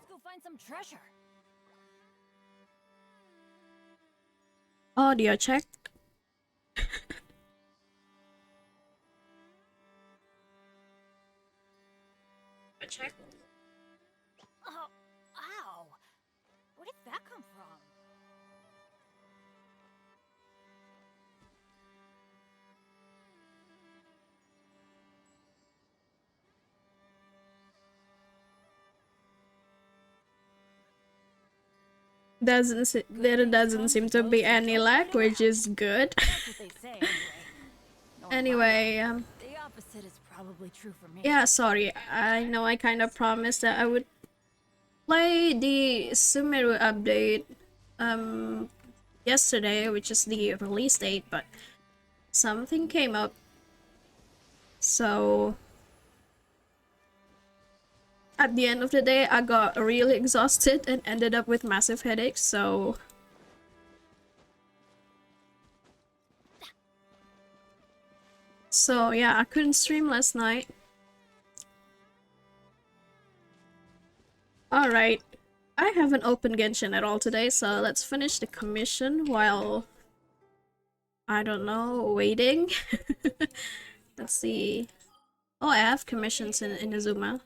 Go find some treasure. Audio check. Check. Oh, ow! Where did that come from? There doesn't seem to be any lag, which is good. That's what they say anyway. Anyway, the opposite is probably true for me. yeah, sorry. I know I kind of promised that I would play the SUMERU update yesterday, which is the release date, but something came up. So at the end of the day, I got really exhausted and ended up with massive headaches, so yeah, I couldn't stream last night. Alright. I haven't opened Genshin at all today, so let's finish the commission while, I don't know, waiting. Let's see. Oh, I have commissions in Inazuma.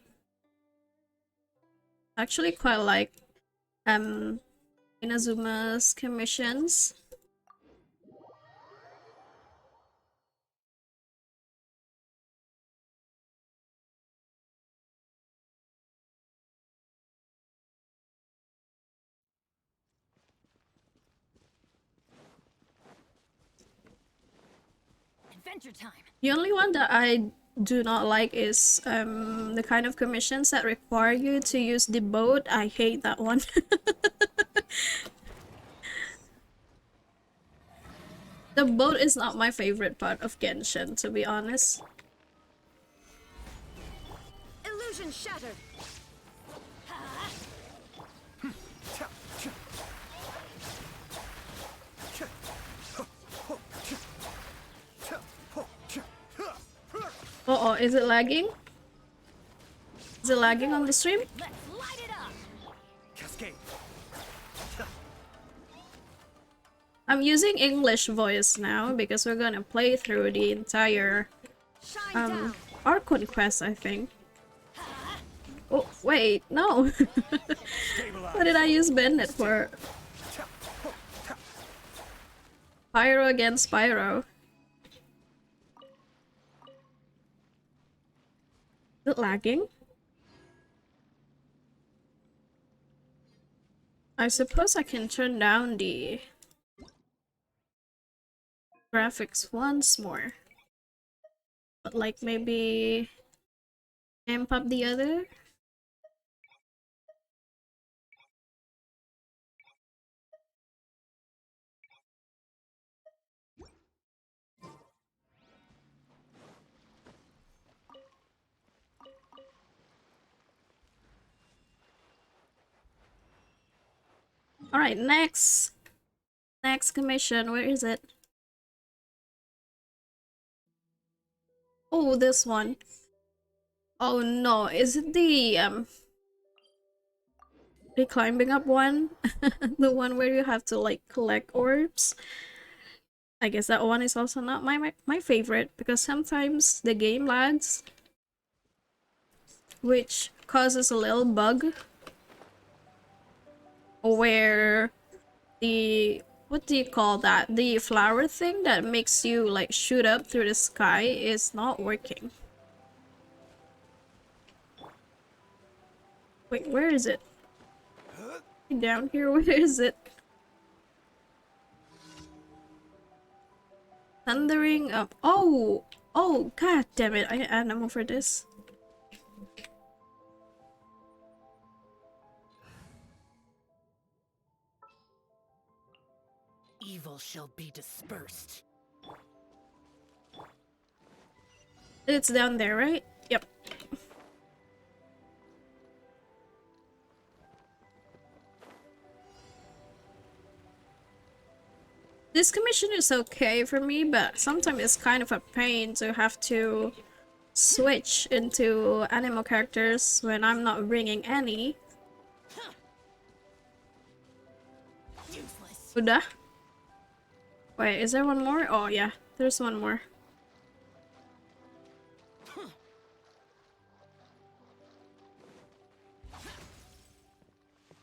I actually quite like Inazuma's commissions. Adventure time. The only one that I do not like is the kind of commissions that require you to use the boat. I hate that one. The boat is not my favorite part of Genshin, to be honest. Illusion shattered. Uh-oh, is it lagging? Is it lagging on the stream? Let's light it up. Cascade. I'm using English voice now because we're gonna play through the entire Shine down. Archon Quest, I think. Oh, wait, no! What did I use Bandit for? Pyro against Pyro. Is it lagging? I suppose I can turn down the graphics once more. But like maybe amp up the other? Alright, next commission, where is it? Oh, this one. Oh no, is it the climbing up one? The one where you have to like collect orbs? I guess that one is also not my favorite because sometimes the game lags, which causes a little bug where the, what do you call that? The flower thing that makes you like shoot up through the sky is not working. Wait, where is it? Down here, where is it? Thundering up. Oh! Oh, god damn it. I need animal for this. Evil shall be dispersed. It's down there, right? Yep. This commission is okay for me, but sometimes it's kind of a pain to have to switch into animal characters when I'm not bringing any. Useless. Udah. Wait, is there one more? Oh yeah, there's one more.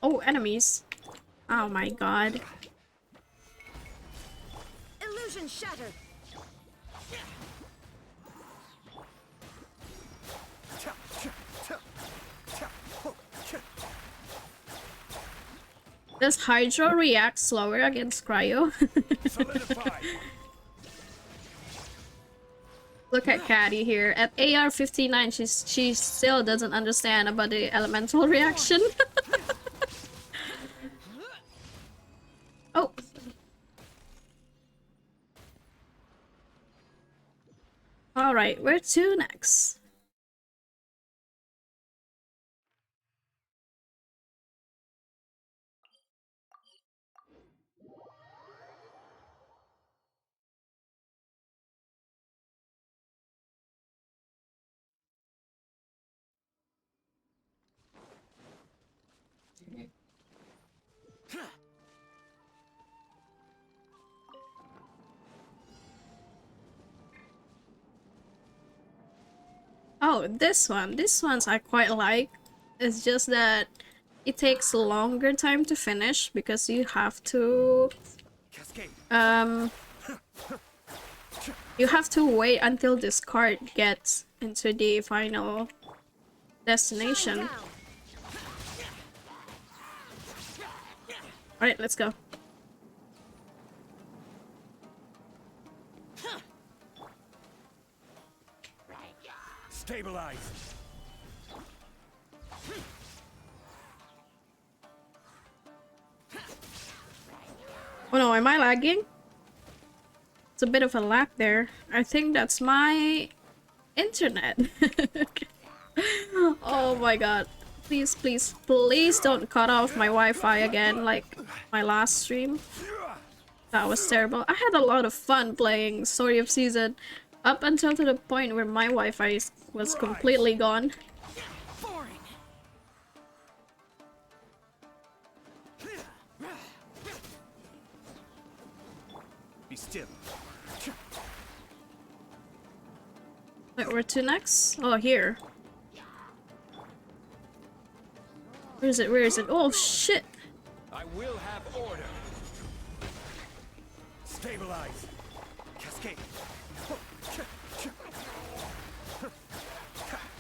Oh, enemies. Oh my god. Illusion shattered. Does Hydro react slower against Cryo? Look at Catty here. At AR 59, she still doesn't understand about the elemental reaction. Oh. Alright, where to next? Oh, this one. This one's I quite like. It's just that it takes longer time to finish because you have to you have to wait until this card gets into the final destination. Alright, let's go. Stabilize. Oh no, am I lagging? It's a bit of a lag there. I think that's my internet. Oh my god. Please, please, please don't cut off my Wi-Fi again like my last stream. That was terrible. I had a lot of fun playing Story of Season up until to the point where my Wi-Fi was completely gone. Be still. Wait, where to next? Oh, here. Where is it? Where is it? Oh shit! I will have order. Stabilize. Cascade.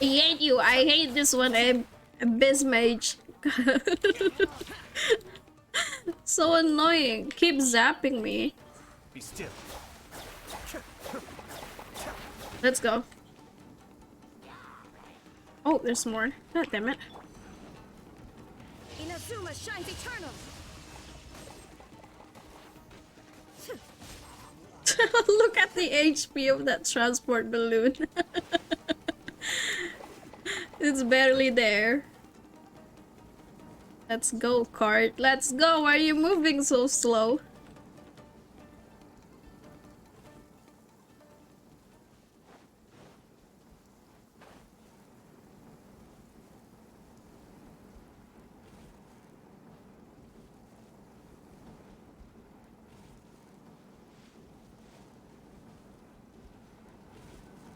I hate you! I hate this one, Abyss Mage. So annoying. Keep zapping me. Be still. Let's go. Oh, there's more. God damn it. Inazuma shines eternal. Look at the HP of that transport balloon. It's barely there. Let's go, cart. Let's go. Why are you moving so slow?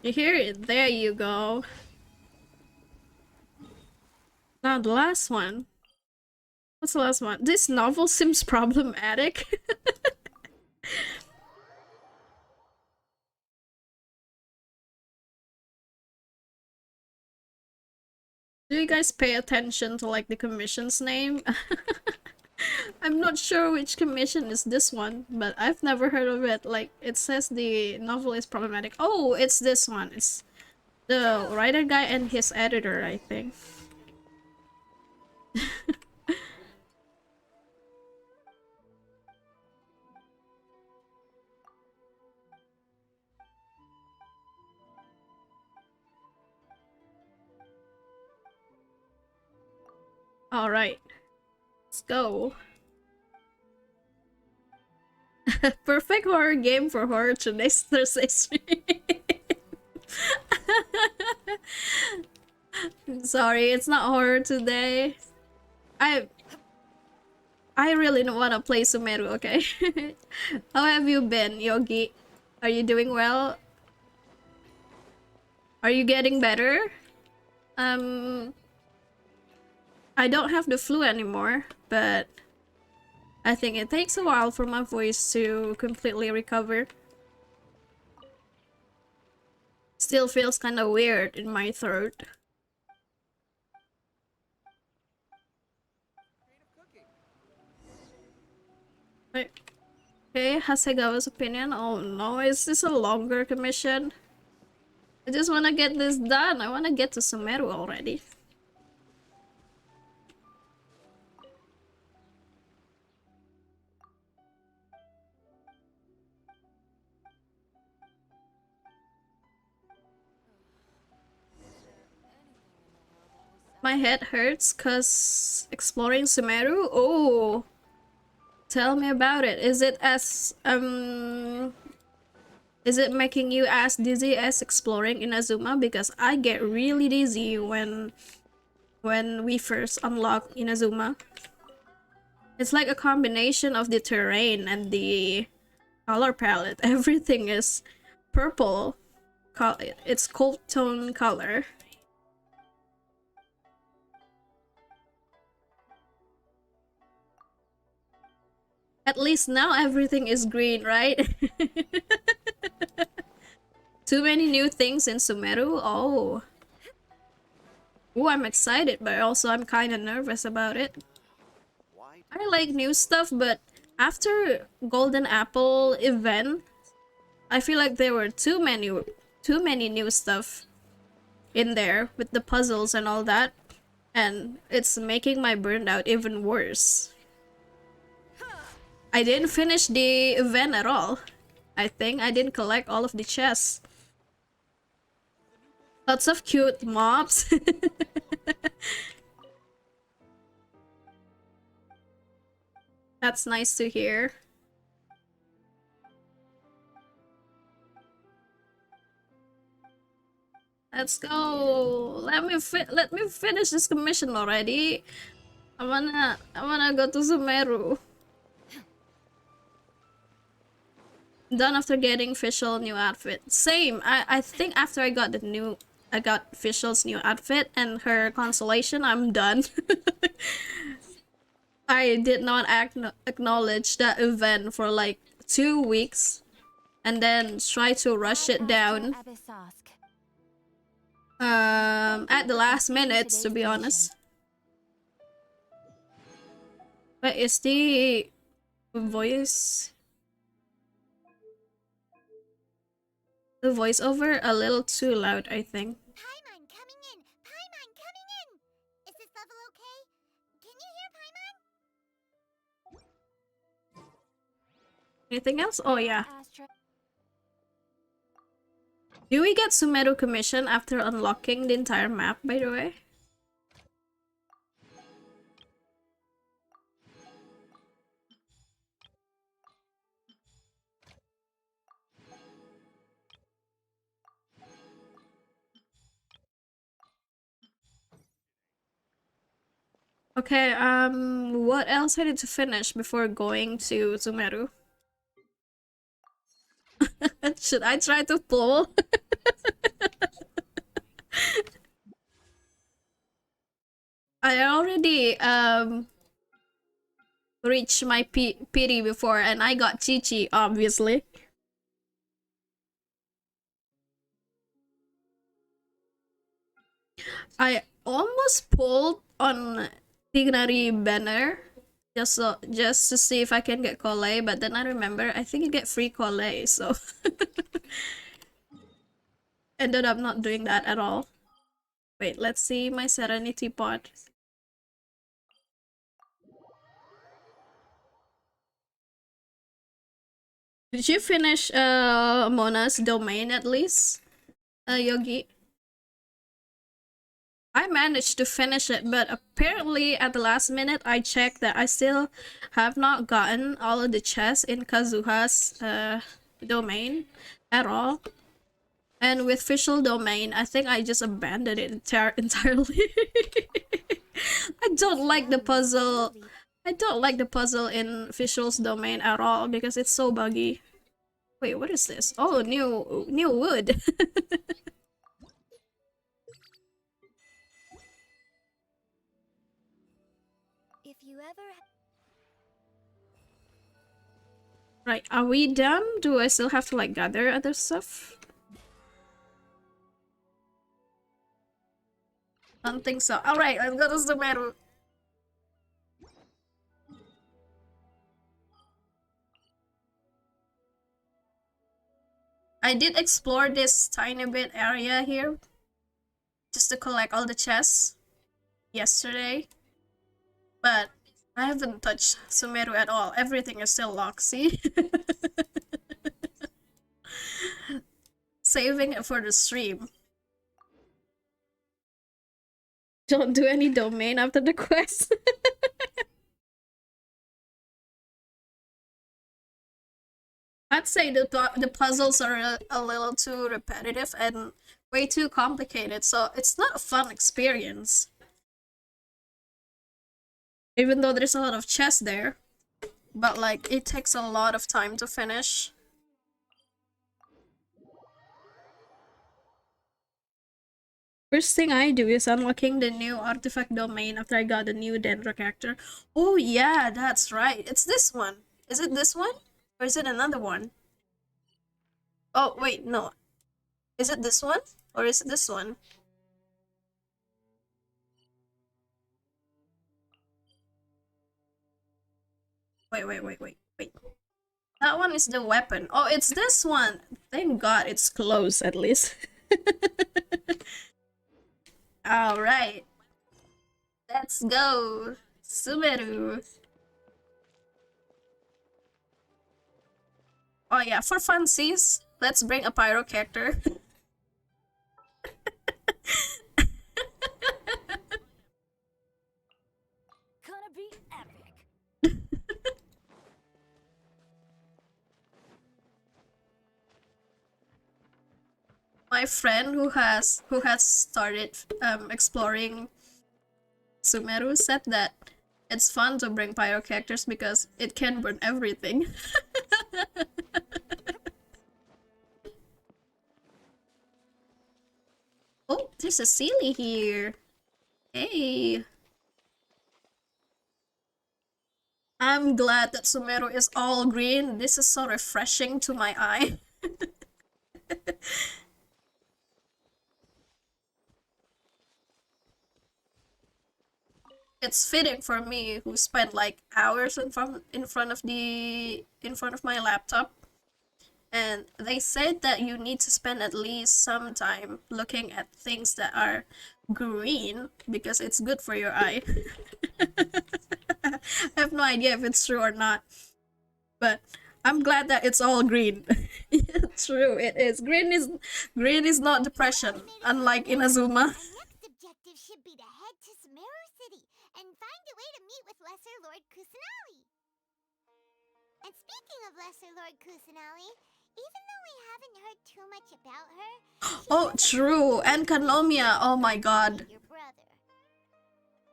You hear it? There you go. Now the last one. What's the last one? This novel seems problematic. Do you guys pay attention to like the commission's name? I'm not sure which commission is this one, but I've never heard of it. Like, it says the novel is problematic. Oh, it's this one. It's the writer guy and his editor, I think. Alright. Let's go. Perfect horror game for horror today's Thursday stream. Sorry, it's not horror today. I really don't want to play Sumeru, okay? How have you been, Yogi? Are you doing well? Are you getting better? I don't have the flu anymore, but I think it takes a while for my voice to completely recover. Still feels kind of weird in my throat. Okay, Hasegawa's opinion. Oh no, is this a longer commission? I just want to get this done. I want to get to Sumeru already. My head hurts cause exploring Sumeru? Oh, tell me about it. Is it making you as dizzy as exploring Inazuma? Because I get really dizzy when we first unlock Inazuma. It's like a combination of the terrain and the color palette. Everything is purple its cold tone color. At least now everything is green, right? Too many new things in Sumeru? Oh. Ooh, I'm excited, but also I'm kind of nervous about it. I like new stuff, but after Golden Apple event, I feel like there were too many new stuff in there with the puzzles and all that, and it's making my burnout even worse. I didn't finish the event at all. I think I didn't collect all of the chests. Lots of cute mobs. That's nice to hear. Let's go. Let me finish this commission already. I wanna go to Sumeru. Done after getting Fischl new outfit. Same. I think after I got Fischl's new outfit and her consolation, I'm done. I did not acknowledge that event for like 2 weeks and then try to rush it down at the last minutes, to be honest. But is the voiceover a little too loud, I think? Paimon coming in! Paimon coming in! Is this level okay? Can you hear Paimon? Anything else? Oh yeah. Do we get Sumeru commission after unlocking the entire map, by the way? Okay, what else I need to finish before going to Sumeru? Should I try to pull? I already reached my pity before and I got Chi-Chi, obviously. I almost pulled on Tignari banner just to see if I can get Collei, but then I remember I think you get free Collei, so ended up not doing that at all. Wait, let's see my Serenity pod. Did you finish Mona's domain at least, Yogi? I managed to finish it, but apparently at the last minute I checked that I still have not gotten all of the chests in Kazuha's domain at all. And with Fischl domain, I think I just abandoned it entirely. I don't like the puzzle. I don't like the puzzle in Fischl's domain at all because it's so buggy. Wait, what is this? Oh, new wood. If you ever... Right, are we done? Do I still have to like gather other stuff? I don't think so. Alright, let's go to Sumeru. I did explore this tiny bit area here just to collect all the chests yesterday, but I haven't touched Sumeru at all. Everything is still locked, see? Saving it for the stream. Don't do any domain after the quest. I'd say the puzzles are a little too repetitive and way too complicated, so it's not a fun experience. Even though there's a lot of chests there, but like it takes a lot of time to finish. First thing I do is unlocking the new artifact domain after I got the new Dendro character. Oh yeah, that's right. It's this one. Is it this one? Or is it another one? Oh wait, no. Is it this one? Or is it this one? Wait. That one is the weapon. Oh, it's this one. Thank God it's close at least. Alright. Let's go. Sumeru. Oh yeah, for funsies, let's bring a pyro character. Gonna be epic. My friend who has started exploring Sumeru said that it's fun to bring pyro characters because it can burn everything. Oh, there's a Sealy here. Hey. I'm glad that Sumeru is all green. This is so refreshing to my eye. It's fitting for me who spent like hours in front of my laptop. And they said that you need to spend at least some time looking at things that are green because it's good for your eye. I have no idea if it's true or not, but I'm glad that it's all green. True, it is. Green is not depression, unlike Inazuma. Our next objective should be to head to Sumeru City and find a way to meet with Lesser Lord Kusanali. And speaking of Lesser Lord Kusanali, even though we haven't heard too much about her, Oh, true. And Kanomia. Oh my god. your brother.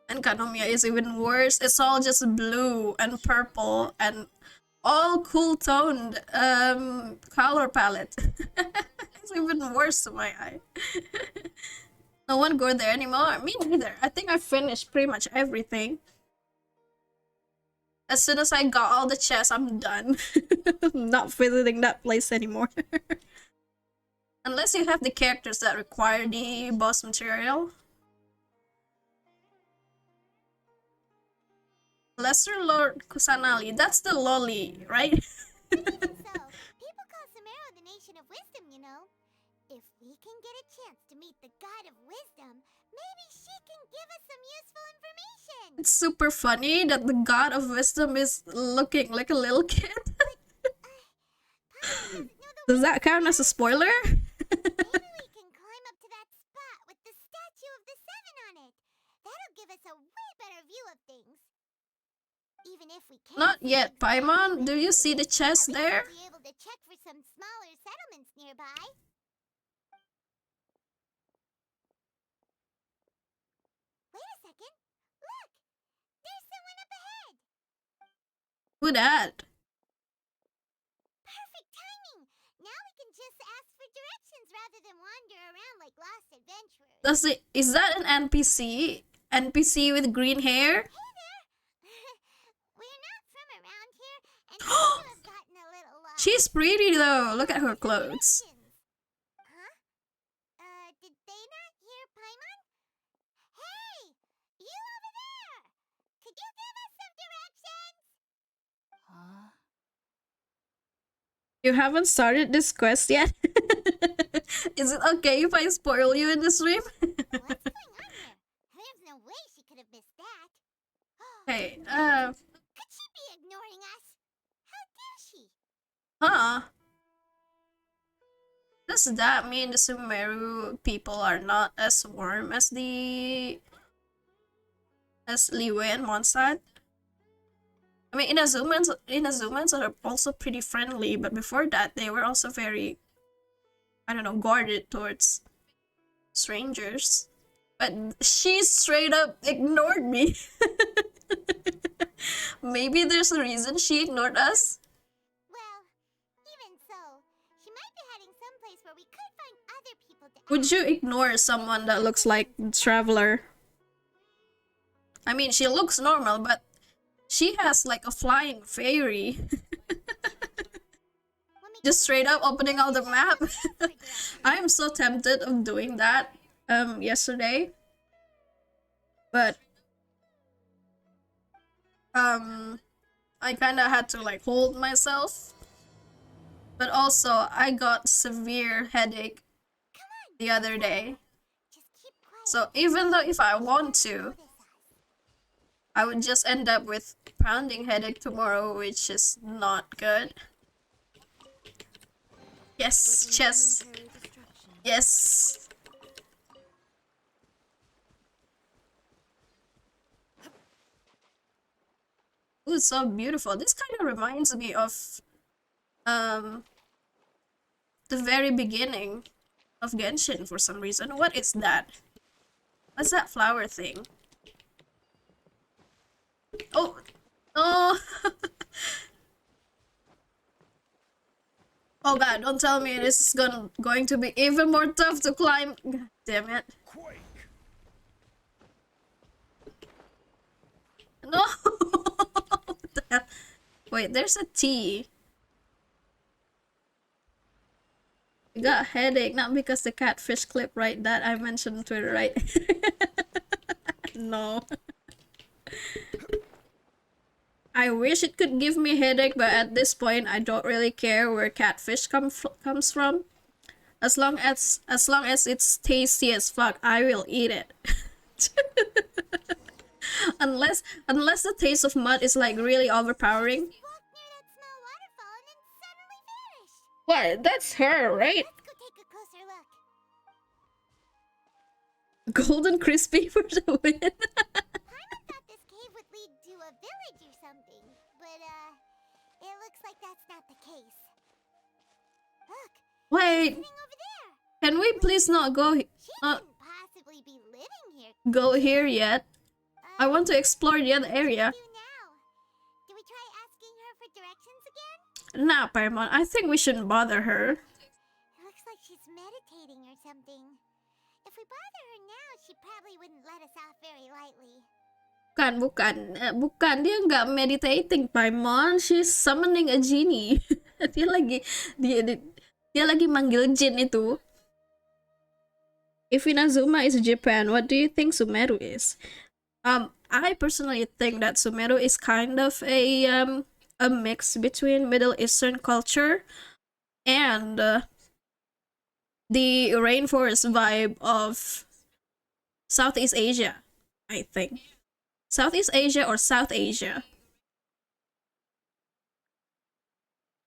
And Kanomia is even worse. It's all just blue and purple and all cool toned color palette. It's even worse to my eye. No one go there anymore. Me neither. I think I finished pretty much everything. As soon as I got all the chests, I'm done. I'm not visiting that place anymore. Unless you have the characters that require the boss material. Lesser Lord Kusanali, that's the lolly, right? So, people call Sumeru the Nation of Wisdom, you know. If we can get a chance to meet the God of Wisdom, maybe she can give us some useful information. It's super funny that the God of Wisdom is looking like a little kid. Does that count as a spoiler? Maybe we can climb up to that spot with the statue of the Seven on it. That'll give us a way better view of things. Even if we can't. Not yet, Paimon. Do you see the chest At least there? we'll be able to check for some smaller settlements nearby. Wait a second. Look! There's someone up ahead! Who that? Perfect timing! Now we can just ask for directions rather than wander around like lost adventurers. Is that an NPC? NPC with green hair? Hey there! We're not from around here, and we have gotten a little lost. She's pretty though. Look at her clothes. Huh? Did they not hear Paimon? Hey! You over there! Could you give us some directions? Huh? You haven't started this quest yet? Is it okay if I spoil you in the stream? What's going on here? There's no way she could have missed that. Hey, Could she be ignoring us? How dare she? huh? Does that mean the Sumeru people are not as warm as Liyue and Mondstadt? I mean, Inazumans are also pretty friendly, but before that, they were also very, I don't know, guarded towards strangers. But she straight up ignored me. Maybe there's a reason she ignored us. Well, even so, she might be heading someplace where we could find other people to Would you ignore someone that looks like Traveler? I mean, she looks normal, but she has like a flying fairy. Just straight up opening out the map. I am so tempted of doing that yesterday. But I kinda had to like hold myself. But also I got severe headache the other day. So even though if I want to, I would just end up with pounding headache tomorrow, which is not good. Yes, chess. Yes. Ooh, so beautiful. This kind of reminds me of the very beginning of Genshin for some reason. What is that? What's that flower thing? Oh, oh. Oh god, don't tell me this is going to be even more tough to climb. God damn it. Quake. No! What the hell? Wait, there's a T. I got a headache, not because the catfish clip, right? That I mentioned on Twitter, right? No. I wish it could give me a headache, but at this point, I don't really care where catfish comes from. As long as it's tasty as fuck, I will eat it. unless the taste of mud is like really overpowering. What? That's her, right? Let's go take a closer look. Golden crispy for the win. Paimon thought this cave would lead to a village or something, but it looks like that's not the case. Look, Wait, sitting over there. can we please not go She couldn't possibly be living here. go here yet? I want to explore the other area. What do now? Do we try asking her for directions again? Nah, Paimon, I think we shouldn't bother her. It looks like she's meditating or something. If we bother her now, she probably wouldn't let us off very lightly. Bukan, dia nggak meditating, Paimon. She's summoning a genie. dia lagi manggil jin itu. If Inazuma is Japan, what do you think Sumeru is? I personally think that Sumeru is kind of a mix between Middle Eastern culture and the rainforest vibe of Southeast Asia, I think. Southeast Asia or South Asia.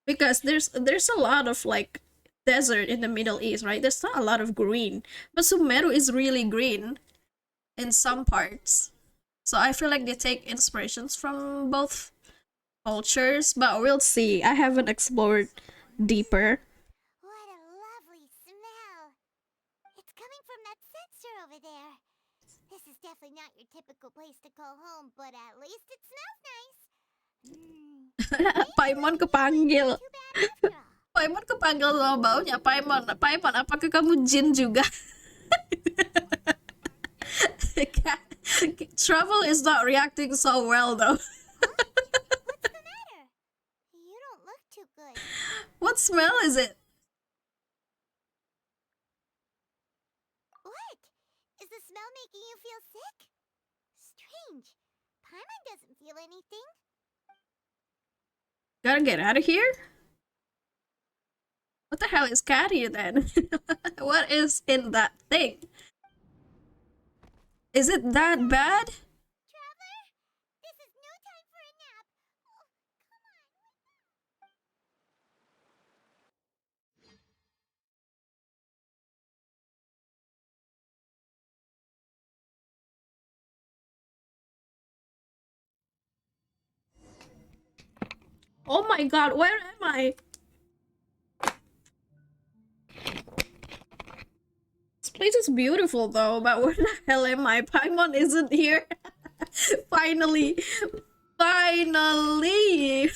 Because there's a lot of like desert in the Middle East, right? There's not a lot of green. But Sumeru is really green in some parts. So I feel like they take inspirations from both cultures, but we'll see. I haven't explored deeper. What a lovely smell. It's coming from that sensor over there. This is definitely not your typical place to call home, but at least it smells nice. Paimon kepanggil. Too bad after all. Paimon kepanggil sama baunya. Paimon, apakah kamu jin juga? Trouble is not reacting so well though. What's the matter? You don't look too good. What smell is it? What? Is the smell making you feel sick? Strange. Paimon doesn't feel anything. Gotta get out of here? What the hell is Catty then? What is in that thing? Is it that bad? Traveler, this is no time for a nap. Oh, come on. Oh my god, where am I? This place is beautiful though, but where the hell am I? Paimon isn't here. Finally. Finally.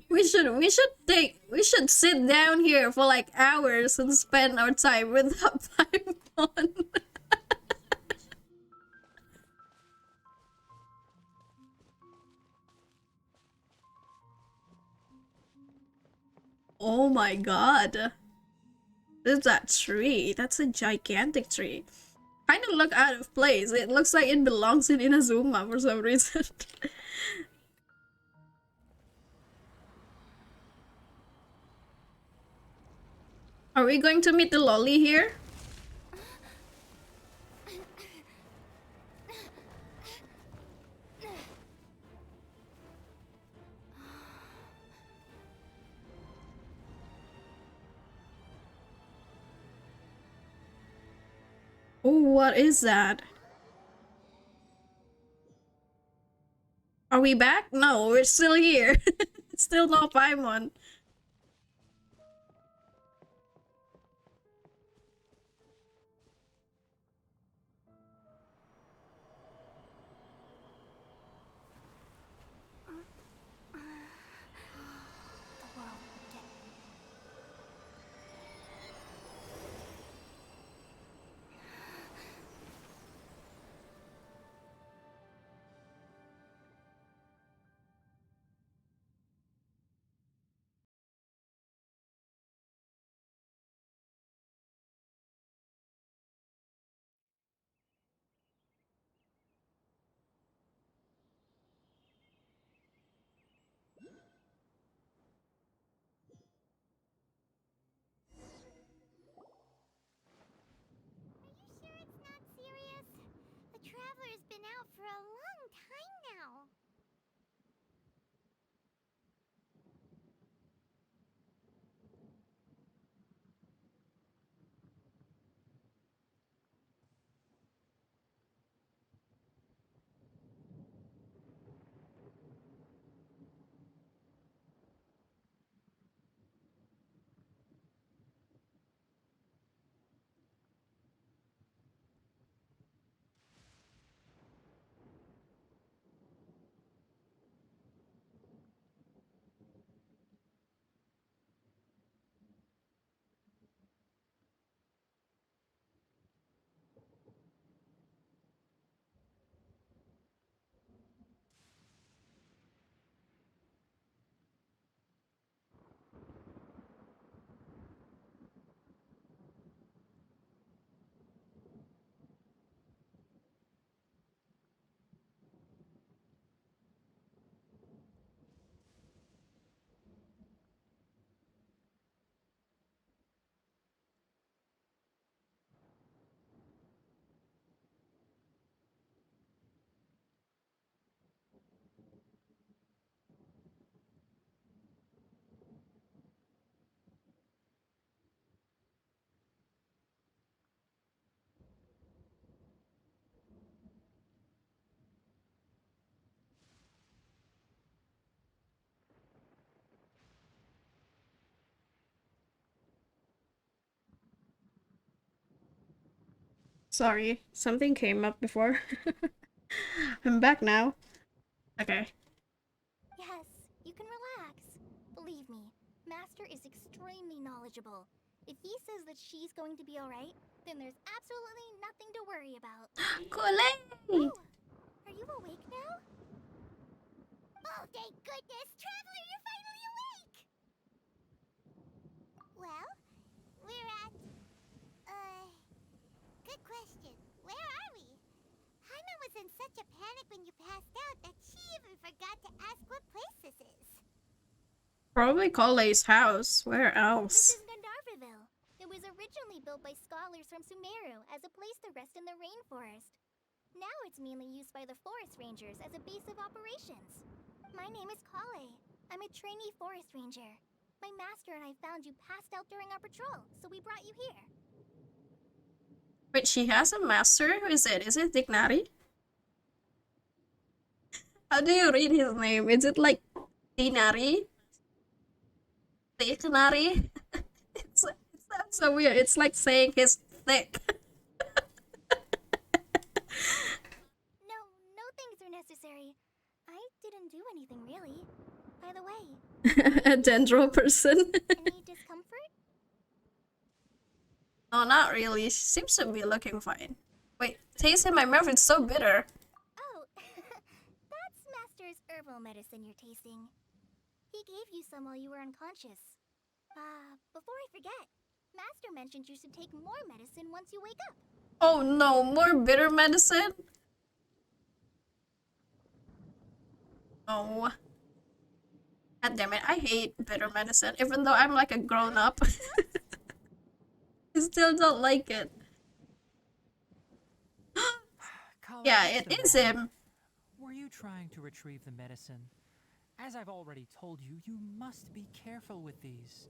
We should sit down here for like hours and spend our time with that Paimon. Oh my god. There's that tree. That's a gigantic tree. Kinda look out of place. It looks like it belongs in Inazuma for some reason. Are we going to meet the lolly here? Oh, what is that? Are we back? No, we're still here. Still no Paimon. Sure it's not serious? The Traveler's been out for a long time now. Sorry, something came up before. I'm back now. Okay. Yes, you can relax. Believe me, Master is extremely knowledgeable. If he says that she's going to be alright, then there's absolutely nothing to worry about. Kulay! Oh, are you awake now? Oh, thank goodness! Traveler, you're finally awake! Well, we're at... good question. Where are we? Haima was in such a panic when you passed out that she even forgot to ask what place this is. Probably Kulay's house. Where This else? is Gandharvaville. It was originally built by scholars from Sumeru as a place to rest in the rainforest. Now it's mainly used by the forest rangers as a base of operations. My name is Kale. I'm a trainee forest ranger. My master and I found you passed out during our patrol, so we brought you here. Wait, she has a master? Who is it? Is it Dignari? How do you read his name? Is it like Dinari? Dignari? It's not so weird. It's like saying he's thick. No, no thanks are necessary. I didn't do anything really. By the way, A dendro person. any discomfort? No, not really. She seems to be looking fine. Wait, taste in my mouth, it's so bitter. Oh, that's Master's herbal medicine you're tasting. He gave you some while you were unconscious. Before I forget, Master mentioned you should take more medicine once you wake up. Oh no, more bitter medicine? Oh. God damn it, I hate bitter medicine, even though I'm like a grown up. I still don't like it. Yeah, it is him. Were you trying to retrieve the medicine? As I've already told you, you must be careful with these.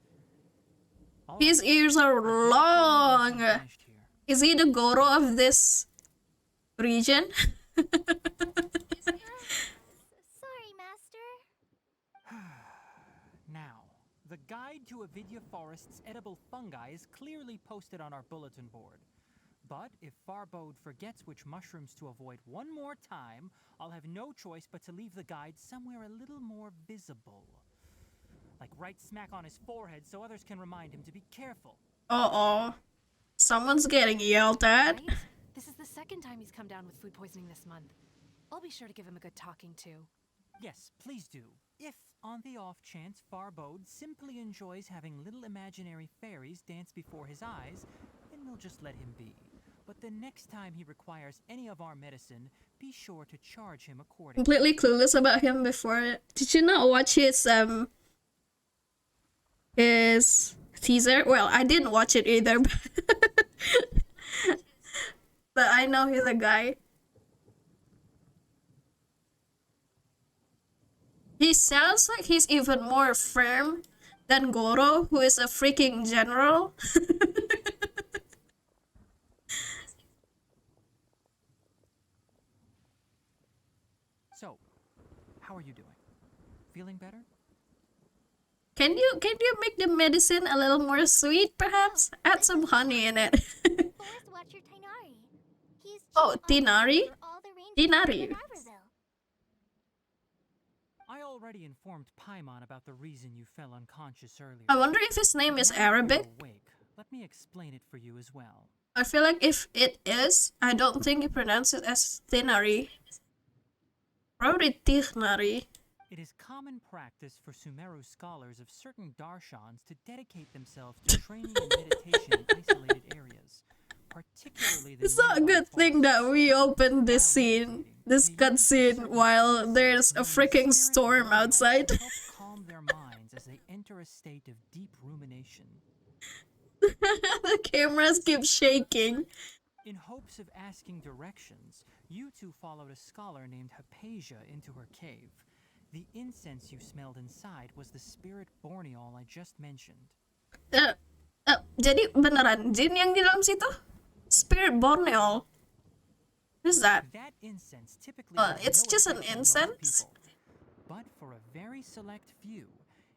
His ears are long. Is he the Goro of this region? Sorry, Master. Now, the guide to Avidya Forest's edible fungi is clearly posted on our bulletin board. But if Farbode forgets which mushrooms to avoid one more time, I'll have no choice but to leave the guide somewhere a little more visible. Like right smack on his forehead so others can remind him to be careful. Uh-oh. Someone's getting yelled at. Right? This is the second time he's come down with food poisoning this month. I'll be sure to give him a good talking to. Yes, please do. If, on the off chance, Farbode simply enjoys having little imaginary fairies dance before his eyes, then we'll just let him be. But the next time he requires any of our medicine, be sure to charge him accordingly. Completely clueless about him before. Did you not watch his teaser? Well, I didn't watch it either, but I know he's a guy. He sounds like he's even more firm than Goro, who is a freaking general. So, how are you doing? Feeling better? Can you make the medicine a little more sweet, perhaps? Add some honey in it. Forest Watcher Tinari. He's Oh, chief officer Tinari? for all the rangers Tinari. in Riverville. I already informed Paimon about the reason you fell unconscious earlier. I wonder if his name is Now that you're Arabic. awake, let me explain it for you as well. I feel like if it is, I don't think you pronounce it as Tinari. Probably Tichnari. It is common practice for Sumeru scholars of certain darshans to dedicate themselves to training and meditation in isolated areas, particularly the It's not a good thing that we opened this scene, this cutscene, while there's a freaking storm outside. Help calm their minds as they enter a state of deep rumination. The cameras keep shaking. In hopes of asking directions, you two followed a scholar named Hypatia into her cave. The incense you smelled inside was the spirit borneol I just mentioned. Jadi beneran jin yang di dalam situ? Spirit Borneo. What is that? That incense typically It's has no just an effect on most incense? people. But for a very select few,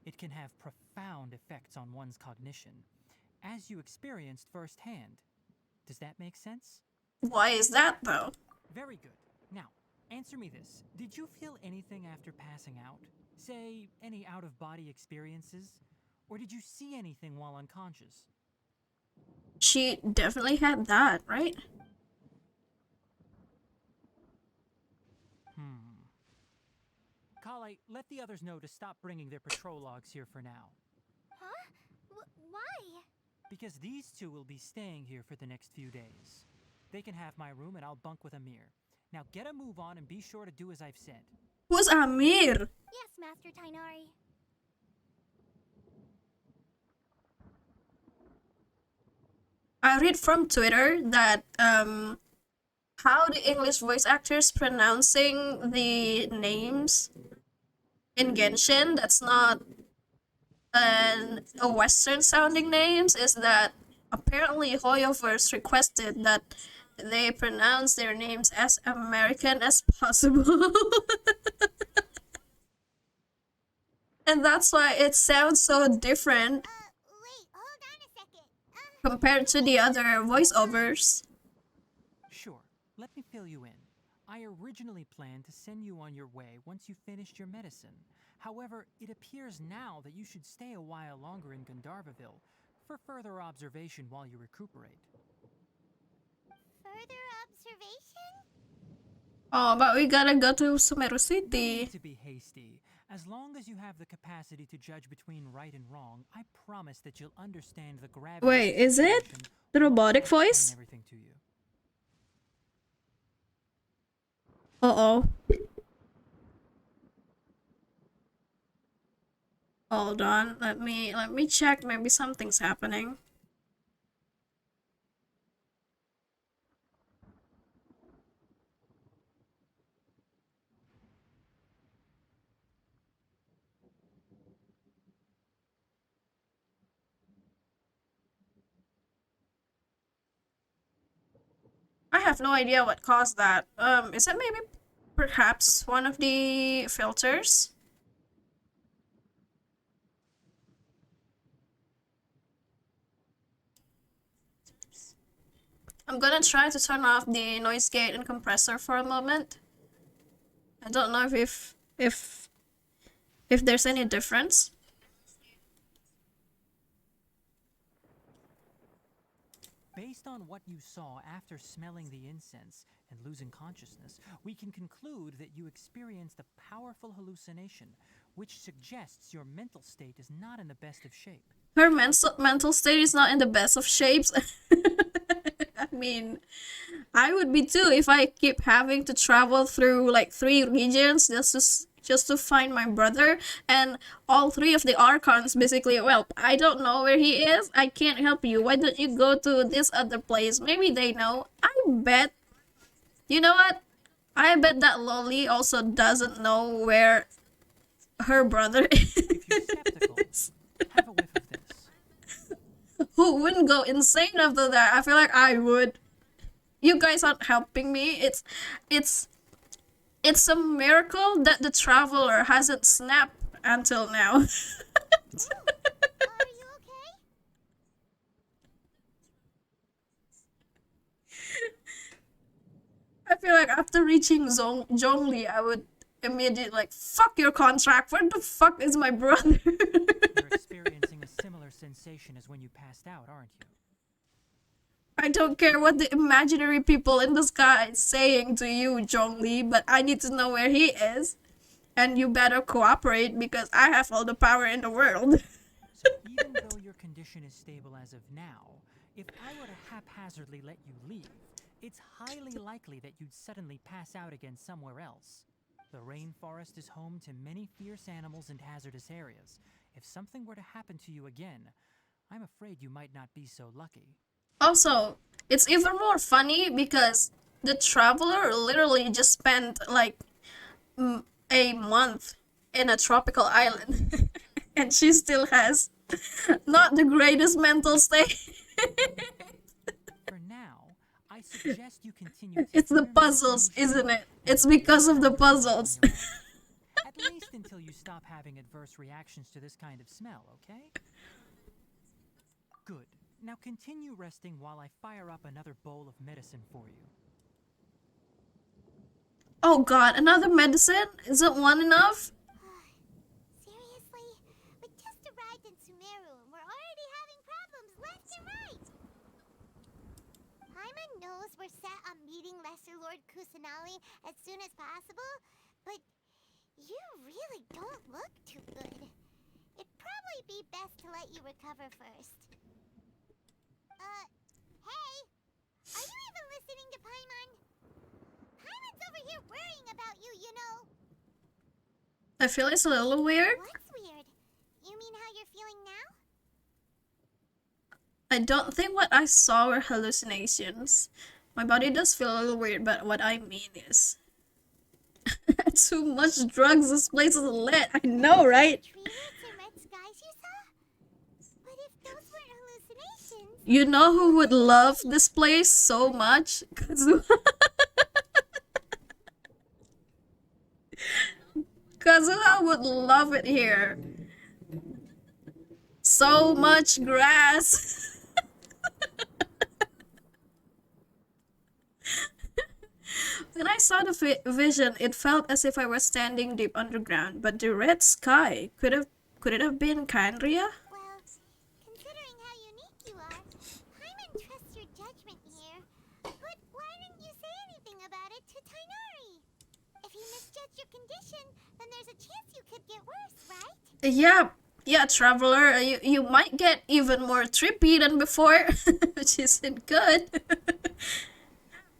it can have profound effects on one's cognition, as you experienced firsthand. Does that make sense? Why is that though? Very good. Now, answer me this. Did you feel anything after passing out? Say, any out-of-body experiences? Or did you see anything while unconscious? She definitely had that, right? Kale, let the others know to stop bringing their patrol logs here for now. Huh? Why? Because these two will be staying here for the next few days. They can have my room and I'll bunk with Amir. Now get a move on and be sure to do as I've said. Who's Amir? Yes, Master Tinari. I read from Twitter that how the English voice actors pronouncing the names in Genshin that's not a Western sounding names is that apparently Hoyoverse requested that they pronounce their names as American as possible. And that's why it sounds so different Wait, hold on a second. compared to the other voiceovers. Sure, let me fill you in. I originally planned to send you on your way once you finished your medicine. However, it appears now that you should stay a while longer in Gandharvaville for further observation while you recuperate. Further observation? Oh, but we gotta go to Sumeru No City. need to be hasty. As long as you have the capacity to judge between right and wrong, I promise that you'll understand the gravity. Wait, of the is it situation the once I robotic explain voice? everything to you. Uh-oh. Hold on, let me check, maybe something's happening. I have no idea what caused that. Is it maybe perhaps one of the filters? I'm gonna try to turn off the noise gate and compressor for a moment. I don't know if there's any difference. Based on what you saw after smelling the incense and losing consciousness, we can conclude that you experienced a powerful hallucination, which suggests your mental state is not in the best of shape. Her mental state is not in the best of shapes. I mean, I would be too if I keep having to travel through like 3 regions just to find my brother, and all 3 of the Archons basically, well, I don't know where he is, I can't help you, why don't you go to this other place? Maybe they know. I bet, you know what? I bet that Loli also doesn't know where her brother If you're skeptical, is. have a whiff of this. Who wouldn't go insane after that? I feel like I would. You guys aren't helping me. It's a miracle that the traveler hasn't snapped until now. Are you okay? I feel like after reaching Zhongli, I would immediately like, fuck your contract. Where the fuck is my brother? You're experiencing a similar sensation as when you passed out, aren't you? I don't care what the imaginary people in the sky is saying to you, Zhongli, but I need to know where he is. And you better cooperate because I have all the power in the world. So even though your condition is stable as of now, if I were to haphazardly let you leave, it's highly likely that you'd suddenly pass out again somewhere else. The rainforest is home to many fierce animals and hazardous areas. If something were to happen to you again, I'm afraid you might not be so lucky. Also, it's even more funny because the traveler literally just spent like a month in a tropical island and she still has not the greatest mental state. For now, I suggest you continue. It's the puzzles, isn't it? It's because of the puzzles. At least until you stop having adverse reactions to this kind of smell, okay? Good. Now continue resting while I fire up another bowl of medicine for you. Oh god, another medicine? Isn't one enough? Seriously? We just arrived in Sumeru and we're already having problems left and right. Paimon knows we're set on meeting Lesser Lord Kusanali as soon as possible, but you really don't look too good. It'd probably be best to let you recover first. Hey! Are you even listening to Paimon? Paimon's over here worrying about you, you know. I feel it's a little weird. What's weird? You mean how you're feeling now? I don't think what I saw were hallucinations. My body does feel a little weird, but what I mean is... too much drugs, this place is lit. I know, right? Tree roots and red skies you saw? But if those weren't hallucinations... You know who would love this place so much? Kazuha. Kazuha would love it here. So much grass. When I saw the vision, it felt as if I was standing deep underground, but the red sky could it have been Kandria? Well, considering how unique you are, Hyman trusts your judgment here. But why didn't you say anything about it to Tainari? If he misjudged your condition, then there's a chance you could get worse, right? Yeah, traveler, you might get even more trippy than before, which isn't good.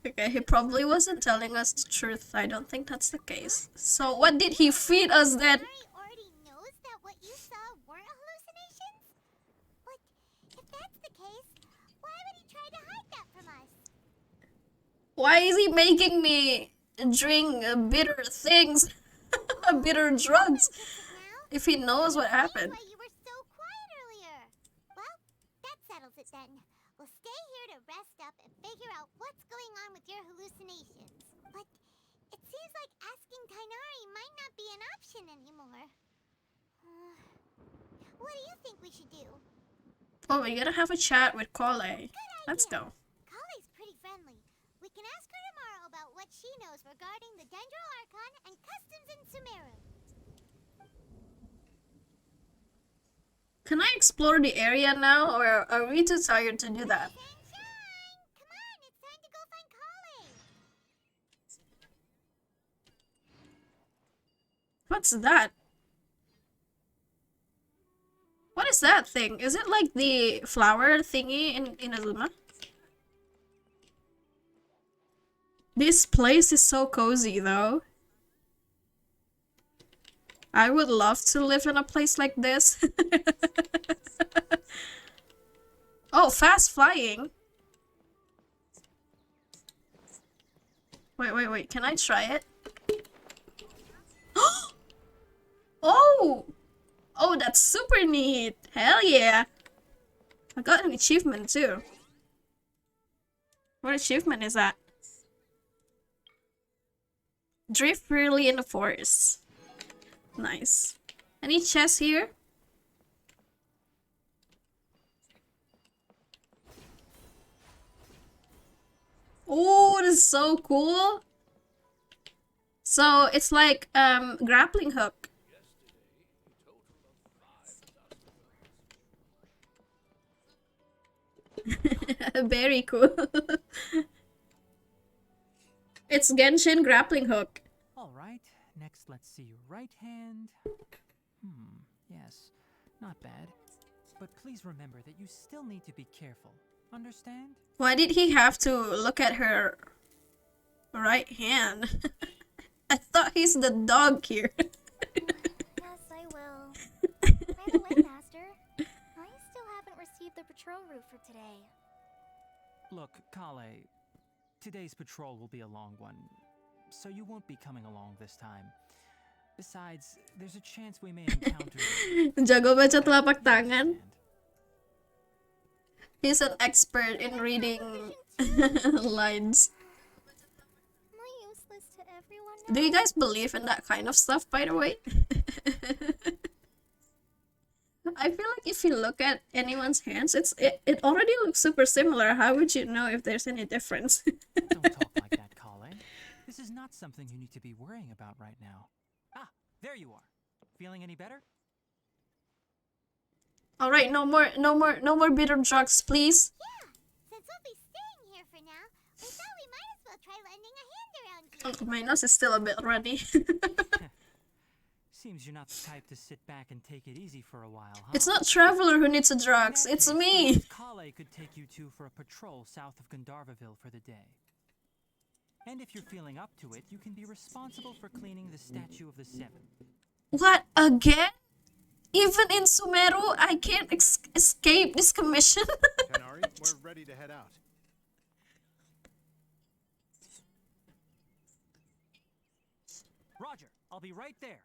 Okay, he probably wasn't telling us the truth. I don't think that's the case. So what did he feed us then? Tainari already knows that what you saw weren't hallucinations? But if that's the case, why would he try to hide that from us? Why is he making me drink bitter things? Bitter drugs? If he knows what happened. Why you were so quiet earlier. Well, that settles it then. We'll stay here to rest up and figure out what's going on with your hallucinations. But it seems like asking Tainari might not be an option anymore. What do you think we should do? Oh, we're gonna have a chat with Kole. Let's go. Kole's pretty friendly. We can ask her tomorrow about what she knows regarding the Dendro Archon and customs in Sumeru. Can I explore the area now, or are we too tired to do that? Sunshine! Come on, it's time to go find Kole. What's that? What is that thing? Is it like the flower thingy in Inazuma? This place is so cozy though. I would love to live in a place like this. Oh, fast flying. Wait. Can I try it? Oh! Oh, that's super neat. Hell yeah. I got an achievement too. What achievement is that? Drift freely in the forest. Nice. Any chests here? Oh, this is so cool. So it's like grappling hook. Very cool. It's Genshin grappling hook. All right, next let's see your right hand. Yes, not bad. But please remember that you still need to be careful. Understand? Why did he have to look at her right hand? I thought he's the dog here. Yes, I will. By the way, Master, I still haven't received the patrol route for today. Look, Kale, today's patrol will be a long one, so you won't be coming along this time. Besides, there's a chance we may encounter... Jago baca telapak tangan. He's an expert in reading lines. Am I useless to everyone Do you guys believe in that kind of stuff, by the way? I feel like if you look at anyone's hands, it already looks super similar. How would you know if there's any difference? Don't talk like that, Kale. This is not something you need to be worrying about right now. Ah, there you are. Feeling any better? All right, no more bitter drugs, please. Yeah, since we'll be staying here for now, we thought we might as well try lending a hand around here. Oh, my nose is still a bit runny. Seems you're not the type to sit back and take it easy for a while, huh? It's not Traveler who needs the drugs, In that it's case, me. perhaps Kale could take you two for a patrol south of Gandharvaville for the day. And if you're feeling up to it, you can be responsible for cleaning the Statue of the Seven. What, again? Even in Sumeru, I can't escape this commission? Kanari, we're ready to head out. Roger, I'll be right there.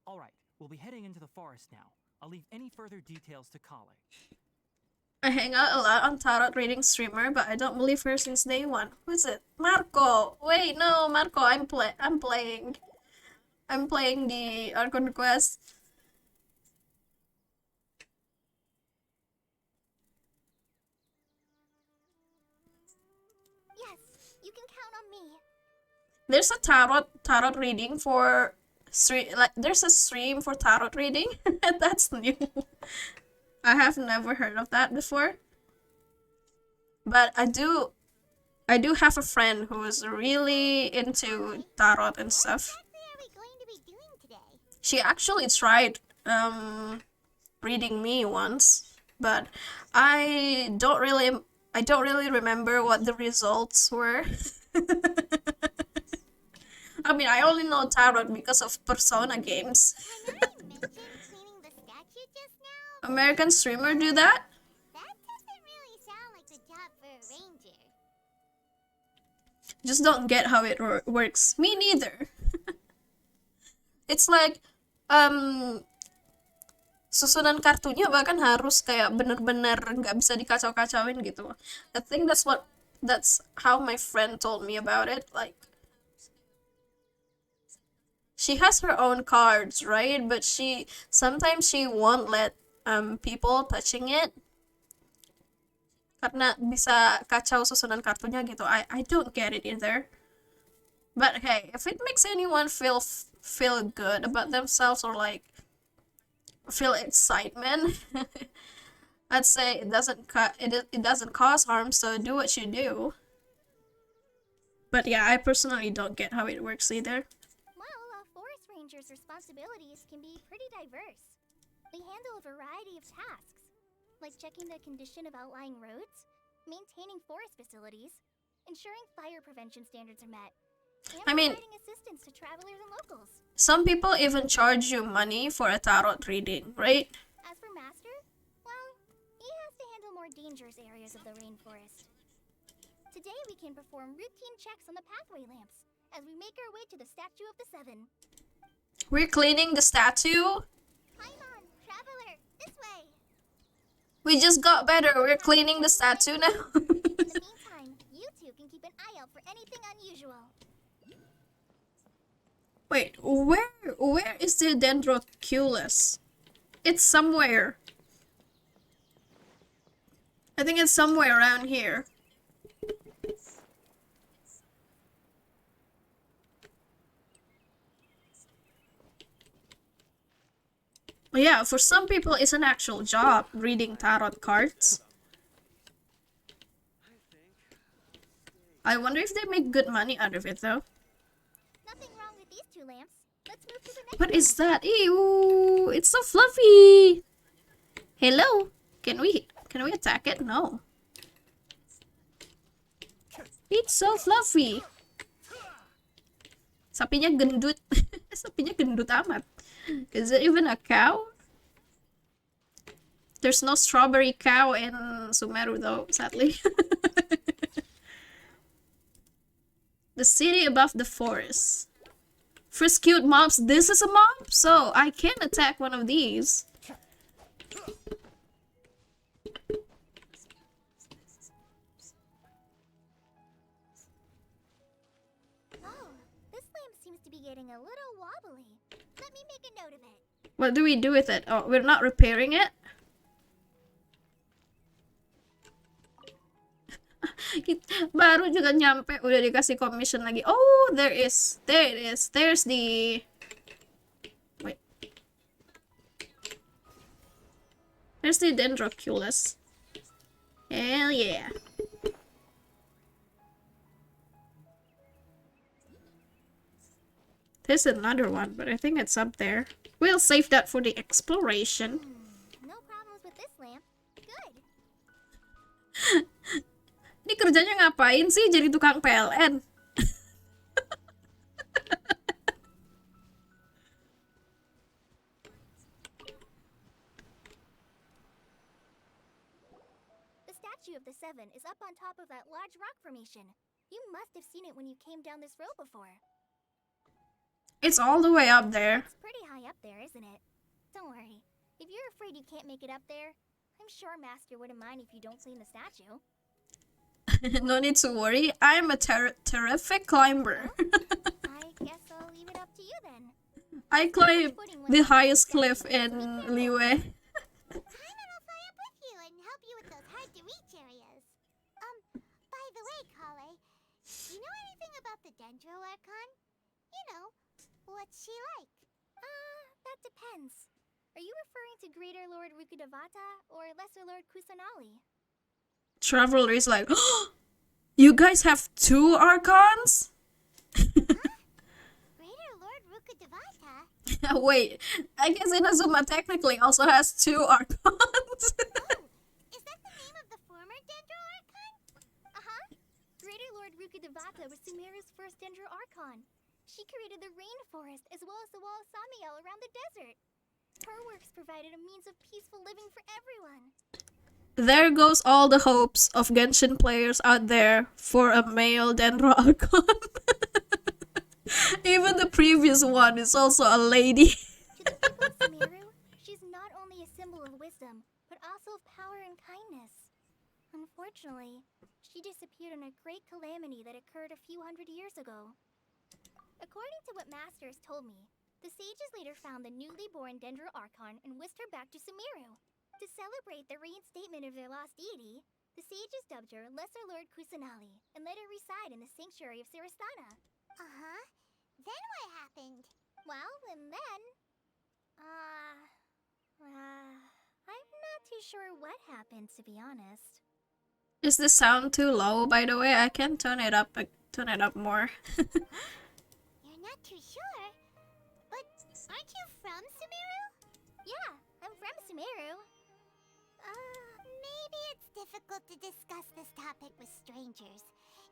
All right, we'll be heading into the forest now. I'll leave any further details to Kale. I hang out a lot on Tarot reading streamer, but I don't believe her since day one. Who is it? Marco! Wait, no, Marco, I'm playing. I'm playing the Archon Quest. Yes, you can count on me. There's a tarot reading for there's a stream for tarot reading. That's new. I have never heard of that before. But I do have a friend who is really into tarot and stuff. What exactly are we going to be doing today? She actually tried reading me once, but I don't really remember what the results were. I mean, I only know tarot because of Persona games. Hanari mentioned cleaning the statue just now. American streamer do that? That doesn't really sound like the job for a ranger. Just don't get how it works. Me neither. It's like susunan kartunya bahkan harus kayak bener-bener nggak bisa dikacau-kacauin gitu. I think that's how my friend told me about it. Like, she has her own cards, right? But sometimes she won't let people touching it karena bisa kacau susunan kartunya gitu. I don't get it either. But hey, if it makes anyone feel good about themselves or like feel excitement, I'd say it doesn't cause harm, so do what you do. But yeah, I personally don't get how it works either. Well, a forest ranger's responsibilities can be pretty diverse. They handle a variety of tasks, like checking the condition of outlying roads, maintaining forest facilities, ensuring fire prevention standards are met, and I mean, providing assistance to travelers and locals. some people even charge you money for a tarot reading, right? As for Master, well, he has to handle more dangerous areas of the rainforest. Today we can perform routine checks on the pathway lamps as we make our way to the Statue of the Seven. We're cleaning the statue. Paimon, traveler, this way. We just got better. We're cleaning the statue now. In the meantime, you two can keep an eye out for anything unusual. Wait, where is the Dendroculus? It's somewhere. I think it's somewhere around here. Yeah, for some people it's an actual job reading tarot cards. I wonder if they make good money out of it though. Nothing wrong with these two lamps. Let's move to the next What one. is that? Ew, it's so fluffy. Hello, can we attack it? No. It's so fluffy. Sapinya gendut. Sapinya gendut amat. Is it even a cow? There's no strawberry cow in Sumeru though, sadly. The city above the forest. First cute mobs. This is a mob? So I can attack one of these. Oh, this lamp seems to be getting a little wobbly. Let me make a note of it. What do we do with it? Oh, we're not repairing it? Baru juga nyampe udah dikasih commission lagi. Oh, there it is. There's the... Wait. There's the Dendroculus. Hell yeah. There's another one, but I think it's up there. We'll save that for the exploration. No problems with this lamp. Good. Ini kerjanya ngapain sih jadi tukang PLN? The Statue of the Seven is up on top of that large rock formation. You must have seen it when you came down this road before. It's all the way up there. It's pretty high up there, isn't it? Don't worry. If you're afraid you can't make it up there, I'm sure Master wouldn't mind if you don't clean the statue. No need to worry. I'm a terrific climber. I guess I'll leave it up to you then. I climb the highest cliff in Liyue. Paimon will fly up with you and help you with those hard-to-reach areas. By the way, Kale, You know anything about the Dendro Archon? You know, what's she like? That depends. Are you referring to Greater Lord Rukkhadevata or Lesser Lord Kusanali? Traveler is like, you guys have 2 Archons? Greater Lord Rukkhadevata? Wait, I guess Inazuma technically also has 2 Archons. Oh, is that the name of the former Dendro Archon? Greater Lord Rukkhadevata was Sumeru's first Dendro Archon. She created the rainforest as well as the wall of Samiel around the desert. Her works provided a means of peaceful living for everyone. There goes all the hopes of Genshin players out there for a male Dendro Archon. Even the previous one is also a lady. To the people of Sumeru, she's not only a symbol of wisdom, but also of power and kindness. Unfortunately, she disappeared in a great calamity that occurred a few hundred years ago. According to what Masters told me, the sages later found the newly born Dendro Archon and whisked her back to Sumeru. To celebrate the reinstatement of their lost deity, the sages dubbed her Lesser Lord Kusanali and let her reside in the sanctuary of Sarastana. Uh-huh. Then what happened? Well, and then... I'm not too sure what happened, to be honest. Is the sound too low, by the way? I can turn it up more. You're not too sure? But aren't you from Sumeru? Yeah, I'm from Sumeru. Maybe it's difficult to discuss this topic with strangers.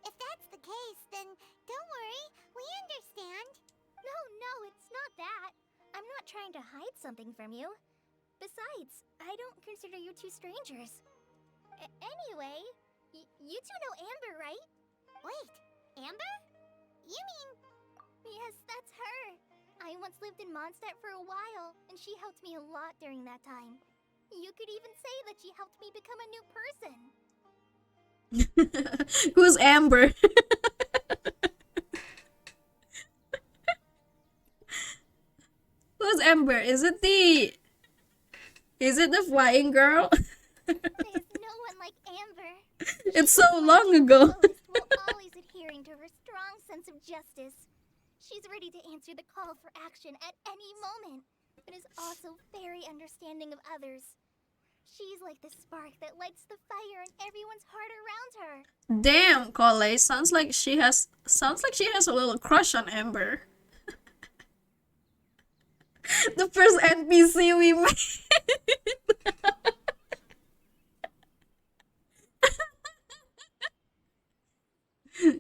If that's the case, then don't worry, we understand. No, it's not that. I'm not trying to hide something from you. Besides, I don't consider you two strangers. Anyway, you two know Amber, right? Wait, Amber? You mean... Yes, that's her. I once lived in Mondstadt for a while, and she helped me a lot during that time. You could even say that she helped me become a new person. Who's Amber? Who's Amber? Is it the flying girl? There's no one like Amber. It's so long ago. While always adhering to her strong sense of justice. She's ready to answer the call for action at any moment, but is also very understanding of others. She's like the spark that lights the fire in everyone's heart around her. Damn, Kole, sounds like she has a little crush on Amber. The first NPC we made.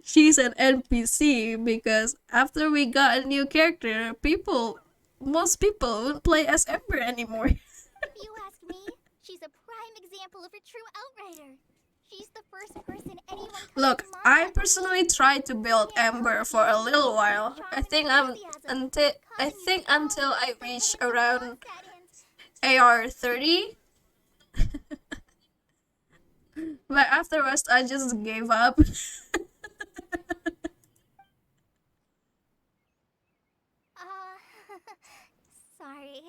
She's an NPC because after we got a new character, most people won't play as Amber anymore. If you ask me, she's a prime example of a true outrider. She's the first person anyone comes Look, to mind I that personally tried to build Amber for a little while. I think until I reach around AR 30. But afterwards I just gave up. Sorry.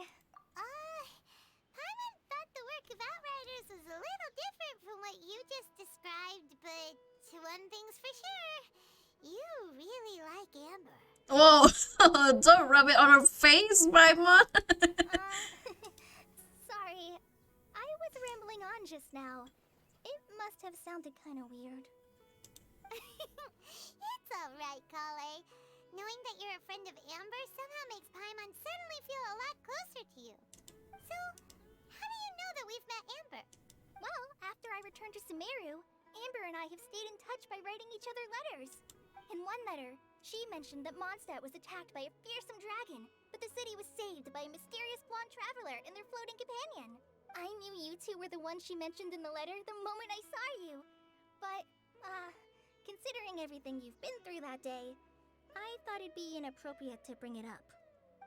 Paimon thought the work of Outriders was a little different from what you just described, but one thing's for sure, you really like Amber. Whoa, don't rub it on her face, Paimon. Sorry. I was rambling on just now. It must have sounded kind of weird. It's alright, Kale. Knowing that you're a friend of Amber somehow makes Paimon suddenly feel a lot closer to you. So, how do you know that we've met Amber? Well, after I returned to Sumeru, Amber and I have stayed in touch by writing each other letters. In one letter, she mentioned that Mondstadt was attacked by a fearsome dragon, but the city was saved by a mysterious blonde traveler and their floating companion. I knew you two were the ones she mentioned in the letter the moment I saw you. But, considering everything you've been through that day, I thought it'd be inappropriate to bring it up.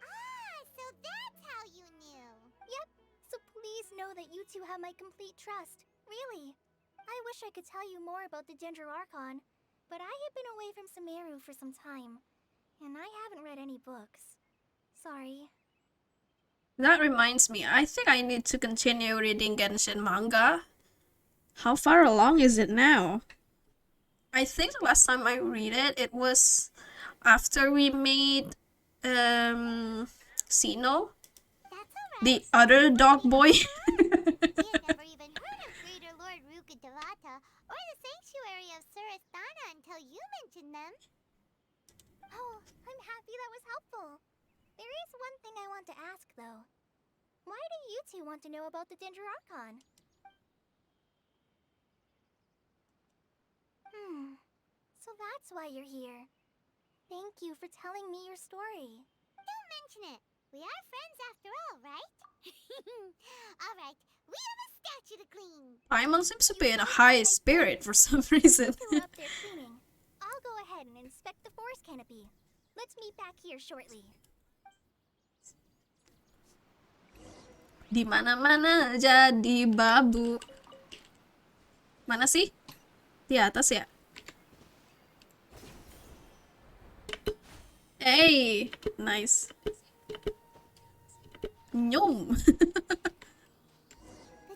Ah, so that's how you knew. Yep, so please know that you two have my complete trust. Really. I wish I could tell you more about the Dendro Archon, but I have been away from Sumeru for some time, and I haven't read any books. Sorry. That reminds me, I think I need to continue reading Genshin manga. How far along is it now? I think the last time I read it, it was after we made Sino, That's alright. the other dog boy. He had never even heard of Greater Lord Rukkhadevata or the Sanctuary of Surasthana until you mentioned them. Oh, I'm happy that was helpful. There is one thing I want to ask, though. Why do you two want to know about the Ginger Archon? So that's why you're here. Thank you for telling me your story. Don't mention it. We are friends after all, right? Alright, we have a statue to clean. Paimon seems to be in a high spirit for some reason. Still up there cleaning. I'll go ahead and inspect the forest canopy. Let's meet back here shortly. Di mana-mana jadi babu. Mana sih? Di atas ya? Hey, nice. Nyom.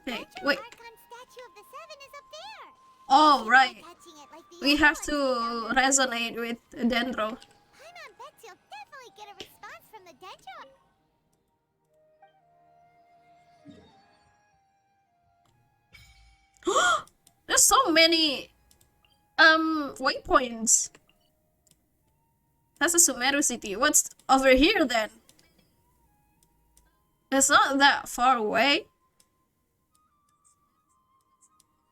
Hey, The wait. Archon statue of the Seven is up there. Oh, right. Touching it like the We other have ones to did. resonate with Dendro. Paimon bets you'll definitely get a response from the Dendro. There's so many waypoints. That's a Sumeru city. What's over here then? It's not that far away.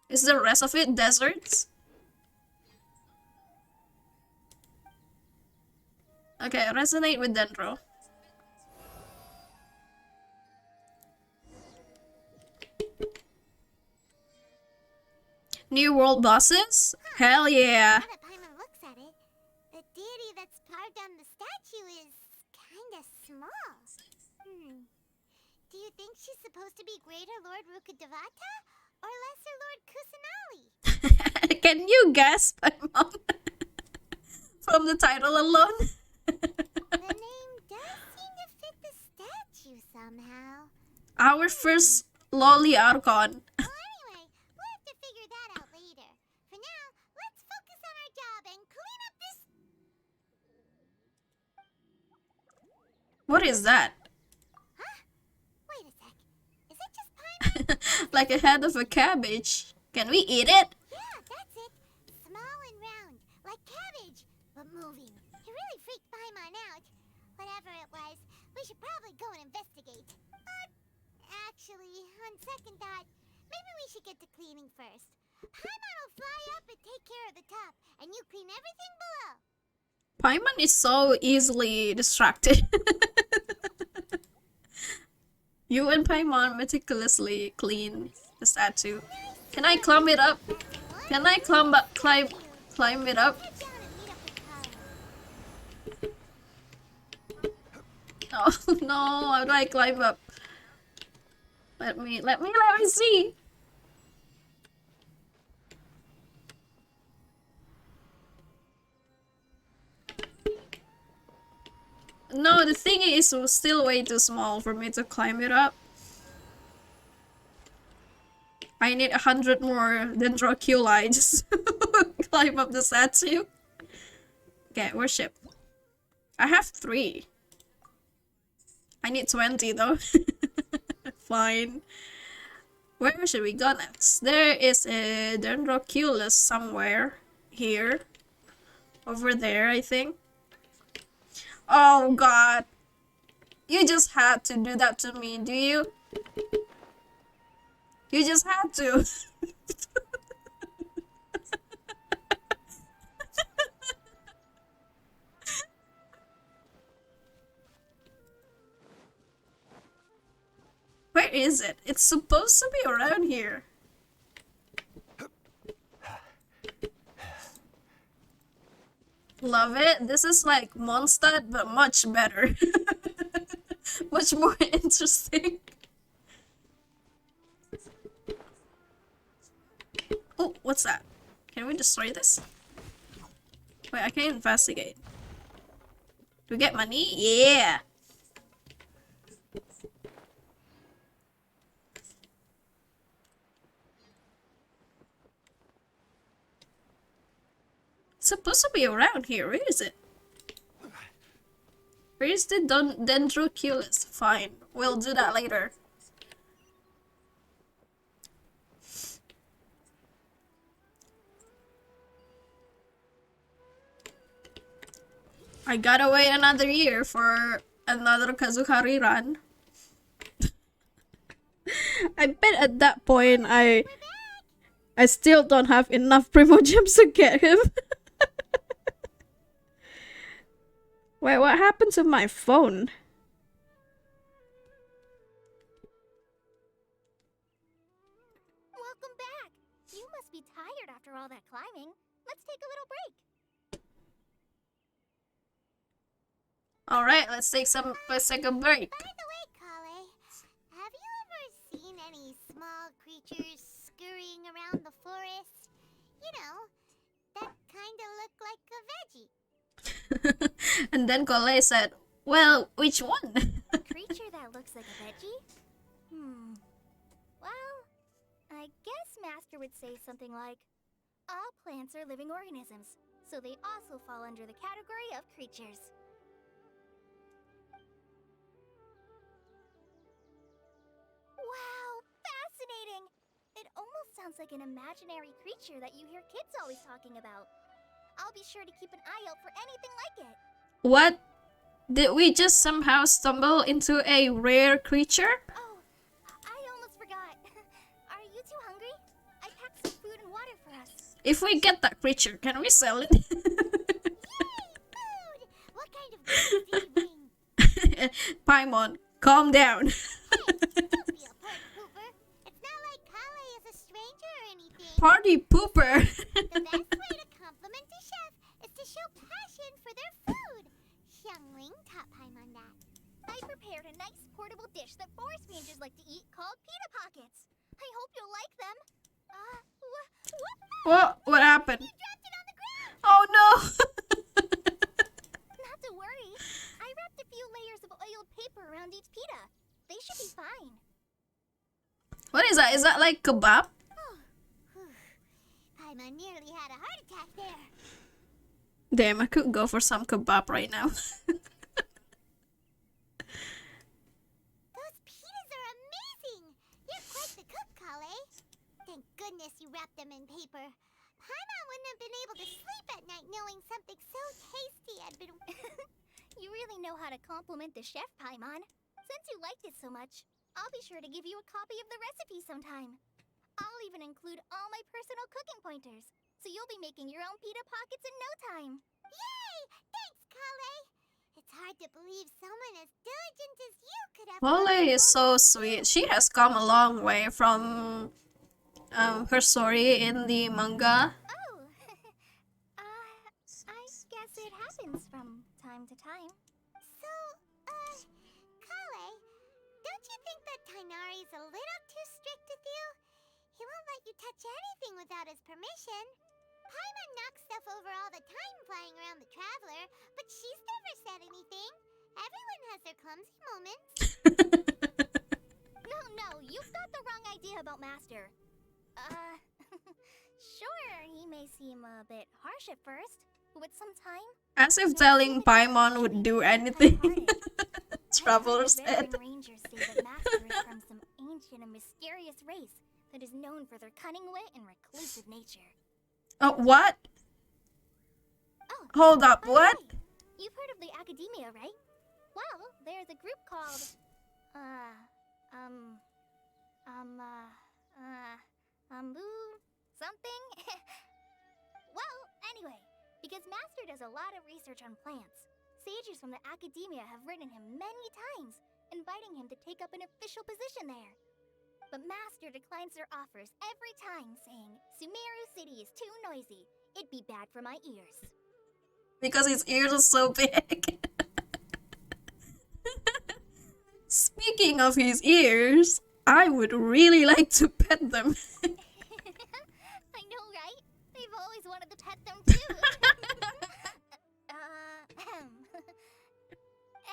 Is the rest of it deserts? Okay, resonate with Dendro. New world bosses? Hell yeah! Now that Paimon looks at it, the deity that's carved on the statue is kinda small. Do you think she's supposed to be Greater Lord Rukkhadevata or Lesser Lord Kusanali? Can you guess, Paimon? From the title alone? The name does seem to fit the statue somehow. Our first lolly Archon. Well, anyway, we'll have to figure that out later. For now, let's focus on our job and clean up this. What is that? Wait a sec. Is it just Paimon? Like a head of a cabbage. Can we eat it? Yeah, that's it. Small and round, like cabbage, but moving. It really freaked Paimon out. Whatever it was, we should probably go and investigate. Actually, on second thought, maybe we should get to cleaning first. Paimon will fly up and take care of the top, and you clean everything below. Paimon is so easily distracted. You and Paimon meticulously clean the statue. Can I climb it up? Can I climb it up? Get down and meet up with Paimon. Oh no, how do I climb up? Let me see. No, the thing is still way too small for me to climb it up. I need 100 more dendroculi just to climb up the statue. Okay, worship. I have 3. I need 20 though. Fine. Where should we go next? There is a dendroculus somewhere here. Over there, I think. Oh god. You just had to do that to me, do you? You just had to. Where is it? It's supposed to be around here. Love it. This is like Mondstadt, but much better. Much more interesting. Oh, what's that? Can we destroy this? Wait, I can investigate. Do we get money? Yeah! supposed to be around here. Where is it? Where is the Dendroculus? Fine, we'll do that later. I gotta wait another year for another Kazuhari run. I bet at that point I still don't have enough Primogems to get him. Wait, what happened to my phone? Welcome back. You must be tired after all that climbing. Let's take a little break. Alright, let's take a break. By the way, Kale, have you ever seen any small creatures scurrying around the forest? You know, that kinda look like a veggie. And then Kole said, well, which one? A creature that looks like a veggie? Well, I guess Master would say something like, all plants are living organisms, so they also fall under the category of creatures. Wow, fascinating! It almost sounds like an imaginary creature that you hear kids always talking about. I'll be sure to keep an eye out for anything like it. What? Did we just somehow stumble into a rare creature? Oh, I almost forgot. Are you two hungry? I packed some food and water for us. If we get that creature, can we sell it? Yay, food! What kind of goodies did you bring? Paimon, calm down. Hey, don't be a party pooper. It's not like Kale is a stranger or anything. Party pooper. The best way to compliment a chef is to show passion for their food. Xiangling taught Paimon that. I prepared a nice portable dish that forest rangers like to eat called pita pockets. I hope you'll like them. What happened? You dropped it on the ground! Oh no! Not to worry. I wrapped a few layers of oiled paper around each pita. They should be fine. What is that? Is that like kebab? Paimon nearly had a heart attack there. Damn, I could go for some kebab right now. Those pitas are amazing! You're quite the cook, Kale. Thank goodness you wrapped them in paper. Paimon wouldn't have been able to sleep at night knowing something so tasty had been... You really know how to compliment the chef, Paimon. Since you liked it so much, I'll be sure to give you a copy of the recipe sometime. I'll even include all my personal cooking pointers, so you'll be making your own pita pockets in no time. Yay! Thanks, Kale! It's hard to believe someone as diligent as you could have... Kole is so sweet. She has come a long way from her story in the manga. Oh, I guess it happens from time to time. So, Kale, don't you think that Tainari's a little too strict with you? He won't let you touch anything without his permission. Paimon knocks stuff over all the time flying around the Traveler, but she's never said anything. Everyone has their clumsy moments. No, you've got the wrong idea about Master. Sure, he may seem a bit harsh at first, but with some time... As if telling Paimon would do anything. Traveler said. Rangers say that Master is from some ancient and mysterious race that is known for their cunning wit and reclusive nature. Oh, what? Oh, Hold up, by the what? way, you've heard of the Academia, right? Well, there's a group called... something? Well, anyway, because Master does a lot of research on plants, sages from the Academia have written him many times, inviting him to take up an official position there. But Master declines their offers every time, saying, Sumeru City is too noisy. It'd be bad for my ears. Because his ears are so big. Speaking of his ears, I would really like to pet them. I know, right? They've always wanted to pet them too.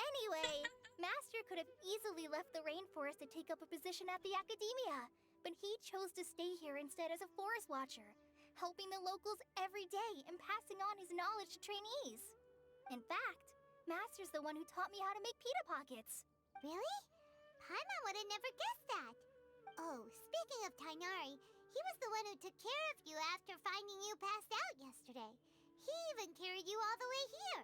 Anyway, Master could have easily left the rainforest to take up a position at the Academia, but he chose to stay here instead as a forest watcher. helping the locals every day and passing on his knowledge to trainees. In fact, Master's the one who taught me how to make pita pockets. Really? Paimon would have never guessed that. Oh, speaking of Tainari, he was the one who took care of you after finding you passed out yesterday. He even carried you all the way here.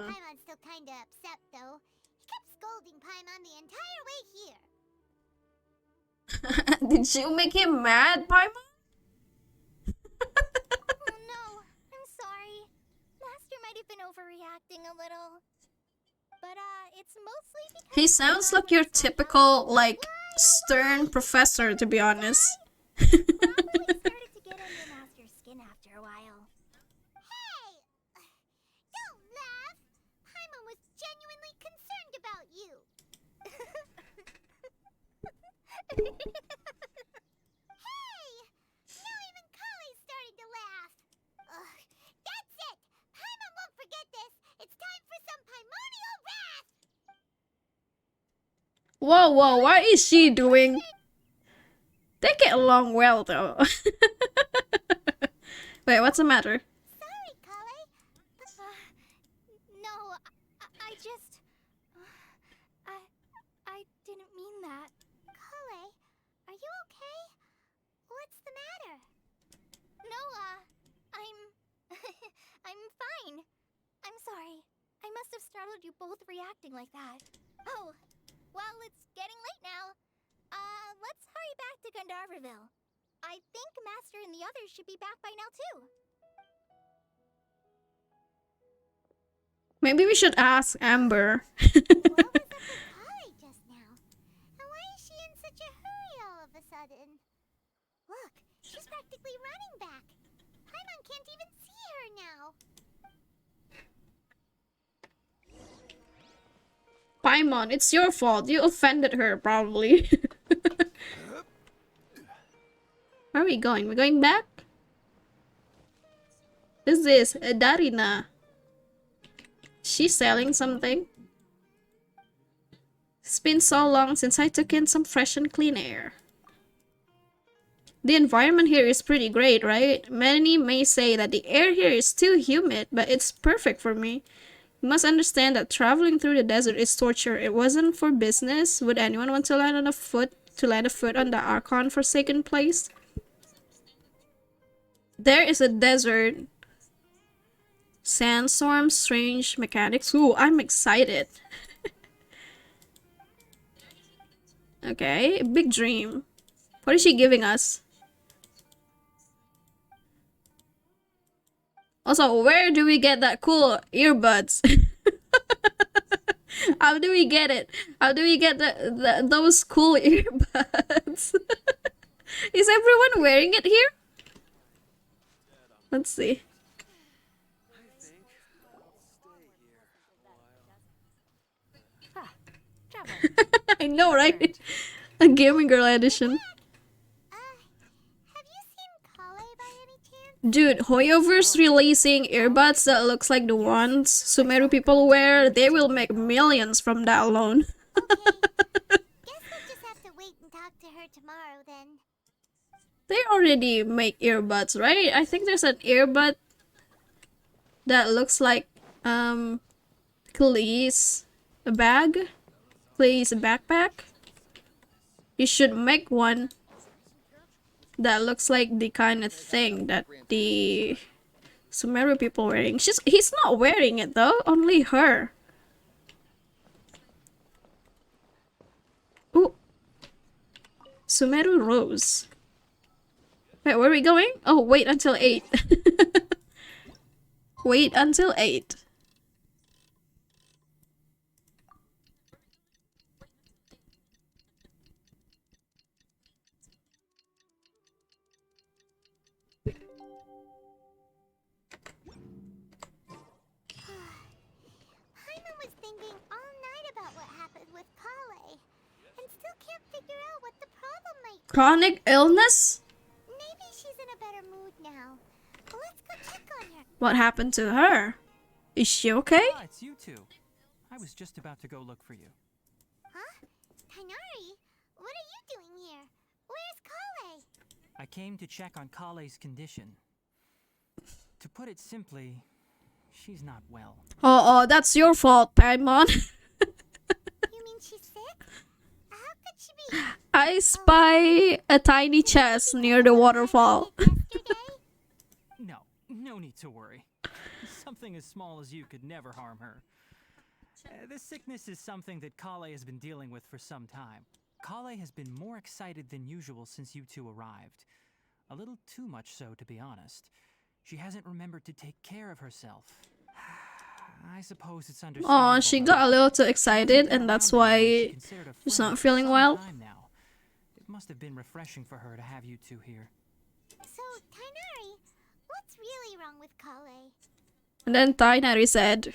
Paimon's still kinda upset, though. He kept scolding Paimon the entire way here. Did you make him mad, Paimon? Oh no, I'm sorry. Master might have been overreacting a little. But it's mostly because He sounds like your typical, like, stern professor, to be honest. probably started to get under Master's skin after a while. Hey! Don't laugh! Paimon was genuinely concerned about you. Hey! Now even Kale's starting to laugh. Ugh, that's it! Paimon won't forget this. It's time for some primordial wrath! Whoa, whoa, what is she doing? They get along well, though. Wait, what's the matter? Sorry, Kale. But, No, I just... I didn't mean that. Kale, are you okay? What's the matter? No, I'm... I'm fine. I'm sorry. I must have startled you both reacting like that. Oh, well, it's getting late now. Let's hurry back to Gandharville. I think Master and the others should be back by now, too. Maybe we should ask Amber. What was up with Kale just now? And why is she in such a hurry all of a sudden? Look, she's practically running back. Paimon can't even see her now. Paimon, it's your fault. You offended her, probably. Where are we going? We're going back? Who's this? Darina. She's selling something. It's been so long since I took in some fresh and clean air. The environment here is pretty great, right? Many may say that the air here is too humid, but it's perfect for me. You must understand that traveling through the desert is torture. It wasn't for business. Would anyone want to land a foot on the Archon forsaken place? There is a desert. Sandstorm, strange mechanics. Ooh, I'm excited. Okay, big dream. What is she giving us? Also, where do we get that cool earbuds? How do we get it? How do we get those cool earbuds? Is everyone wearing it here? Let's see. I know, right? A gaming girl edition. Have you seen Kale by any chance? Dude, Hoyoverse releasing earbuds that looks like the ones Sumeru people wear. They will make millions from that alone. Okay. Guess we'll just have to wait and talk to her tomorrow then. They already make earbuds, right? I think there's an earbud that looks like Clay's bag. Clay's backpack. You should make one that looks like the kind of thing that the Sumeru people wearing. He's not wearing it though, only her. Ooh. Sumeru Rose. Wait, where are we going? Oh, wait until 8. Wait until 8. Paimon was thinking all night about what happened with Kale, and still can't figure out what the problem might be. Chronic illness? Maybe she's in a better mood now. Well, let's go check on her. What happened to her? Is she okay? Ah, it's you two. I was just about to go look for you. Huh? Tainari? What are you doing here? Where's Kale? I came to check on Kale's condition. To put it simply, she's not well. Oh, that's your fault, Paimon. You mean she's sick? How could she be? I spy a tiny chest near the waterfall. Yesterday? No need to worry. Something as small as you could never harm her. This sickness is something that Kale has been dealing with for some time. Kale has been more excited than usual since you two arrived. A little too much so, to be honest. She hasn't remembered to take care of herself. I suppose it's understandable. Oh, she got a little too excited, and that's why she's not feeling well. It must have been refreshing for her to have you two here. So, Tainari, what's really wrong with Kale? And then Tainari said,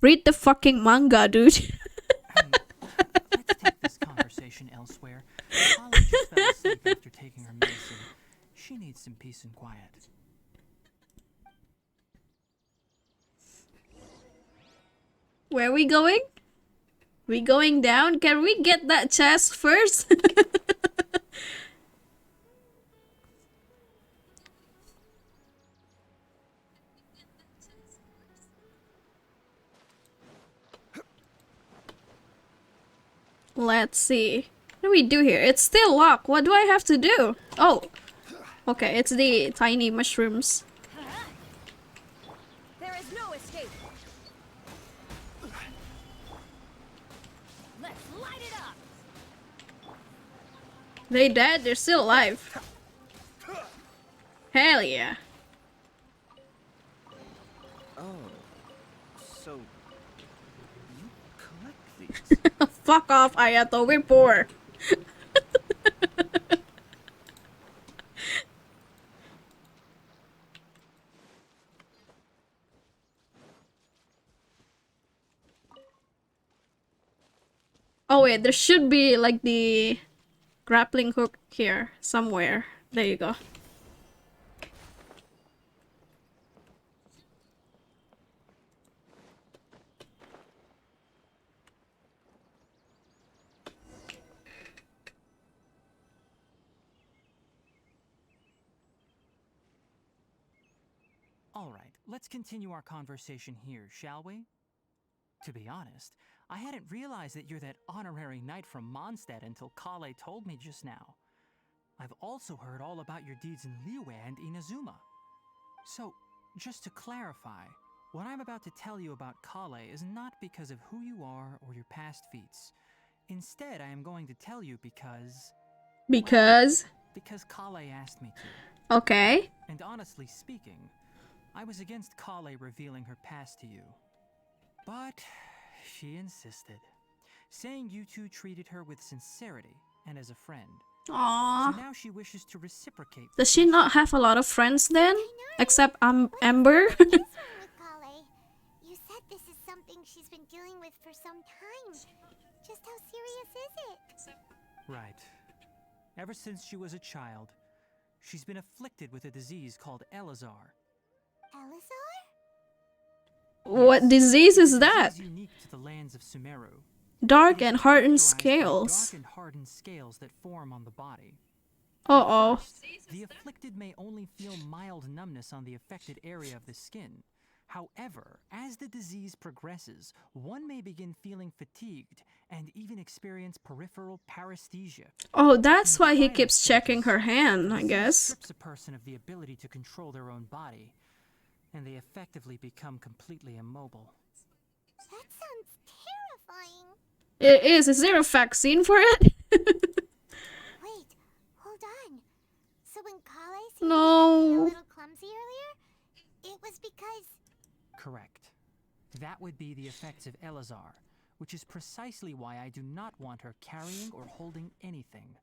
"Read the fucking manga, dude." Let's take this conversation elsewhere. Kale just fell asleep after taking her medicine. She needs some peace and quiet. Where are we going? We going down? Can we get that chest first? Let's see. What do we do here? It's still locked. What do I have to do? Oh. Okay, it's the tiny mushrooms. There is no escape. Let's light it up. They dead? They're still alive. Hell yeah. Oh, so you collect these? Fuck off, Ayato. We're poor. Oh wait, there should be like the grappling hook here somewhere. There you go. All right, let's continue our conversation here, shall we? To be honest, I hadn't realized that you're that honorary knight from Mondstadt until Kale told me just now. I've also heard all about your deeds in Liyue and Inazuma. So, just to clarify, what I'm about to tell you about Kale is not because of who you are or your past feats. Instead, I am going to tell you because... Because? Because Kale asked me to. Okay. And honestly speaking, I was against Kale revealing her past to you. But she insisted, saying you two treated her with sincerity and as a friend. Aww. So now she wishes to reciprocate. Does she not have a lot of friends then? Except Ember? What's wrong with Kale? You said this is something she's been dealing with for some time. Just how serious is it? Right. Ever since she was a child, she's been afflicted with a disease called Elazar. Elazar? What disease is that? It is unique to the lands of Sumeru. Dark It is and hardened characterized by scales. Dark and hardened scales that form on the body. Uh-oh. The afflicted may only feel mild numbness on the affected area of the skin. However, as the disease progresses, one may begin feeling fatigued and even experience peripheral paresthesia. Oh, that's In the why he final keeps checking stages, her hand, the I disease guess. strips a person of the ability to control their own body, and they effectively become completely immobile. That sounds terrifying. It is. Is there a vaccine for it? Wait, hold on. So when Kale seemed No. to be acting a little clumsy earlier, it was because... Correct. That would be the effects of Elazar, which is precisely why I do not want her carrying or holding anything,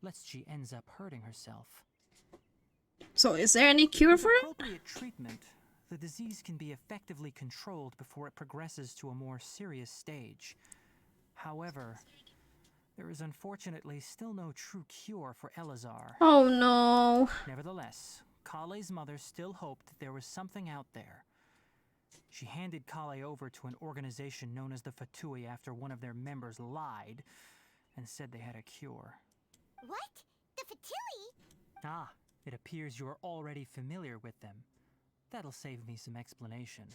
lest she ends up hurting herself. So is there any cure With for it? appropriate treatment, the disease can be effectively controlled before it progresses to a more serious stage. However, there is unfortunately still no true cure for Elazar. Oh no. Nevertheless, Kale's mother still hoped that there was something out there. She handed Kale over to an organization known as the Fatui after one of their members lied and said they had a cure. What? The Fatui? Ah, it appears you are already familiar with them. That'll save me some explanation.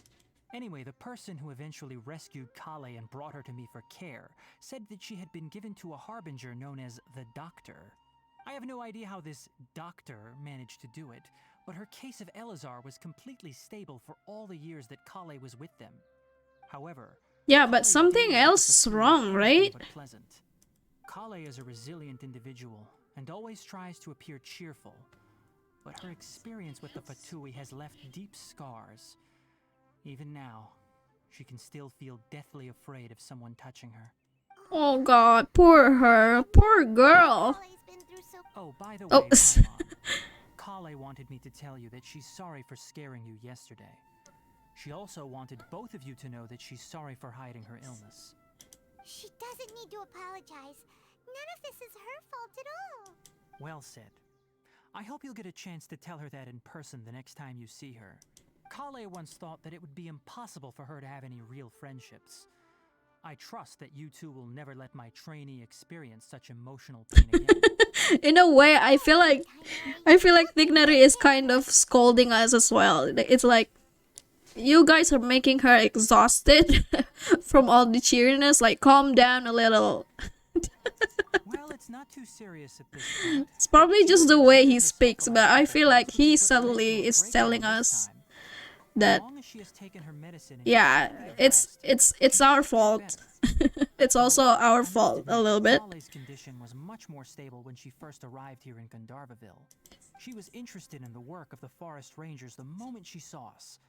Anyway, the person who eventually rescued Kale and brought her to me for care said that she had been given to a harbinger known as the Doctor. I have no idea how this doctor managed to do it, but her case of Elazar was completely stable for all the years that Kale was with them. However, Yeah, but Kale's something dealings with else the is crew wrong, were right? anything but pleasant. Kale is a resilient individual and always tries to appear cheerful, but her experience with the Fatui has left deep scars. Even now, she can still feel deathly afraid of someone touching her. Oh god, poor her. Poor girl. Kale's been through so. Oh, by the Oh, way, Paimon, Kale wanted me to tell you that she's sorry for scaring you yesterday. She also wanted both of you to know that she's sorry for hiding her illness. She doesn't need to apologize. None of this is her fault at all. Well said. I hope you'll get a chance to tell her that in person the next time you see her. Kale once thought that it would be impossible for her to have any real friendships. I trust that you two will never let my trainee experience such emotional pain again. In a way, I feel like Dignity is kind of scolding us as well. It's like, you guys are making her exhausted from all the cheeriness. Like, calm down a little. Well, it's not too serious at this point. It's probably just the way he speaks, but I feel like he subtly is telling us that, As long as she has taken her medicine and yeah, it's our fault. It's also our fault a little bit. Kale's condition was much more stable when she first arrived here in Gandharvaville. She was interested in the work of the forest rangers the moment she saw us.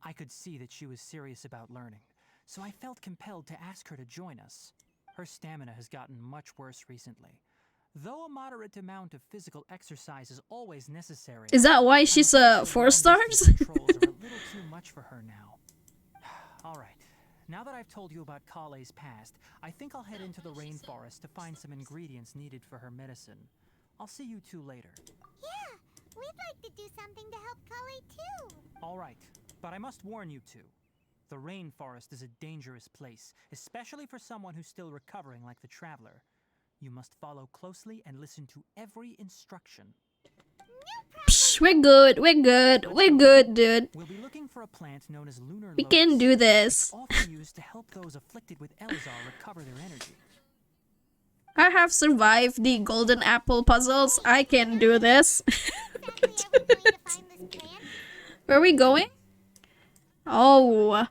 I could see that she was serious about learning, so I felt compelled to ask her to join us. Her stamina has gotten much worse recently. Though a moderate amount of physical exercise is always necessary. Is that why I'm she's afraid a the 4 long-distance stars? controls are a little too much for her now. All right. Now that I've told you about Kale's past, I think I'll head into the rainforest to find some ingredients needed for her medicine. I'll see you two later. Yeah, we'd like to do something to help Kale too. All right, but I must warn you two. The rainforest is a dangerous place, especially for someone who's still recovering like the traveler. You must follow closely and listen to every instruction. Psh, we're good, dude. We'll be looking for a plant known as lunar We lotus. can do this. It's often used to help those afflicted with Elazar recover their energy. I have survived the golden apple puzzles. I can do this. Exactly, are we going to find this plant? Where are we going? Oh.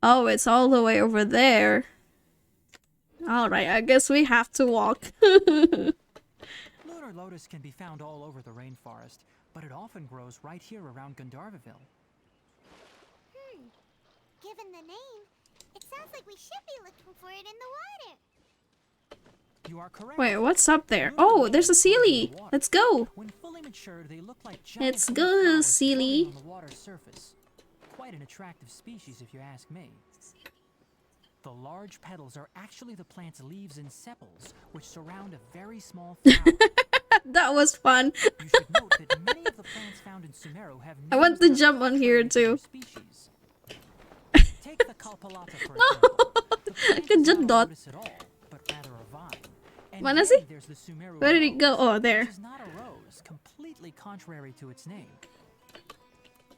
Oh, it's all the way over there. Alright, I guess we have to walk. Lunar lotus can be found all over the rainforest, but it often grows right here around Gandharvaville. Given the name, it sounds like we should be looking for it in the water. You are correct. Wait, what's up there? Oh, there's a Sealy. Let's go. When fully matured, they look like giant Let's blue go, flowers Sealy. floating on the water's surface. Quite an attractive species, if you ask me. The large petals are actually the plant's leaves and sepals, which surround a very small flower. That was fun. You should note that many of the plants found in Sumeru have I want to names that jump on here contrary to their too. species. Take the Kalpalata for example. The plant Could is just not a dot. lotus at all, but rather a vine. And Mana then sih? there's the Sumeru Where did it go? rose, Oh, there. which is not a rose, completely contrary to its name.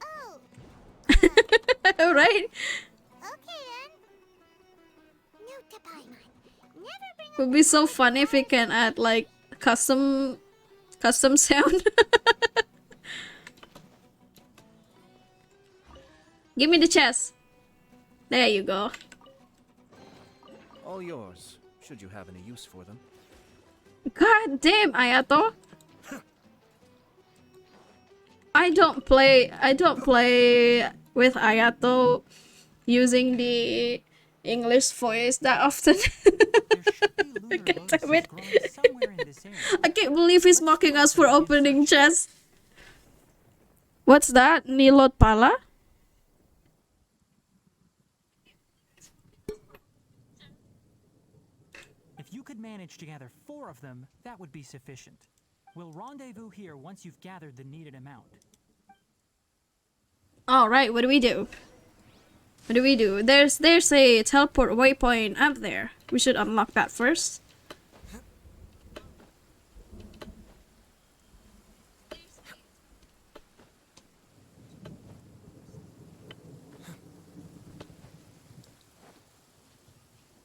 Oh, Alright. okay then. Note to Paimon. Never bring Would be so funny if we can add like custom sound. Give me the chest. There you go. All yours, should you have any use for them. God damn, Ayato. I don't play with Ayato using the English voice that often. There should be lunar God damn lotuses it. growing somewhere in this area. I can't believe he's mocking us for opening chest. What's that? Nilot pala? If you could manage to gather 4 of them, that would be sufficient. We'll rendezvous here once you've gathered the needed amount. Alright, what do we do? What do we do? There's a teleport waypoint up there. We should unlock that first.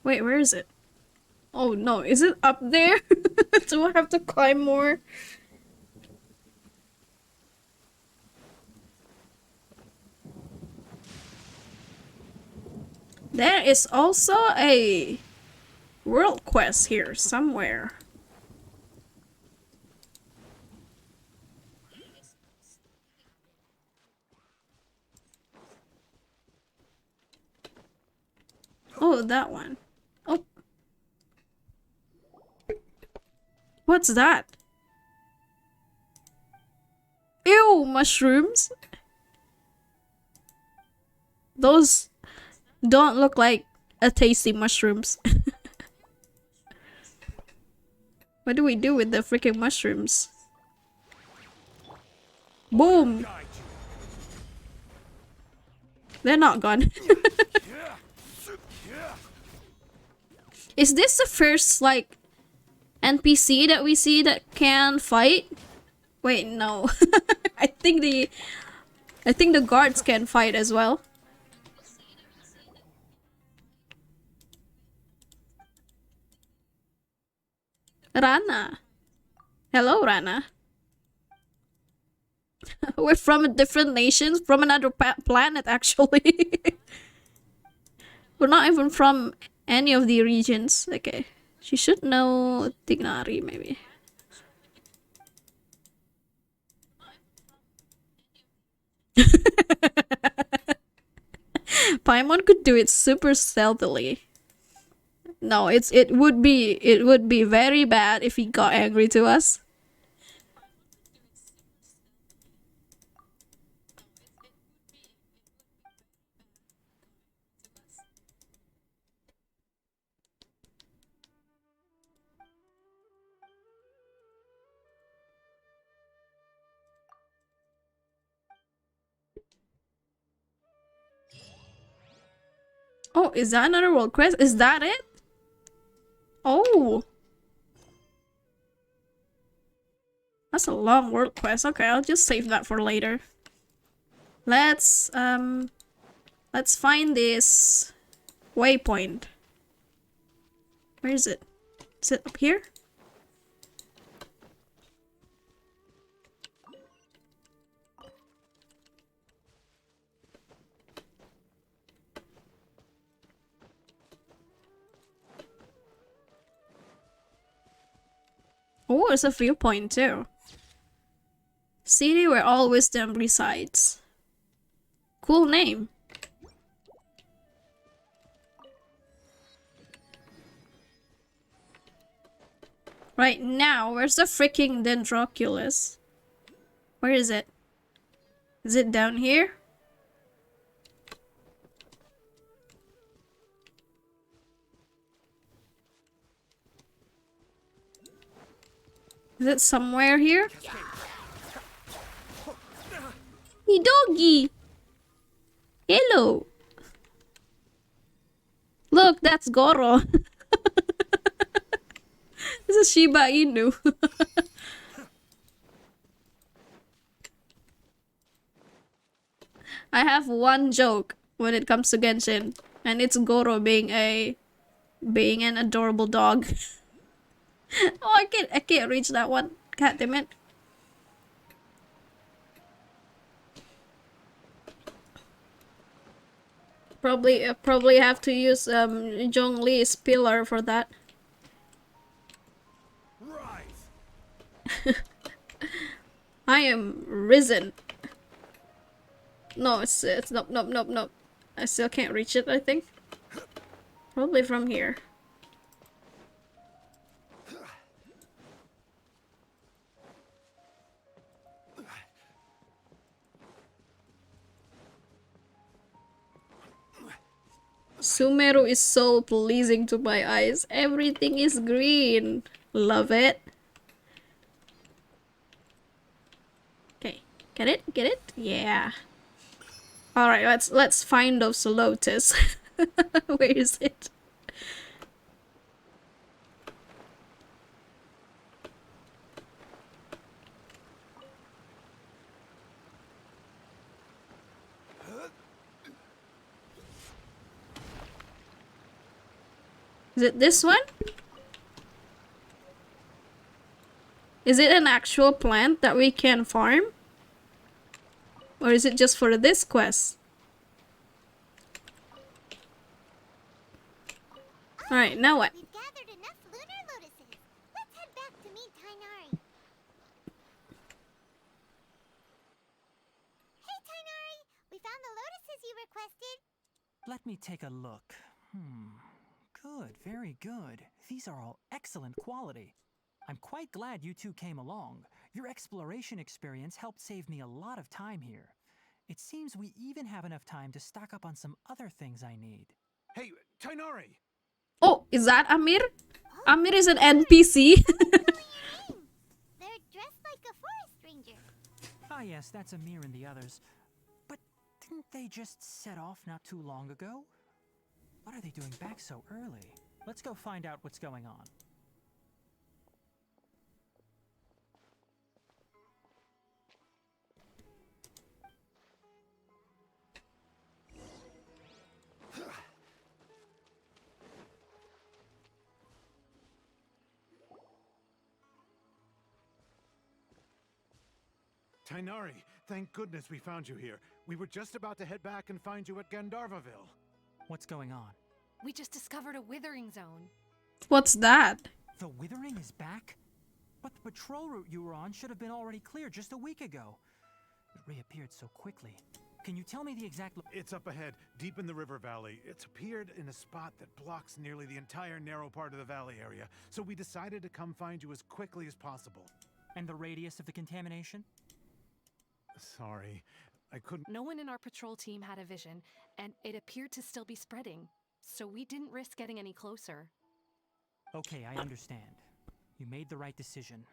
Wait, where is it? Oh no, is it up there? Do I have to climb more? There is also a world quest here somewhere. Oh, that one. Oh. What's that? Ew, mushrooms. Those don't look like a tasty mushrooms. What do we do with the freaking mushrooms? Boom! They're not gone. Is this the first, like, NPC that we see that can fight? Wait, no. I think the guards can fight as well. Rana. Hello, Rana. We're from a different nation, from another planet, actually. We're not even from any of the regions. Okay. She should know Tignari, maybe. Paimon could do it super stealthily. No, it would be very bad if he got angry to us. Oh, is that another world quest? Is that it? Oh. That's a long world quest. Okay, I'll just save that for later. Let's find this waypoint. Where is it? Is it up here? Oh, it's a viewpoint too. City where all wisdom resides. Cool name. Right now, where's the freaking Dendroculus? Where is it? Is it down here? Is it somewhere here? Hey, doggy! Hello! Look, that's Goro. This is Shiba Inu. I have one joke when it comes to Genshin, and it's Goro being an adorable dog. Oh, I can't reach that one. God damn it. Probably have to use Zhongli's pillar for that. I am risen. No, it's nope. I still can't reach it, I think. Probably from here. Sumeru is so pleasing to my eyes. Everything is green. Love it. Okay, get it? Get it? Yeah. All right, let's find those lotus. Where is it? Is it this one? Is it an actual plant that we can farm? Or is it just for this quest? Alright, now what? We've gathered enough lunar lotuses. Let's head back to meet Tainari. Hey, Tainari! We found the lotuses you requested. Let me take a look. Good, very good. These are all excellent quality. I'm quite glad you two came along. Your exploration experience helped save me a lot of time here. It seems we even have enough time to stock up on some other things I need. Hey, Tainari! Oh, is that Amir? Amir is an NPC. They're dressed like a forest ranger. Ah yes, that's Amir and the others. But didn't they just set off not too long ago? What are they doing back so early? Let's go find out what's going on. Tainari, thank goodness we found you here. We were just about to head back and find you at Gandharvaville. What's going on? We just discovered a withering zone. What's that? The withering is back? But the patrol route you were on should have been already clear just a week ago. It reappeared so quickly. Can you tell me the exact It's up ahead, deep in the river valley. It's appeared in a spot that blocks nearly the entire narrow part of the valley area, so we decided to come find you as quickly as possible. And the radius of the contamination? Sorry, I couldn't... No one in our patrol team had a vision, and it appeared to still be spreading. So we didn't risk getting any closer. Okay, I understand. You made the right decision.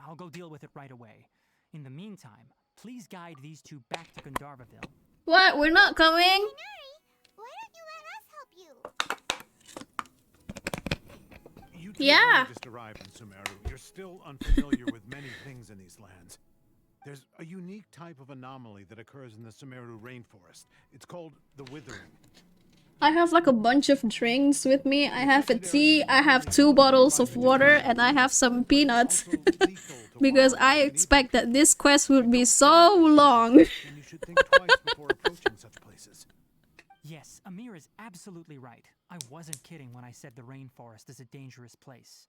I'll go deal with it right away. In the meantime, please guide these two back to Gandharvaville. What? We're not coming? Tainari, why don't you let us help you? You two Yeah. only just arrived in Sumeru. You're still unfamiliar with many things in these lands. There's a unique type of anomaly that occurs in the Sumeru rainforest. It's called the withering. I have like a bunch of drinks with me. I have a tea, I have 2 bottles of water, and I have some peanuts. Because I expect that this quest would be so long. And you should think twice before approaching such places. Yes, Amir is absolutely right. I wasn't kidding when I said the rainforest is a dangerous place.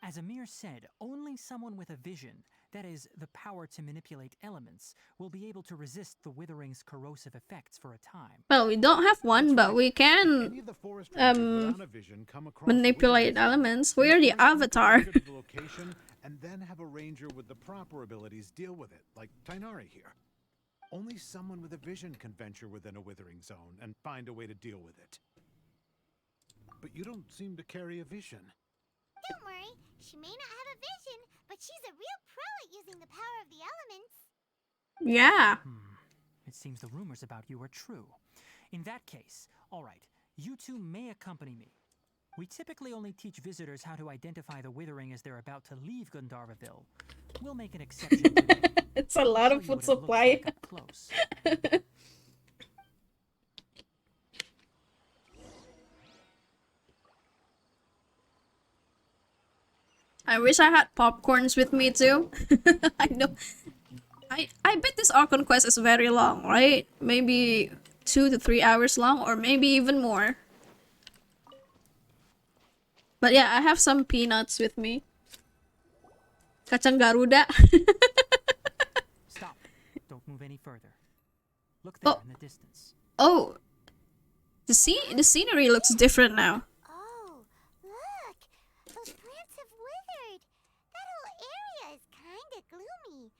As Amir said, only someone with a vision, that is, the power to manipulate elements, will be able to resist the withering's corrosive effects for a time. Well, we don't have one, but we can Any of the forest rangers without a vision come across the manipulate withering zone. elements. We're the avatar. Go to the location and then have a ranger with the proper abilities deal with it, like Tainari here. Only someone with a vision can venture within a withering zone and find a way to deal with it. But you don't seem to carry a vision. Don't worry, she may not have a vision, but she's a real pro at using the power of the elements. Yeah. It seems the rumors about you are true. In that case, all right, you two may accompany me. We typically only teach visitors how to identify the withering as they're about to leave Gandharvaville. We'll make an exception today. It's a lot Show of you food what it looks supply. like up close. I wish I had popcorns with me too. I know. I bet this Archon Quest is very long, right? Maybe 2 to 3 hours long, or maybe even more. But yeah, I have some peanuts with me. Kacang Garuda. Stop. Don't move any further. Look there Oh. in the distance. Oh, the scenery looks different now. Oh, look! Those plants have withered. That whole area is kinda gloomy.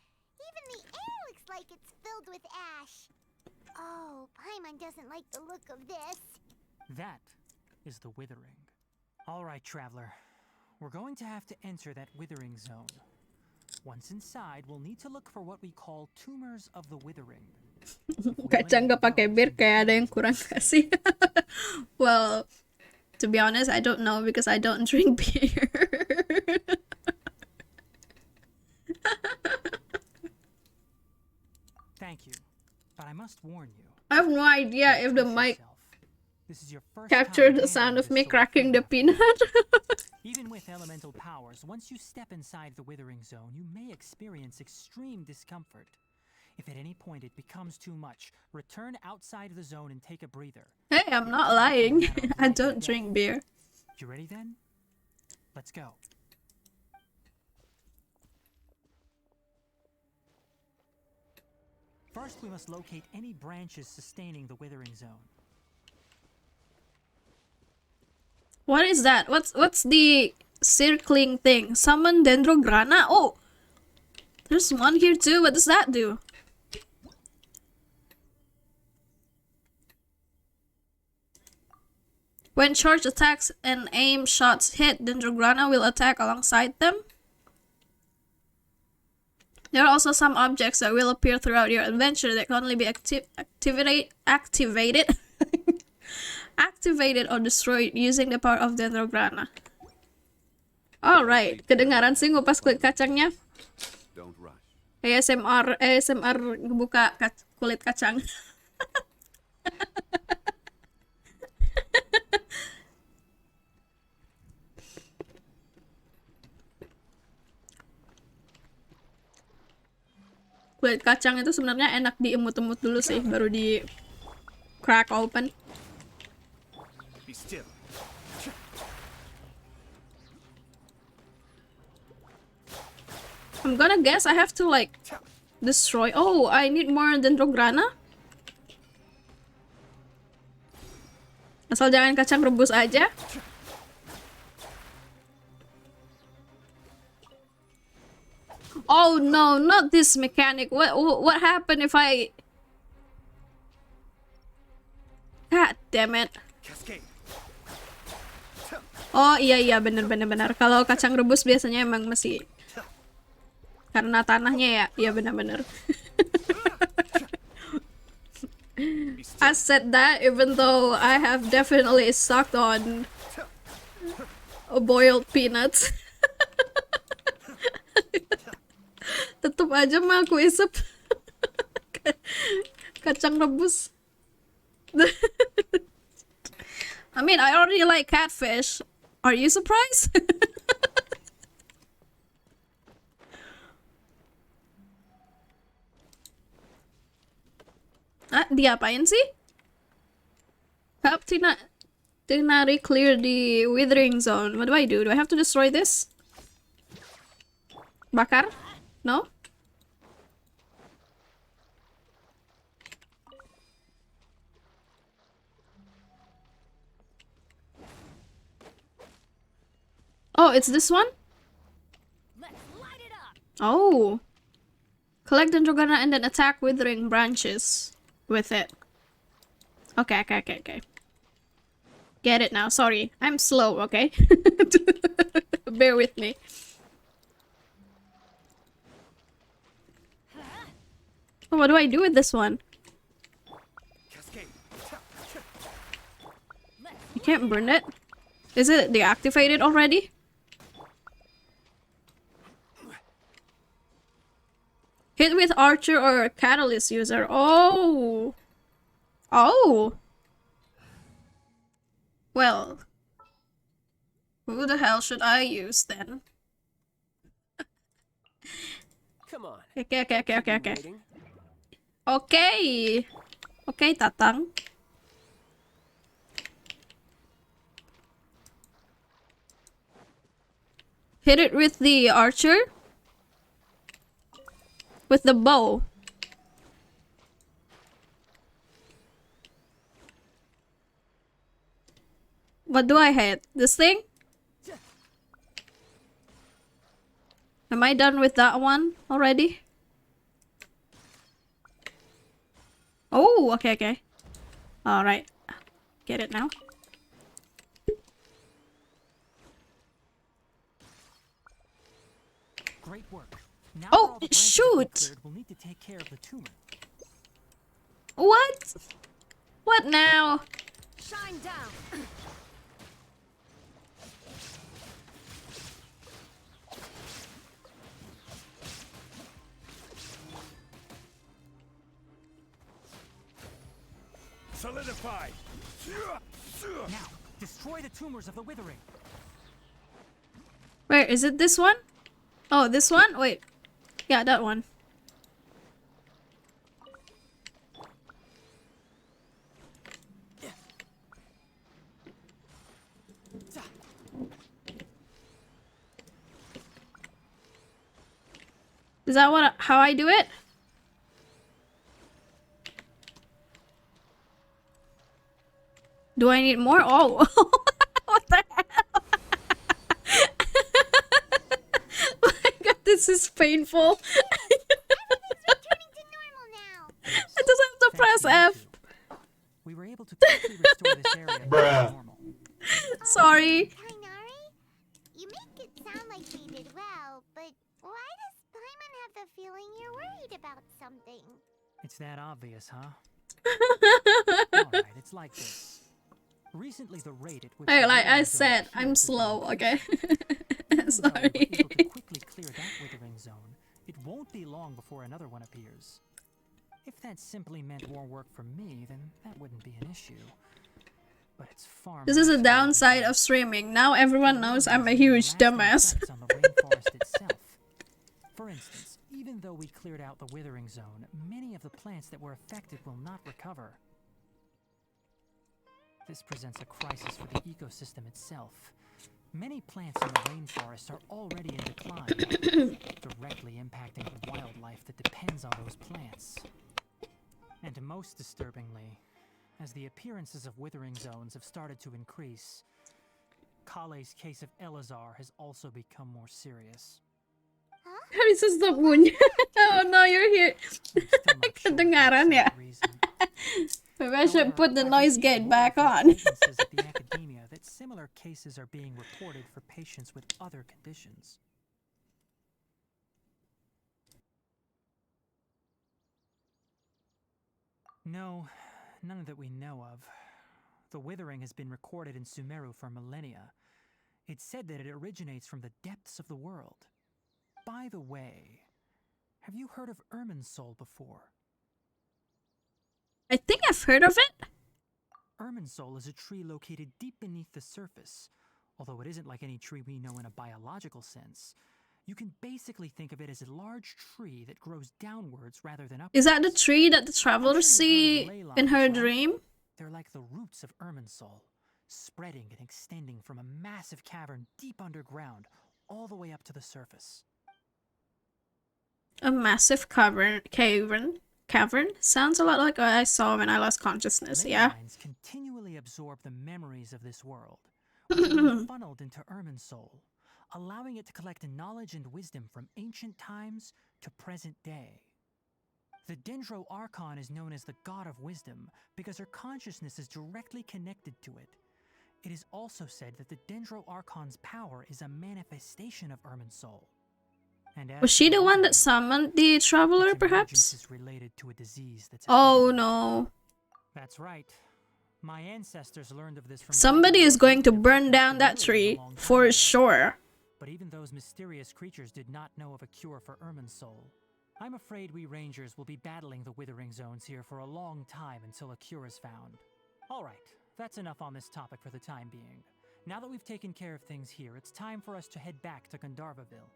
Even the air looks like it's filled with ash. Oh, Paimon doesn't like the look of this. That is the withering. All right, traveler. We're going to have to enter that withering zone. Once inside, we'll need to look for what we call tumors of the withering. Kacang gak pakai bir kayak ada yang kurang kasih. Well, to be honest, I don't know because I don't drink beer. Thank you, but I must warn you. I have no idea if the mic Yourself. This is your first Capture time the sound handling of this me sort cracking the thing. peanut. Even with elemental powers, once you step inside the withering zone, you may experience extreme discomfort. If at any point it becomes too much, return outside the zone and take a breather. Hey, I'm not lying. I don't drink beer. You ready then? Let's go. First, we must locate any branches sustaining the withering zone. What is that? What's the circling thing? Summon Dendrograna? Oh! There's one here too. What does that do? When charge attacks and aim shots hit, Dendrograna will attack alongside them. There are also some objects that will appear throughout your adventure that can only be activated activated or destroyed using the power of Dendrograna. Alright, kedengaran sih ngupas kulit kacangnya. Don't rush. ASMR buka kulit kacang. Kulit kacang itu sebenarnya enak diemut-emut dulu sih, baru di crack open. Be still. I'm gonna guess I have to like destroy. Oh, I need more Dendrograna. Asal jangan kacang rebus aja. Oh no, not this mechanic. What happened if I... God damn it. Cascade. Oh iya bener. Kalau kacang rebus biasanya emang masih karena tanahnya ya. Iya bener. I said that even though I have definitely sucked on boiled peanuts. Tetep aja mah aku isep kacang rebus. I mean, I already like catfish. Are you surprised? Diapain sih? Help Tinari clear the withering zone. What do I do? Do I have to destroy this? Bakar? No? Oh, it's this one? Oh. Collect Dendrograna and then attack withering branches with it. Okay. Get it now. Sorry. I'm slow, okay? Bear with me. Oh, what do I do with this one? You can't burn it? Is it deactivated already? Hit with Archer or Catalyst user. Oh! Well, who the hell should I use then? Come on. Okay. Waiting. Okay, Tatang. Hit it with the archer. With the bow. What do I hit? This thing? Am I done with that one already? Oh, okay. Alright. Get it now. Great work. Now Oh, that all the branches have been shoot! cleared, we'll need to take care of the tumor. What? What now? Shine down. Solidify. Now, destroy the tumors of the withering. Where is it? This one? Oh, this one? Wait. Yeah, that one. Is that how I do it? Do I need more? Oh, what the hell? Oh my god, this is painful. Returning to normal now. I just have to press F. We were able to quickly restore this area to normal. Sorry. Kainari, you make it sound like they did well, but why does Paimon have the feeling you're worried about something? It's that obvious, huh? Alright, it's like this. Recently the rate at which Hey, the like I withering zone said, appears I'm has slow, been okay? Even though we're Sorry. able to quickly clear that withering zone, it won't be long before another one appears. If that simply meant more work for me, then that wouldn't be an issue. But it's far This more is a exciting downside than of streaming. Now everyone knows I'm a huge lasting dumbass. effects on the rainforest itself. For instance, even though we cleared out the withering zone, many of the plants that were affected will not recover. This presents a crisis for the ecosystem itself. Many plants in the rainforest are already in decline, directly impacting the wildlife that depends on those plants. And most disturbingly, as the appearances of withering zones have started to increase, Kale's case of Elazar has also become more serious. This is the moon. Oh no, you're here. I'm still not sure Kedengaran ya. the reason. Maybe I should put the However, noise I've gate received back word on. from acquaintances at the academia that similar cases are being reported for patients with other conditions. No, none that we know of. The withering has been recorded in Sumeru for millennia. It's said that it originates from the depths of the world. By the way, have you heard of Irminsul before? I think I've heard of it. Irminsul is a tree located deep beneath the surface. Although it isn't like any tree we know in a biological sense, you can basically think of it as a large tree that grows downwards rather than upwards. Is that the tree that the travelers I'm sure you've see heard of ley in her lines, right? dream? They're like the roots of Irminsul, spreading and extending from a massive cavern deep underground all the way up to the surface. A massive cavern? Sounds a lot like what I saw when I lost consciousness, Ley yeah? lines continually absorb the memories of this world, which are then funneled into Irminsul, allowing it to collect knowledge and wisdom from ancient times to present day. The Dendro Archon is known as the God of Wisdom because her consciousness is directly connected to it. It is also said that the Dendro Archon's power is a manifestation of Irminsul. And as Was she for the one that withering, summoned the traveler, its emergence perhaps? is related to a disease that's Oh affected it. no. That's right. My ancestors learned of this from Somebody is going to burn down that Sumeru a tree, long time for ago. sure. But even those mysterious creatures did not know of a cure for Irminsul. I'm afraid we rangers will be battling the withering zones here for a long time until a cure is found. Alright, that's enough on this topic for the time being. Now that we've taken care of things here, it's time for us to head back to Gandharvaville.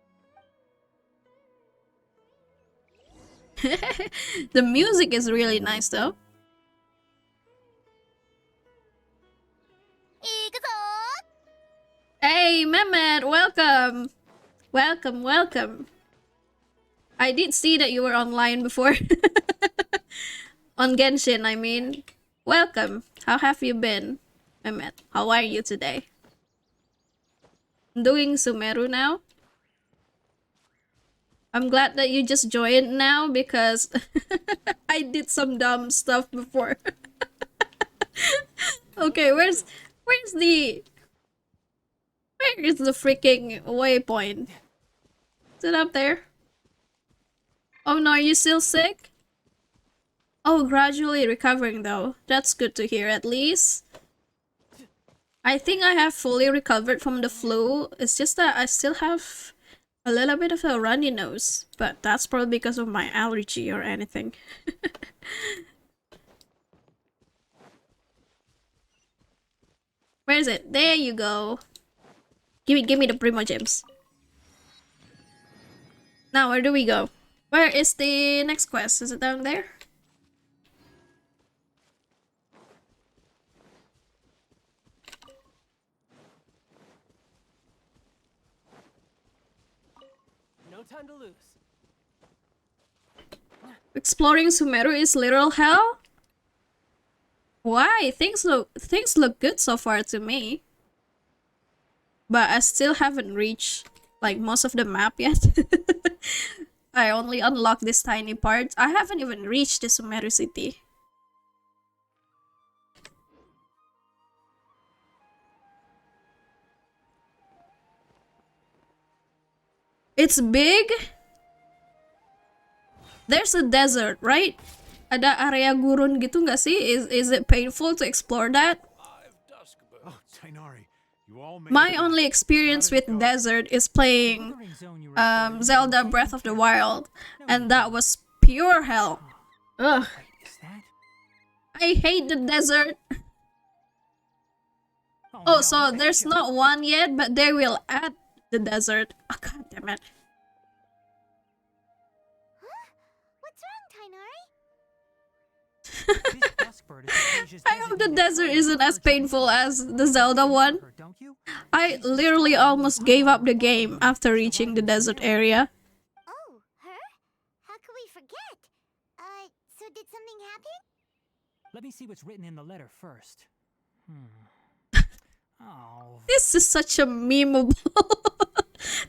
The music is really nice though. Hey, Mehmet, welcome! Welcome. I did see that you were online before. On Genshin, I mean. Welcome. How have you been, Mehmet? How are you today? I'm doing Sumeru now. I'm glad that you just joined now because I did some dumb stuff before. Okay, where is the freaking waypoint? Is it up there? Oh no, are you still sick? Oh, gradually recovering though. That's good to hear at least. I think I have fully recovered from the flu. It's just that I still have a little bit of a runny nose, but that's probably because of my allergy or anything. Where is it? There you go. Give me the Primo Gems. Now, where do we go? Where is the next quest? Is it down there? No time to lose. Exploring Sumeru is literal hell? Why? Things look good so far to me. But I still haven't reached like most of the map yet. I only unlocked this tiny part. I haven't even reached the Sumeru city. It's big. There's a desert, right? Ada area gurun gitu nggak sih? Is it painful to explore that? Oh, Tainari, you all made My it. only experience with desert is playing Withering zone you refer to Zelda is Breath of the dangerous. Wild, No, and that was pure hell. Ugh, wait, is that? I hate the desert. no, Oh, so there's Akasha. not one yet, but they will add the desert. Oh, god damn it. Huh? What's wrong, Tainari? This dusk bird is Akasha's I hope the designated desert target isn't for as urgent painful missions. as the Zelda one. Don't you? I literally almost gave up the game after reaching the desert area. Oh, her? How could we forget? So did something happen? Let me see what's written in the letter first. Oh, This is such a memeable.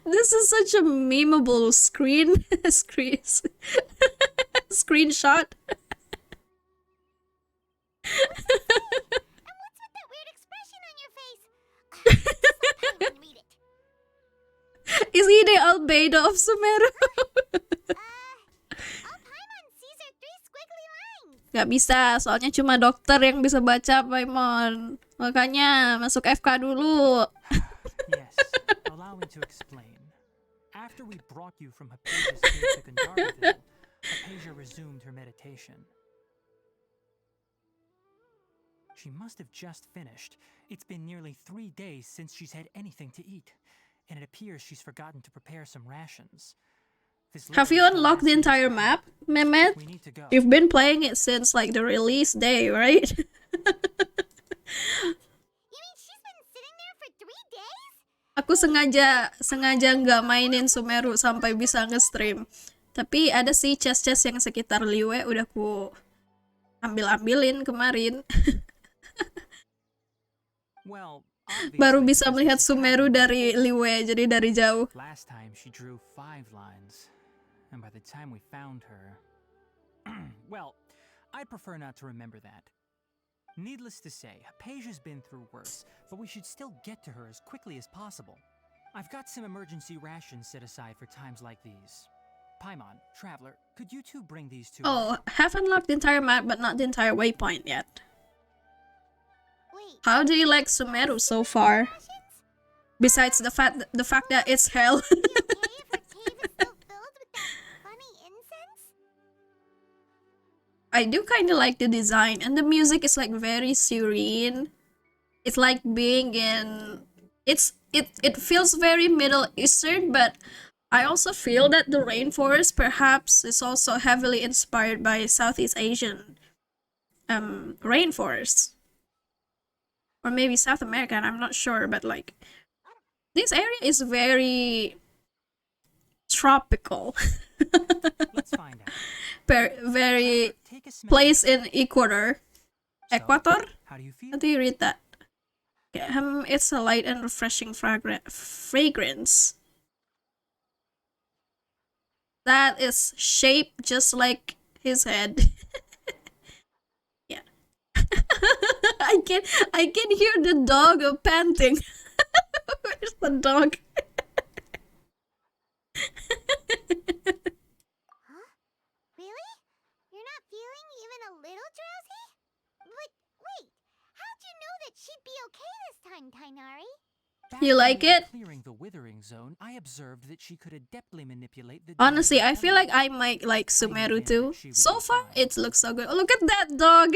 This is such a memeable screenshot. And what's with that weird expression on your face? Just let Paimon read it. Is he the albedo of Sumeru? All Paimon sees are 3 squiggly lines. Gak bisa, soalnya cuma dokter yang bisa baca Paimon. Makanya masuk FK dulu. yes. Allow me to explain. After we brought you from Hypasia's cave to Gandharvaville, Hypatia resumed her meditation. She must have just finished. It's been nearly 3 days since she's had anything to eat, and it appears she's forgotten to prepare some rations. This Have letter you is the unlocked the last entire piece. map, Mehmet? We need to go. You've been playing it since like the release day, right? You mean she's been sitting there for 3 days? Aku sengaja nggak mainin Sumeru sampai bisa nge-stream. Tapi ada sih chest-chest yang sekitar Liyue udah ku ambilin kemarin. Well, Baru obviously, bisa this melihat is Sumeru happening. dari Liyue, jadi dari jauh. Last time she drew 5 lines, and by the time we found her... well, I'd prefer not to remember that. Needless to say, Hypasia's been through worse, but we should still get to her as quickly as possible. I've got some emergency rations set aside for times like these. Paimon, Traveler, could you two bring these to Oh, have unlocked the entire map but not the entire waypoint yet. Wait, How do you like Sumeru so far? rations? Besides the fact that it's hell. Be okay if her cave is still filled with that funny incense? I do kind of like the design, and the music is like very serene. It's like being in it feels very Middle Eastern, but I also feel that the rainforest perhaps is also heavily inspired by Southeast Asian rainforests, or maybe South American. I'm not sure, but like this area is very tropical. Let's find out. Very Take a smell. place in Ecuador. So, Ecuador? How do you feel? How do you read that? Yeah, it's a light and refreshing fragrance. That is shaped just like his head. Yeah. I can hear the dog panting. Where's the dog? Huh? Really? You're not feeling even a little drowsy? But wait, how'd you know that she'd be okay this time, Tainari? Back You when like we were it? Clearing the withering zone, I observed that she could adeptly manipulate the Honestly, genes of I feel like elements. I might like Sumeru knew too. that she would So be far, fine. it looks so good. Oh, look at that dog.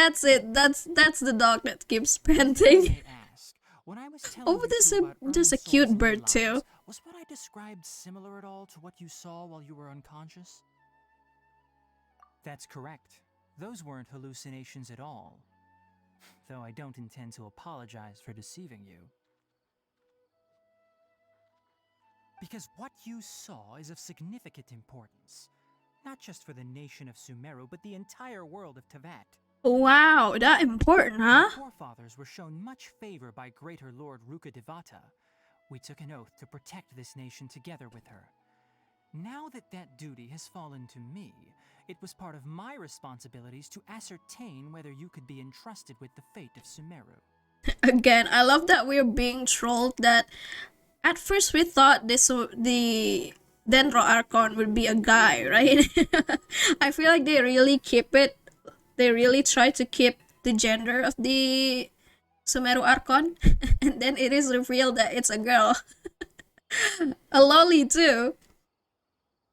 That's it. That's the dog that keeps If I panting. may ask, when I was telling Oh, you there's two a about there's a Ermin's cute souls and bird too. lives, was what I described similar at all to what you saw while you were unconscious? That's correct. Those weren't hallucinations at all. Though I don't intend to apologize for deceiving you. Because what you saw is of significant importance. Not just for the nation of Sumeru, but the entire world of Tevat. Wow, that important, huh? Our forefathers were shown much favor by Greater Lord Ruka Devata. We took an oath to protect this nation together with her. Now that that duty has fallen to me, it was part of my responsibilities to ascertain whether you could be entrusted with the fate of Sumeru. Again, I love that we're being trolled. That at first we thought the Dendro Archon would be a guy, right? I feel like they really keep it. They really try to keep the gender of the Sumeru Archon, and then it is revealed that it's a girl, a loli too.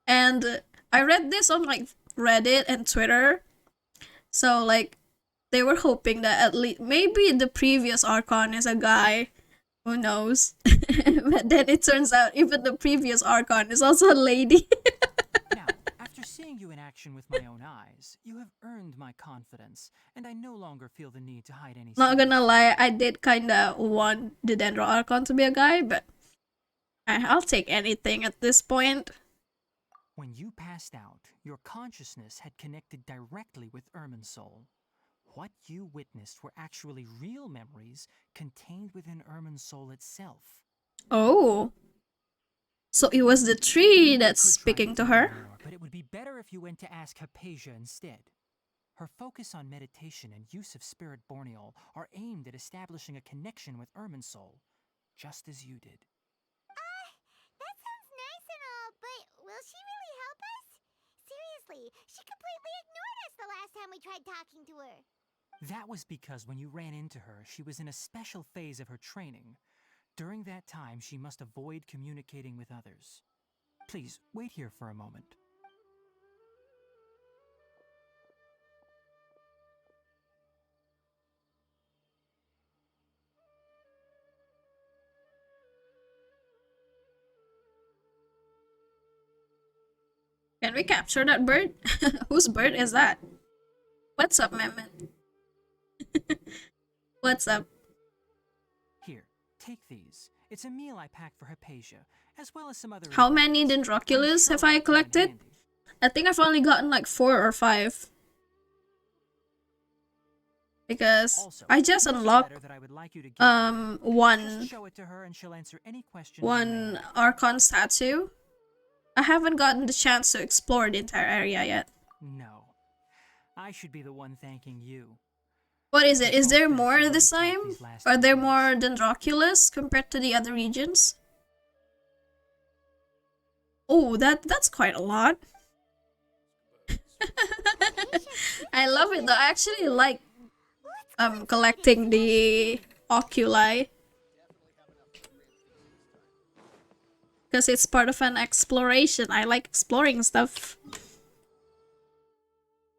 And I read this on like Reddit and Twitter, so like they were hoping that at least maybe the previous Archon is a guy. Who knows? But then it turns out even the previous Archon is also a lady. Now, after seeing you in action with my own eyes, you have earned my confidence, and I no longer feel the need to hide any Not gonna secrets. lie, I did kinda want the Dendro Archon to be a guy, but I'll take anything at this point. When you passed out, your consciousness had connected directly with Ermin's soul. What you witnessed were actually real memories contained within Ermin's soul itself. Oh. So it was the tree that's You could try speaking to tell me her? more, but it would be better if you went to ask Hypatia instead. Her focus on meditation and use of spirit borneol are aimed at establishing a connection with Ermin's soul, just as you did. That sounds nice and all, but will she really help us? Seriously, she completely ignored us the last time we tried talking to her. That was because when you ran into her, she was in a special phase of her training. During that time, she must avoid communicating with others. Please, wait here for a moment. Can we capture that bird? Whose bird is that? What's up, Mehmet? What's up? Here, take these. It's a meal I packed for Hypatia, as well as some other... How many ingredients. I'm Dendroculus sure have I I'll find collected? handy. I think I've only gotten like 4 or 5. Because Also, I just here's a unlocked letter that I would like you to give her. Just one show it to her and she'll answer any questions you may one have. Archon statue. I haven't gotten the chance to explore the entire area yet. No. I should be the one thanking you. What is it? We've Is both there been more through this tough time? these last Are few there days. more Dendroculus compared to the other regions? Oh, that's quite a lot. I love it though. I actually like collecting the oculi. Because it's part of an exploration. I like exploring stuff.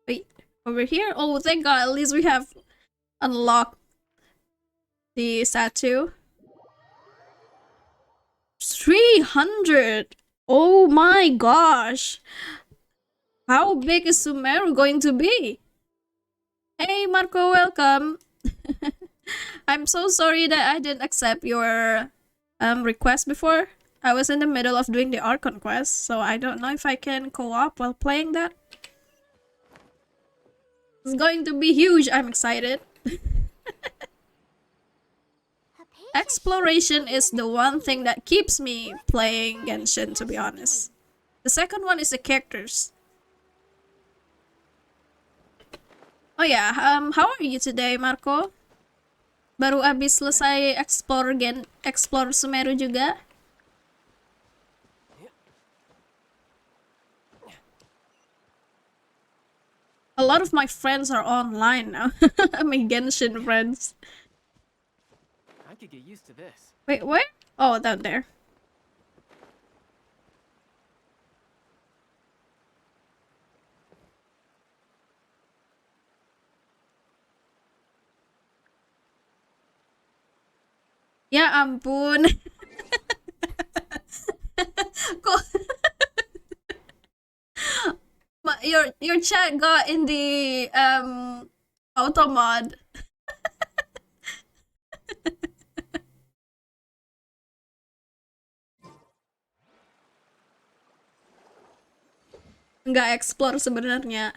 Wait, over here? Oh, thank god, at least we have unlocked the statue. 300! Oh my gosh! How big is Sumeru going to be? Hey Marco, welcome! I'm so sorry that I didn't accept your request before. I was in the middle of doing the Archon Quest, so I don't know if I can co-op while playing that. It's going to be huge, I'm excited. Exploration is the one thing that keeps me playing Genshin, to be honest. The second one is the characters. Oh yeah, how are you today, Marco? Baru abis selesai explore Sumeru juga? A lot of my friends are online now. My Genshin friends. I could get used to this. Wait, where? Oh, down there. Ya ampun. Kok your chat got in the auto mod. Nggak explore sebenarnya.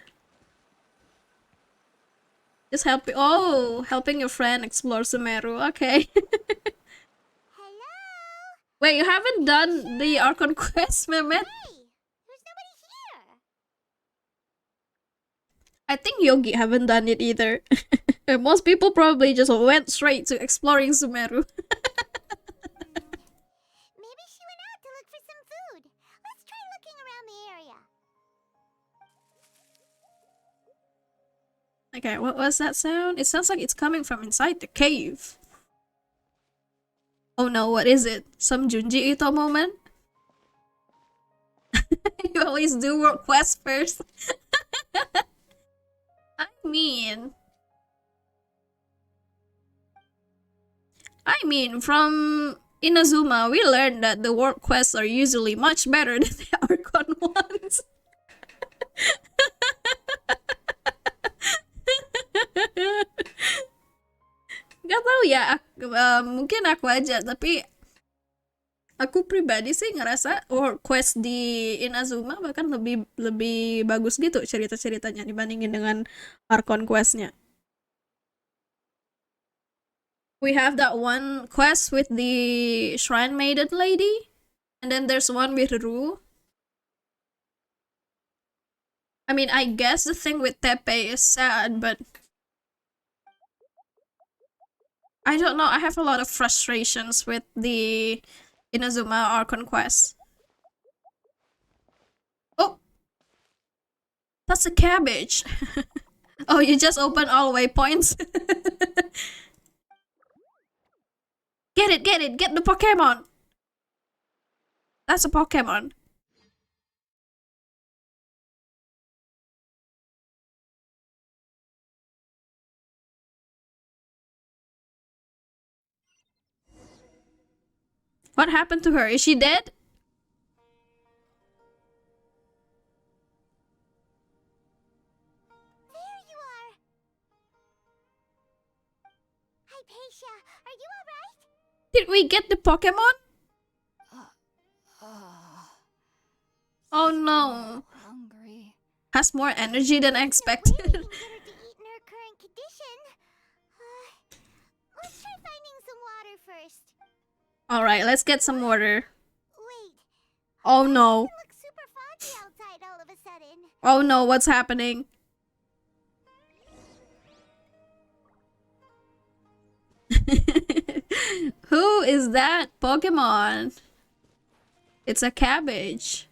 Just helping your friend explore Sumeru. Okay. Hello? Wait, you haven't done the Archon Quest, Mehmet? Hey, there's nobody here. I think Yogi haven't done it either. Most people probably just went straight to exploring Sumeru. Maybe she went out to look for some food. Let's try looking around the area. Okay, what was that sound? It sounds like it's coming from inside the cave. Oh no, what is it? Some Junji Ito moment? You always do world quest first. I mean, from Inazuma, we learned that the world quests are usually much better than the Archon ones. Gak tau ya, mungkin aku aja, tapi aku pribadi sih ngerasa world quest di Inazuma bahkan lebih bagus gitu cerita-ceritanya dibandingin dengan Archon questnya. We have that one quest with the Shrine Maiden lady, and then there's one with Ru. I mean, I guess the thing with Tepe is sad, but I don't know, I have a lot of frustrations with the Inazuma Archon Quest. Oh! That's a cabbage! Oh, you just opened all waypoints? Get it! Get the Pokemon! That's a Pokemon. What happened to her? Is she dead? There you are. Hypatia, are you alright? Did we get the Pokemon? Oh no. Hungry. Has more energy than I Way expected. you can get her to eat in her current condition. Let's try finding some water first. Alright, let's get some water. Wait. Oh no. It looks super foggy outside all of a sudden. Oh no, what's happening? Who is that Pokemon? It's a cabbage.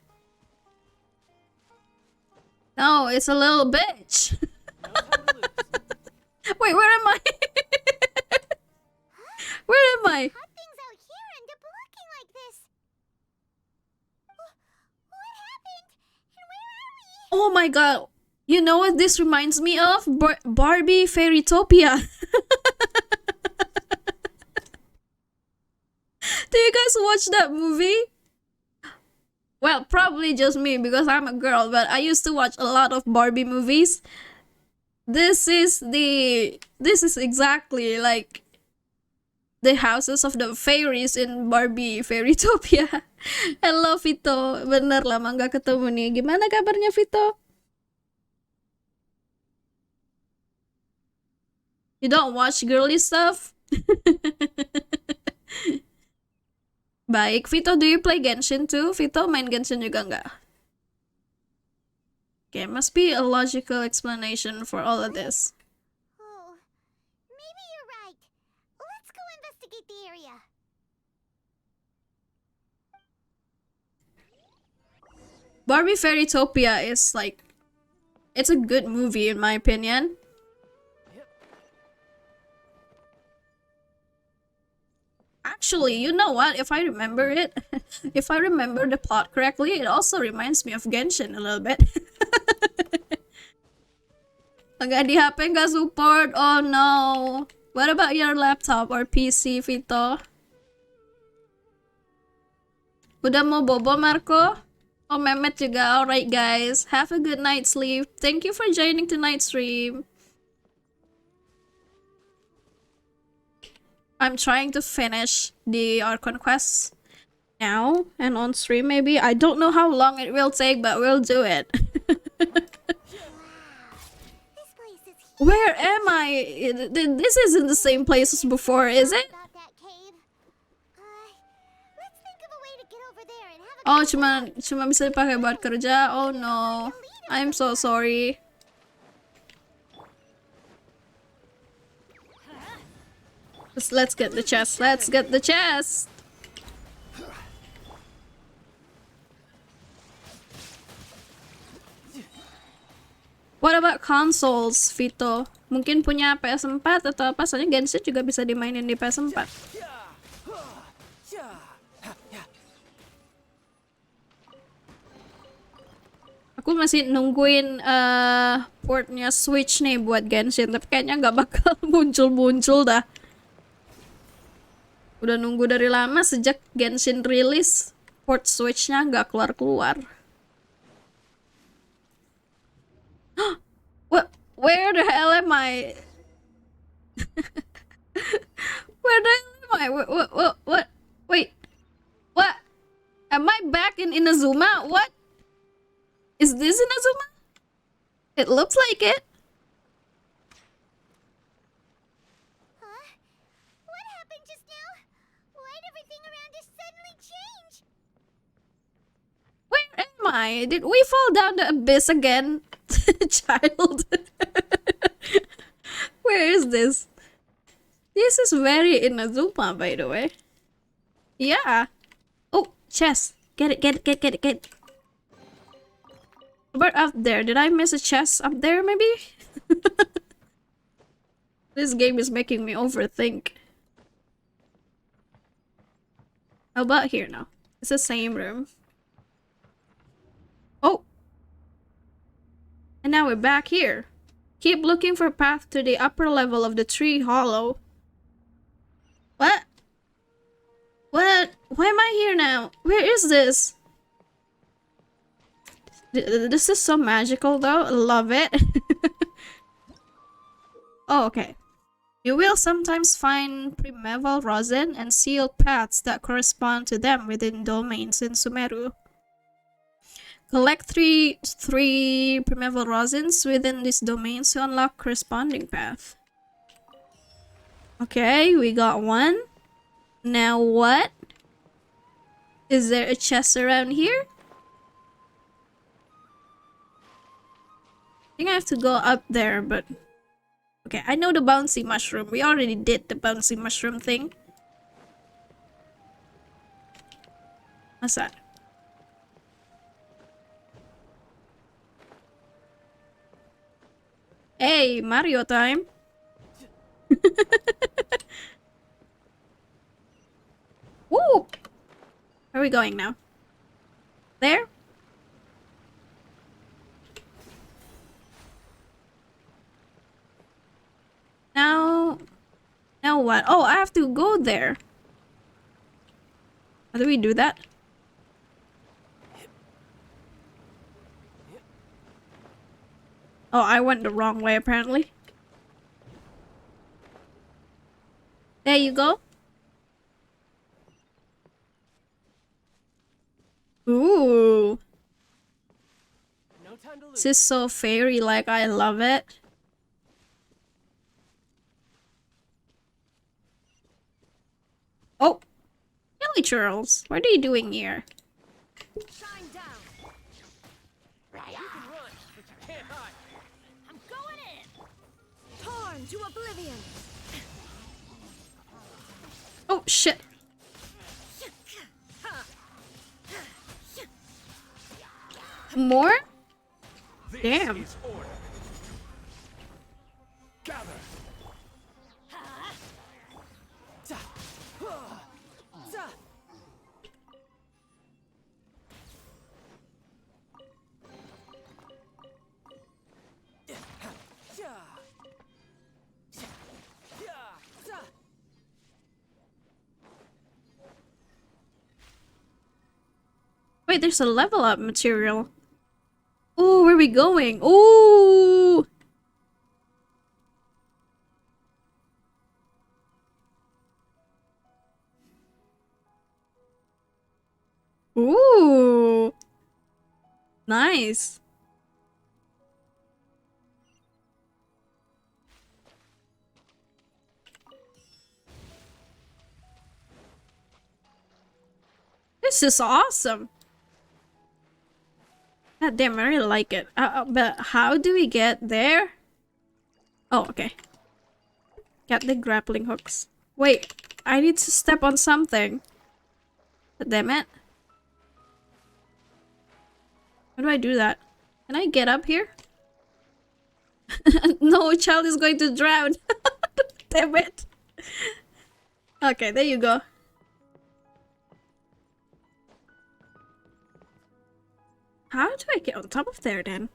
No, it's a little bitch. Wait, where am I? Where am I? Hot things out here end up looking like this. What happened? And where are we? Oh my god. You know what this reminds me of? Barbie Fairytopia. Do you guys watch that movie? Well, probably just me because I'm a girl, but I used to watch a lot of Barbie movies. This is exactly like the houses of the fairies in Barbie Fairytopia. Hello Vito, bener lama nggak ketemu nih. Gimana kabarnya Vito? You don't watch girly stuff? Baik, Vito, do you play Genshin too? Vito main Genshin juga nggak? Okay, must be a logical explanation for all of this. Oh, maybe you're right. Let's go investigate the area. Barbie Fairytopia is like, it's a good movie in my opinion. Actually, you know what? If I remember it, if I remember the plot correctly, it also reminds me of Genshin a little bit. Agak di HP nggak support. Oh no. What about your laptop or PC, Vito? Udah mau bobo, Marco? Oh, Mehmet juga. Alright, guys. Have a good night's sleep. Thank you for joining tonight's stream. I'm trying to finish the Archon Quest now and on stream maybe. I don't know how long it will take, but we'll do it. Where am I? This isn't the same place as before, is it? About that cave. Let's think of a way to get over there and have a Oh, cuma bisa dipakai buat kerja. Oh no. I'm so sorry. Let's get the chest. Let's get the chest. What about consoles, Vito? Mungkin punya PS4 atau apa? Soalnya Genshin juga bisa dimainin di PS4. Aku masih nungguin portnya Switch nih buat Genshin, tapi kayaknya nggak bakal muncul-muncul dah. Udah nunggu dari lama sejak Genshin rilis, port Switch-nya nggak keluar-keluar. Where the hell am I? Where the hell am I? What? Wait. What? Am I back in Inazuma? What? Is this Inazuma? It looks like it. Huh? What happened just now? Why'd everything around us suddenly change? Where am I? Did we fall down the abyss again? Child. Where is this? This is very Inazuma, by the way. Yeah. Oh, chest. Get it. About up there. Did I miss a chest up there, maybe? This game is making me overthink. How about here now? It's the same room. Oh! And now we're back here. Keep looking for path to the upper level of the tree hollow. What? What? Why am I here now? Where is this? This is so magical though. I love it. Oh, okay. You will sometimes find Primeval Resin and sealed paths that correspond to them within domains in Sumeru. Collect three Primeval Resins within these domains to unlock corresponding path. Okay, we got one. Now what? Is there a chest around here? I think I have to go up there, but... Okay, I know the bouncy mushroom. We already did the bouncy mushroom thing. What's that? Hey, Mario time! Woo! Where are we going now? There? Now what? Oh, I have to go there. How do we do that? Oh, I went the wrong way apparently. There you go. Ooh. No time to lose. This is so fairy-like. I love it. Oh, Jelly Churls, what are you doing here? Shine down. You can run, but you can't hide. I'm going in. Torn to oblivion. Oh shit! More? Damn. Is order. Gather. Wait, there's a level up material. Oh, where are we going? Oh! Ooh! Nice. This is awesome. God damn, I really like it. But how do we get there? Oh, okay. Got the grappling hooks. Wait, I need to step on something. Damn it. How do I do that? Can I get up here? No, child is going to drown. Damn it. Okay, there you go. How do I get on top of there then?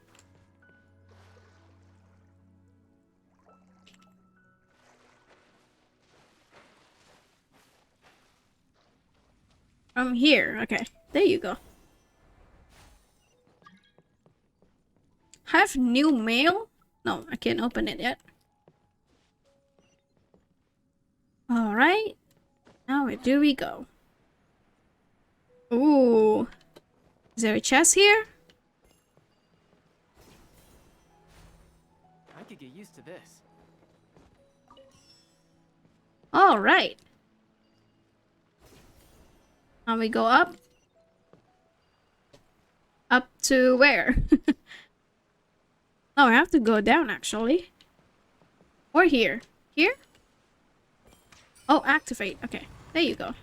From here. Okay, there you go. Have new mail? No, I can't open it yet. Alright. Now where do we go? Ooh. Is there a chest here? I could get used to this. Alright. Now we go up. Up to where? Oh, I have to go down actually. Or here. Here? Oh, activate. Okay, there you go.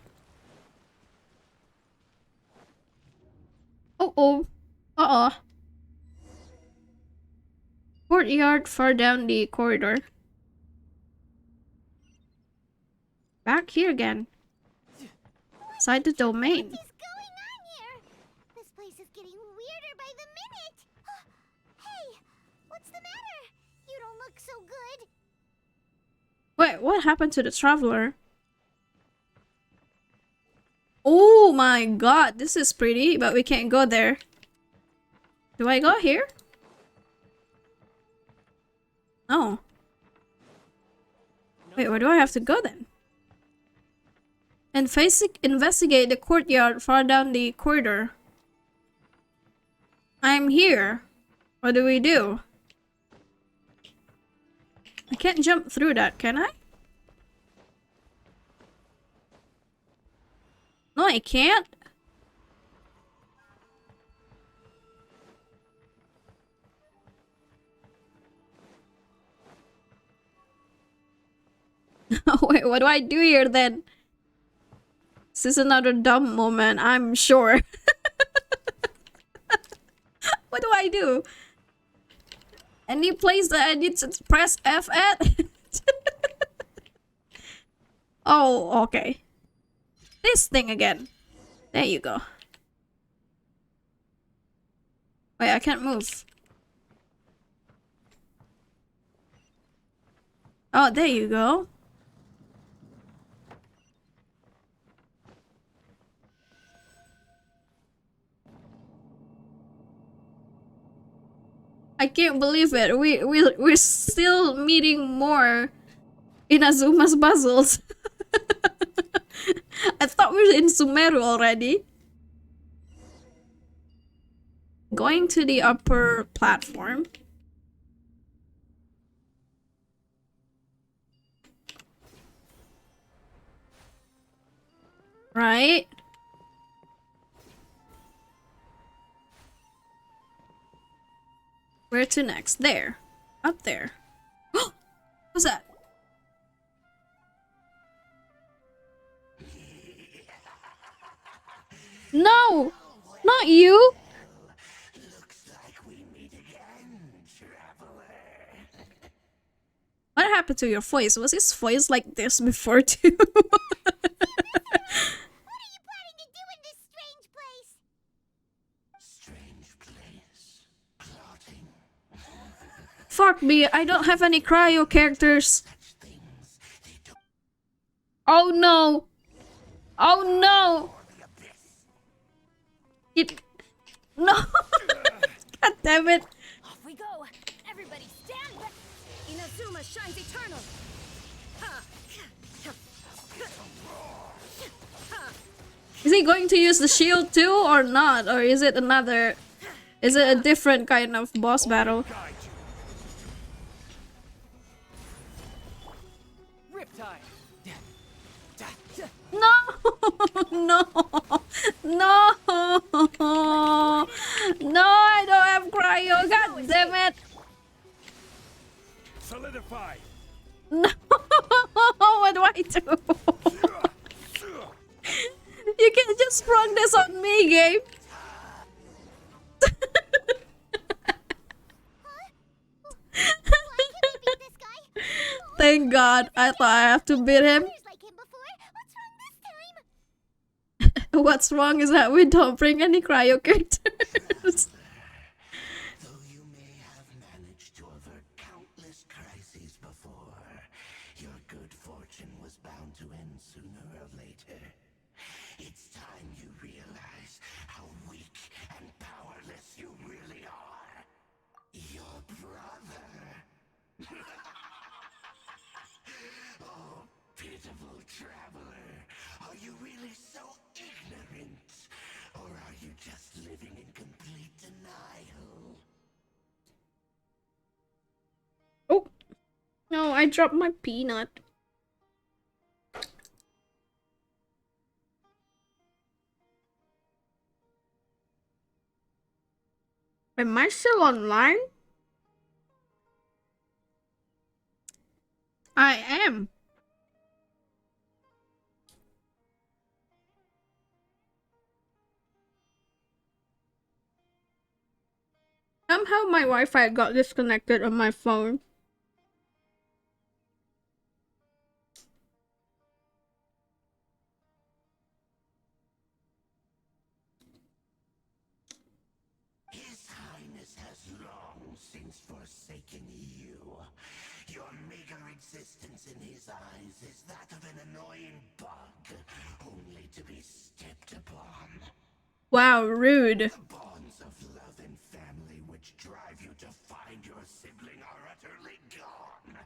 Uh-oh. Uh-oh. Courtyard far down the corridor. Back here again. Inside the domain. What is going on here? This place is getting weirder by the minute. Hey, what's the matter? You don't look so good. Wait, what happened to the traveler? Oh my god, this is pretty, but we can't go there. Do I go here? No. Wait, where do I have to go then? And investigate the courtyard far down the corridor. I'm here. What do we do? I can't jump through that, can I? No, I can't. Wait, what do I do here then? This is another dumb moment, I'm sure. What do I do? Any place that I need to press F at? Oh, okay. This thing again. There you go. Wait, I can't move. Oh, there you go. I can't believe it. We're still meeting more Inazuma's puzzles. I thought we were in Sumeru already. Going to the upper platform. Right? Where to next? There. Up there. What's that? No! Not you! Looks like we meet again, traveler. What happened to your voice? Was his voice like this before too? What are you planning to do in this strange place? Strange place. Plotting. Fuck me, I don't have any cryo characters. Things they don't Oh no! Oh no! the abyss. No! God damn it! Off we go. Everybody stand back. Inazuma shines eternal. Is he going to use the shield too or not? Or is it another... Is it a different kind of boss battle? Riptide. No! No! No! No, I don't have cryo. God damn it! Solidify. No! What do I do? You can't just sprung this on me, game. Why can't we beat this guy? Thank God. I thought I have to beat him. Others like him before. What's wrong this time? What's wrong is that we don't bring any cryo characters. Though you may have managed to avert countless crises before, your good fortune was bound to end sooner or later. It's time you realize how weak and powerless you really are. Your brother. Oh, pitiful traveler. Are you really so ignorant? Or are you just living in complete denial? Oh. No, I dropped my peanut. Am I still online? I am. Somehow my Wi-Fi got disconnected on my phone. His Highness has long since forsaken you. Your meager existence in his eyes is that of an annoying bug, only to be stepped upon. Wow, rude. The bonds of love and family which drive you to find your sibling are utterly gone.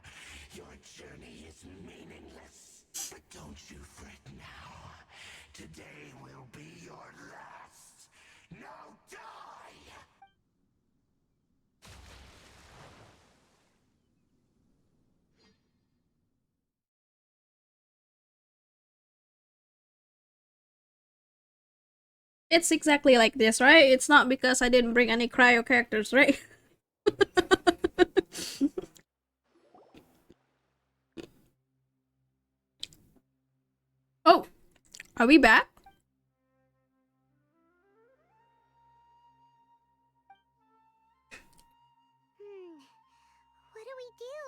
Your journey is meaningless. But don't you fret now. Today will be your last. Now die! It's exactly like this, right? It's not because I didn't bring any cryo characters, right? Oh, are we back? What do we do?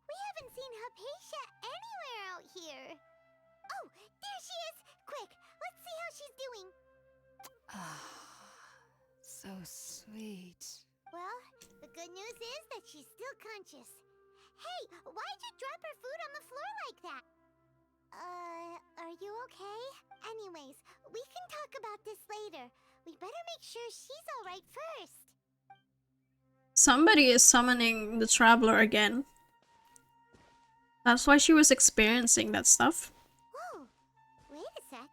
We haven't seen Hypatia anywhere out here. Oh, there she is! Quick, let's see how she's doing. So sweet. Well, the good news is that she's still conscious. Hey, why'd you drop her food on the floor like that? Are you okay? Anyways, we can talk about this later. We better make sure she's alright first. Somebody is summoning the traveler again. That's why she was experiencing that stuff. Whoa, wait a sec.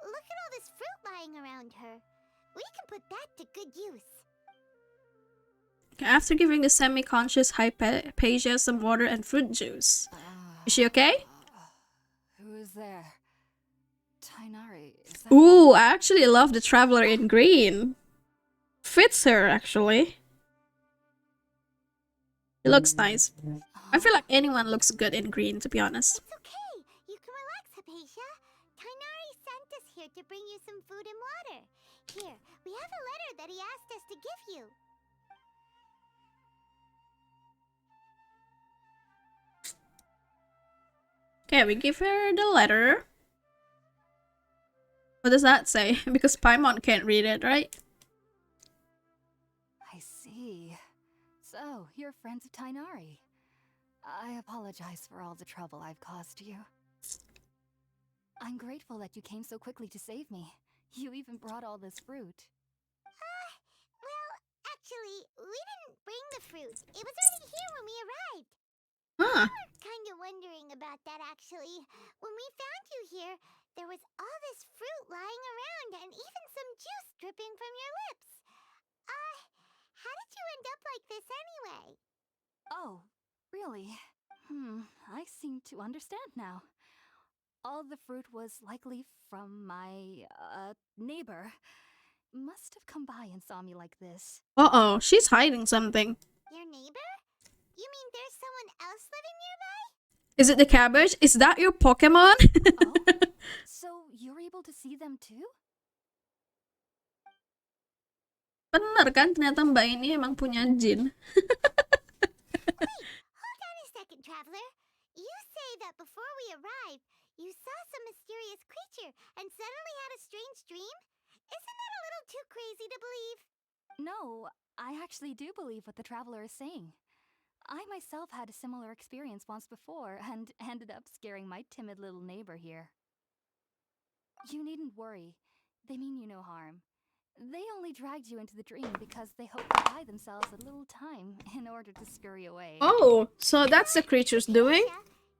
Look at all this fruit lying around her. We can put that to good use. After giving the semi-conscious Hypatia some water and fruit juice. Is she okay? Who is there? Tainari, is that... Ooh, I actually love the traveler in green. Fits her, actually. It looks nice. I feel like anyone looks good in green, to be honest. It's okay. You can relax, Hypatia. Tainari sent us here to bring you some food and water. Here, we have a letter that he asked us to give you. Okay, we give her the letter. What does that say? Because Paimon can't read it, right? I see. So, you're friends of Tainari. I apologize for all the trouble I've caused you. I'm grateful that you came so quickly to save me. You even brought all this fruit. we didn't bring the fruit. It was already here when we arrived. Huh. We were kind of wondering about that, actually. When we found you here, there was all this fruit lying around and even some juice dripping from your lips. How did you end up like this anyway? Oh, really? I seem to understand now. All the fruit was likely from my, neighbor. Must have come by and saw me like this. Uh-oh, she's hiding something. Your neighbor? You mean there's someone else living nearby? Is it the cabbage? Is that your Pokemon? Oh? So you're able to see them too? Bener kan? Ternyata Mbak ini emang punya jin. Hold on a second, Traveler. You say that before we arrived, you saw some mysterious creature and suddenly had a strange dream? Isn't that a little too crazy to believe? No, I actually do believe what the traveler is saying. I myself had a similar experience once before and ended up scaring my timid little neighbor here. You needn't worry. They mean you no harm. They only dragged you into the dream because they hoped to buy themselves a little time in order to scurry away. Oh, so that's the creature's doing?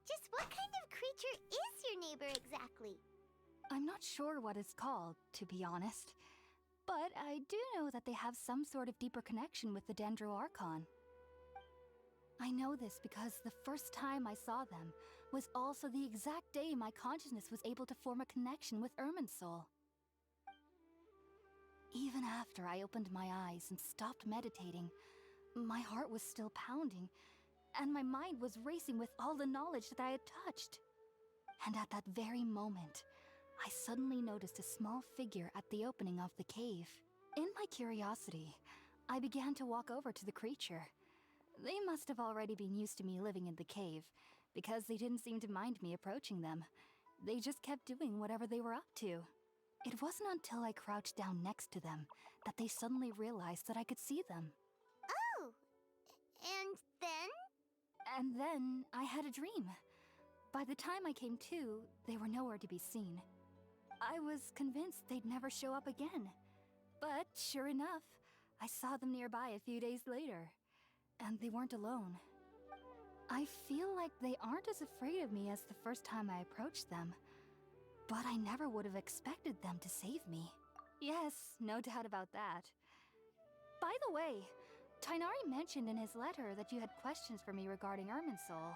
Just what kind of creature is your neighbor exactly? I'm not sure what it's called, to be honest. But I do know that they have some sort of deeper connection with the Dendro Archon. I know this because the first time I saw them was also the exact day my consciousness was able to form a connection with Irminsul. Even after I opened my eyes and stopped meditating, my heart was still pounding, and my mind was racing with all the knowledge that I had touched. And at that very moment, I suddenly noticed a small figure at the opening of the cave. In my curiosity, I began to walk over to the creature. They must have already been used to me living in the cave, because they didn't seem to mind me approaching them. They just kept doing whatever they were up to. It wasn't until I crouched down next to them that they suddenly realized that I could see them. Oh, and then? And then I had a dream. By the time I came to, they were nowhere to be seen. I was convinced they'd never show up again. But sure enough, I saw them nearby a few days later. And they weren't alone. I feel like they aren't as afraid of me as the first time I approached them. But I never would have expected them to save me. Yes, no doubt about that. By the way, Tighnari mentioned in his letter that you had questions for me regarding Irminsul.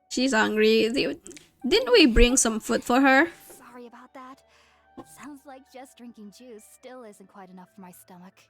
She's hungry. Didn't we bring some food for her? Sorry about that. Sounds like just drinking juice still isn't quite enough for my stomach.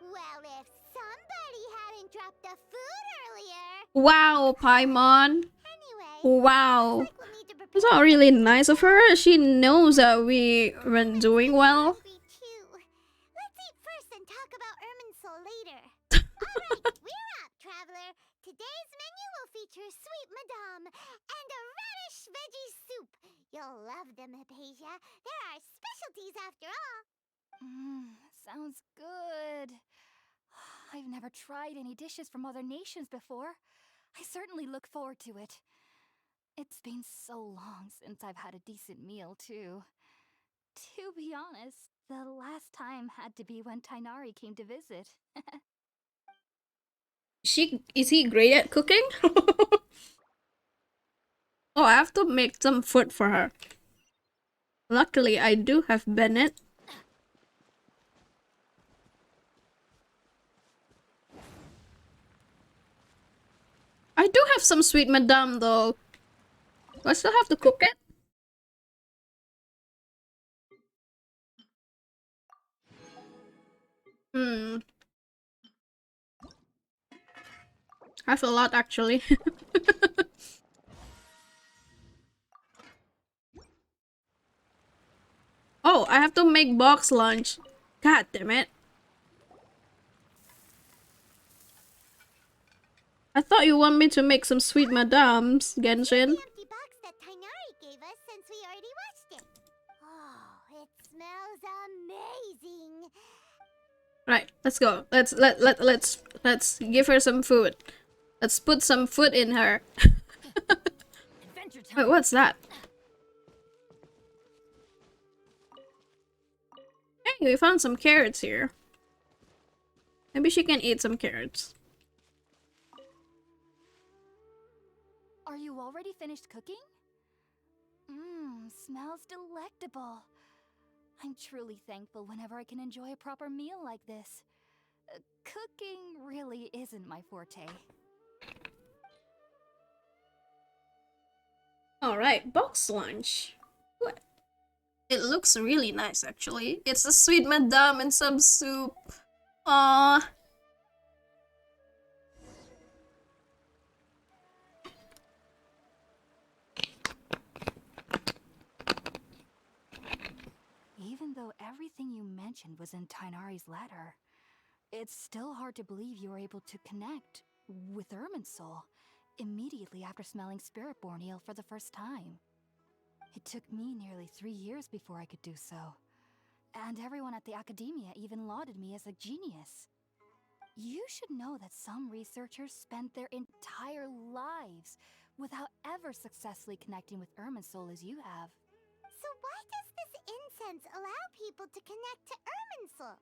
Well, if somebody hadn't dropped the food earlier... Wow, Paimon. Anyway, Wow. looks like we'll need to prepare... It's not really nice of her. She knows that we weren't doing well. Let's eat first and talk about Irminsul later. Alright, we're up, Traveler. Today's menu will feature sweet madame and a radish veggie soup. You'll love them, Hypatia. They're our specialties after all. Sounds good. I've never tried any dishes from other nations before. I certainly look forward to it. It's been so long since I've had a decent meal, too. To be honest, the last time had to be when Tighnari came to visit. Is he great at cooking? Oh, I have to make some food for her. Luckily, I do have Bennett. I do have some sweet madame though. Do I still have to cook it? I have a lot actually. Oh, I have to make box lunch. God damn it. I thought you want me to make some sweet madames, Genshin. The empty box that Tighnari gave us since we already watched it. Oh, it smells amazing. Right, let's go. Let's give her some food. Let's put some food in her. Wait, what's that? Hey, we found some carrots here. Maybe she can eat some carrots. Are you already finished cooking? Mmm, smells delectable. I'm truly thankful whenever I can enjoy a proper meal like this. Cooking really isn't my forte. Alright, box lunch. What? It looks really nice actually. It's a sweet madame and some soup. Aww. Even though everything you mentioned was in Tighnari's letter, it's still hard to believe you were able to connect with Irminsul immediately after smelling Spiritborn eel for the first time. It took me nearly 3 years before I could do so, and everyone at the Academia even lauded me as a genius. You should know that some researchers spend their entire lives without ever successfully connecting with Irminsul as you have. So why does this incense allow people to connect to Irminsul?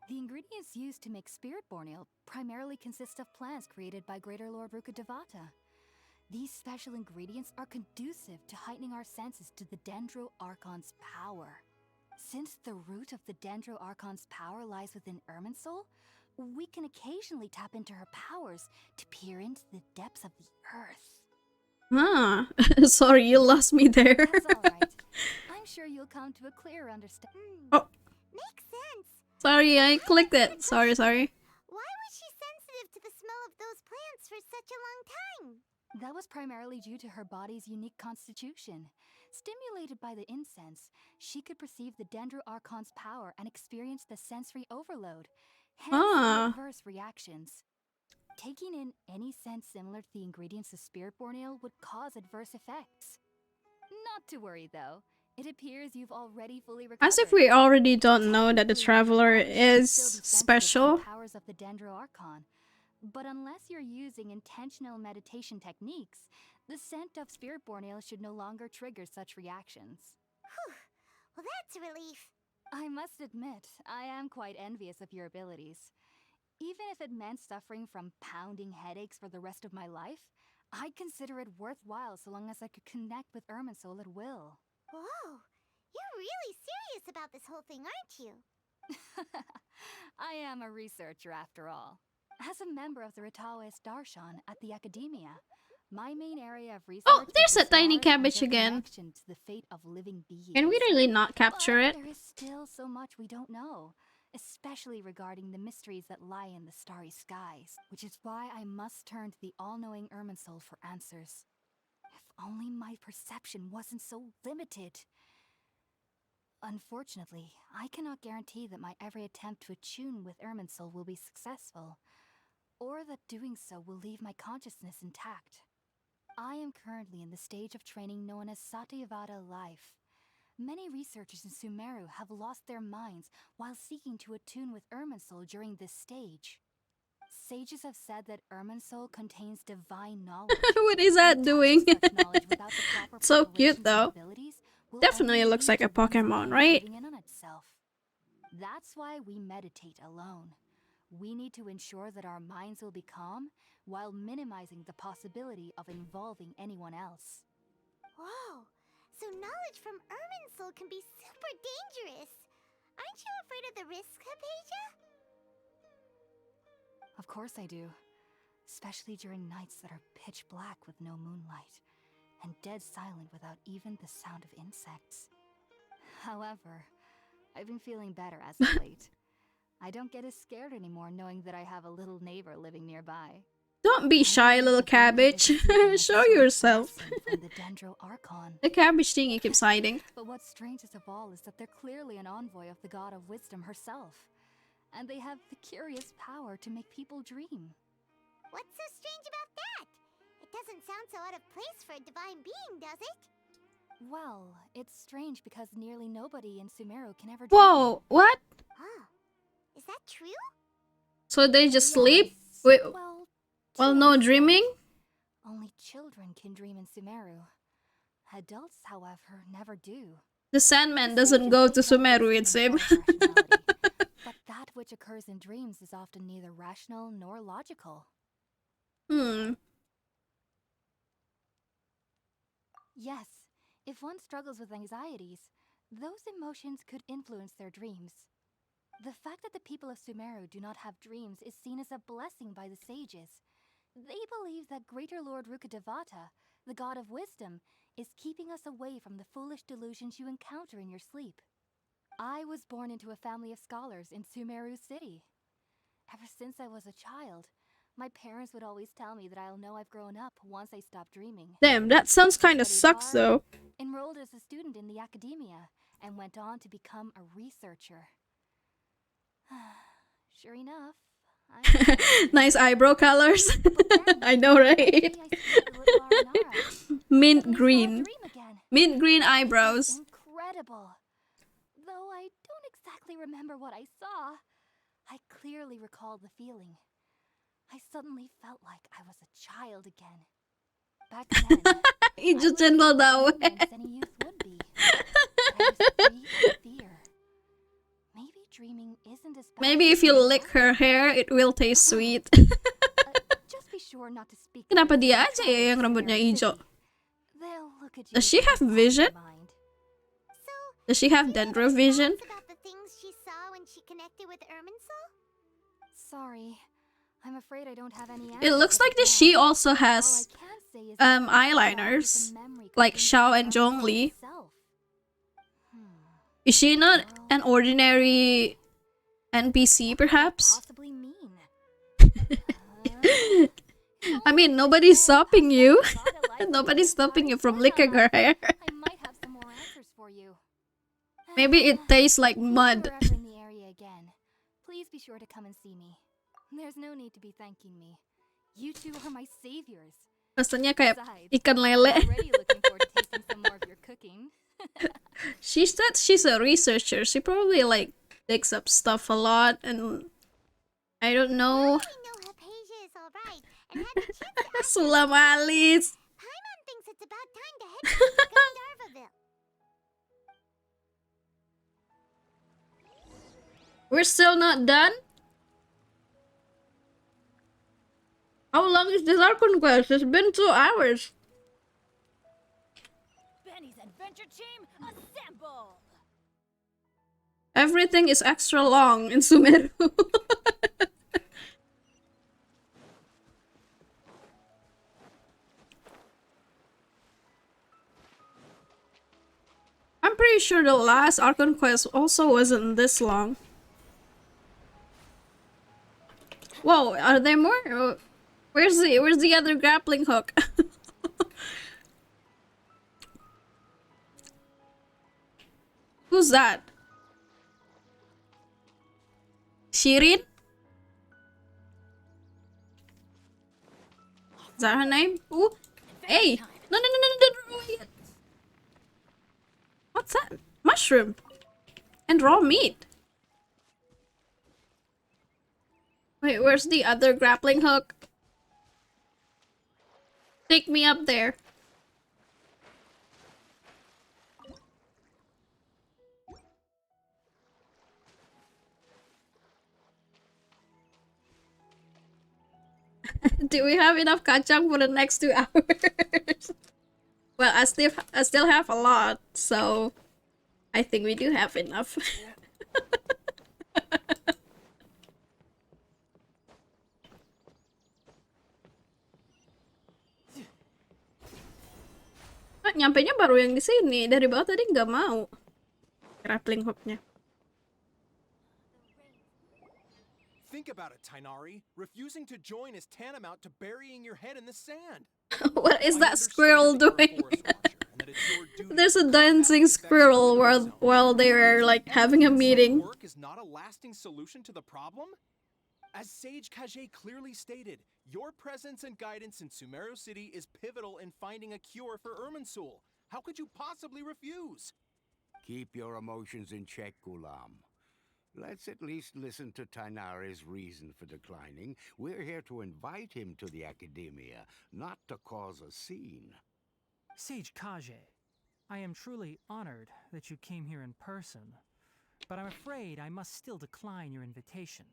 The ingredients used to make Spiritborn eel primarily consist of plants created by Greater Lord Rukkhadevata. These special ingredients are conducive to heightening our senses to the Dendro Archon's power. Since the root of the Dendro Archon's power lies within Irminsul, we can occasionally tap into her powers to peer into the depths of the earth. Ah, sorry, you lost me there. That's alright. I'm sure you'll come to a clearer understanding. Oh, Makes sense. sorry, I clicked it. Sorry. Why was she sensitive to the smell of those plants for such a long time? That was primarily due to her body's unique constitution. Stimulated by the incense, she could perceive the Dendro Archon's power and experience the sensory overload, hence the adverse reactions. Taking in any scent similar to the ingredients of Spiritborn eel would cause adverse effects. Not to worry though, it appears you've already fully recovered. As if we already don't know that the Traveler is special. Powers of the Dendro Archon. But unless you're using intentional meditation techniques, the scent of Spiritborn eel should no longer trigger such reactions. Whew. Well, that's a relief. I must admit, I am quite envious of your abilities. Even if it meant suffering from pounding headaches for the rest of my life, I'd consider it worthwhile so long as I could connect with Irminsul at will. Whoa, you're really serious about this whole thing, aren't you? I am a researcher after all. As a member of the Ritaoist Darshan at the Academia, my main area of research Oh, there's is a the tiny stars and cabbage their again. connection to the fate of living beings. Can we really not capture But it? there is still so much we don't know, especially regarding the mysteries that lie in the starry skies, which is why I must turn to the all-knowing Irminsul for answers. If only my perception wasn't so limited. Unfortunately, I cannot guarantee that my every attempt to attune with Irminsul will be successful, or that doing so will leave my consciousness intact. I am currently in the stage of training known as Satyavada life. Many researchers in Sumeru have lost their minds while seeking to attune with Irminsul during this stage. Sages have said that Irminsul contains divine knowledge. What is that doing? Such knowledge without the proper So preparations cute though. and abilities will Definitely only looks lead like a to one's Pokemon, mind right? giving in on itself. That's why we meditate alone. We need to ensure that our minds will be calm while minimizing the possibility of involving anyone else. Whoa, so knowledge from Irminsul can be super dangerous. Aren't you afraid of the risks, Hypatia? Of course I do. Especially during nights that are pitch black with no moonlight, and dead silent without even the sound of insects. However, I've been feeling better as of late. I don't get as scared anymore knowing that I have a little neighbor living nearby. Don't be shy, little cabbage. Show yourself. From the Dendro Archon. The cabbage thingy keeps hiding. But what's strangest of all is that they're clearly an envoy of the god of wisdom herself. And they have the curious power to make people dream. What's so strange about that? It doesn't sound so out of place for a divine being, does it? Well, it's strange because nearly nobody in Sumeru can ever dream. Whoa, what? Oh, is that true? So they just sleep? Yes. Wait, Well, no to an dreaming? extent. Only children can dream in Sumeru. Adults, however, never do. The Sandman doesn't go to Sumeru, it seems. that which occurs in dreams is often neither rational nor logical. Yes, if one struggles with anxieties, those emotions could influence their dreams. The fact that the people of Sumeru do not have dreams is seen as a blessing by the sages. They believe that Greater Lord Rukkhadevata, the god of wisdom, is keeping us away from the foolish delusions you encounter in your sleep. I was born into a family of scholars in Sumeru City. Ever since I was a child, my parents would always tell me that I'll know I've grown up once I stop dreaming. Damn, that sounds kind of sucks though. Enrolled as a student in the academia, and went on to become a researcher. Sure enough, nice eyebrow colors. I know, right? Mint green. Mint green eyebrows. Incredible. Though I don't exactly remember what I saw, I clearly recall the feeling. I suddenly felt like I was a child again. Back then, you just jingled that way. Any youth would be. I was free of fear. Maybe dreaming isn't as bad. Maybe if you lick her hair, it will taste sweet. Just be sure not to speak. Kenapa dia aja ya yang rambutnya hijau? Does she have vision? Does she have dendro vision? About the things she saw when she connected with Irminsul? Sorry, I'm afraid I don't have any answers. It looks like that she also has eyeliners, like Xiao and Zhongli. Is she not an ordinary NPC, perhaps? Possibly mean. I mean, nobody's stopping you. Nobody's stopping you from licking her hair. I might have some more answers for you. Maybe it tastes like mud. If you're ever in the area again, please be sure to come and see me. There's no need to be thanking me. You two are my saviors. Rasanya kayak Besides, ikan lele. I'm already looking forward to tasting some more of your cooking. She said she's a researcher. She probably like digs up stuff a lot, and I don't know. I know Hypatia is alright and had the chance to ask Sulam Alice. Paimon thinks it's about time to head to Gandharvaville. We're still not done? How long is this Archon Quest? It's been 2 hours. Benny's adventure team, assemble! Everything is extra long in Sumeru. I'm pretty sure the last Archon Quest also wasn't this long. Whoa, are there more? Where's the other grappling hook? Who's that? Shirin? Is that her name? Ooh. Hey! No, don't wait. What's that? Mushroom. And raw meat. Wait, where's the other grappling hook? Take me up there. Do we have enough kacang for the next 2 hours? Well, I still have a lot, so I think we do have enough. Nyampe nya baru yang di sini. Dari bawah tadi nggak mau. Grappling hooknya. Think about it, Tainari. Refusing to join is tantamount to burying your head in the sand. What is that squirrel doing? There's a dancing squirrel while they're like having a meeting. Work is not a lasting solution to the problem? As Sage Kage clearly stated, your presence and guidance in Sumeru City is pivotal in finding a cure for Irminsul. How could you possibly refuse? Keep your emotions in check, Gulam. Let's at least listen to Tainari's reason for declining. We're here to invite him to the academia, not to cause a scene. Sage Kage, I am truly honored that you came here in person. but I'm afraid I must still decline your invitation.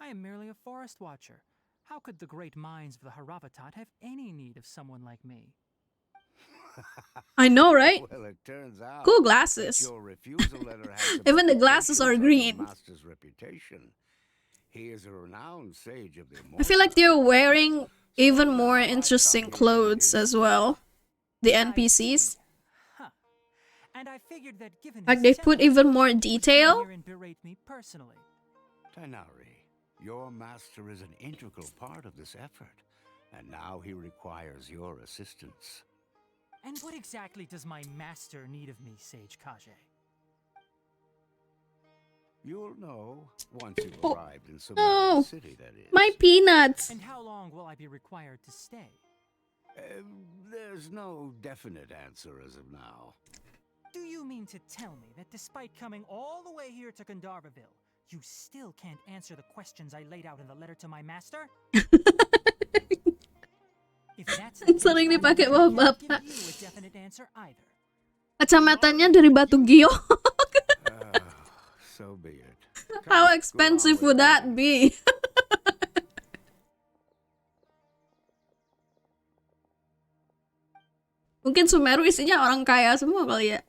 I am merely a forest watcher. How could the great minds of the Haravatat have any need of someone like me? I know, right? Well, it turns out Cool that glasses. your refusal letter has some Even the glasses are implications on your green. master's reputation. He is a renowned sage of the I feel like they're wearing even more now I've interesting come here to clothes as well. The I NPCs. see. Huh. And I figured that given Like his they put temper, even more he would come detail. here and berate me personally. Tainari, your master is an integral part of this effort, and now he requires your assistance. And what exactly does my master need of me, Sage Kage? You'll know once you've Oh, arrived in no. Sumeru City, that is. My peanuts. And how long will I be required to stay? There's no definite answer as of now. Do you mean to tell me that despite coming all the way here to Gandharvaville, you still can't answer the questions I laid out in the letter to my master? If that's the case, Sering I dipakai can't bawa give bapak. you a definite answer either. Kacamatanya dari batu giok. So be it. How Come, expensive go on would with that it. be? Mungkin Sumeru isinya orang kaya semua kali ya.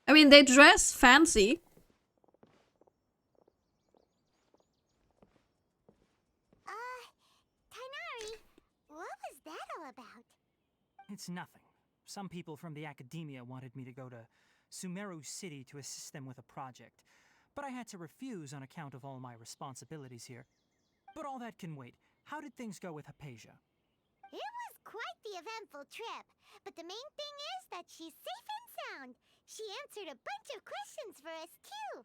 I mean, they dress fancy. Tainari, what was that all about? It's nothing. Some people from the academia wanted me to go to Sumeru City to assist them with a project, but I had to refuse on account of all my responsibilities here. But all that can wait. How did things go with Hypatia? It was quite the eventful trip, but the main thing is that she's safe and sound. She answered a bunch of questions for us too.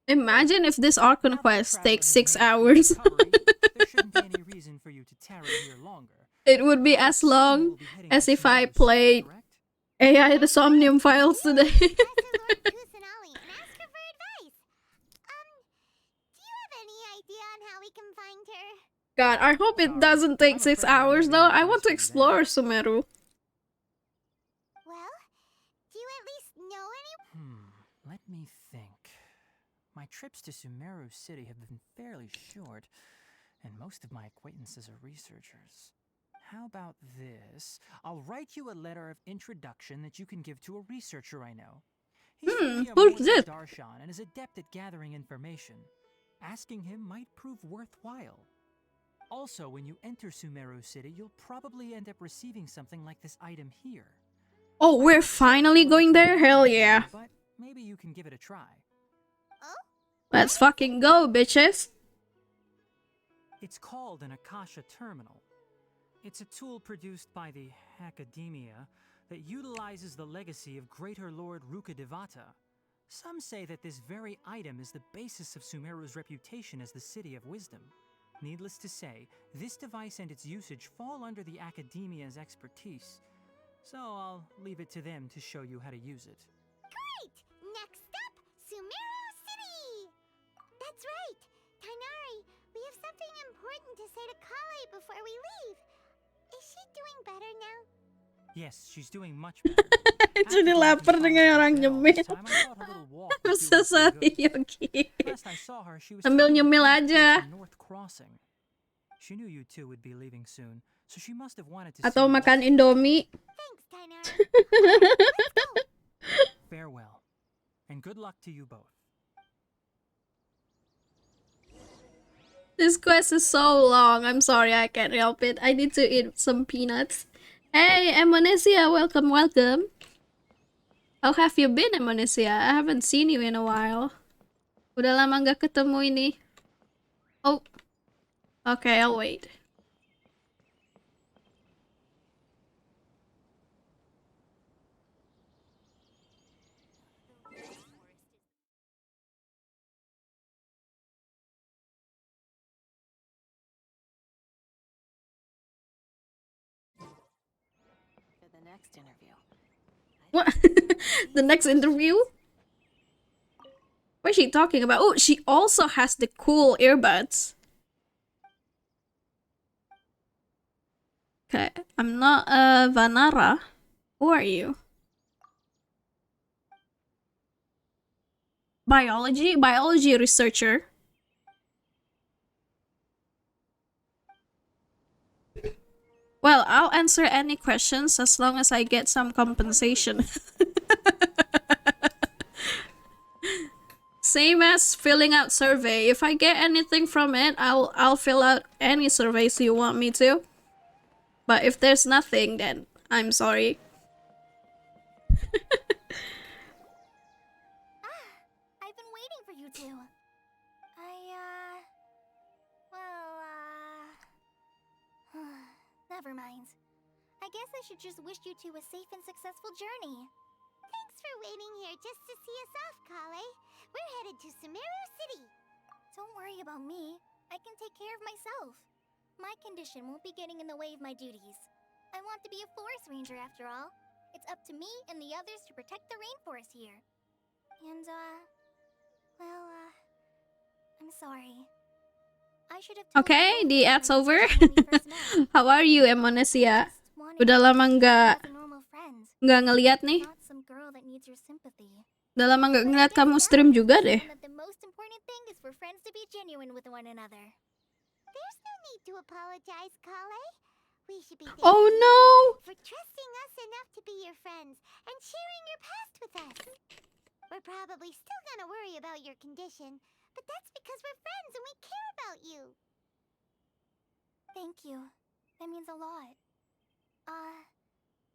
Imagine if this Archon Now that the Quest traveler takes has 6 made a hours. recovery, there shouldn't be any reason for you to tarry here longer. It would be as Soon you long will be heading as to if I Sumeru City, played correct? AI the Somnium Files today. Lesser Lord Kusanali and ask her for advice. Do you have any idea on how we can find her? God, I hope it Sorry, doesn't take I'm 6 afraid I won't hours be though. able to I want to answer you that. explore Sumeru. Well, do you at least know any? Let me think. My trips to Sumeru City have been fairly short, and most of my acquaintances are researchers. How about this? I'll write you a letter of introduction that you can give to a researcher I know. He's really a who's Mortal this? Darshan and is adept at gathering information. Asking him might prove worthwhile. Also, when you enter Sumeru City, you'll probably end up receiving something like this item here. Oh, we're I'm not sure if finally it'll going become there? Hell valuable for yeah. you, but maybe you can give it a try. Let's fucking go, bitches. It's called an Akasha Terminal. It's a tool produced by the Academia that utilizes the legacy of Greater Lord Rukkhadevata. Some say that this very item is the basis of Sumeru's reputation as the City of Wisdom. Needless to say, this device and its usage fall under the Academia's expertise, so I'll leave it to them to show you how to use it. Great! Next up, Sumeru City! That's right! Tainari, we have something important to say to Kale before we leave. Is she doing better now? Yes, she's doing much better. After Jadi going lapar confined dengan to orang the bell nyemil. this time, I thought a little walk I'm would so do her some sorry, good. Yogi. Last I saw her, she was Sambil taking a nyemil path towards aja. the North Crossing. She knew you two would be leaving soon, so she must have wanted to Atau see you makan off. Indomie. Thanks, Tainari. Alright, let's go! Farewell, and good luck to you both. This quest is so long. I'm sorry, I can't help it. I need to eat some peanuts. Hey, Amnesia, welcome, welcome. How have you been, Amnesia? I haven't seen you in a while. Udah lama nggak ketemu ini. Oh, okay, I'll wait. The next interview. What? The next interview? What is she talking about? Oh, she also has the cool earbuds. Okay, I'm not Vanara. Who are you? Biology researcher. Well, I'll answer any questions as long as I get some compensation. Same as filling out survey. If I get anything from it, I'll fill out any surveys you want me to. But if there's nothing, then I'm sorry. I've been waiting for you two. Never mind. I guess I should just wish you two a safe and successful journey. Thanks for waiting here just to see us off, Kale. We're headed to Sumeru City. Don't worry about me. I can take care of myself. My condition won't be getting in the way of my duties. I want to be a forest ranger after all. It's up to me and the others to protect the rainforest here. And, I'm sorry. I should have told Okay, you the both ad's when over. we first met. How are you, Emonesia? Just wanted Udah lama to nggak be a normal friend, ngeliat nih. not some girl that needs your sympathy. Udah lama nggak But I ngeliat guess kamu now stream I've juga shown deh. that the most important thing is for friends to be genuine with one another. There's no need to apologize, Kale. We should be Oh thanking no! you for trusting us enough to be your friends and sharing your past with us. We're probably still gonna worry about your condition, but that's because we're friends and we care about you. Thank you. That means a lot.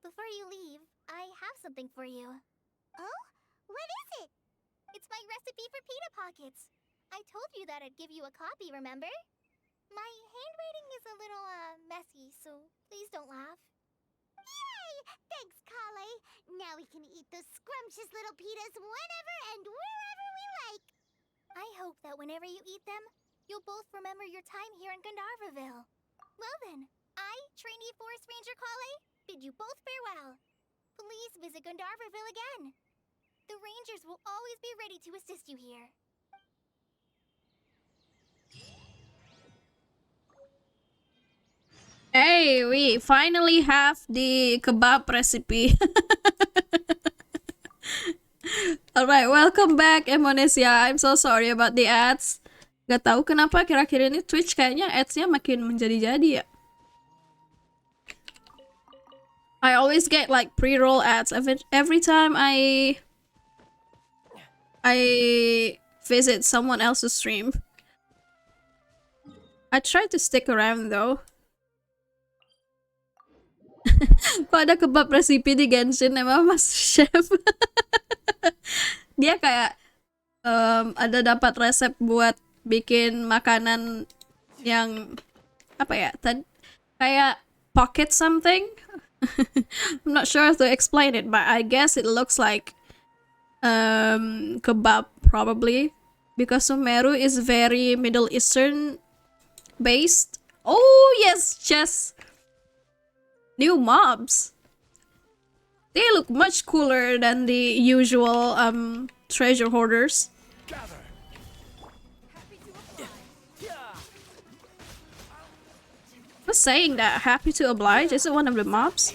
Before you leave, I have something for you. Oh? What is it? It's my recipe for pita pockets. I told you that I'd give you a copy, remember? My handwriting is a little, messy, so please don't laugh. Yay! Thanks, Kale. Now we can eat those scrumptious little pitas whenever and wherever we like. I hope that whenever you eat them, you'll both remember your time here in Gandharvaville. Well then, I, trainee Forest Ranger Kale, bid you both farewell. Please visit Gandharvaville again. The Rangers will always be ready to assist you here. Hey, we finally have the kebab recipe. Alright, welcome back, Emonesia. I'm so sorry about the ads. Gak tahu kenapa akhir-akhir ini Twitch kayaknya ads-nya makin menjadi-jadi ya. I always get like pre-roll ads every time I visit someone else's stream. I try to stick around though. Kok ada kebab resipi di Genshin emang mas chef? Dia kayak ada dapat resep buat bikin makanan yang apa ya? Kayak pocket something. I'm not sure how to explain it, but I guess it looks like kebab probably because Sumeru is very Middle Eastern based. Oh yes, chess. New mobs. They look much cooler than the usual treasure hoarders. Was saying that happy to oblige, is it one of the mobs?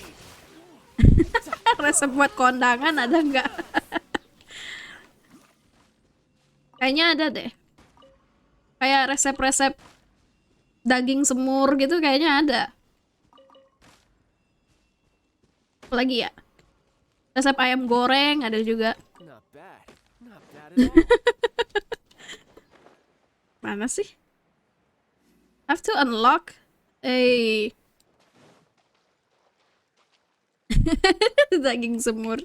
Resep buat kondangan ada nggak? Kayaknya ada deh. Kayak resep-resep daging semur gitu kayaknya ada. Lagi ya? Resep ayam goreng ada juga. Not bad. Not bad at all. Mana sih? Have to unlock a daging semur.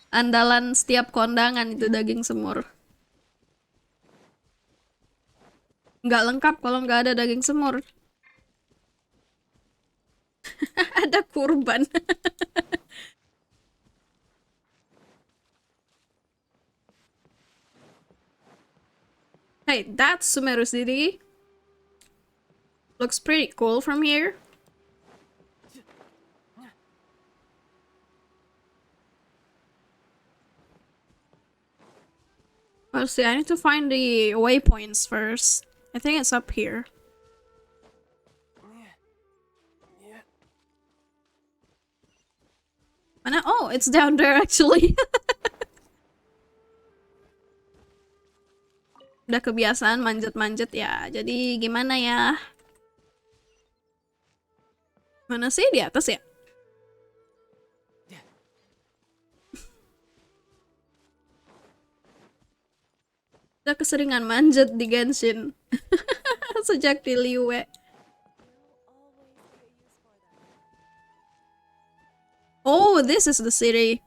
Andalan setiap kondangan itu daging semur. Nggak lengkap kalau nggak ada daging semur. Ada kurban. Hey, that's Sumeru City. Looks pretty cool from here. Let's see, I need to find the waypoints first. I think it's up here. Mana? Oh, it's down there actually. Udah kebiasaan manjat-manjat ya. Jadi gimana ya? Mana sih di atas ya? Udah keseringan manjat di Genshin. Sejak di Liyue. Oh, this is the city.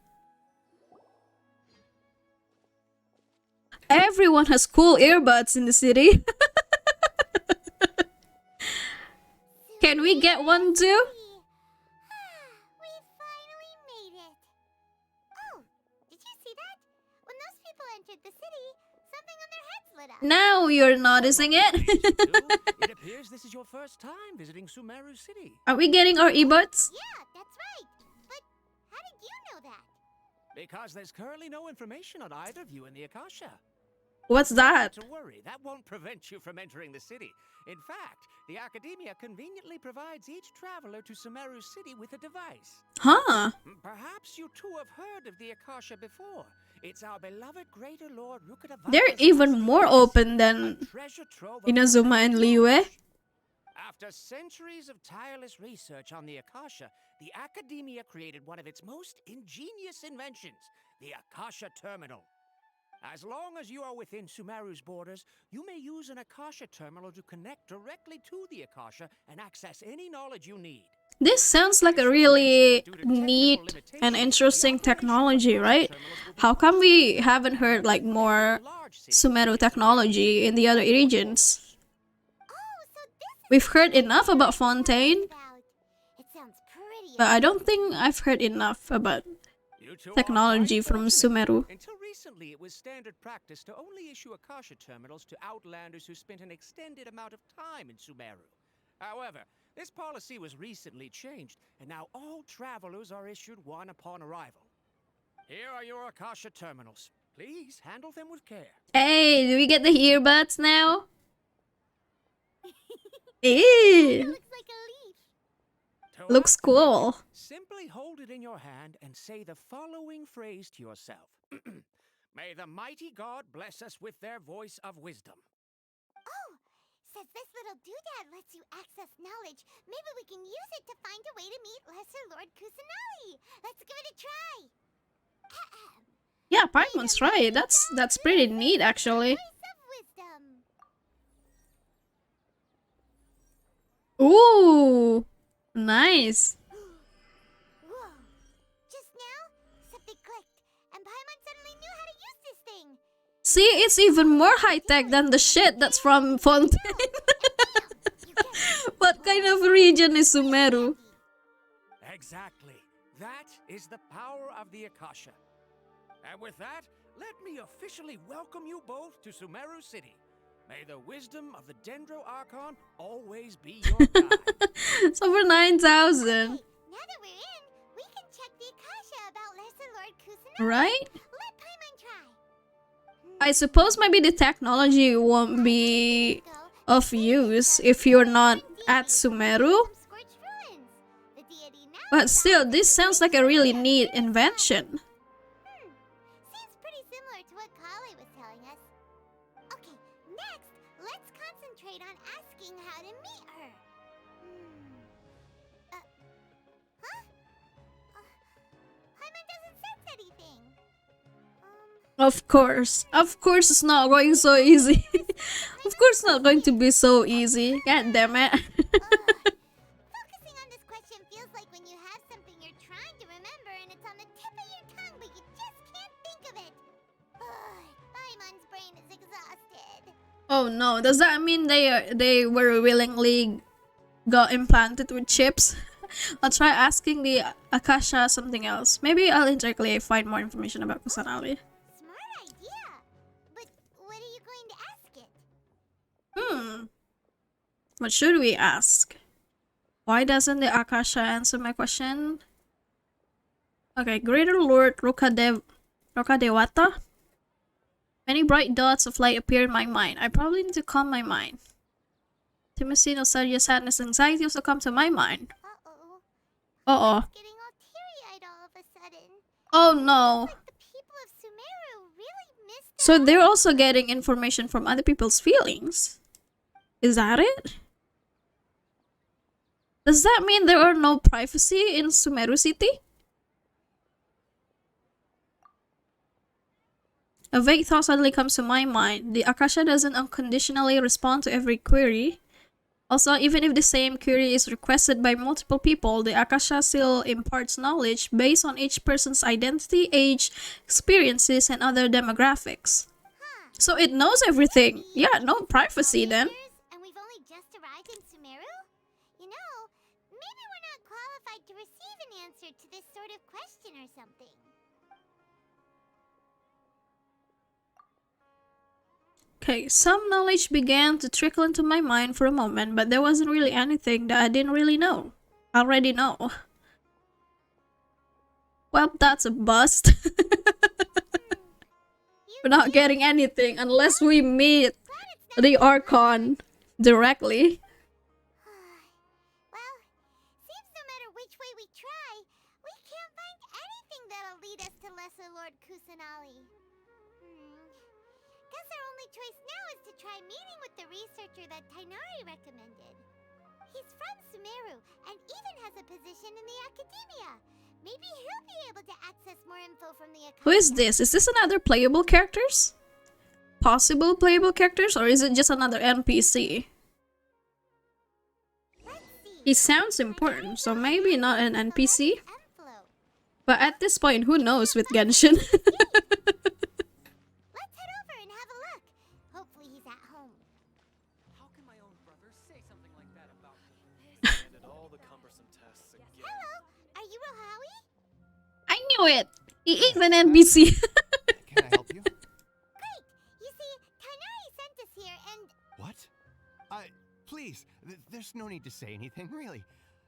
Everyone has cool earbuds in the city. Can we get one too? We finally made it. Oh, did you see that? When those people entered the city, something on their heads lit up. Now you're noticing it. It appears this is your first time visiting Sumeru City. Are we getting our earbuds? Yeah, that's right. But how did you know that? Because there's currently no information on either view in the Akasha. What's that? Not to worry, that won't prevent you from entering the city. In fact, the Academia conveniently provides each traveler to Sumeru City with a device. Huh? Perhaps you too have heard of the Akasha before. It's our beloved Greater Lord Rukada. They're even more open than Inazuma and Liyue. After centuries of tireless research on the Akasha, the Academia created one of its most ingenious inventions, the Akasha Terminal. As long as you are within Sumeru's borders, you may use an Akasha Terminal to connect directly to the Akasha and access any knowledge you need. This sounds like a really neat and interesting technology, right? How come we haven't heard like more Sumeru technology in the other regions? We've heard enough about Fontaine, It sounds pretty. but I don't think I've heard enough about technology from Sumeru. Until recently, it was standard practice to only issue Akasha Terminals to outlanders who spent an extended amount of time in Sumeru. However, this policy was recently changed, and now all travelers are issued one upon arrival. Here are your Akasha Terminals. Please handle them with care. Hey, do we get the earbuds now? It Ew, looks like a leaf. To looks activate it, cool. Simply hold it in your hand and say the following phrase to yourself. May the mighty God bless us with their voice of wisdom. Oh, says this little doodad lets you access knowledge. Maybe we can use it to find a way to meet Lesser Lord Kusanali. Let's give it a try. Ahem. Yeah, Paimon's right. That's pretty neat actually. Voice of wisdom. Ooh, nice. Whoa. Just now, something clicked, and Paimon suddenly knew how to use this thing. See, it's even more high-tech than the shit that's from Fontaine. What kind of region is Sumeru? Exactly. That is the power of the Akasha. And with that, let me officially welcome you both to Sumeru City. May the wisdom of the Dendro Archon always be your guide. It's over 9,000. Now that we're in, we can check the Akasha about Lesser Lord Kusanali. Right? Let Paimon try. I suppose maybe the technology won't be of use if you're not at Sumeru. Some scorched ruins. The deity now But still, this sounds like a really neat invention. Seems pretty similar to what Kale was telling us. Okay, next, let's concentrate on asking how to meet her. Huh? Paimon doesn't sense anything. Of course it's not going so easy. Of course it's not going to be so easy. God damn it. Focusing on this question feels like when you have something you're trying to remember and it's on the tip of your tongue, but you just can't think of it. Paimon's brain is exhausted. Oh no, does that mean they were willingly got implanted with chips? I'll try asking the Akasha something else. Maybe I'll indirectly find more information about Kusanali. Smart idea. But what are you going to ask it? What should we ask? Why doesn't the Akasha answer my question? Okay, Greater Lord Rokadewata? Many bright dots of light appear in my mind. I probably need to calm my mind. Intimacy, nostalgia, sadness, anxiety also come to my mind. Uh-oh. Uh-oh. Getting all teary-eyed all of a sudden. Oh no. The people of Sumeru really missed So they're also getting information from other people's feelings. Is that it? Does that mean there are no privacy in Sumeru City? A vague thought suddenly comes to my mind. The Akasha doesn't unconditionally respond to every query. Also, even if the same query is requested by multiple people, the Akasha still imparts knowledge based on each person's identity, age, experiences, and other demographics. So it knows everything. Yeah, no privacy then. And we've only just arrived in Sumeru? You know, maybe we're not qualified to receive an answer to this sort of question or something. Okay, some knowledge began to trickle into my mind for a moment, but there wasn't really anything that I didn't really know. Already know. Well, that's a bust. We're not getting anything unless we meet the Archon directly. Well, seems no matter which way we try, we can't find anything that'll lead us to Lesser Lord Kusanali. Guess our only choice now is to try meeting with the researcher that Tainari recommended. He's from Sumeru and even has a position in the academia. Maybe he'll be able to access more info from the Akasha. Who is this? Is this another playable characters? Possible playable characters, or is it just another NPC? He sounds important, so maybe not an NPC. But at this point, who knows with Genshin? Let's head over and have a look. Hopefully he's at home. How can my own brother say something like that about me? And did all the cumbersome tests again. Hello, are you Rohawi? I knew it! He is an NPC. Can I help you? Great! You see, Tainari sent us here and... What? Please, there's no need to say anything, really.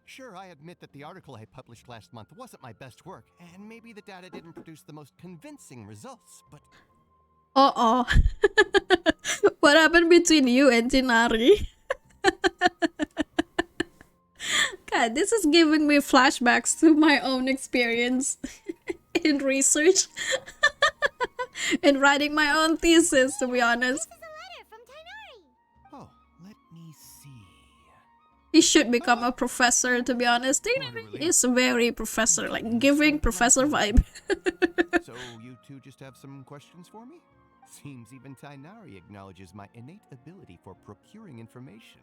Sure, I admit that the article I published last month wasn't my best work, and maybe the data didn't produce the most convincing results, but... Uh-oh. What happened between you and Tinari? God, this is giving me flashbacks to my own experience in research. In writing my own thesis, to be honest. This is a letter from Tainari. Oh, let me see... He should become a professor, to be honest. Tinari is very professor, like giving professor vibe. So you two just have some questions for me? Seems even Tainari acknowledges my innate ability for procuring information.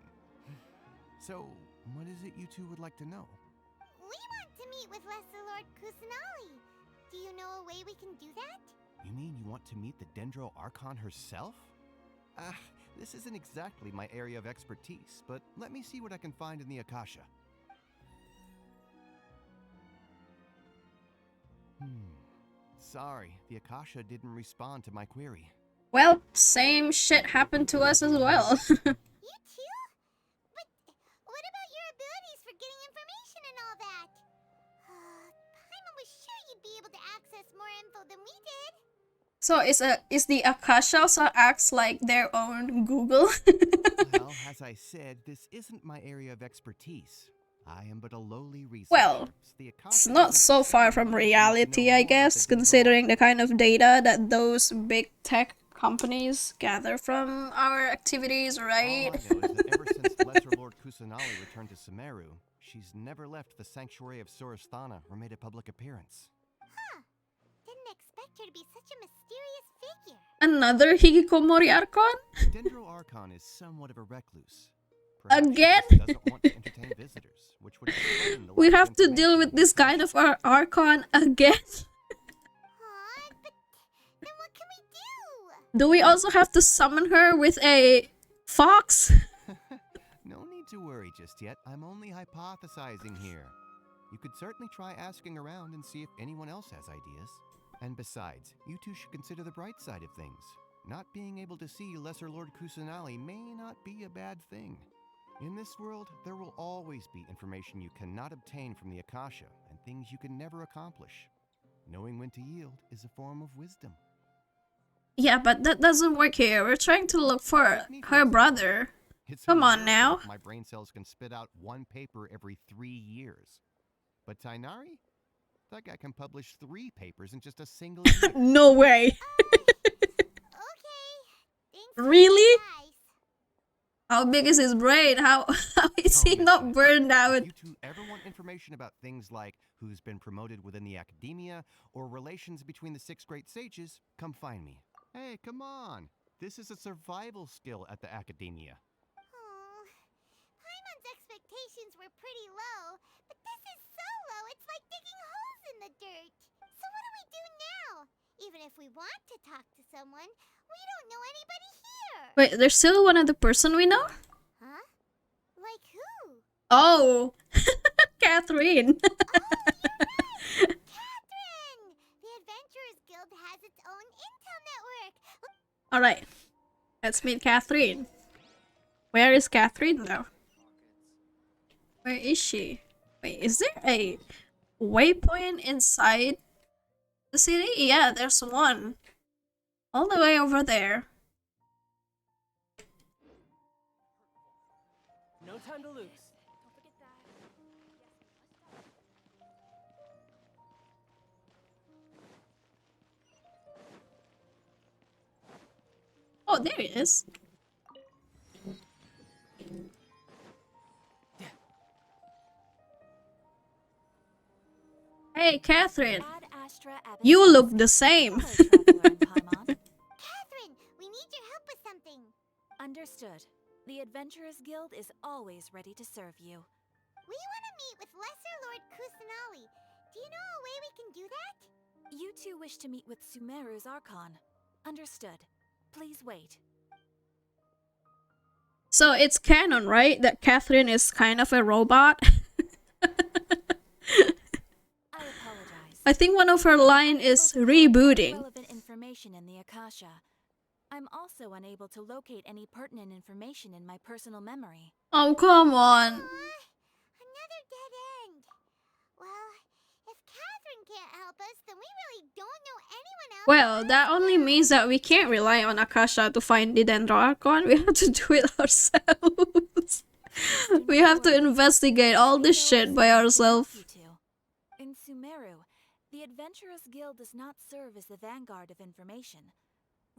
So, what is it you two would like to know? We want to meet with Lesser Lord Kusanali. Do you know a way we can do that? You mean you want to meet the Dendro Archon herself? This isn't exactly my area of expertise, but let me see what I can find in the Akasha. Sorry, the Akasha didn't respond to my query. Well, same shit happened to us as well. You too? But what about your abilities for getting information and all that? Paimon was sure you'd be able to access more info than we did. So is the Akasha also acts like their own Google? Well, as I said, this isn't my area of expertise. I am but a lowly researcher. Well, it's not so far from reality, I guess, considering the kind of data that those big tech companies gather from our activities, right? All I know is that ever since Lesser Lord Kusanali returned to Sumeru, she's never left the Sanctuary of Surasthana or made a public appearance. Didn't expect her to be such a mysterious figure. Another Hikikomori Archon? Dendro Archon is somewhat of a recluse. Perhaps Again? she just doesn't want to entertain visitors, which would explain the We lack of have to deal with information. this kind of Archon again? But then what can we do? Do we also have to summon her with a fox? No need to worry just yet. I'm only hypothesizing here. You could certainly try asking around and see if anyone else has ideas. And besides, you two should consider the bright side of things. Not being able to see Lesser Lord Kusanali may not be a bad thing. In this world, there will always be information you cannot obtain from the Akasha and things you can never accomplish. Knowing when to yield is a form of wisdom. Yeah, but that doesn't work here. We're trying to look for her brother. It's Come on amazing now. My brain cells can spit out one paper every 3 years. But Tainari? That guy can publish 3 papers in just a single year. No way. Oh, Really? Guys. How big is his brain? How is he Tell me, not burned out? If you two ever want information about things like who's been promoted within the academia or relations between the 6 great sages, come find me. Hey, come on. This is a survival skill at the academia. Oh, Paimon's expectations were pretty low, but this is so low it's like digging holes in the dirt. So what do we do now? Even if we want to talk to someone, we don't know anybody here. Wait, there's still one other person we know? Huh? Like who? Oh, Catherine. Catherine! The Adventurers Guild has its own intel network. Alright, let's meet Catherine. Where is Catherine though? Where is she? Wait, is there a waypoint inside the city? Yeah, there's one. All the way over there. No time to lose. Oh, there he is. Hey, Catherine. You look the same. Catherine, we need your help with something. Understood. The Adventurers Guild is always ready to serve you. We want to meet with Lesser Lord Kusanali. Do you know a way we can do that? You two wish to meet with SUMERU's Archon. Understood. Please wait. So it's canon, right? That Catherine is kind of a robot? I apologize. I think one of her line is rebooting. Relevant information in the Akasha. I'm also unable to locate any pertinent information in my personal memory. Oh, come on. Another dead end. Well, if Catherine can't help us, then we really don't know anyone else. Well, that only means that we can't rely on Akasha to find the Dendro Archon. We have to do it ourselves. We have to investigate all this shit by ourselves. In SUMERU, the Adventurers Guild does not serve as the vanguard of information.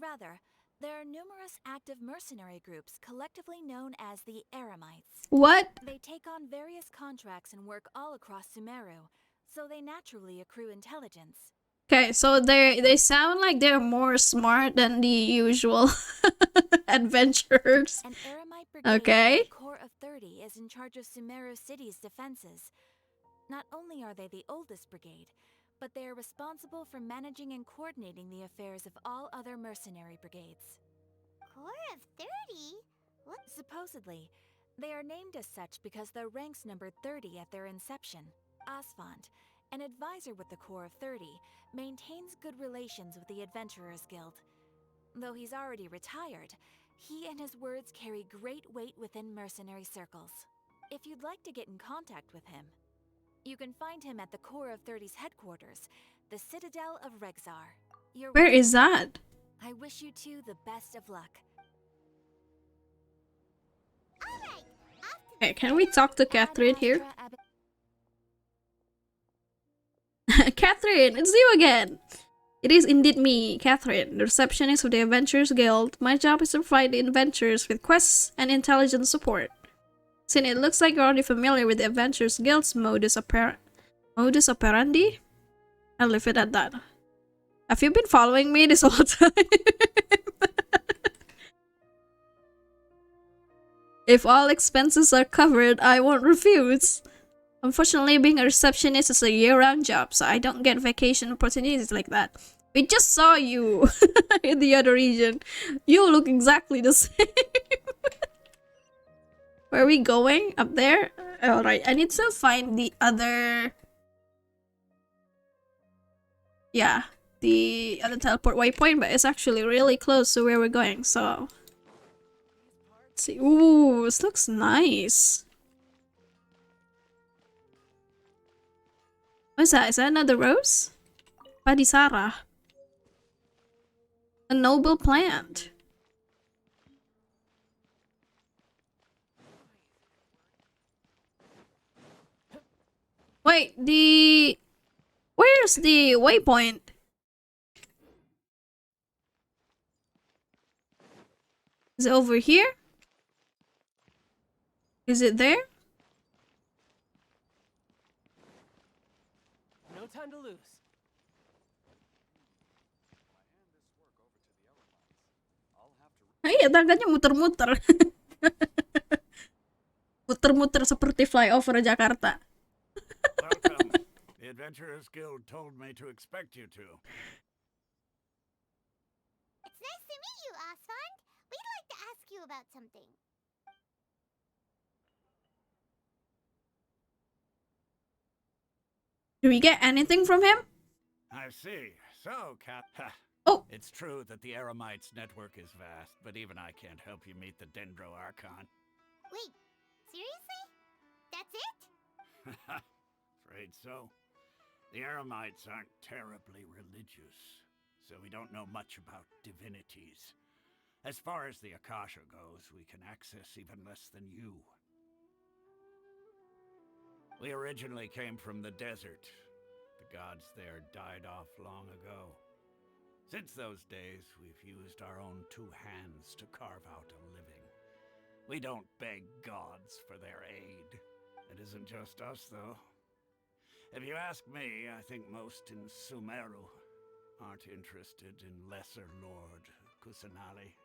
Rather, there are numerous active mercenary groups collectively known as the Eremites. What? They take on various contracts and work all across SUMERU, so they naturally accrue intelligence. Okay, so they sound like they're more smart than the usual adventurers. An Eremite brigade Okay. with a core of 30 is in charge of SUMERU City's defenses. Not only are they the oldest brigade, but they are responsible for managing and coordinating the affairs of all other mercenary brigades. Core of 30? What? Supposedly, they are named as such because their ranks numbered 30 at their inception. Asphalt, an advisor with the Core of 30, maintains good relations with the Adventurers Guild. Though he's already retired, he and his words carry great weight within mercenary circles. If you'd like to get in contact with him, you can find him at the Core of 30's headquarters, the Citadel of Rexar. Where is that? I wish you two the best of luck. Alright, Okay, can we talk to Catherine here? Catherine, it's you again! It is indeed me, Catherine, the receptionist of the Adventurers Guild. My job is to provide the adventurers with quests and intelligence support. Since it looks like you're already familiar with the Adventurers Guild's modus operandi? I'll leave it at that. Have you been following me this whole time? If all expenses are covered, I won't refuse. Unfortunately, being a receptionist is a year-round job, so I don't get vacation opportunities like that. We just saw you in the other region. You look exactly the same. Where are we going? Up there? Alright, I need to find the other... Yeah, the other teleport waypoint, but it's actually really close to where we're going, so... Let's see. Ooh, this looks nice. What is that? Is that another rose? Padisara. A noble plant. Wait, where's the waypoint? Is it over here? Is it there? No time to lose. Iya, tangganya muter-muter. Muter-muter seperti flyover Jakarta. Welcome. The Adventurers Guild told me to expect you two. It's nice to meet you, Osfond. We'd like to ask you about something. Do we get anything from him? I see. So, Cat. Oh. It's true that the Eremites network is vast, but even I can't help you meet the Dendro Archon. Wait, seriously? That's it? Afraid so. The Eremites aren't terribly religious, so we don't know much about divinities. As far as the Akasha goes, we can access even less than you. We originally came from the desert. The gods there died off long ago. Since those days, we've used our own two hands to carve out a living. We don't beg gods for their aid. It isn't just us, though. If you ask me, I think most in Sumeru aren't interested in Lesser Lord Kusanali.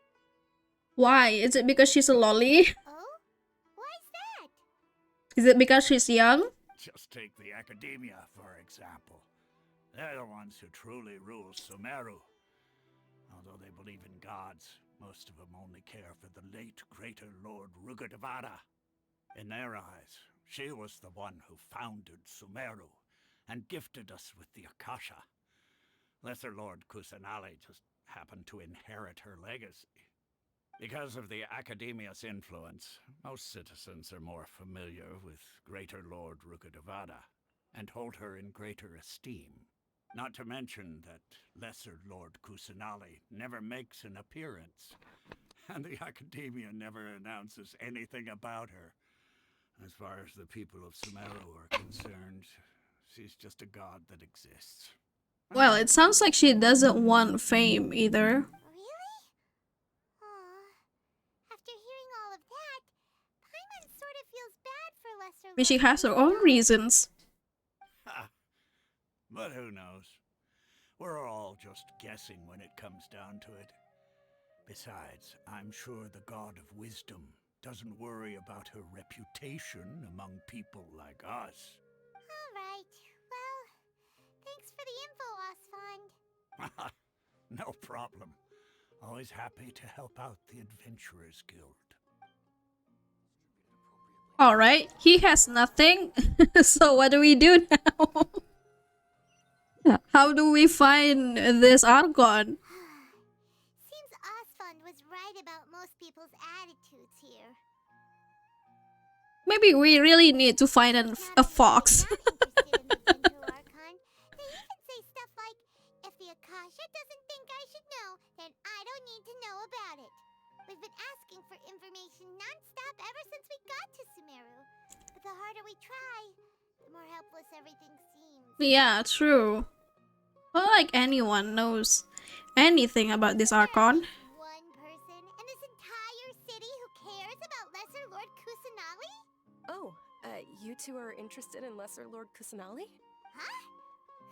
Why? Is it because she's a lolly? Oh? Why's that? Is it because she's young? Just take the Academia, for example. They're the ones who truly rule Sumeru. Although they believe in gods, most of them only care for the late Greater Lord Rukkhadevata. In their eyes, she was the one who founded Sumeru and gifted us with the Akasha. Lesser Lord Kusanali just happened to inherit her legacy. Because of the Academia's influence, most citizens are more familiar with Greater Lord Rukkhadevata and hold her in greater esteem. Not to mention that Lesser Lord Kusanali never makes an appearance, and the Academia never announces anything about her. As far as the people of Sumeru are concerned, she's just a god that exists. Well, it sounds like she doesn't want fame either. Really? Aw. After hearing all of that, Paimon sort of feels bad for Lesser But she Lord has her own Kusanali. reasons. But who knows? We're all just guessing when it comes down to it. Besides, I'm sure the God of Wisdom doesn't worry about her reputation among people like us. All right. Well, thanks for the info, Osfond. No problem. Always happy to help out the Adventurers Guild. Alright, he has nothing. So what do we do now? How do we find this Archon? Seems Osfond was right about most people's attitudes here. Maybe we really need to find a fox. Not interested in the Dendro Archon. They even say stuff like, if the Akasha doesn't think I should know, then I don't need to know about it. We've been asking for information non-stop ever since we got to Sumeru. But the harder we try, the more helpless everything seems. Yeah, true. Well, like anyone knows anything about this Archon. One person in this entire city who cares about Lesser Lord Kusanali? Oh, you two are interested in Lesser Lord Kusanali? Huh?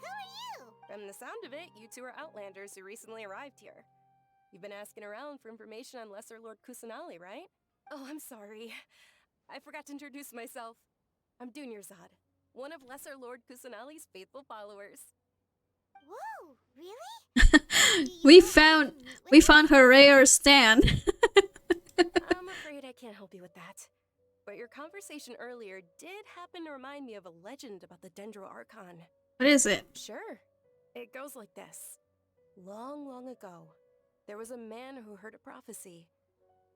Who are you? From the sound of it, you two are Outlanders who recently arrived here. You've been asking around for information on Lesser Lord Kusanali, right? Oh, I'm sorry. I forgot to introduce myself. I'm Dunyarzad, one of Lesser Lord Kusanali's faithful followers. Whoa, really? we found her rare stand. I'm afraid I can't help you with that. But your conversation earlier did happen to remind me of a legend about the Dendro Archon. What is it? Sure. It goes like this. Long, long ago, there was a man who heard a prophecy.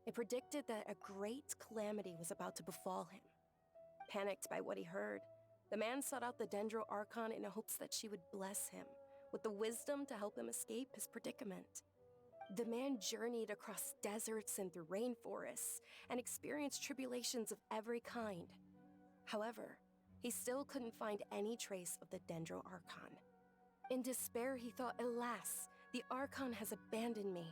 It predicted that a great calamity was about to befall him. Panicked by what he heard, the man sought out the Dendro Archon in hopes that she would bless him with the wisdom to help him escape his predicament. The man journeyed across deserts and through rainforests and experienced tribulations of every kind. However, he still couldn't find any trace of the Dendro Archon. In despair, he thought, alas, the Archon has abandoned me.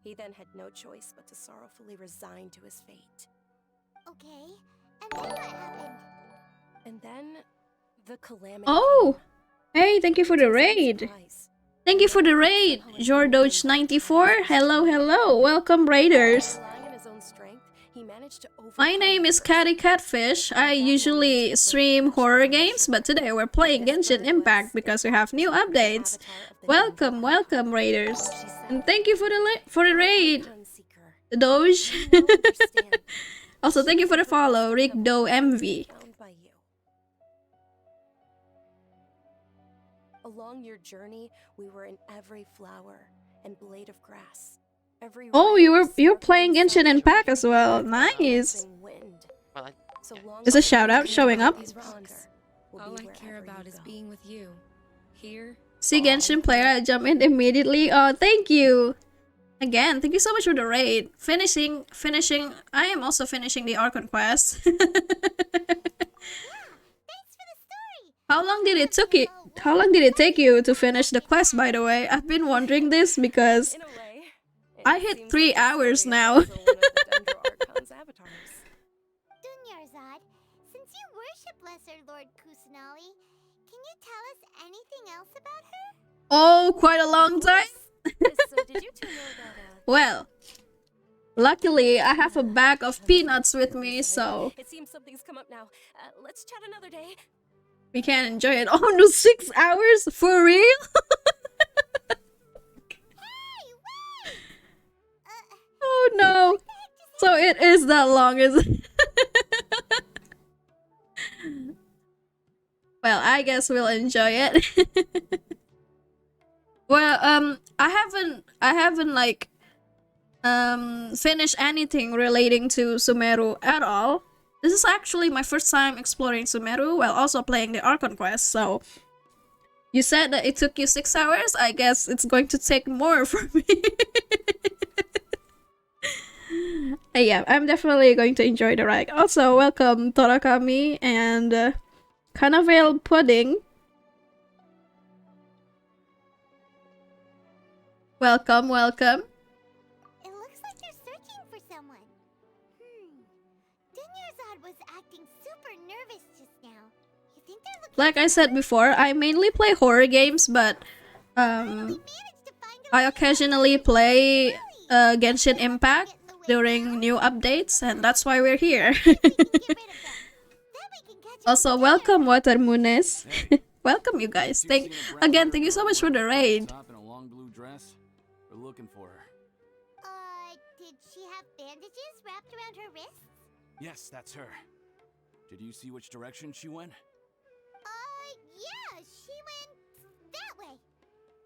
He then had no choice but to sorrowfully resign to his fate. Okay, and then what happened? And then the calamity. Oh! Hey, thank you for the came. raid. Surprise. Thank you for the raid, Jordoge94. Hello, hello. Welcome, raiders. Relying on his own strength, he managed to My name is Catty Catfish. I usually stream horror games, but today we're playing Genshin Impact because we have new updates. Welcome, welcome, raiders. And thank you for the raid, Doge. Also, thank you for the follow, Rickdo MV. Along your journey, we were in every flower and blade of grass. Every Oh, you're playing Genshin Impact as well. Nice. Is a shout out showing up? All I care about is being with you. Here. See Genshin player, I jump in immediately. Oh, thank you. Again, thank you so much for the raid. Finishing. I am also finishing the Archon Quest. How long did it take you to finish the quest, by the way? I've been wondering this because I hit 3 hours now. Dunyarzad, since you worship Lesser Lord Kusanali, can you tell us anything else about her? Oh, quite a long time. Did you two know that, Well, luckily I have a bag of peanuts with me, so it seems something's come up now. Let's chat another day. we can enjoy it. Oh no, 6 hours? For real? Oh no. So it is that long, is it? Well, I guess we'll enjoy it. Well, I haven't like finished anything relating to Sumeru at all. This is actually my first time exploring Sumeru while also playing the Archon Quest, so you said that it took you 6 hours? I guess it's going to take more for me. Yeah, I'm definitely going to enjoy the ride. Also, welcome Torakami and Canavel Pudding. Welcome, welcome. It looks like you're searching for someone. Dunyarzad was acting super nervous just now. You think they're looking Like I said before, I mainly play horror games, but I occasionally play Genshin Impact during new updates, and that's why we're here. Also, welcome Watermunes. Welcome, you guys. Thank you so much for the raid. We're looking for her. Did she have bandages wrapped around her wrists? Yes, that's her. Did you see which direction she went? Yeah, she went that way.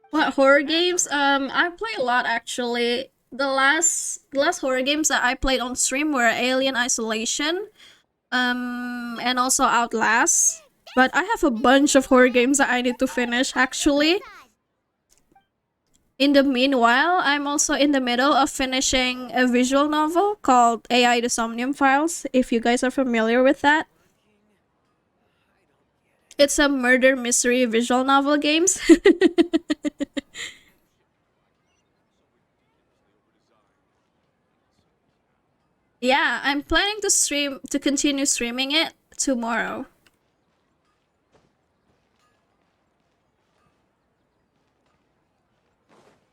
What horror games? I play a lot actually. The last horror games that I played on stream were Alien Isolation, and also Outlast. But I have a bunch of horror games that I need to finish actually. In the meanwhile, I'm also in the middle of finishing a visual novel called AI the Somnium Files, if you guys are familiar with that. It's a murder mystery visual novel games. Yeah, I'm planning to continue streaming it tomorrow.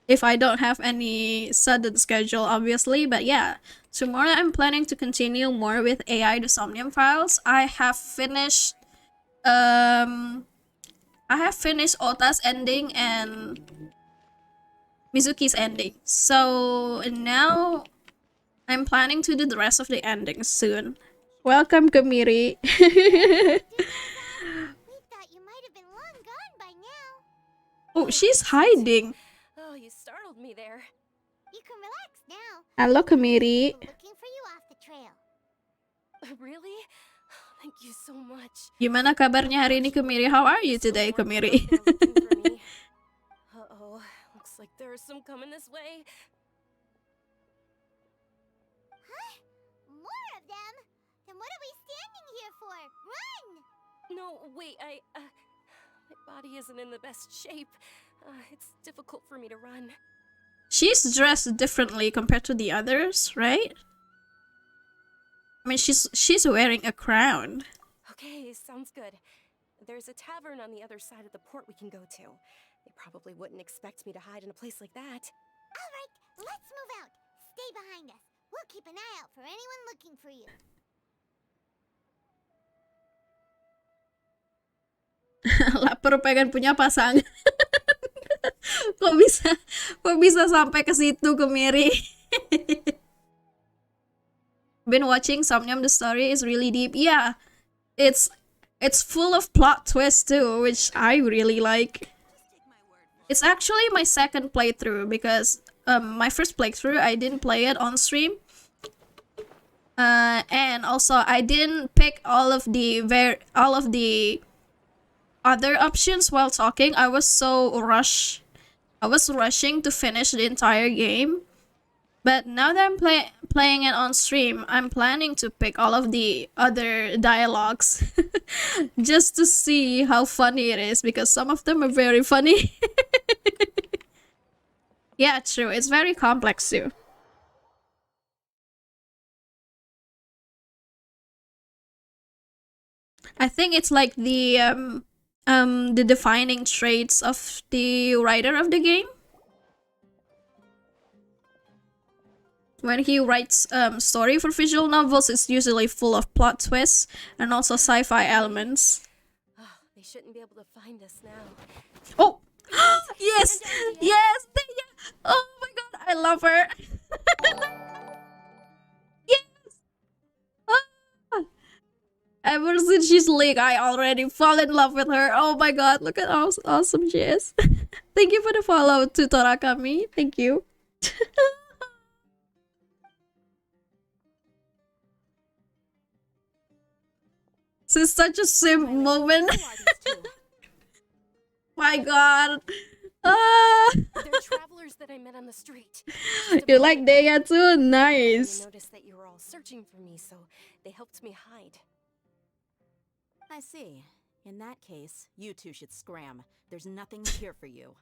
If I don't have any sudden schedule, obviously, but yeah, tomorrow I'm planning to continue more with AI the Somnium Files. I have finished Ota's ending and Mizuki's ending. So now I'm planning to do the rest of the endings soon. Welcome, Kamiri. We thought you might have been long gone by now. Oh, she's hiding. Oh, you startled me there. You can relax now. Hello, Kamiri. Looking for you off the trail. Really? Thank you so much. Gimana kabarnya hari ini, Kamiri? How are you today, Kamiri? Uh-oh, looks like there are some coming this way. Huh? More of them? Then what are we standing here for? Run! No, wait, my body isn't in the best shape. It's difficult for me to run. She's dressed differently compared to the others, right? I mean, she's wearing a crown. Okay, sounds good. There's a tavern on the other side of the port we can go to. They probably wouldn't expect me to hide in a place like that. All right, let's move out. Stay behind us. We'll keep an eye out for anyone looking for you. Lapar pengen punya pasangan. kok bisa sampai ke situ ke Miri? Been watching Somnium. The story is really deep. Yeah, it's full of plot twists too, which I really like. It's actually my second playthrough because my first playthrough I didn't play it on stream. And also I didn't pick all of the other options while talking. I was rushing to finish the entire game. But now that I'm playing it on stream, I'm planning to pick all of the other dialogues just to see how funny it is, because some of them are very funny. Yeah, true. It's very complex too. I think it's like the defining traits of the writer of the game. When he writes story for visual novels, it's usually full of plot twists and also sci-fi elements. Oh, they shouldn't be able to find us now. Oh! Yes! Yes! Oh my god, I love her! Yes! Ah! Ever since she's leaked, I already fall in love with her. Oh my god, look at how awesome she is. Thank you for the follow, Tutorakami. Thank you. This is such a simp moment. My god. They're travelers that I met on the street. You like Deya too? Nice. I noticed that you were all searching for me, so they helped me hide. I see. In that case, you two should scram. There's nothing here for you.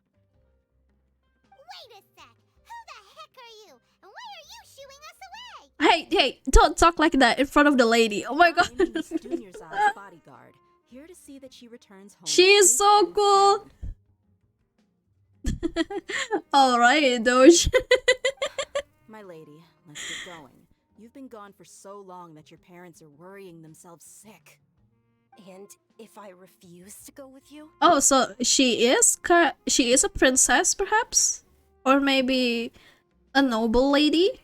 Wait a sec. Who the heck are you? And why are you shooing us away? Hey, don't talk like that in front of the lady. Oh my god. Dunyarzad's bodyguard, here to see that she returns home. She is so cool. Alright, Doge. My lady, let's get going. You've been gone for so long that your parents are worrying themselves sick. And if I refuse to go with you? Oh, so she is a princess, perhaps? Or maybe a noble lady?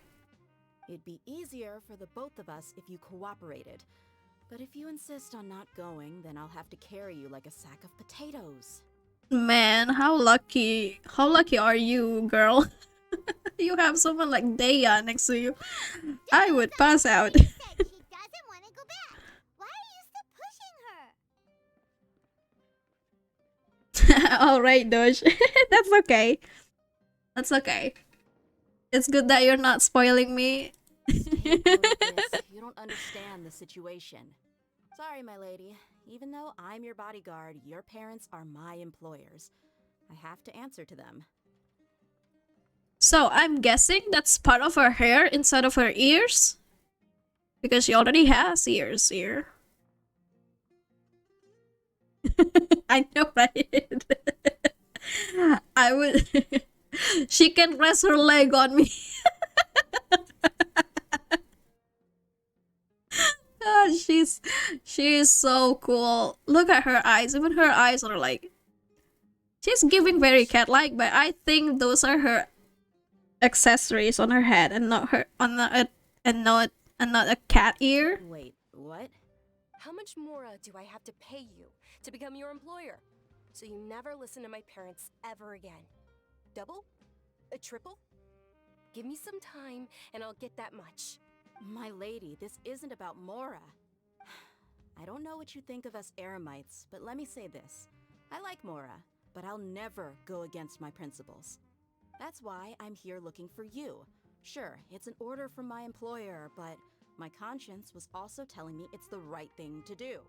It'd be easier for the both of us if you cooperated. But if you insist on not going, then I'll have to carry you like a sack of potatoes. Man, how lucky are you, girl? You have someone like Deya next to you. I would pass out. She doesn't want to go back. Why are you still pushing her? Alright, Doge. That's okay. That's okay. It's good that you're not spoiling me. You don't understand the situation. Sorry, my lady. Even though I'm your bodyguard, your parents are my employers. I have to answer to them. So I'm guessing that's part of her hair inside of her ears? Because she already has ears here. I know, right? I would... She can rest her leg on me. God, she is so cool. Look at her eyes. Even her eyes are like... She's giving very cat-like, but I think those are her accessories on her head and not her not a cat ear. Wait, what? How much more do I have to pay you to become your employer? So you never listen to my parents ever again. Double? A triple? Give me some time and I'll get that much. My lady, this isn't about Mora. I don't know what you think of us Eremites, but let me say this. I like Mora, but I'll never go against my principles. That's why I'm here looking for you. Sure, it's an order from my employer, but my conscience was also telling me it's the right thing to do.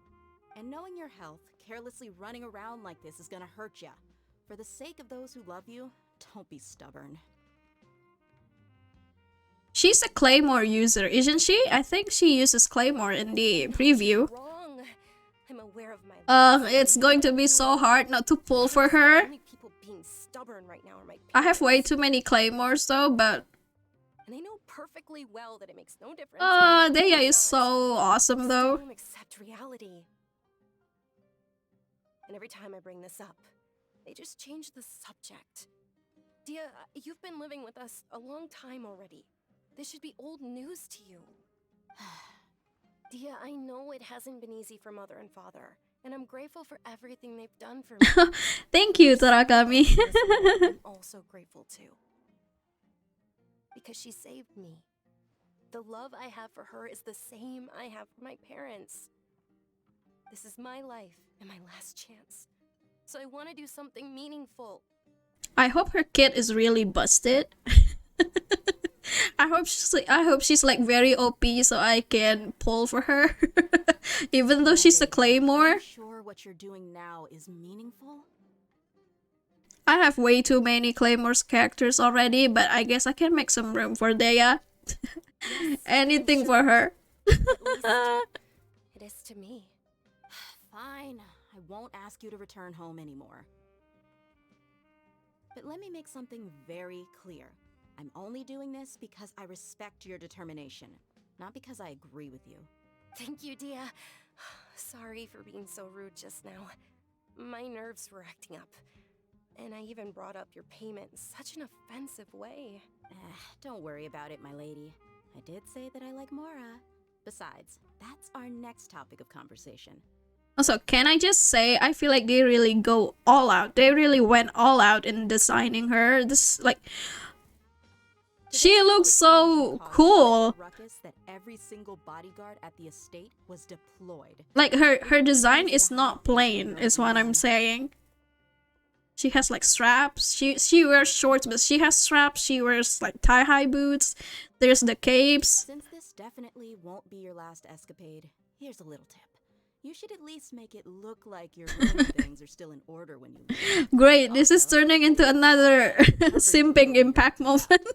And knowing your health, carelessly running around like this is gonna hurt ya. For the sake of those who love you, don't be stubborn. She's a Claymore user, isn't she? I think she uses Claymore in the preview. Wrong. I'm aware of my It's going to be so hard not to pull for her. only people being stubborn right now are my I have way too many Claymores though, but and I know perfectly well that it makes no difference. Daya is so awesome though. Don't accept reality. And every time I bring this up, they just change the subject. Dia, you've been living with us a long time already. This should be old news to you. Dia, I know it hasn't been easy for Mother and Father, and I'm grateful for everything they've done for me. Thank you, Tarakami. I'm also grateful too. Because she saved me. The love I have for her is the same I have for my parents. This is my life and my last chance. So I want to do something meaningful. I hope her kid is really busted. I hope she's like very OP so I can pull for her. Even though she's a Claymore. Are you sure what you're doing now is meaningful? I have way too many Claymore's characters already, but I guess I can make some room for Daya. Anything for her. It is to me. Fine, I won't ask you to return home anymore. But let me make something very clear. I'm only doing this because I respect your determination, not because I agree with you. Thank you, Dia. Sorry for being so rude just now. My nerves were acting up. And I even brought up your payment in such an offensive way. Don't worry about it, my lady. I did say that I like Mora. Besides, that's our next topic of conversation. Also, can I just say, I feel like they really go all out. They really went all out in designing her. This, like, she looks so cool. That every single bodyguard at the estate was deployed. Like, her design is not plain, is what I'm saying. She has like straps. She wears shorts, but she has straps. She wears like tie-high boots. There's the capes. Since this definitely won't be your last escapade, here's a little tip. You should at least make it look like your room things are still in order when you leave. Great, this is turning into another simping impact moment.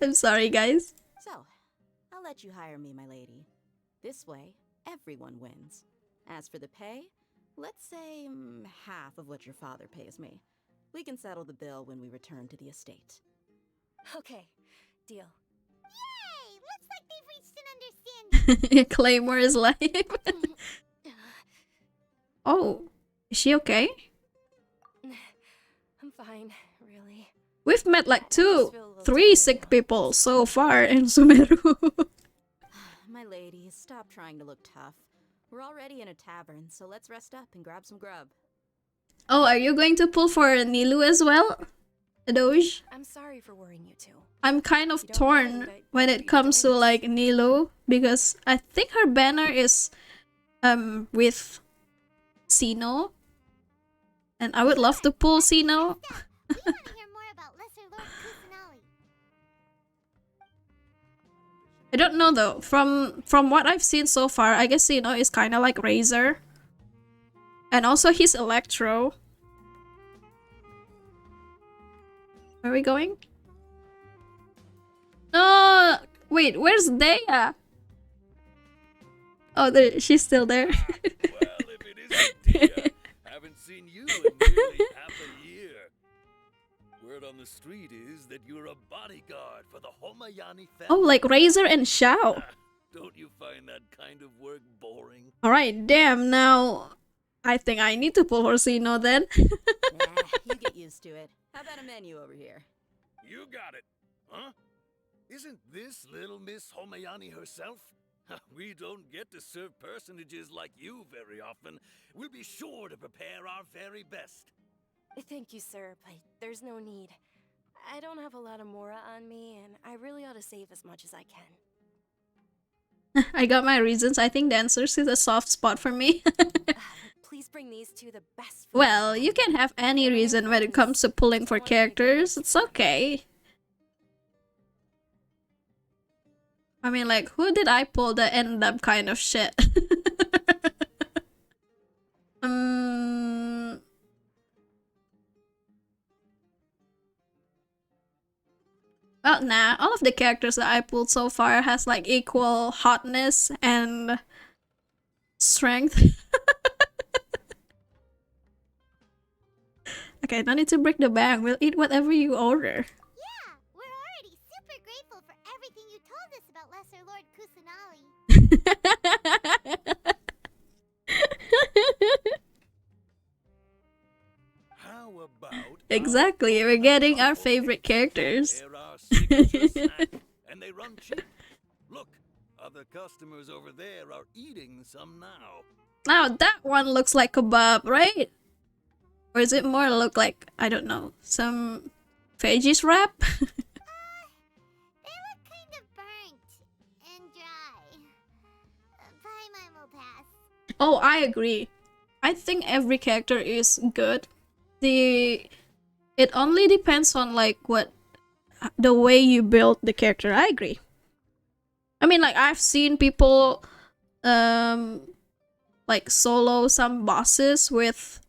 I'm sorry, guys. So, I'll let you hire me, my lady. This way, everyone wins. As for the pay, let's say half of what your father pays me. We can settle the bill when we return to the estate. Okay, deal. Yay! Looks like they've reached an understanding. Claymore is live. Oh, is she okay? I'm fine, really. We've met like 3 sick people so far in Sumeru. My lady, stop trying to look tough. We're already in a tavern, so let's rest up and grab some grub. Oh, are you going to pull for Nilu as well? Doge? I'm sorry for worrying you too. I'm kind of torn when it comes to like Nilu because I think her banner is with Sino. And I would love to pull Sino. We want to hear more about Lesser Lord Kusanali. I don't know though. From what I've seen so far, I guess Sino is kind of like Razor. And also he's Electro. Where are we going? No! Wait, where's Daya? Oh, there, she's still there. Well, if it isn't Dia, haven't seen you in nearly half a year. Word on the street is that you're a bodyguard for the Homayani family. Oh, like Razor and Xiao. Don't you find that kind of work boring? Alright, damn, now I think I need to pull Horsino then. Nah, you get used to it. How about a menu over here? You got it, huh? Isn't this little Miss Homayani herself? We don't get to serve personages like you very often. We'll be sure to prepare our very best. Thank you, sir, but there's no need. I don't have a lot of Mora on me, and I really ought to save as much as I can. I got my reasons. I think dancers is a soft spot for me. Please bring these two the best. Well, you can have any reason when it comes to pulling for characters. It's okay. I mean, like, who did I pull that ended up kind of shit? Well, nah, all of the characters that I pulled so far has like equal hotness and strength. Okay, no need to break the bank. We'll eat whatever you order. Yeah, we're already super grateful for everything you told us about Lesser Lord Kusanali. How about Exactly, we're getting our favorite characters. They're our signature snack, and they run cheap. Look, other customers over there are eating some now. Now that one looks like kebab, right? Or is it more look like, I don't know, some veggies wrap? They look kind of burnt and dry. Paimon will pass. Oh, I agree. I think every character is good. It only depends on like the way you build the character. I agree. I mean, like I've seen people like solo some bosses with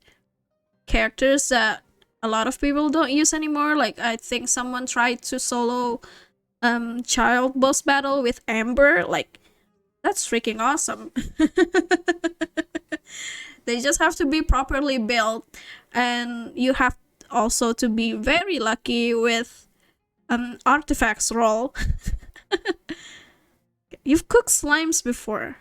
characters that a lot of people don't use anymore. Like I think someone tried to solo child boss battle with Amber. Like that's freaking awesome. They just have to be properly built, and you have also to be very lucky with artifacts roll. You've cooked slimes before.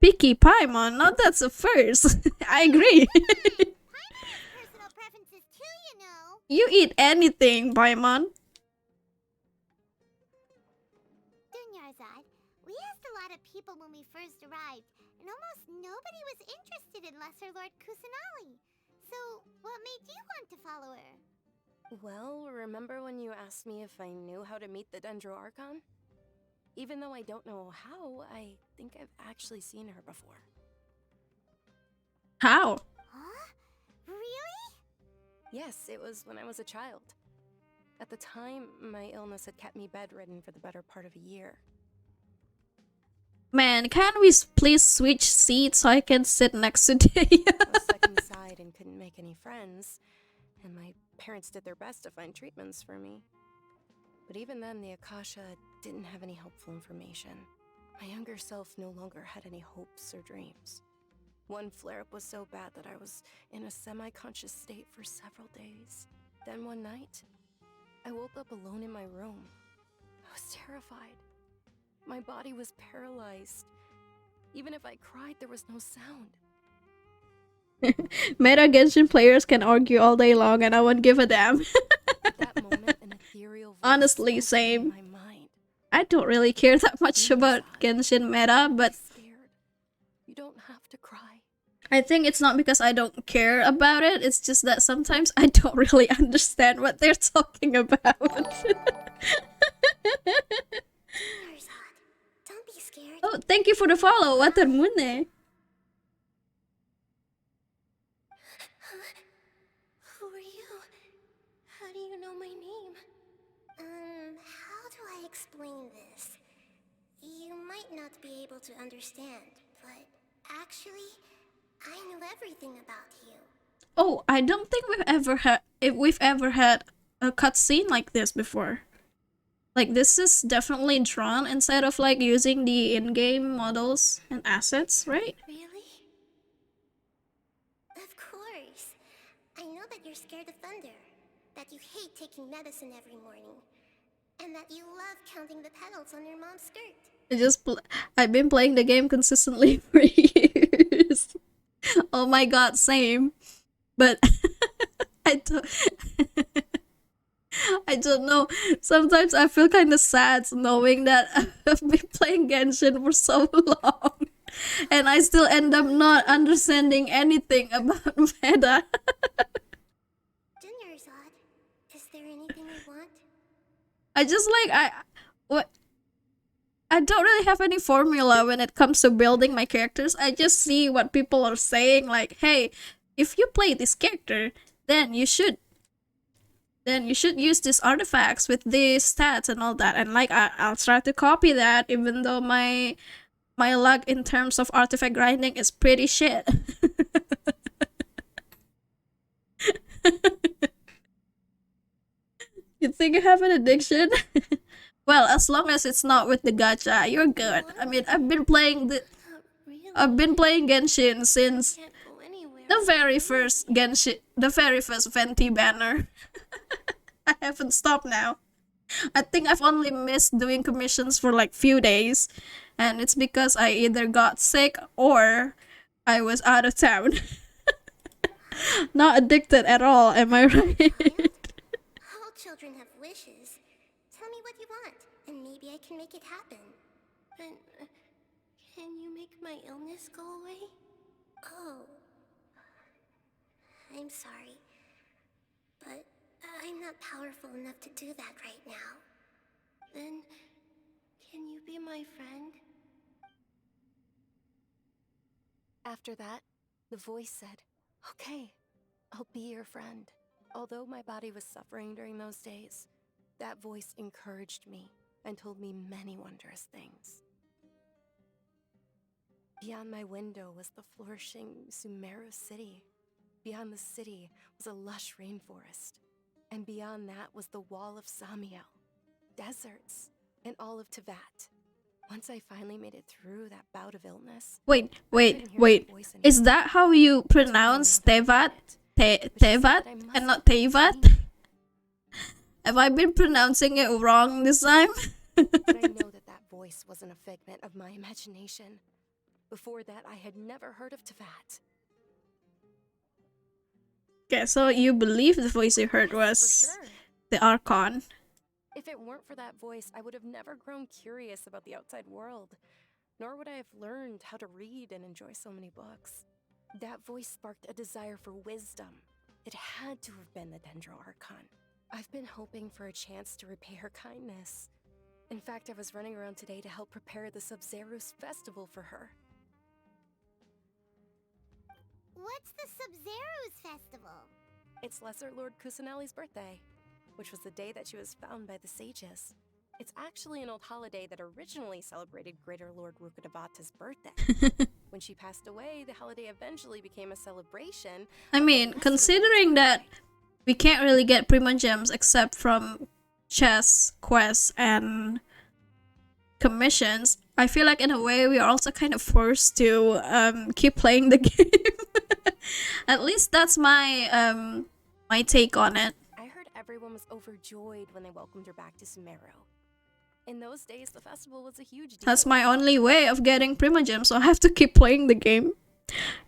Picky Paimon, not that's a first. I agree. Personal preferences too, you know. You eat anything, Paimon. Dunyarzad, we asked a lot of people when we first arrived, and almost nobody was interested in Lesser Lord Kusanali. So, what made you want to follow her? Well, remember when you asked me if I knew how to meet the Dendro Archon? Even though I don't know how, I think I've actually seen her before. How? Huh? Really? Yes, it was when I was a child. At the time, my illness had kept me bedridden for the better part of a year. Man, can we please switch seats so I can sit next to Daya? I was stuck inside and couldn't make any friends, and my parents did their best to find treatments for me. But even then, the Akasha didn't have any helpful information. My younger self no longer had any hopes or dreams. One flare-up was so bad that I was in a semi-conscious state for several days. Then one night, I woke up alone in my room. I was terrified. My body was paralyzed. Even if I cried, there was no sound. Meta Genshin players can argue all day long and I won't give a damn. At that moment, an ethereal voice Honestly, spoke in same. my mind. I don't really care that much about Genshin meta, but Scared. You don't have to cry. I think it's not because I don't care about it, it's just that sometimes I don't really understand what they're talking about. Don't be scared. Oh, thank you for the follow, Watermune. Who are you? How do you know my name? How do I explain this? You might not be able to understand, but actually, I know everything about you. Oh, I don't think we've ever had a cutscene like this before. Like this is definitely drawn instead of like using the in-game models and assets, right? Really? Of course. I know that you're scared of thunder, that you hate taking medicine every morning, and that you love counting the petals on your mom's skirt. I've been playing the game consistently for years. Oh my god, same. But I don't know. Sometimes I feel kind of sad knowing that I've been playing Genshin for so long and I still end up not understanding anything about meta. Dunyarzad, is there anything you want? I just like I don't really have any formula when it comes to building my characters. I just see what people are saying, like, hey, if you play this character, then you should use these artifacts with these stats and all that. And like I'll try to copy that, even though my luck in terms of artifact grinding is pretty shit. think you have an addiction? Well, as long as it's not with the gacha, you're good. I mean, I've been playing Genshin since the very first Venti banner. I haven't stopped now. I think I've only missed doing commissions for like few days, and it's because I either got sick or I was out of town. Not addicted at all, am I right? All children have wishes. Tell me what you want, and maybe I can make it happen. And can you make my illness go away? Oh. I'm sorry. But I'm not powerful enough to do that right now. Then, can you be my friend? After that, the voice said, "Okay, I'll be your friend." Although my body was suffering during those days, that voice encouraged me and told me many wondrous things. Beyond my window was the flourishing Sumeru city. Beyond the city was a lush rainforest. And beyond that was the wall of Samiel, deserts, and all of Teyvat. Once I finally made it through that bout of illness... Wait. Is that how you pronounce Teyvat? Teyvat and not Teyvat? Have I been pronouncing it wrong this time? But I know that voice wasn't a figment of my imagination. Before that, I had never heard of Teyvat. Okay, so you believe the voice you heard was the Archon. If it weren't for that voice, I would have never grown curious about the outside world, nor would I have learned how to read and enjoy so many books. That voice sparked a desire for wisdom. It had to have been the Dendro Archon. I've been hoping for a chance to repay her kindness. In fact, I was running around today to help prepare the Sub-Zero's festival for her. What's the Sub-Zero's festival? It's Lesser Lord Kusanali's birthday, which was the day that she was found by the sages. It's actually an old holiday that originally celebrated Greater Lord Rukkhadevata's birthday. When she passed away, the holiday eventually became a celebration. I mean, considering that we can't really get Prima Gems except from chess, quests, and commissions, I feel like in a way we are also kind of forced to keep playing the game. At least that's my my take on it. I heard everyone was overjoyed when they welcomed her back to Sumeru. In those days, the festival was a huge deal. That's my only way of getting Prima Gems, so I have to keep playing the game.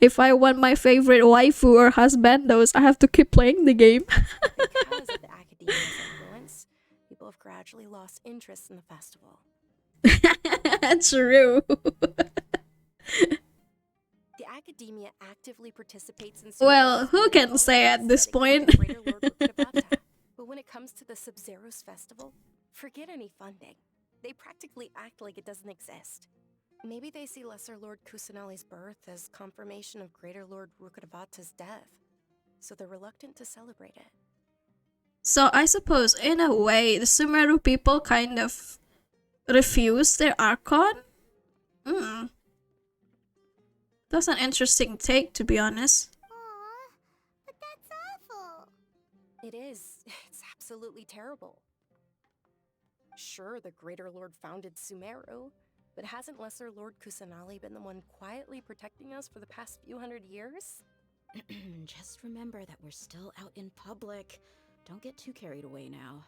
If I want my favorite waifu or husbandos, I have to keep playing the game. Because of the academia's influence, people have gradually lost interest in the festival. True. The academia actively participates in... Well, who can say at this point? But when it comes to the Sub-Zero's festival, forget any funding. They practically act like it doesn't exist. Maybe they see Lesser Lord Kusanali's birth as confirmation of Greater Lord Rukkhadevata's death, so they're reluctant to celebrate it. So I suppose, in a way, the Sumeru people kind of refuse their Archon? That's an interesting take, to be honest. Aw, but that's awful. It is. It's absolutely terrible. Sure, the Greater Lord founded Sumeru, but hasn't Lesser Lord Kusanali been the one quietly protecting us for the past few hundred years? Just remember that we're still out in public. Don't get too carried away now.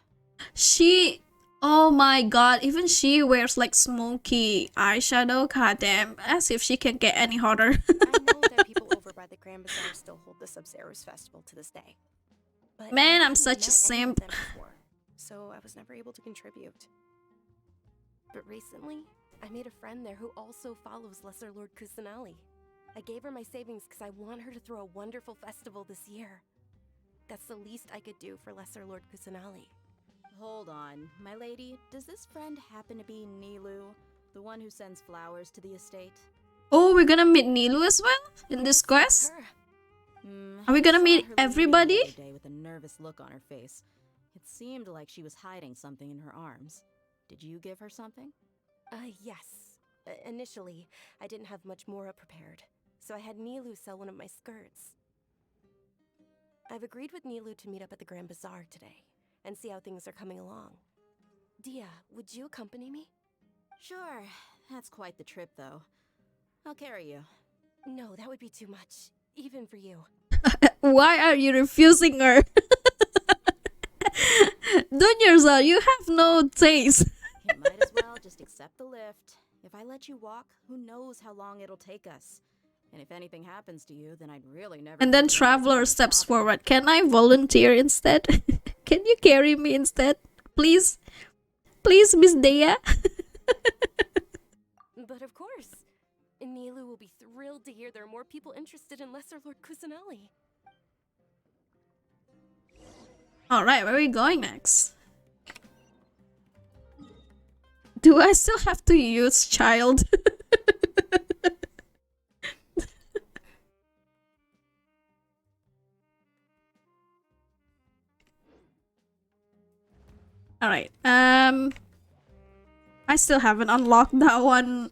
She... Oh my god, even she wears like smoky eyeshadow. God damn, as if she can get any hotter. I know that people over by the Grand Bazaar still hold the Sub-Zero's festival to this day. But Man, I I'm hadn't such a met any of simp. them before, so I was never able to contribute. But recently, I made a friend there who also follows Lesser Lord Kusanali. I gave her my savings because I want her to throw a wonderful festival this year. That's the least I could do for Lesser Lord Kusanali. Hold on, my lady. Does this friend happen to be Nilou, the one who sends flowers to the estate? Oh, we're gonna meet Nilou as well in this quest? Are we gonna meet everybody? The other day with a nervous look on her face. It seemed like she was hiding something in her arms. Did you give her something? Yes. Initially, I didn't have much Mora prepared, so I had Nilou sell one of my skirts. I've agreed with Nilou to meet up at the Grand Bazaar today, and see how things are coming along. Dia, would you accompany me? Sure. That's quite the trip, though. I'll carry you. No, that would be too much, even for you. Why are you refusing her? Dunyarzad, you have no taste. You might as well just accept the lift. If I let you walk, who knows how long it'll take us. And if anything happens to you, then I'd really never... And then Traveler steps forward. Can I volunteer instead? Can you carry me instead? Please? Please, Miss Dea? But of course. Nilou will be thrilled to hear there are more people interested in Lesser Lord Kusanali. Alright, where are we going next? Do I still have to use child? Alright, I still haven't unlocked that one.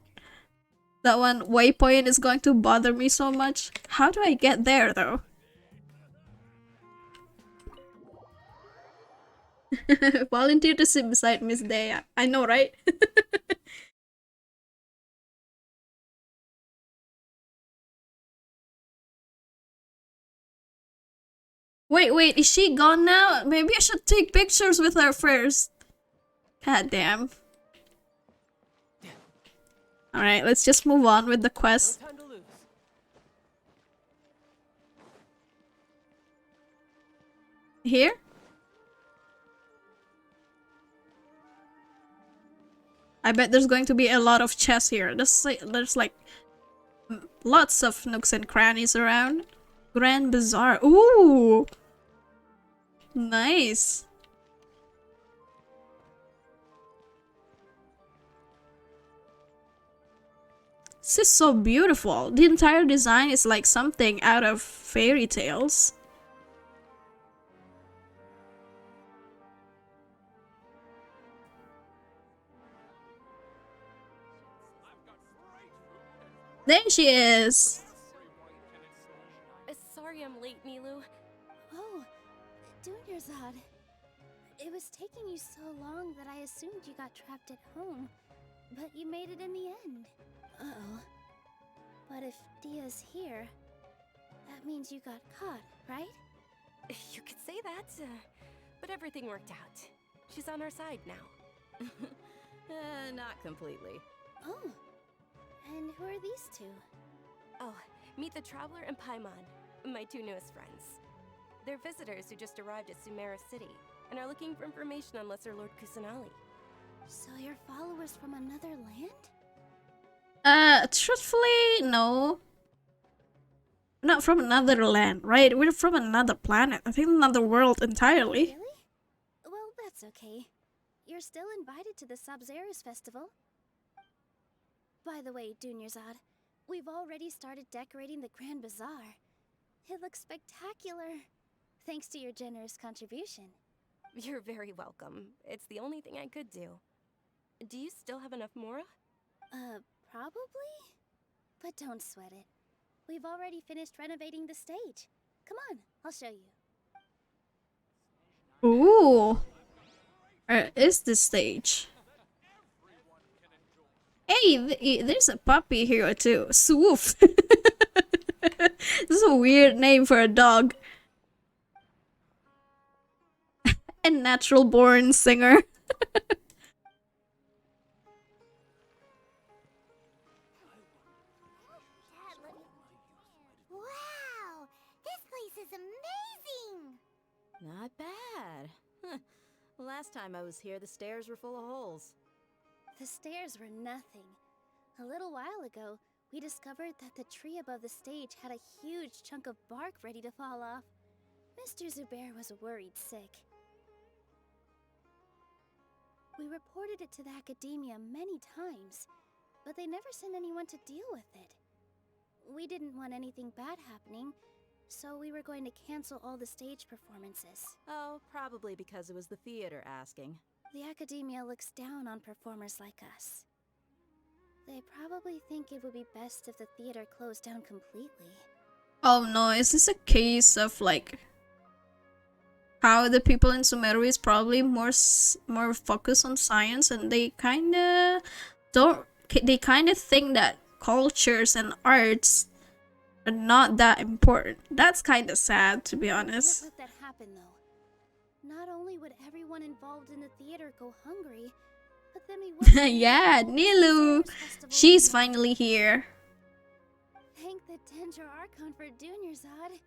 That one waypoint is going to bother me so much. How do I get there, though? Volunteer to sit beside Miss Dea. I know, right? Wait, is she gone now? Maybe I should take pictures with her first. God damn. Alright, let's just move on with the quest. Here? I bet there's going to be a lot of chests here. There's like lots of nooks and crannies around. Grand Bazaar. Ooh! Nice. This is so beautiful. The entire design is like something out of fairy tales. There she is. Sorry I'm late, Nilou. Oh, Dunyarzad. It was taking you so long that I assumed you got trapped at home. But you made it in the end. Uh-oh. But if Dia's here, that means you got caught, right? You could say that, but everything worked out. She's on our side now. Not completely. Oh. And who are these two? Oh, meet the Traveler and Paimon, my two newest friends. They're visitors who just arrived at SUMERU City and are looking for information on Lesser Lord Kusanali. So you're followers from another land? Truthfully, no. Not from another land, right? We're from another planet. I think another world entirely. Really? Well, that's okay. You're still invited to the Sabzeruz festival. By the way, Dunyarzad, we've already started decorating the Grand Bazaar. It looks spectacular, thanks to your generous contribution. You're very welcome. It's the only thing I could do. Do you still have enough Mora? Probably? But don't sweat it. We've already finished renovating the stage. Come on, I'll show you. Ooh. Where is the stage? Hey, there's a puppy here too. Swoof. This is a weird name for a dog. A natural born singer. Wow! This place is amazing! Not bad. Huh. Last time I was here, the stairs were full of holes. The stairs were nothing. A little while ago, we discovered that the tree above the stage had a huge chunk of bark ready to fall off. Mr. Zubair was worried sick. We reported it to the academia many times, but they never sent anyone to deal with it. We didn't want anything bad happening, so we were going to cancel all the stage performances. Oh, probably because it was the theater asking. The academia looks down on performers like us. They probably think it would be best if the theater closed down completely. Oh no, is this a case of like how the people in Sumeru is probably more focused on science, and they kind of think that cultures and arts are not that important. That's kind of sad, to be honest. Can't let that happen, though. Not only would everyone involved in the theater go hungry, but then we would Yeah, Nilu, she's finally here. thank the Dendro Archon for Dunyarzad.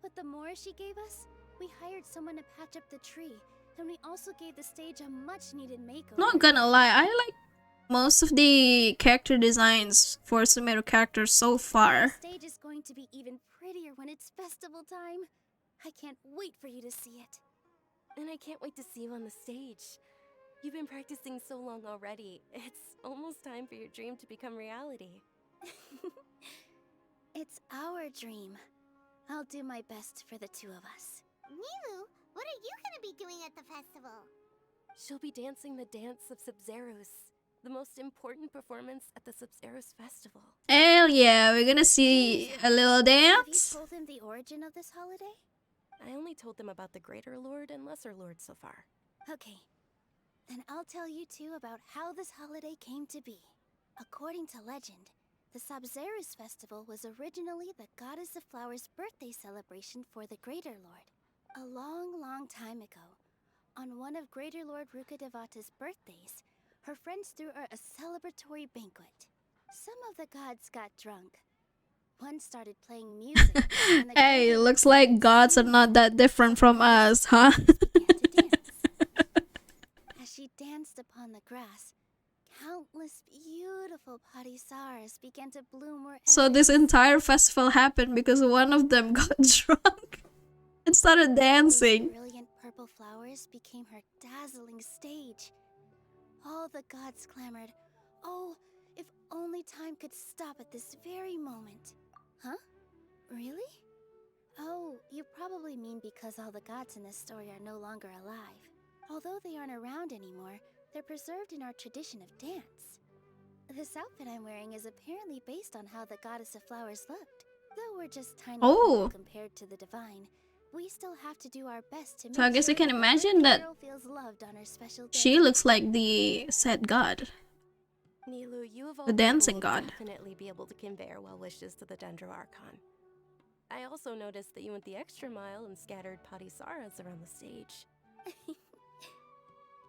But the more she gave us, we hired someone to patch up the tree, and we also gave the stage a much-needed makeover. Not gonna lie, I like most of the character designs for Sumeru characters so far. The stage is going to be even prettier when it's festival time. I can't wait for you to see it. And I can't wait to see you on the stage. You've been practicing so long already. It's almost time for your dream to become reality. It's our dream. I'll do my best for the two of us. Nilu, what are you gonna be doing at the festival? She'll be dancing the dance of Sub-Zeros, the most important performance at the Sub-Zeros festival. Hell yeah, we're gonna see a little dance. Have you told him the origin of this holiday? I only told them about the Greater Lord and Lesser Lord so far. Okay. Then I'll tell you two about how this holiday came to be. According to legend, the Sub-Zeros festival was originally the Goddess of Flowers' birthday celebration for the Greater Lord. A long, long time ago, on one of Greater Lord Rukkhadevata's birthdays, her friends threw her a celebratory banquet. Some of the gods got drunk. One started playing music. And the Hey, looks like gods are not that different from us, huh? As she danced upon the grass, countless beautiful padisaras began to bloom wherever. So this entire festival happened because one of them got drunk and started dancing. Brilliant purple flowers became her dazzling stage. All the gods clamored, "Oh, if only time could stop at this very moment." Huh? Really? Oh, you probably mean because all the gods in this story are no longer alive. Although they aren't around anymore, they're preserved in our tradition of dance. This outfit I'm wearing is apparently based on how the Goddess of Flowers looked. Though we're just tiny people compared to the divine, we still have to do our best to make So I guess you can the imagine that girl feels loved on her special day. she looks like the said god. Nilu, you of all The dancing people will god. definitely be able to convey our well wishes to the Dendro Archon. I also noticed that you went the extra mile and scattered padisaras around the stage.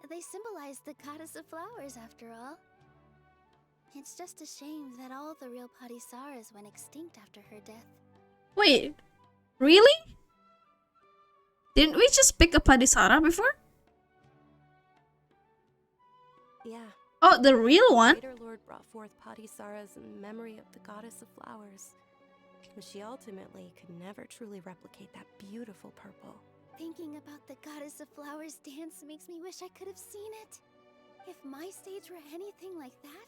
They symbolize the Goddess of Flowers, after all. It's just a shame that all the real padisaras went extinct after her death. Wait, really? Didn't we just pick a Padisara before? Yeah. Oh, the real one? The Greater Lord brought forth padisaras in memory of the Goddess of Flowers. But she ultimately could never truly replicate that beautiful purple. Thinking about the Goddess of Flowers dance makes me wish I could have seen it. If my stage were anything like that,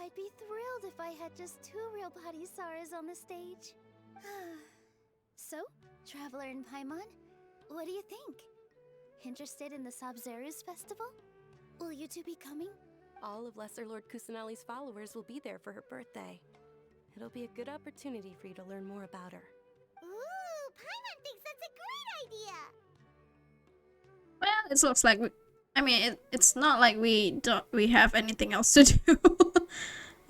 I'd be thrilled if I had just two real padisaras on the stage. So, Traveler and Paimon, what do you think? Interested in the Sub-Zeros festival? Will you two be coming? All of Lesser Lord Kusanali's followers will be there for her birthday. It'll be a good opportunity for you to learn more about her. Ooh, Paimon thinks that's a great idea. Well, it looks like it's not like we have anything else to do.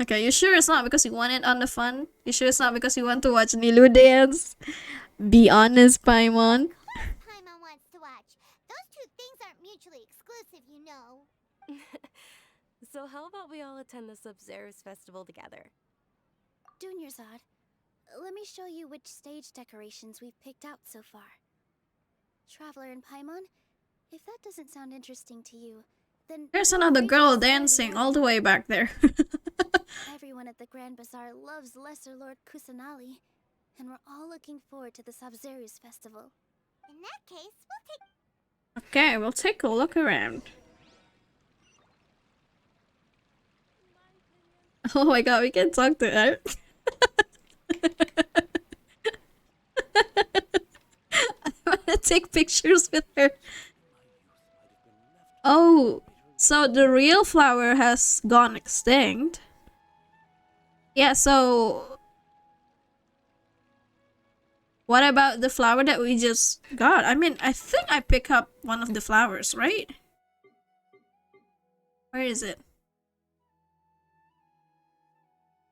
Okay, you sure it's not because you want it on the fun? You sure it's not because you want to watch Nilu dance? Be honest, Paimon. Paimon wants to watch. Those two things aren't mutually exclusive, you know. So how about we all attend the Sub-Zeros festival together? Dunyarzad, let me show you which stage decorations we've picked out so far. Traveler and Paimon, if that doesn't sound interesting to you, then There's another girl dancing all the way back there. everyone at the Grand Bazaar loves Lesser Lord Kusanali, and we're all looking forward to the Sub-Zeros festival. In that case, we'll take... Okay, we'll take a look around. Oh my god, we can talk to her. I wanna take pictures with her. Oh, so the real flower has gone extinct. Yeah, so What about the flower that we just got? I mean, I think I pick up one of the flowers, right? Where is it?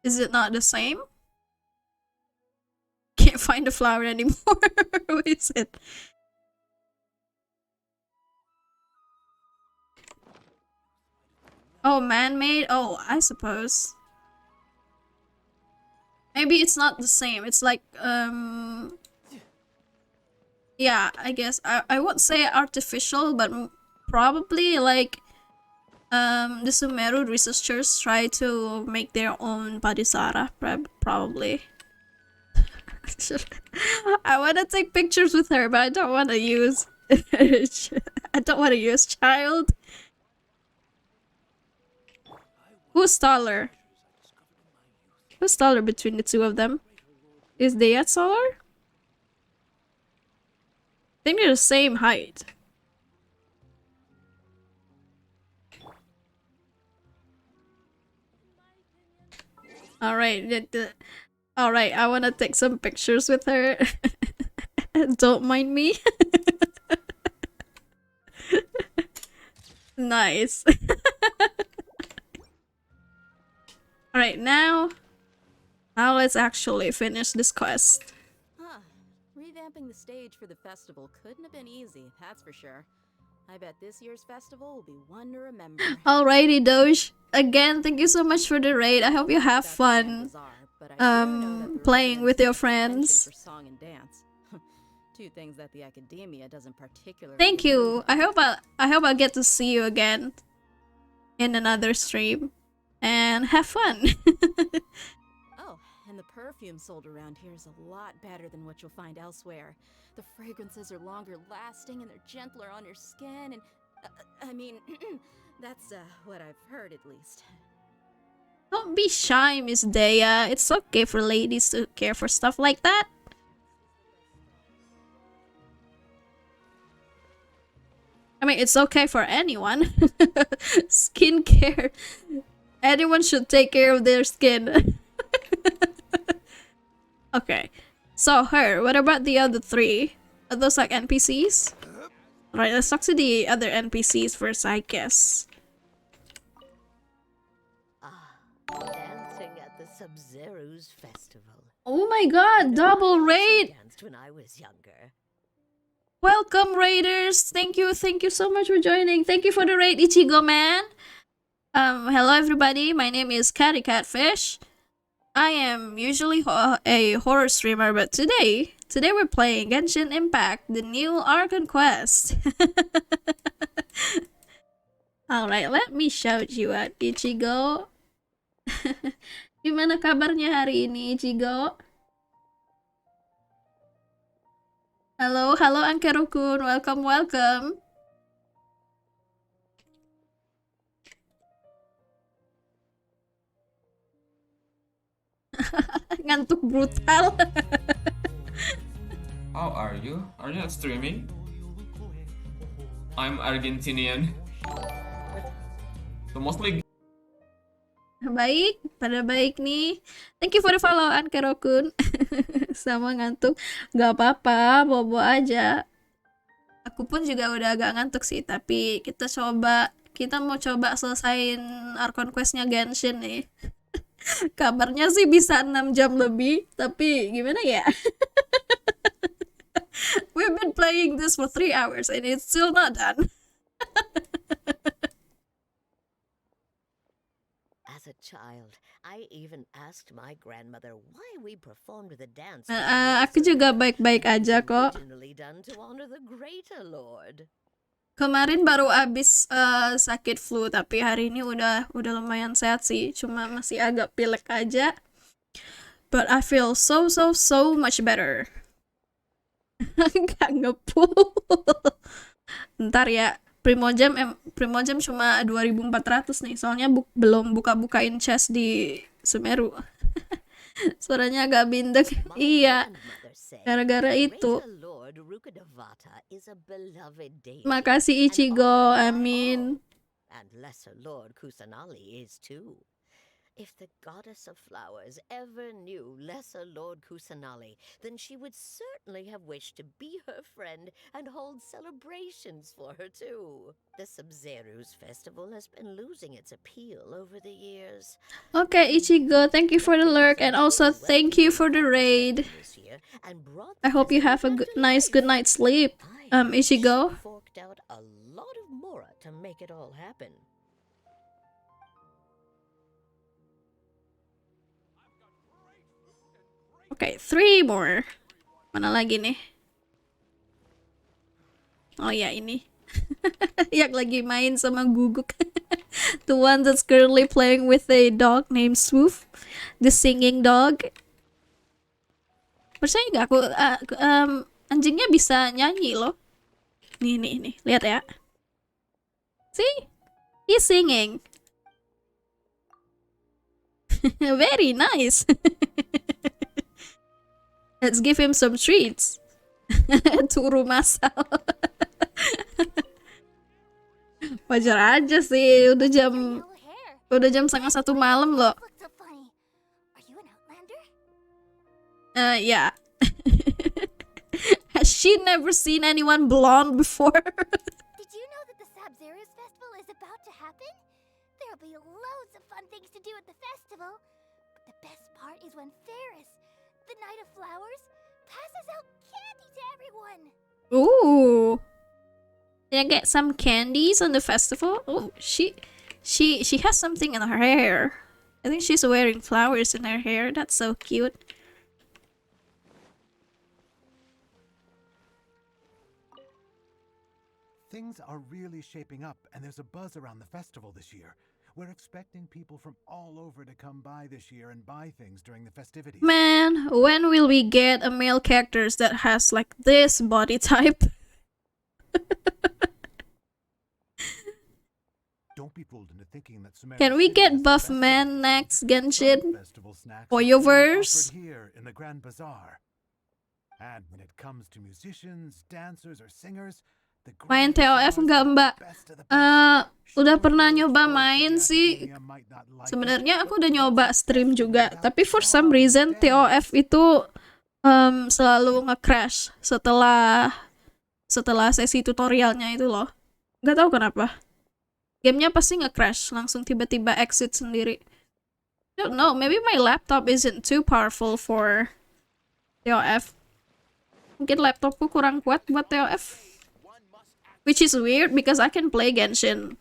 Is it not the same? Can't find the flower anymore. Where is it? Oh, man-made? Oh, I suppose. Maybe it's not the same. It's like, yeah, I guess. I won't say artificial, but probably like, the Sumeru researchers try to make their own Padisara, probably. I want to take pictures with her, but I don't want to use... I don't want to use child. Who's taller? Who's taller between the two of them? Is Dayat taller? I think they're the same height. Alright, alright, I wanna take some pictures with her. Don't mind me. Nice. Alright, now let's actually finish this quest. Huh. Revamping the stage for the festival couldn't have been easy, that's for sure. I bet this year's festival will be one to remember. Alrighty, Doge. Again, thank you so much for the raid. I hope you have fun playing with your friends. For song and dance. Two things that the academia doesn't particularly. Thank you. I hope I'll get to see you again in another stream. And have fun. Oh, and the perfume sold around here is a lot better than what you'll find elsewhere. The fragrances are longer lasting and they're gentler on your skin and... I mean, that's what I've heard at least. Don't be shy, Miss Daya. It's okay for ladies to care for stuff like that. I mean, it's okay for anyone. Skincare. Anyone should take care of their skin. Okay. So her, what about the other three? Are those like NPCs? Right, let's talk to the other NPCs first, I guess. Dancing at the Sub-Zero's festival. Oh my god, double raid! Danced when I was younger. Welcome, raiders! Thank you so much for joining. Thank you for the raid, Ichigo man. Hello everybody, my name is Catty Catfish. I am usually a horror streamer, but today we're playing Genshin Impact, the new Archon Quest. Alright, let me shout you out, Ichigo. Gimana kabarnya hari ini, Ichigo? Halo, Ankerokun, welcome. Ngantuk brutal. How are you? Are you not streaming? I'm Argentinian. So mostly. Baik, pada baik nih. Thank you for the follow, Ankerokun. Sama ngantuk. Gak apa-apa, bobo aja. Aku pun juga udah agak ngantuk sih, tapi kita mau coba selesain Archon Quest-nya Genshin nih. Kabarnya sih bisa 6 jam lebih, tapi gimana ya? We've been playing this for 3 hours and it's still not done. As a child, I even asked my grandmother why we performed the dance. Aku juga baik-baik aja kok. Originally done to honor the greater lord. Kemarin baru abis sakit flu, tapi hari ini udah lumayan sehat sih, cuma masih agak pilek aja. But I feel so much better. Gak ngepull. Ntar ya, Primogem cuma 2.400 nih, soalnya belum buka-bukain chest di Sumeru. Suaranya agak bindeng. Iya, gara-gara itu. Makasih Ichigo, amin. And Lesser Lord Kusanali is too. If the goddess of flowers ever knew Lesser Lord Kusanali, then she would certainly have wished to be her friend and hold celebrations for her too. The SUMERU's festival has been losing its appeal over the years. Okay, Ichigo, thank you for the lurk, and also thank you for the raid. I hope you have a nice good night's sleep, Ichigo. Forked out a lot of mora to make it all happen. Okay, 3 more. Mana lagi nih? Oh ya, ini. Yang lagi main sama guguk. The one that's currently playing with a dog named Swoof. The singing dog. Percaya nggak aku anjingnya bisa nyanyi loh. Nih, lihat ya. See? He's singing. Very nice. Let's give him some treats. Turu masal. Wajar aja sih, udah jam 1:30 malam loh. Yeah. Has she never seen anyone blonde before? Did you know that the SUMERU's festival is about to happen? There'll be loads of fun things to do at the festival. But the best part is when Ferris, the Knight of Flowers, passes out candy to everyone. Ooh. Did I get some candies on the festival? Oh, she has something in her hair. I think she's wearing flowers in her hair. That's so cute. Things are really shaping up, and there's a buzz around the festival this year. We're expecting people from all over to come by this year and buy things during the festivities. Man, when will we get a male character that has like this body type? Don't be fooled into thinking that SUMERU Can we City get has buff the man next, Genshin? festival snacks Or are your being verse? offered here in the Grand Bazaar. And when it comes to musicians, dancers, or singers, the Main Grand Bazaar TOF is enggak, the Mbak? best of the best. Udah pernah nyoba main sih. Sebenarnya aku udah nyoba stream juga, tapi for some reason TOF itu selalu nge-crash setelah sesi tutorialnya itu loh. Nggak tahu kenapa. Gamenya pasti nge-crash, langsung tiba-tiba exit sendiri. I don't know, maybe my laptop isn't too powerful for TOF. Mungkin laptopku kurang kuat buat TOF. Which is weird because I can play Genshin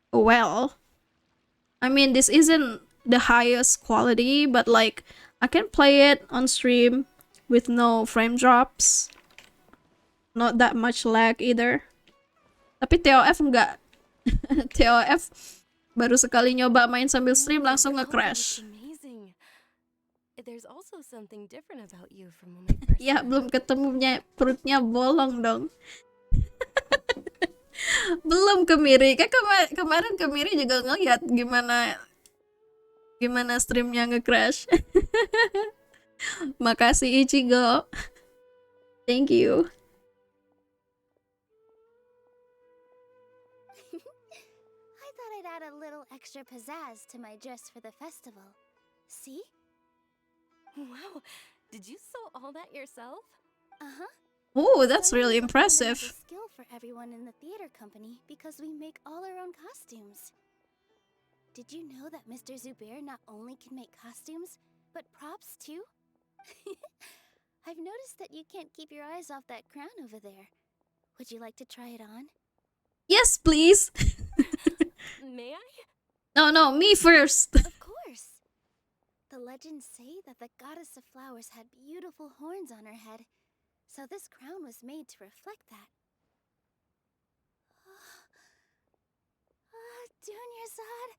well. I mean, this isn't the highest quality, but like, I can play it on stream with no frame drops. Not that much lag either. Tapi TOF enggak. TOF baru sekali nyoba main sambil stream langsung nge-crash. Amazing. There's also something different about you from when we first Ya, belum ketemunya perutnya bolong dong. Belum Kemiri. Kan kemarin Kemiri juga ngeliat gimana streamnya nge-crash. Makasih Ichigo. Thank you. I thought I'd add a little extra pizzazz to my dress for the festival. See? Wow, did you sew all that yourself? Uh-huh. Oh, that's Sewing really is a fundamental impressive. skill for everyone in the theater company because we make all our own costumes. Did you know that Mr. Zubair not only can make costumes, but props too? I've noticed that you can't keep your eyes off that crown over there. Would you like to try it on? Yes, please. May I? No, me first. Of course. The legends say that the goddess of flowers had beautiful horns on her head, so this crown was made to reflect that. Dunyazad,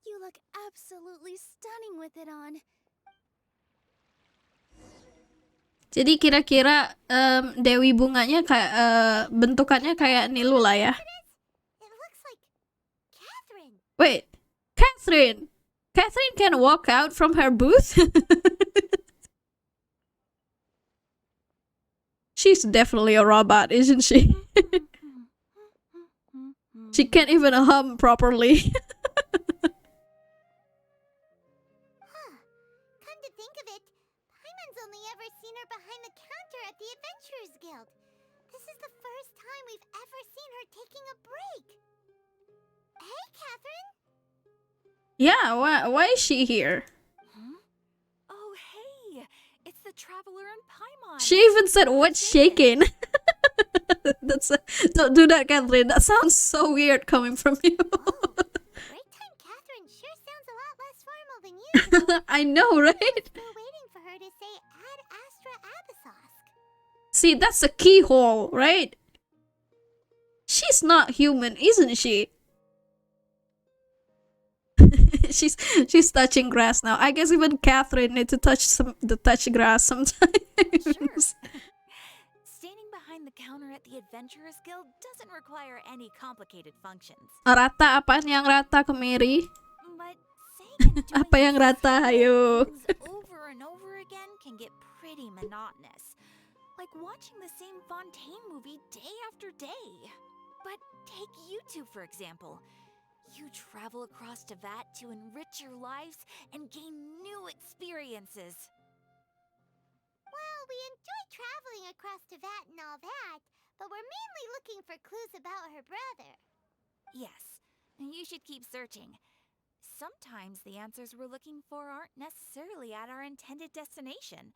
you look absolutely stunning with it on. Jadi kira-kira Dewi Bunganya kayak bentukannya kayak Nilu lah ya. Wait, Catherine. Catherine can walk out from her booth? She's definitely a robot, isn't she? She can't even hum properly. her behind the counter at the Adventurers Guild. This is the first time we've ever seen her taking a break. Hey, Catherine. Yeah, why is she here? Oh, hey! It's the Traveler and Paimon! She even said, what's shaking? Don't do that, Catherine. That sounds so weird coming from you. Break-time Catherine sure sounds a lot less formal than usual. I know, right? Still waiting for her to say Ad Astra Abyssosk. See, that's a keyhole, right? She's not human, isn't she? she's touching grass now. I guess even Catherine needs to touch grass sometimes. Standing behind the counter at the Adventurers Guild doesn't require any complicated functions. Rata, apaan yang rata, Kemiri? But saying and doing Apa yang rata, ayo? things over and over again can get pretty monotonous. Like watching the same Fontaine movie day after day. But take you two, for example. You travel across Teyvat to enrich your lives and gain new experiences. Well, we enjoy traveling across Teyvat and all that, but we're mainly looking for clues about her brother. Yes, you should keep searching. Sometimes the answers we're looking for aren't necessarily at our intended destination.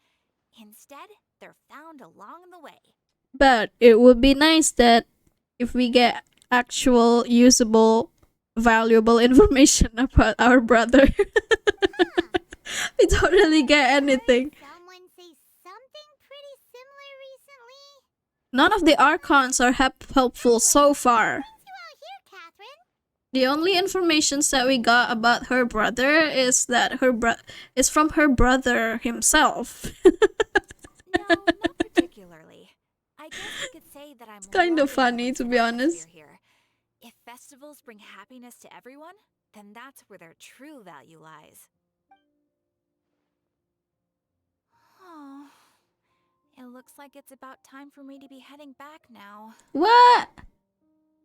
Instead, they're found along the way. But it would be nice that if we get actual usable valuable information about our brother. We don't really get anything. Someone say something pretty similar recently. None of the Archons are helpful so far. The only information that we got about her brother is that is from her brother himself. No, not particularly. I guess you could say that I'm It's kind of funny, to be honest. here. If festivals bring happiness to everyone, then that's where their true value lies. Oh, it looks like it's about time for me to be heading back now. What?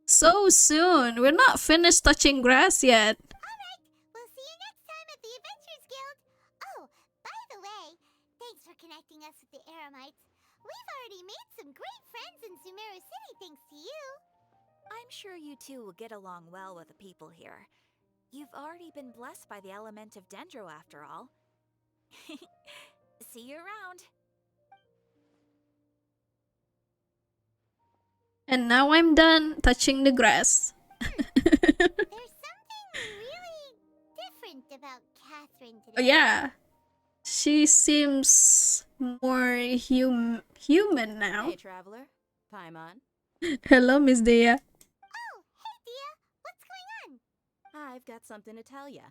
So soon? We're not finished touching grass yet. Alright, we'll see you next time at the Adventurers Guild. Oh, by the way, thanks for connecting us with the Eremites. We've already made some great friends in Sumeru City thanks to you. I'm sure you two will get along well with the people here. You've already been blessed by the element of Dendro after all. See you around. And now I'm done touching the grass. There's something really different about Catherine today. Oh, yeah. She seems more human now. Hey, traveler. Paimon. Hello, Miss Dea. Oh, hey, Dea. What's going on? I've got something to tell ya.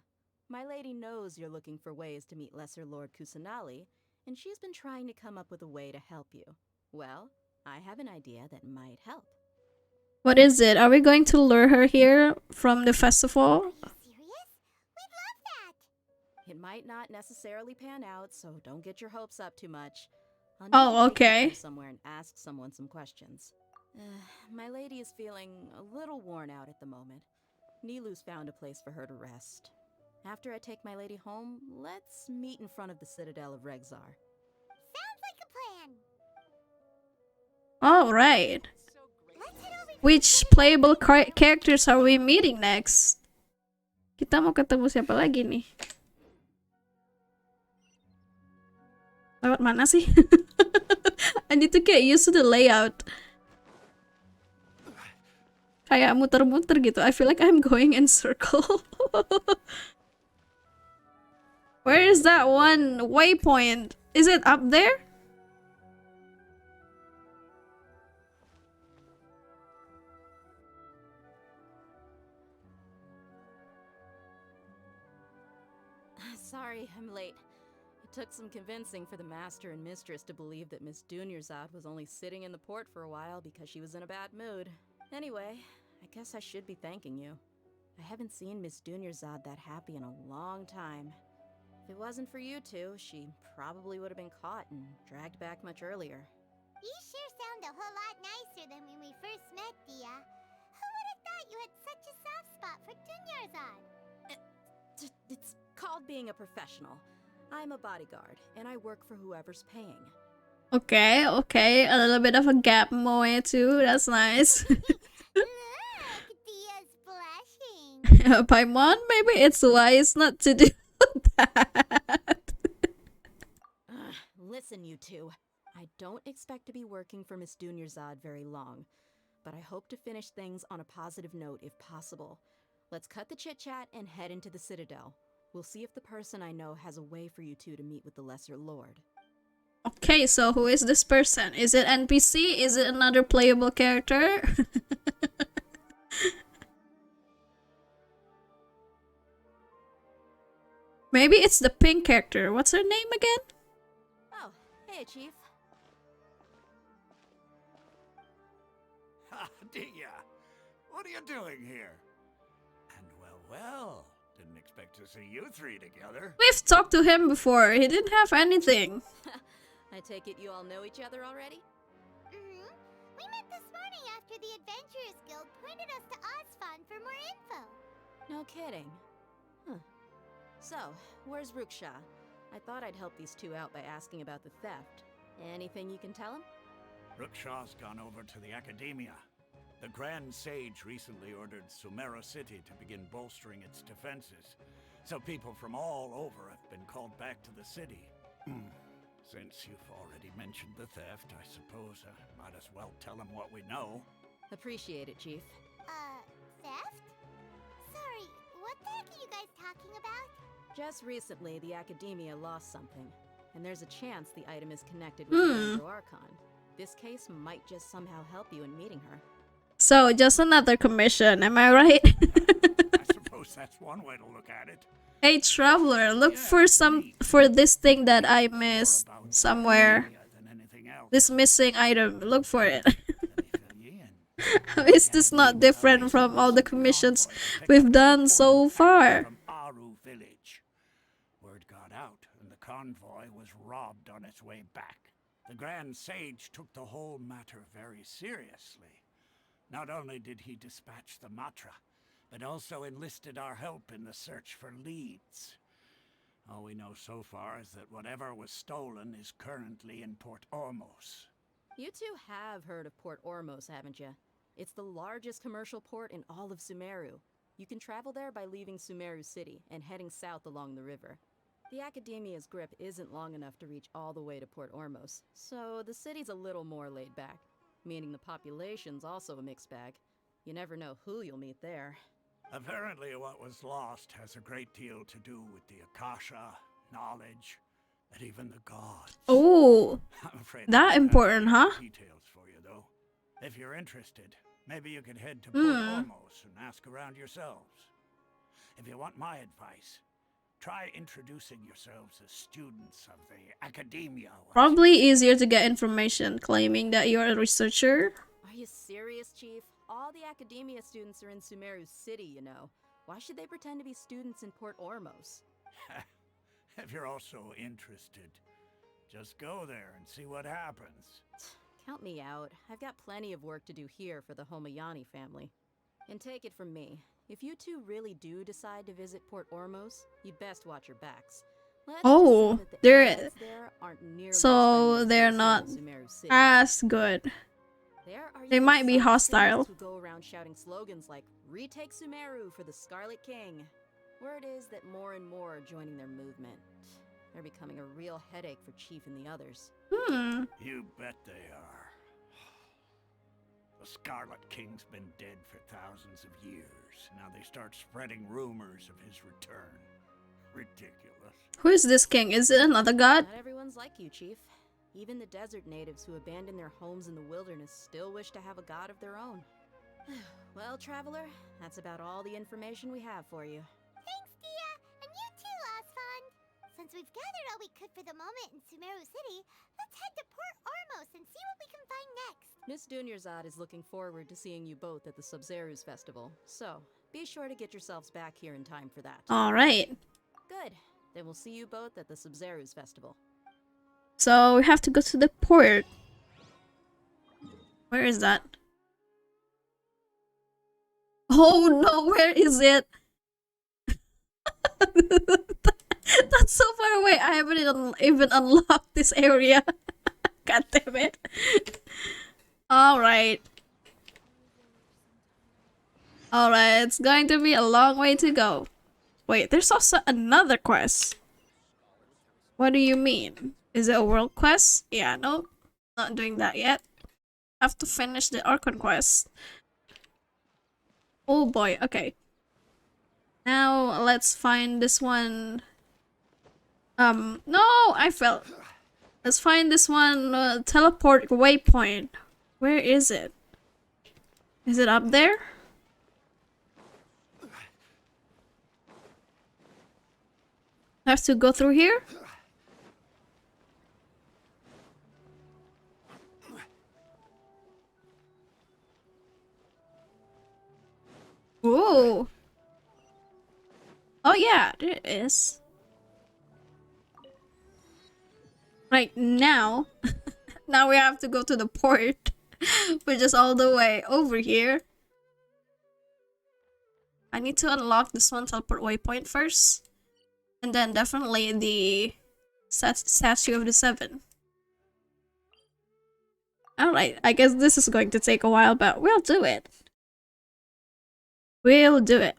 My lady knows you're looking for ways to meet Lesser Lord Kusanali, and she's been trying to come up with a way to help you. Well, I have an idea that might help. What is it? Are we going to lure her here from the festival? It might not necessarily pan out, so don't get your hopes up too much. I'll need Oh, to take you okay. somewhere and ask someone some questions. My lady is feeling a little worn out at the moment. Nilu's found a place for her to rest. After I take my lady home, let's meet in front of the Citadel of Regzar. Sounds like a plan. Alright. Which playable characters are we meeting next? Kita mau ketemu siapa lagi nih? Lewat mana sih? I need to get used to the layout. Kayak muter-muter gitu. I feel like I'm going in circle. Where is that one waypoint? Is it up there? Sorry, I'm late. It took some convincing for the master and mistress to believe that Miss Dunyarzad was only sitting in the port for a while because she was in a bad mood. Anyway, I guess I should be thanking you. I haven't seen Miss Dunyarzad that happy in a long time. If it wasn't for you two, she probably would have been caught and dragged back much earlier. You sure sound a whole lot nicer than when we first met, Dea. Who would have thought you had such a soft spot for Dunyarzad? It's called being a professional. I'm a bodyguard, and I work for whoever's paying. Okay, okay. A little bit of a gap moe too. That's nice. Paimon, maybe it's wise not to do that. Listen, you two. I don't expect to be working for Miss Dunyarzad very long, but I hope to finish things on a positive note if possible. Let's cut the chit-chat and head into the Citadel. We'll see if the person I know has a way for you two to meet with the Lesser Lord. Okay, so who is this person? Is it NPC? Is it another playable character? Maybe it's the pink character. What's her name again? Oh, hey, Chief. Ha, Dia! What are you doing here? And well, didn't expect to see you three together. We've talked to him before. He didn't have anything. I take it you all know each other already? Mm-hmm. We met this morning after the Adventurers Guild pointed us to Ozfon for more info. No kidding. Huh. So, where's Ruksha? I thought I'd help these two out by asking about the theft. Anything you can tell him? Ruksha's gone over to the Academia. The Grand Sage recently ordered SUMERU City to begin bolstering its defenses, so people from all over have been called back to the city. Since you've already mentioned the theft, I suppose I might as well tell him what we know. Appreciate it, Chief. Theft? Sorry, what the heck are you guys talking about? Just recently, the Academia lost something, and there's a chance the item is connected with SUMERU Archon. This case might just somehow help you in meeting her. So, just another commission, am I right? I suppose that's one way to look at it. Hey traveler, look for this thing that I missed somewhere. This missing item, look for it. How is this not different from all the commissions we've done so far? Word got out, and the convoy was robbed on its way back. The Grand Sage took the whole matter very seriously. Not only did he dispatch the Matra, but also enlisted our help in the search for leads. All we know so far is that whatever was stolen is currently in Port Ormos. You two have heard of Port Ormos, haven't you? It's the largest commercial port in all of Sumeru. You can travel there by leaving Sumeru City and heading south along the river. The Academia's grip isn't long enough to reach all the way to Port Ormos, so the city's a little more laid back, meaning the population's also a mixed bag. You never know who you'll meet there. Apparently what was lost has a great deal to do with the Akasha, knowledge, and even the gods. Oh, I'm afraid that important, huh? Details for you, though. If you're interested, maybe you could head to Port Ormos and ask around yourselves. If you want my advice, try introducing yourselves as students of the Academia. Probably easier to get information claiming that you're a researcher. Are you serious, Chief? All the Academia students are in Sumeru City, you know. Why should they pretend to be students in Port Ormos? If you're also interested, just go there and see what happens. Count me out. I've got plenty of work to do here for the Homayani family. And take it from me, if you two really do decide to visit Port Ormos, you'd best watch your backs. Oh, they're so they're not as good. They might be hostile. Who go around shouting slogans like "Retake Sumeru for the Scarlet King." Word is that more and more are joining their movement. They're becoming a real headache for Chief and the others. You bet they are. The Scarlet King's been dead for thousands of years. Now they start spreading rumors of his return. Ridiculous. Who is this king? Is it another god? Not everyone's like you, Chief. Even the desert natives who abandoned their homes in the wilderness still wish to have a god of their own. Well, traveler, that's about all the information we have for you. Thanks, Dia! And you too, Ozfon! Since we've gathered all we could for the moment in Sumeru City, let's head to Port Ormos and see what we can find next. Miss Dunyarzad is looking forward to seeing you both at the Sub-Zeru's festival, so be sure to get yourselves back here in time for that. Alright. Good. Then we'll see you both at the Sub-Zeru's festival. So we have to go to the port. Where is that? Oh no, where is it? That's so far away. I haven't even unlocked this area. God damn it. Alright. Alright, it's going to be a long way to go. Wait, there's also another quest. What do you mean? Is it a world quest? Yeah, no. Not doing that yet. Have to finish the Archon Quest. Oh boy, okay. Now let's find this one. No, I fell. Let's find this one, teleport waypoint. Where is it? Is it up there? Have to go through here? Ooh. Oh yeah, there it is. Right now, now we have to go to the port, which is all the way over here. I need to unlock this one teleport waypoint first. And then definitely the statue of the 7. Alright, I guess this is going to take a while, but we'll do it. We'll do it.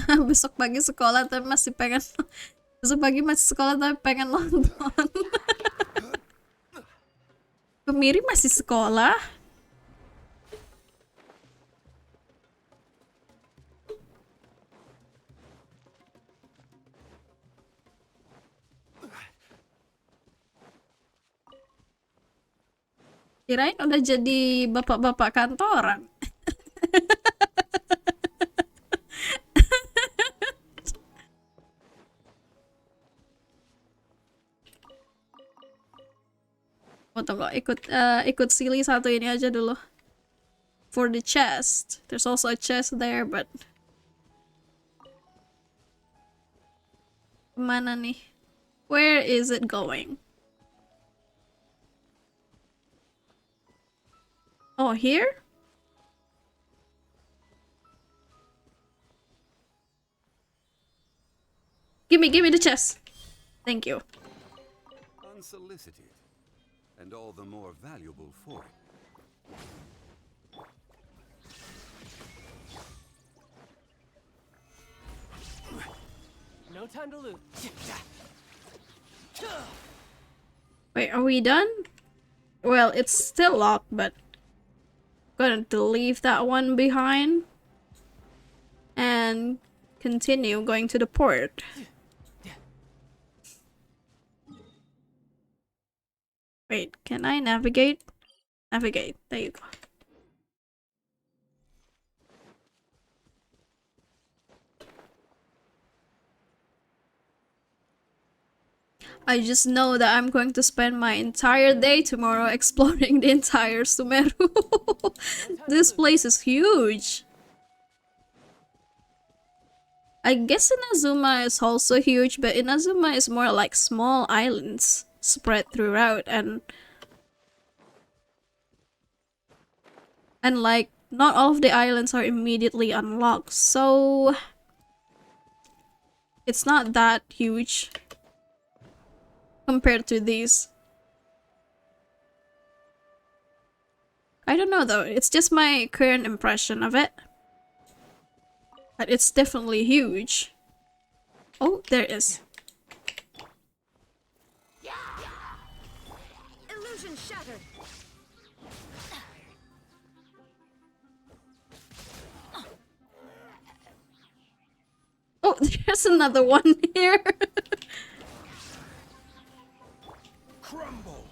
Besok pagi sekolah tapi masih pengen besok pagi masih sekolah tapi pengen nonton. Kemiri masih sekolah. Kirain udah jadi bapak-bapak kantoran. Oh, tunggu, ikut silly satu ini aja dulu. For the chest. There's also a chest there, but... Mana nih? Where is it going? Oh, here? Give me the chest. Thank you. Unsolicited. And all the more valuable for it. No time to lose. Wait, are we done? Well, it's still locked, but I'm gonna leave that one behind and continue going to the port. Wait, can I navigate? Navigate, there you go. I just know that I'm going to spend my entire day tomorrow exploring the entire Sumeru. This place is huge. I guess Inazuma is also huge, but Inazuma is more like small islands spread throughout, and like not all of the islands are immediately unlocked, so it's not that huge compared to these. I don't know though, it's just my current impression of it, but it's definitely huge. Oh, there it is. Illusion shattered. Oh, there's another one here. Crumble.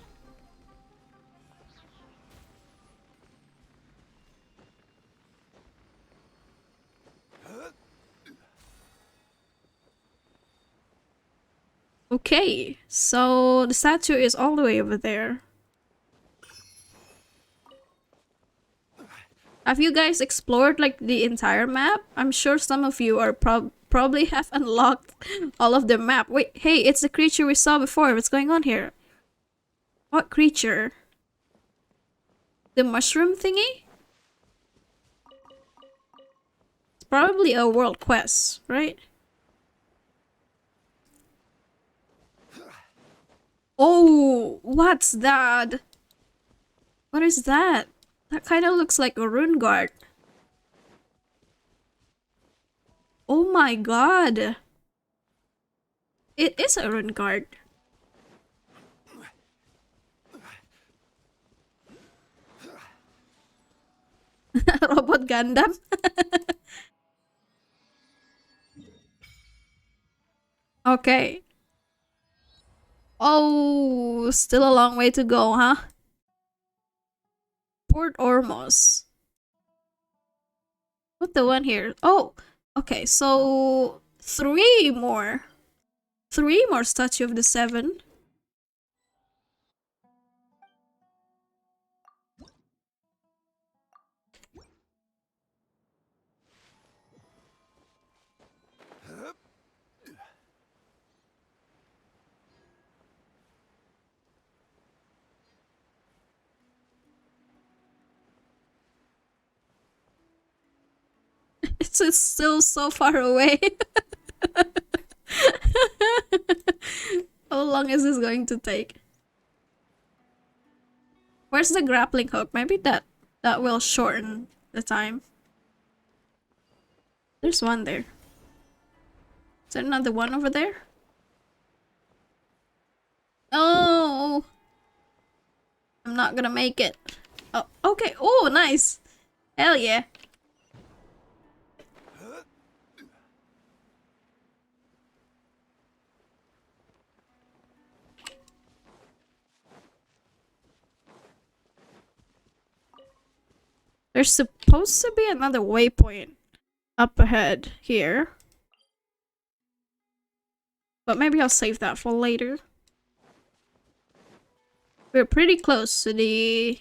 Okay, so the statue is all the way over there. Have you guys explored like the entire map? I'm sure some of you are probably have unlocked all of the map. Wait, hey, it's the creature we saw before. What's going on here? What creature? The mushroom thingy? It's probably a world quest, right? Oh, what's that? What is that? That kind of looks like a rune guard. Oh my god. It is a rune guard. Robot Gundam. Okay. Oh, still a long way to go, huh? Port Ormos. What the one here? Oh, okay, so three more Statue of the Seven. It's still so far away. How long is this going to take? Where's the grappling hook? Maybe that will shorten the time. There's one there. Is there another one over there? Oh, I'm not gonna make it. Oh, okay. Oh, nice. Hell yeah. There's supposed to be another waypoint up ahead here. But maybe I'll save that for later. We're pretty close to the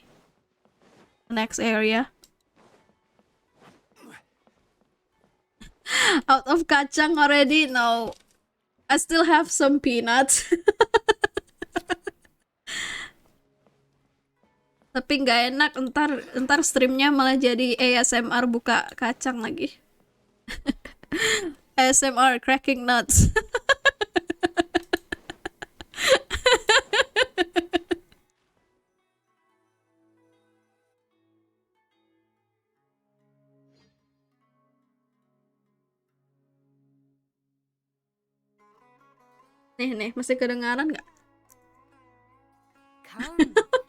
next area. Out of kacang already? No. I still have some peanuts. Tapi nggak enak, ntar streamnya malah jadi ASMR buka kacang lagi. ASMR cracking nuts. Nih, masih kedengaran nggak? Come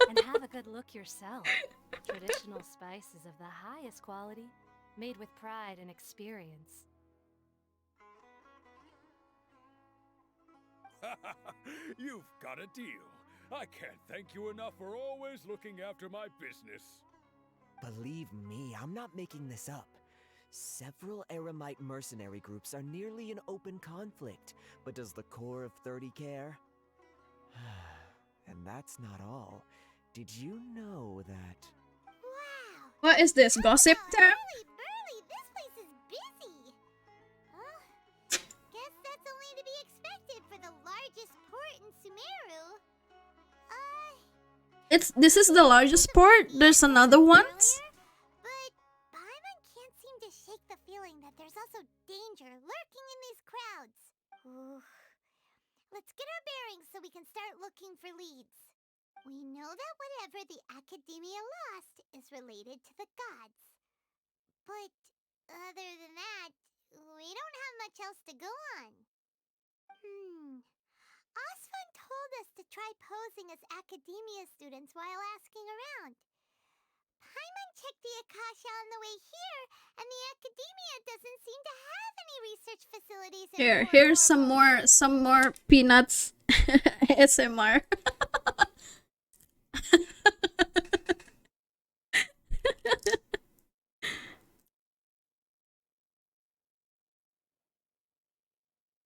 and have a good look yourself. Traditional spices of the highest quality, made with pride and experience. You've got a deal. I can't thank you enough for always looking after my business. Believe me, I'm not making this up. Several Eremite mercenary groups are nearly in open conflict, but does the core of 30 care? And that's not all. Did you know that... Wow! What is this, gossip town? Burly, this place is busy! Guess that's only to be expected for the largest port in Sumeru. This is the largest port? There's another one? But Paimon can't seem to shake the feeling that there's also danger lurking in these crowds. Ooh. Let's get our bearings so we can start looking for leads. We know that whatever the Academia lost is related to the gods. But other than that, we don't have much else to go on. Osfun told us to try posing as Academia students while asking around. Paimon checked the Akasha on the way here, and the Academia doesn't seem to have any research facilities in Here's some more peanuts ASMR.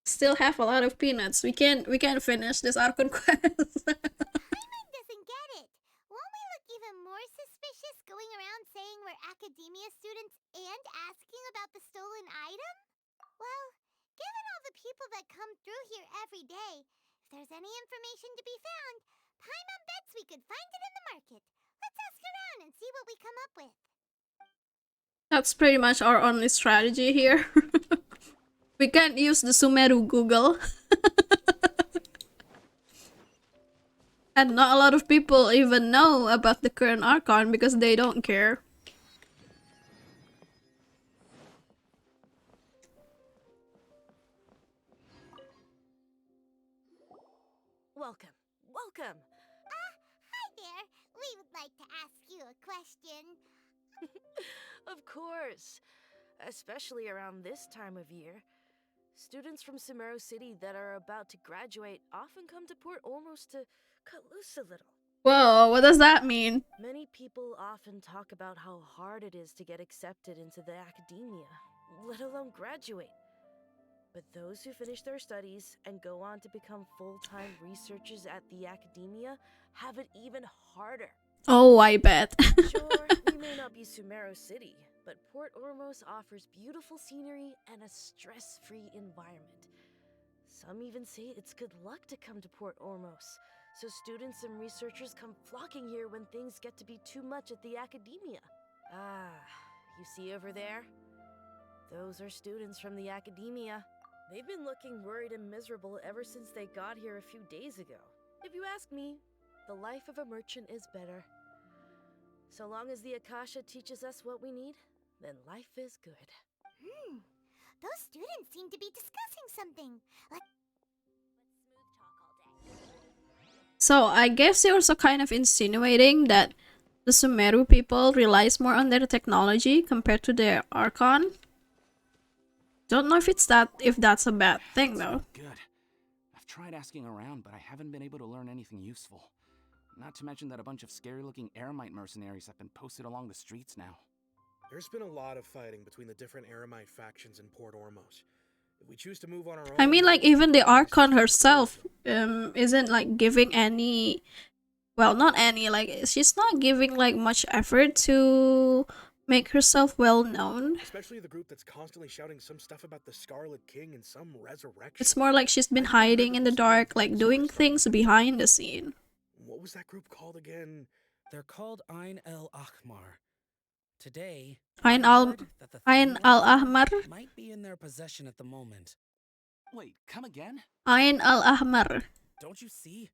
Still have a lot of peanuts. We can finish this Archon Quest. Paimon doesn't get it. Won't we look even more suspicious going around saying we're Academia students and asking about the stolen item? Well, given all the people that come through here every day, if there's any information to be found, Paimon bets we could find it in the market. Let's ask around and see what we come up with. That's pretty much our only strategy here. We can't use the Sumeru Google. And not a lot of people even know about the current Archon because they don't care. Welcome. Welcome. Hi there. We would like to ask you a question. Of course. Especially around this time of year. Students from SUMERU City that are about to graduate often come to Port almost to cut loose a little. Whoa, what does that mean? Many people often talk about how hard it is to get accepted into the academia, let alone graduate. But those who finish their studies and go on to become full-time researchers at the academia have it even harder. Oh, I bet. Sure, we may not be SUMERU City, but Port Ormos offers beautiful scenery and a stress-free environment. Some even say it's good luck to come to Port Ormos, so students and researchers come flocking here when things get to be too much at the academia. Ah, you see over there? Those are students from the academia. They've been looking worried and miserable ever since they got here a few days ago. If you ask me, the life of a merchant is better. So long as the Akasha teaches us what we need, then life is good. Those students seem to be discussing something. Like So I guess you're also kind of insinuating that the Sumeru people relies more on their technology compared to their Archon. Don't know if that's a bad thing though. Good. I've tried asking around, but I haven't been able to learn anything useful. Not to mention that a bunch of scary-looking Eremite mercenaries have been posted along the streets now. There's been a lot of fighting between the different Eremite factions in Port Ormos. If we choose to move on our own... I mean, like, even the Archon herself isn't like giving any, well, not any, like, she's not giving like much effort to make herself well known. Especially the group that's constantly shouting some stuff about the Scarlet King and some resurrection. It's more like she's been hiding in the dark, like doing things behind the scene. What was that group called again? They're called Ain El Ahmar. Today, Ain al-Ahmar? might be in their possession at the moment. Wait, come again? Ain al-Ahmar. Don't you see?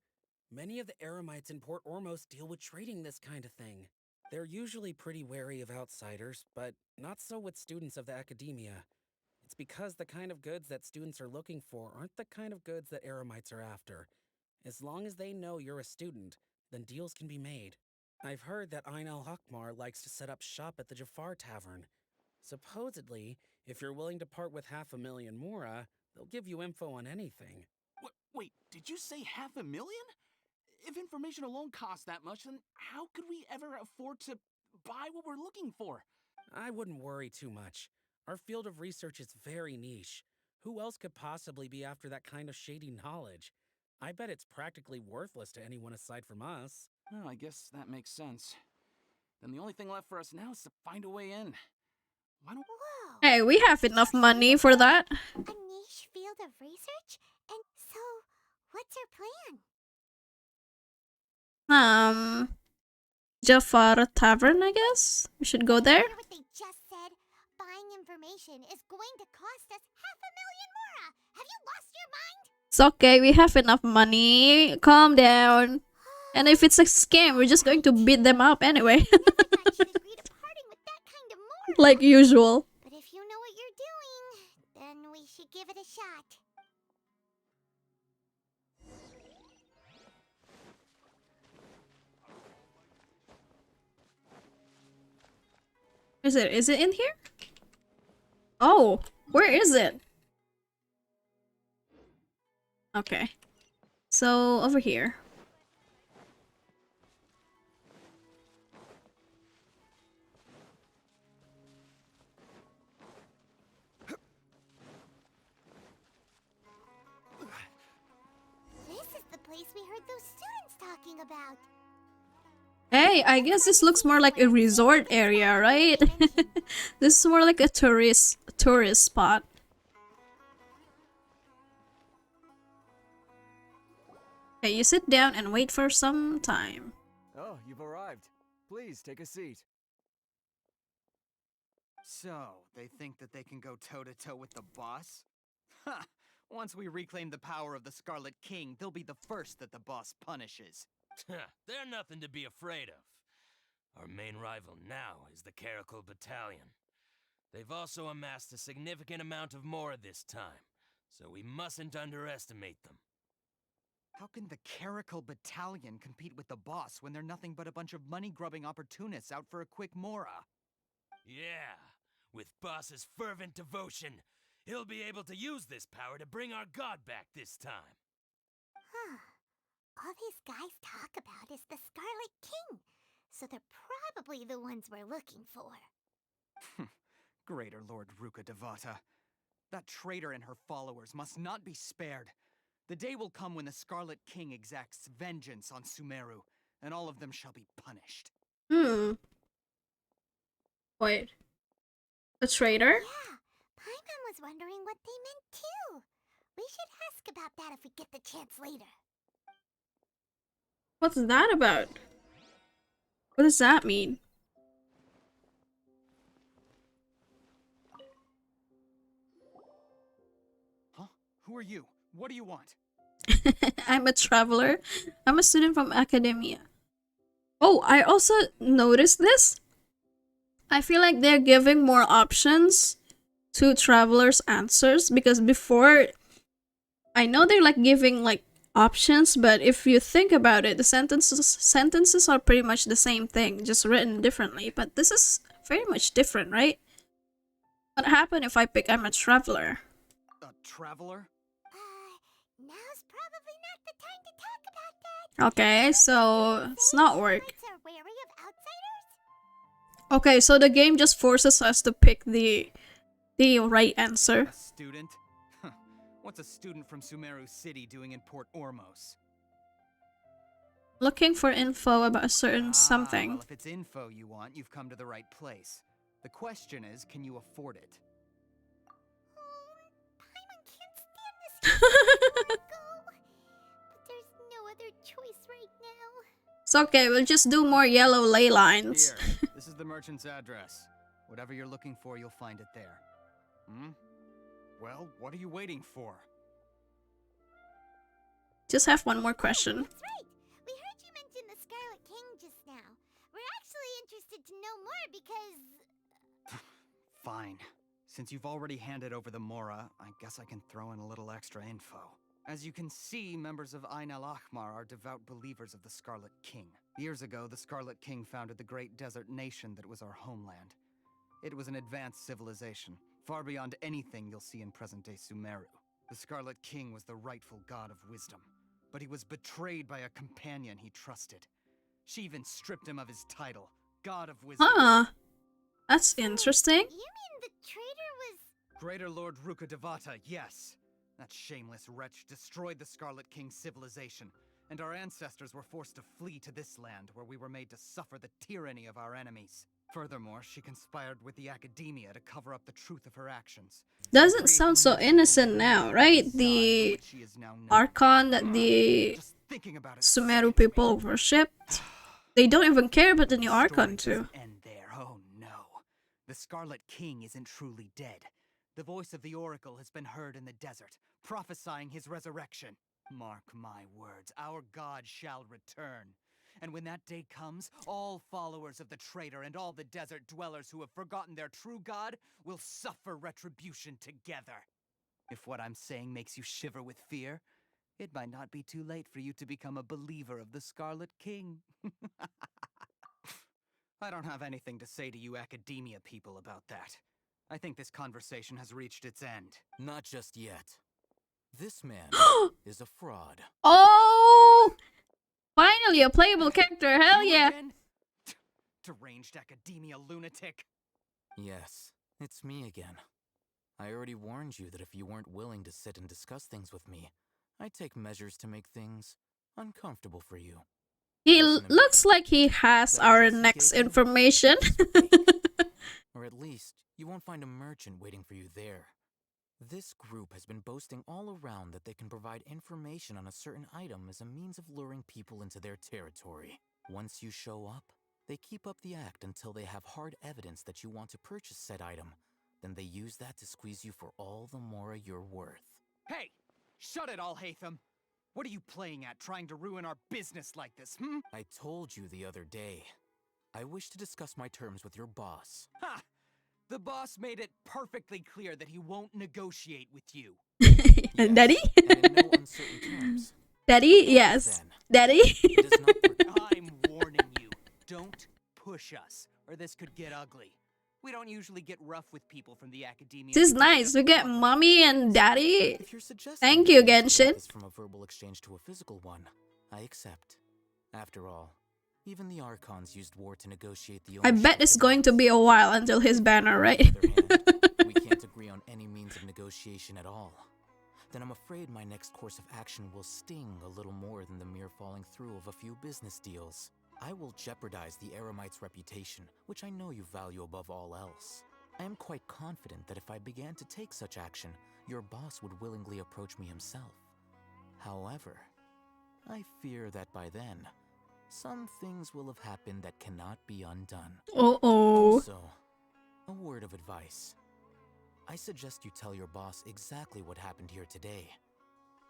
Many of the Eremites in Port Ormos deal with trading this kind of thing. They're usually pretty wary of outsiders, but not so with students of the academia. It's because the kind of goods that students are looking for aren't the kind of goods that Eremites are after. As long as they know you're a student, then deals can be made. I've heard that Ain al-Ahmar likes to set up shop at the Jafar Tavern. Supposedly, if you're willing to part with 500,000 mora, they'll give you info on anything. Wait, did you say 500,000? If information alone costs that much, then how could we ever afford to buy what we're looking for? I wouldn't worry too much. Our field of research is very niche. Who else could possibly be after that kind of shady knowledge? I bet it's practically worthless to anyone aside from us. Oh, I guess that makes sense. Then the only thing left for us now is to find a way in. Why don't... Whoa! Hey, we have enough money for that. A niche field of research? And so, what's our plan? Jafar Tavern, I guess? We should go there. Hear what they just said? Buying information is going to cost us 500,000 mora! Have you lost your mind? It's okay, we have enough money. Calm down. And if it's a scam, we're just going to beat them up anyway. Like usual. But if you know what you're doing, then we should give it a shot. Is it in here? Oh, where is it? Okay. So, over here. This is the place we heard those students talking about. Hey, I guess this looks more like a resort area, right? This is more like a tourist spot. Okay, you sit down and wait for some time. Oh, you've arrived. Please take a seat. So, they think that they can go toe-to-toe with the boss? Ha! Once we reclaim the power of the Scarlet King, they'll be the first that the boss punishes. They're nothing to be afraid of. Our main rival now is the Caracal Battalion. They've also amassed a significant amount of Mora this time, so we mustn't underestimate them. How can the Caracal Battalion compete with the boss when they're nothing but a bunch of money-grubbing opportunists out for a quick Mora? Yeah, with boss's fervent devotion, he'll be able to use this power to bring our god back this time. Huh. All these guys talk about is the Scarlet King, so they're probably the ones we're looking for. Greater Lord Ruka Devata. That traitor and her followers must not be spared. The day will come when the Scarlet King exacts vengeance on Sumeru, and all of them shall be punished. Wait. A traitor? Yeah, Paimon was wondering what they meant too. We should ask about that if we get the chance later. What's that about? What does that mean? Huh? Who are you? What do you want? I'm a traveler. I'm a student from academia. Oh, I also noticed this. I feel like they're giving more options to travelers' answers, because before, I know they're like giving like options, but if you think about it, the sentences are pretty much the same thing, just written differently. But this is very much different, right? What happened if I pick I'm a traveler? A traveler? Now's probably not the time to talk about that. Okay, so it's not work. Are wary of outsiders? Okay, so the game just forces us to pick the right answer. A student? What's a student from Sumeru City doing in Port Ormos? Looking for info about a certain something. Well, if it's info you want, you've come to the right place. The question is, can you afford it? Paimon can't stand this. But there's no other choice right now. It's okay, we'll just do more yellow ley lines. Here, this is the merchant's address. Whatever you're looking for, you'll find it there. Well, what are you waiting for? Just have one more question. That's right. We heard you mention the Scarlet King just now. We're actually interested to know more because... Fine. Since you've already handed over the Mora, I guess I can throw in a little extra info. As you can see, members of Ain al-Ahmar are devout believers of the Scarlet King. Years ago, the Scarlet King founded the great desert nation that was our homeland. It was an advanced civilization, far beyond anything you'll see in present-day Sumeru. The Scarlet King was the rightful god of wisdom, but he was betrayed by a companion he trusted. She even stripped him of his title, God of Wisdom. Huh. That's interesting. You mean the traitor was... Greater Lord Ruka Devata, yes. That shameless wretch destroyed the Scarlet King's civilization, and our ancestors were forced to flee to this land where we were made to suffer the tyranny of our enemies. Furthermore, she conspired with the academia to cover up the truth of her actions. Doesn't sound so innocent now, right? The Archon that the Sumeru people worshipped. They don't even care about the new Archon too. End there. Oh no. The Scarlet King isn't truly dead. The voice of the Oracle has been heard in the desert, prophesying his resurrection. Mark my words, our god shall return. And when that day comes, all followers of the traitor and all the desert dwellers who have forgotten their true god will suffer retribution together. If what I'm saying makes you shiver with fear, it might not be too late for you to become a believer of the Scarlet King. I don't have anything to say to you academia people about that. I think this conversation has reached its end. Not just yet. This man is a fraud. Oh! Finally, a playable character, hell yeah! Deranged academia lunatic. Yes, it's me again. I already warned you that if you weren't willing to sit and discuss things with me, I'd take measures to make things uncomfortable for you. He looks like he has our next information. Or at least, you won't find a merchant waiting for you there. This group has been boasting all around that they can provide information on a certain item as a means of luring people into their territory. Once you show up, They keep up the act until they have hard evidence that you want to purchase said item. Then they use that to squeeze you for all the mora you're worth. Hey! Shut it all, Hatham! What are you playing at, trying to ruin our business like this, hmm? I told you the other day. I wish to discuss my terms with your boss. Ha! The boss made it perfectly clear that he won't negotiate with you. Daddy? And in no uncertain terms. Daddy? Yes. Daddy? I'm warning you. Don't push us, or this could get ugly. We don't usually get rough with people from the academia. This is nice. We get mommy and daddy. If you're suggesting Thank you, that Genshin. this from a verbal exchange to a physical one, I accept. After all, even the Archons used war to negotiate the I bet it's going to be a while until his banner, right? we can't agree on any means of negotiation at all. Then I'm afraid my next course of action will sting a little more than the mere falling through of a few business deals. I will jeopardize the Eremite's reputation, which I know you value above all else. I am quite confident that if I began to take such action, your boss would willingly approach me himself. However, I fear that by then, some things will have happened that cannot be undone. Uh-oh. So, a word of advice. I suggest you tell your boss exactly what happened here today.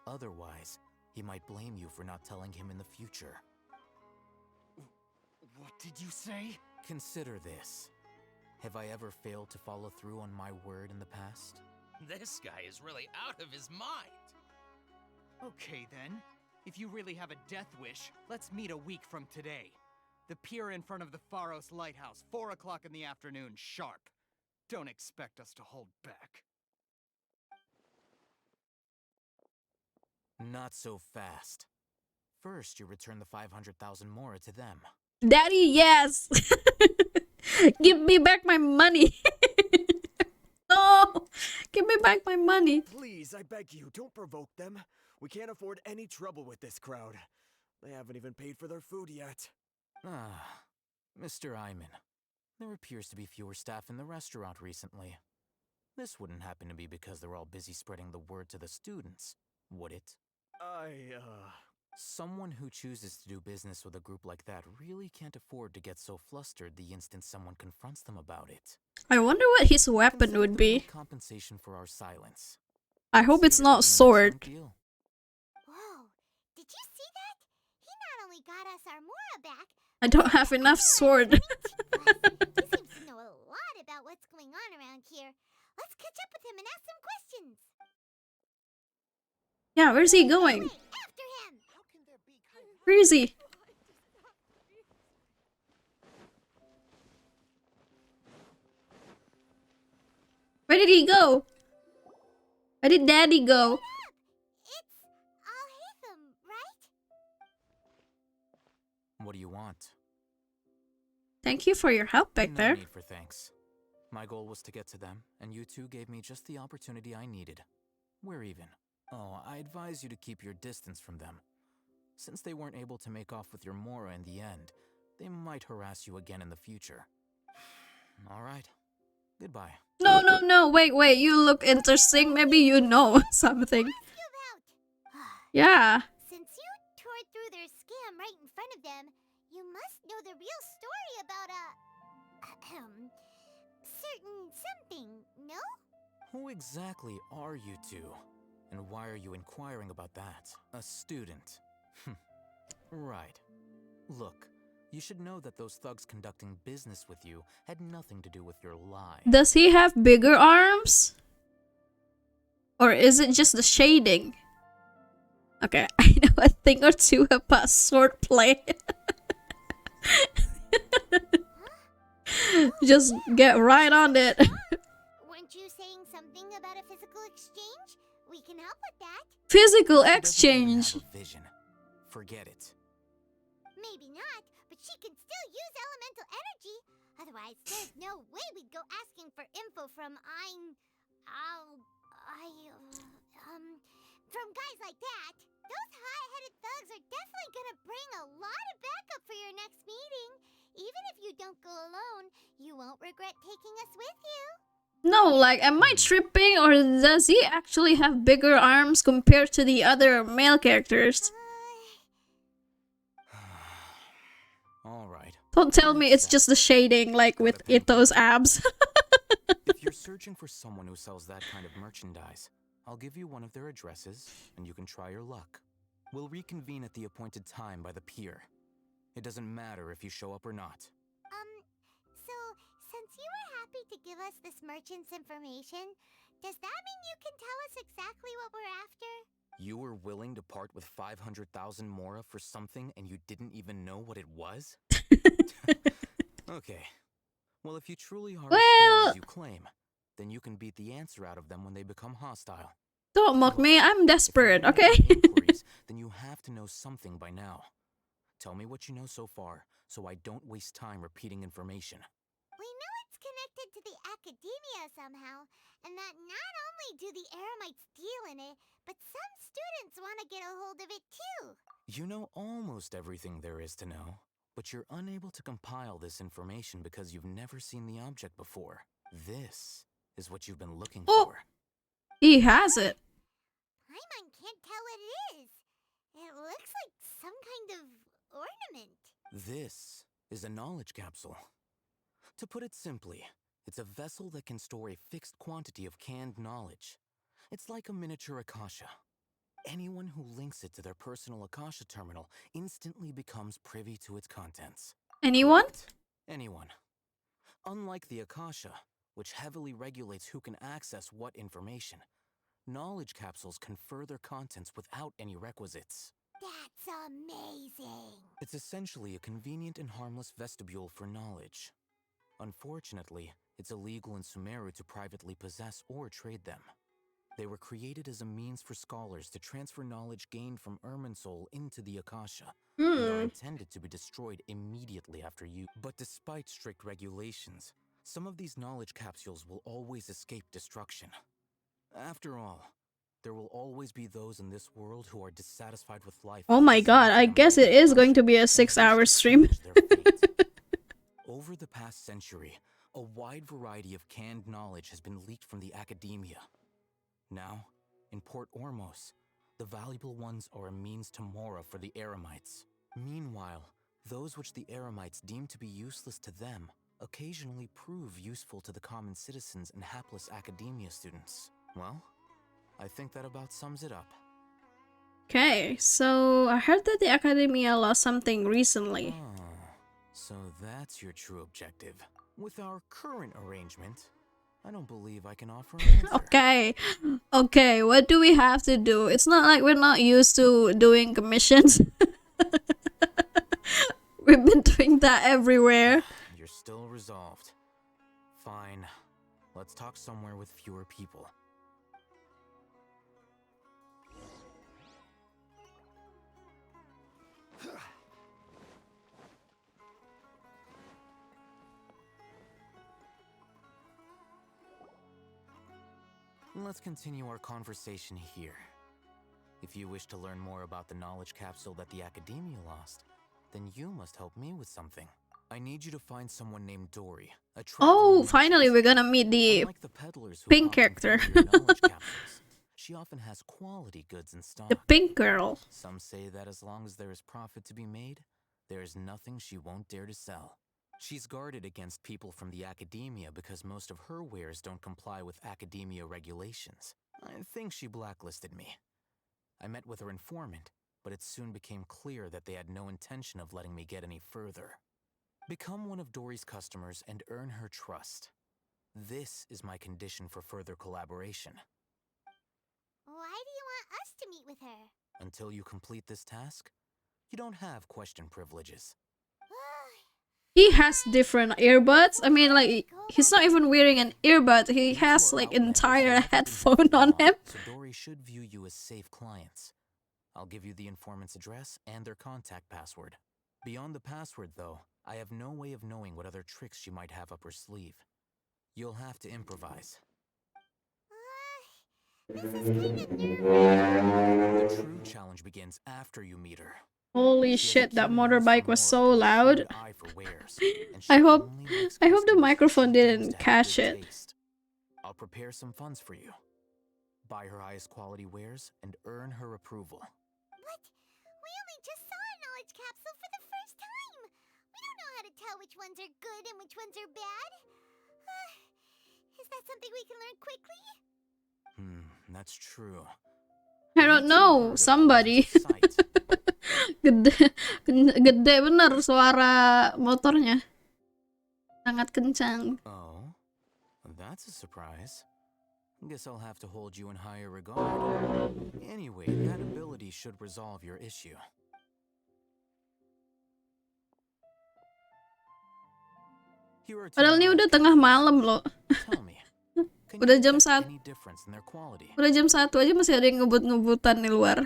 Otherwise, he might blame you for not telling him in the future. What did you say? Consider this. Have I ever failed to follow through on my word in the past? This guy is really out of his mind. Okay then. If you really have a death wish, let's meet a week from today. The pier in front of the Pharos Lighthouse, 4 o'clock in the afternoon, sharp. Don't expect us to hold back. Not so fast. First, you return the 500,000 mora to them. Daddy, yes! Give me back my money! No! Give me back my money! Please, I beg you, don't provoke them. We can't afford any trouble with this crowd. They haven't even paid for their food yet. Ah, Mr. Iman. There appears to be fewer staff in the restaurant recently. This wouldn't happen to be because they're all busy spreading the word to the students, would it? Someone who chooses to do business with a group like that really can't afford to get so flustered the instant someone confronts them about it. I wonder what his weapon would be. Compensation for our silence. I hope it's not sword. Whoa, did you see that? He not only got us our Mora back, I don't have enough sword. he seems to know a lot about what's going on around here. Let's catch up with him and ask some questions. Yeah, where's he going? After him. Where is he? Where did he go? Where did Daddy go? It's Al-Hatham, right? What do you want? Thank you for your help back No there. need for thanks. My goal was to get to them, and you two gave me just the opportunity I needed. We're even. Oh, I advise you to keep your distance from them. Since they weren't able to make off with your Mora in the end, they might harass you again in the future. Alright. Goodbye. No, no, no, wait, you look interesting. Maybe you know something. Yeah. Since you tore through their scam right in front of them, you must know the real story about certain something, no? Who exactly are you two? And why are you inquiring about that? A student. Right. Look, you should know that those thugs conducting business with you had nothing to do with your lie. Does he have bigger arms? Or is it just the shading? Okay, I know a thing or two about swordplay. Just get right on it. Weren't you saying something about a physical exchange? We can help with that. Physical exchange. Vision. Forget it. Maybe not, but she can still use elemental energy. Otherwise, there's no way we'd go asking for info from from guys like that. Those high-headed thugs are definitely gonna bring a lot of backup for your next meeting. Even if you don't go alone, you won't regret taking us with you. No, like, am I tripping or does he actually have bigger arms compared to the other male characters? Alright. Don't tell me it's just the shading, like with Ito's abs. If you're searching for someone who sells that kind of merchandise, I'll give you one of their addresses, and you can try your luck. We'll reconvene at the appointed time by the pier. It doesn't matter if you show up or not. So, since you were happy to give us this merchant's information, does that mean you can tell us exactly what we're after? You were willing to part with 500,000 mora for something and you didn't even know what it was? Okay. Well, if you truly are as skilled as you claim, then you can beat the answer out of them when they become hostile. Don't mock me, I'm desperate, okay? Then you have to know something by now. Tell me what you know so far, so I don't waste time repeating information. We know it's connected to the academia somehow, and that not only do the Eremites deal in it, but some students want to get a hold of it too. You know almost everything there is to know, but you're unable to compile this information because you've never seen the object before. This is what you've been looking for. He has it. Paimon can't tell what it is. It looks like some kind of ornament. This is a knowledge capsule. To put it simply, it's a vessel that can store a fixed quantity of canned knowledge. It's like a miniature Akasha. Anyone who links it to their personal Akasha Terminal instantly becomes privy to its contents. Anyone? Anyone. Unlike the Akasha, which heavily regulates who can access what information, knowledge capsules confer their contents without any requisites. That's amazing. It's essentially a convenient and harmless vestibule for knowledge. Unfortunately, it's illegal in Sumeru to privately possess or trade them. They were created as a means for scholars to transfer knowledge gained from Irminsul into the Akasha, and are intended to be destroyed immediately after use. But despite strict regulations, some of these knowledge capsules will always escape destruction. After all, there will always be those in this world who are dissatisfied with life. Oh my god, I guess it is going to be a 6-hour stream. Over the past century, a wide variety of canned knowledge has been leaked from the academia. Now, in Port Ormos, the valuable ones are a means to mora for the Eremites. Meanwhile, those which the Eremites deem to be useless to them occasionally prove useful to the common citizens and hapless academia students. Well, I think that about sums it up. Okay, so I heard that the academia lost something recently. So that's your true objective. With our current arrangement, I don't believe I can offer an answer. Okay, what do we have to do? It's not like we're not used to doing commissions. We've been doing that everywhere. You're still resolved. Fine. Let's talk somewhere with fewer people. Let's continue our conversation here. If you wish to learn more about the knowledge capsule that the Academia lost, then you must help me with something. I need you to find someone named Dory. Oh, finally we're gonna meet the pink character. She often has quality goods in stock. The pink girl. Some say that as long as there is profit to be made, there is nothing she won't dare to sell. She's guarded against people from the academia because most of her wares don't comply with academia regulations. I think she blacklisted me. I met with her informant, but it soon became clear that they had no intention of letting me get any further. Become one of Dory's customers and earn her trust. This is my condition for further collaboration. Why do you want us to meet with her? Until you complete this task, you don't have question privileges. He has different earbuds. I mean, like, he's not even wearing an earbud. He has, like, an entire headphone on him. So Dory should view you as safe clients. I'll give you the informant's address and their contact password. Beyond the password, though, I have no way of knowing what other tricks she might have up her sleeve. You'll have to improvise. This is kind of nervous. The true challenge begins after you meet her. Holy shit, that motorbike was so loud. I hope the microphone didn't catch it. I'll prepare some funds for you. Buy her highest quality wares and earn her approval. But we only just saw a knowledge capsule for the first time. We don't know how to tell which ones are good and which ones are bad? Is that something we can learn quickly? That's true. I don't know. Somebody. Gede, gede bener suara motornya. Sangat kencang. Oh, that's a surprise. Guess I'll have to hold you in higher regard. Anyway, that ability should resolve your issue. Padahal ini udah tengah malam loh. Udah jam 1. Udah jam 1 aja masih ada yang ngebut-ngebutan di luar.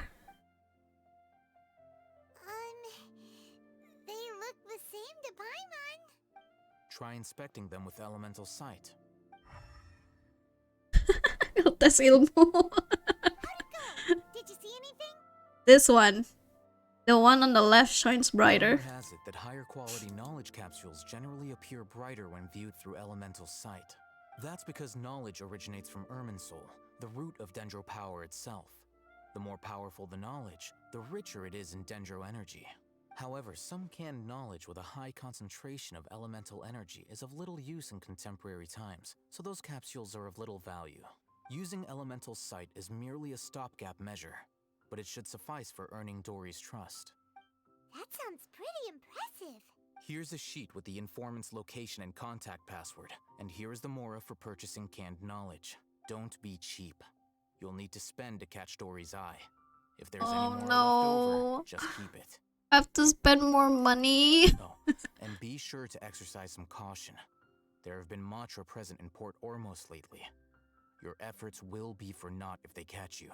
They look the same to Paimon. Try inspecting them with elemental sight. Tes ilmu. Did you see anything? This one. The one on the left shines brighter. Rumor has it that higher quality knowledge capsules generally appear brighter when viewed through elemental sight. That's because knowledge originates from Irminsul, the root of Dendro power itself. The more powerful the knowledge, the richer it is in Dendro energy. However, some canned knowledge with a high concentration of elemental energy is of little use in contemporary times, so those capsules are of little value. Using elemental sight is merely a stopgap measure, but it should suffice for earning Dory's trust. That sounds pretty impressive. Here's a sheet with the informant's location and contact password, and here is the Mora for purchasing canned knowledge. Don't be cheap. You'll need to spend to catch Dory's eye. If there's any more left over, just keep it. I have to spend more money. And be sure to exercise some caution. There have been Matra present in Port Ormos lately. Your efforts will be for naught if they catch you.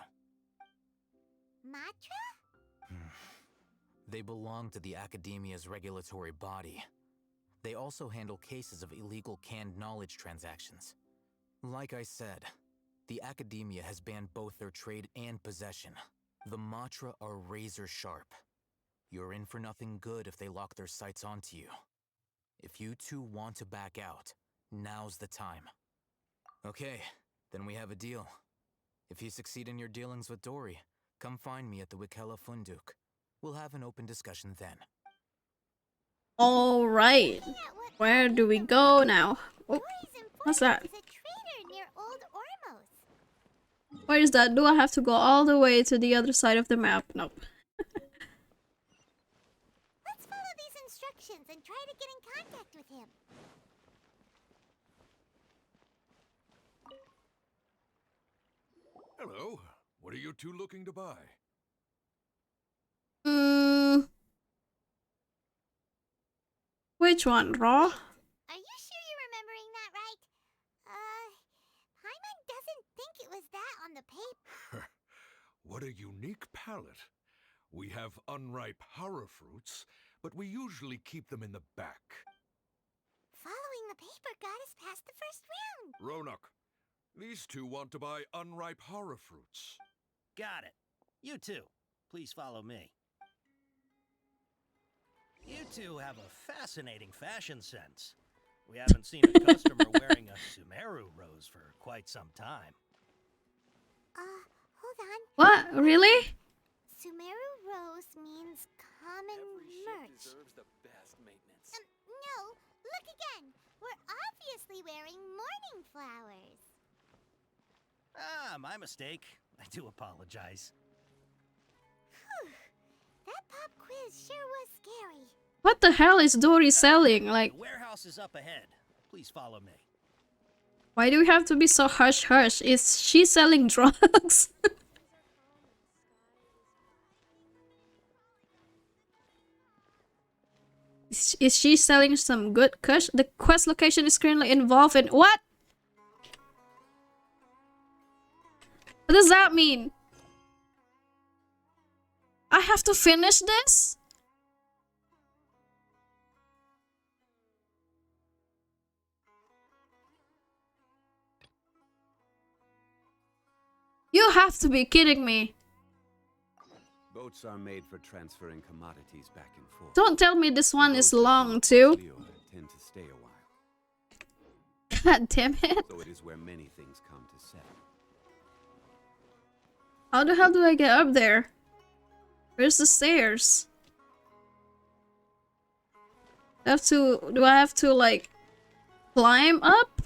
Matra? They belong to the Academia's regulatory body. They also handle cases of illegal canned knowledge transactions. Like I said, the Academia has banned both their trade and possession. The Matra are razor sharp. You're in for nothing good if they lock their sights onto you. If you two want to back out, now's the time. Okay, then we have a deal. If you succeed in your dealings with Dory, come find me at the Wikela Funduk. We'll have an open discussion then. All right. Where do we go now? Oh, what's that? Where is that? Do I have to go all the way to the other side of the map? Nope. Let's follow these instructions and try to get in contact with him. Hello. What are you two looking to buy? Which one, Raw? Are you sure you're remembering that right? Paimon doesn't think it was that on the paper. What a unique palette. We have unripe horror fruits, but we usually keep them in the back. Following the paper got us past the first round. Ronak, these two want to buy unripe horror fruits. Got it. You too. Please follow me. You two have a fascinating fashion sense. We haven't seen a customer wearing a SUMERU rose for quite some time. Hold on. What? Really? SUMERU rose means common merch. Deserves the best maintenance. No, look again. We're obviously wearing morning flowers. Ah, my mistake. I do apologize. Whew. That pop quiz sure was scary. What the hell is Dory selling? Like, The warehouse is up ahead. Please follow me. why do we have to be so hush-hush? Is she selling drugs? Is she selling some good kush? The quest location is currently involved in what? What does that mean? I have to finish this? You have to be kidding me. Boats are made for transferring commodities back and forth. Don't tell me this one is long too. Tend to stay a while. God damn it. So it is where many things come to settle. How the hell do I get up there? Where's the stairs? Do I have to like climb up?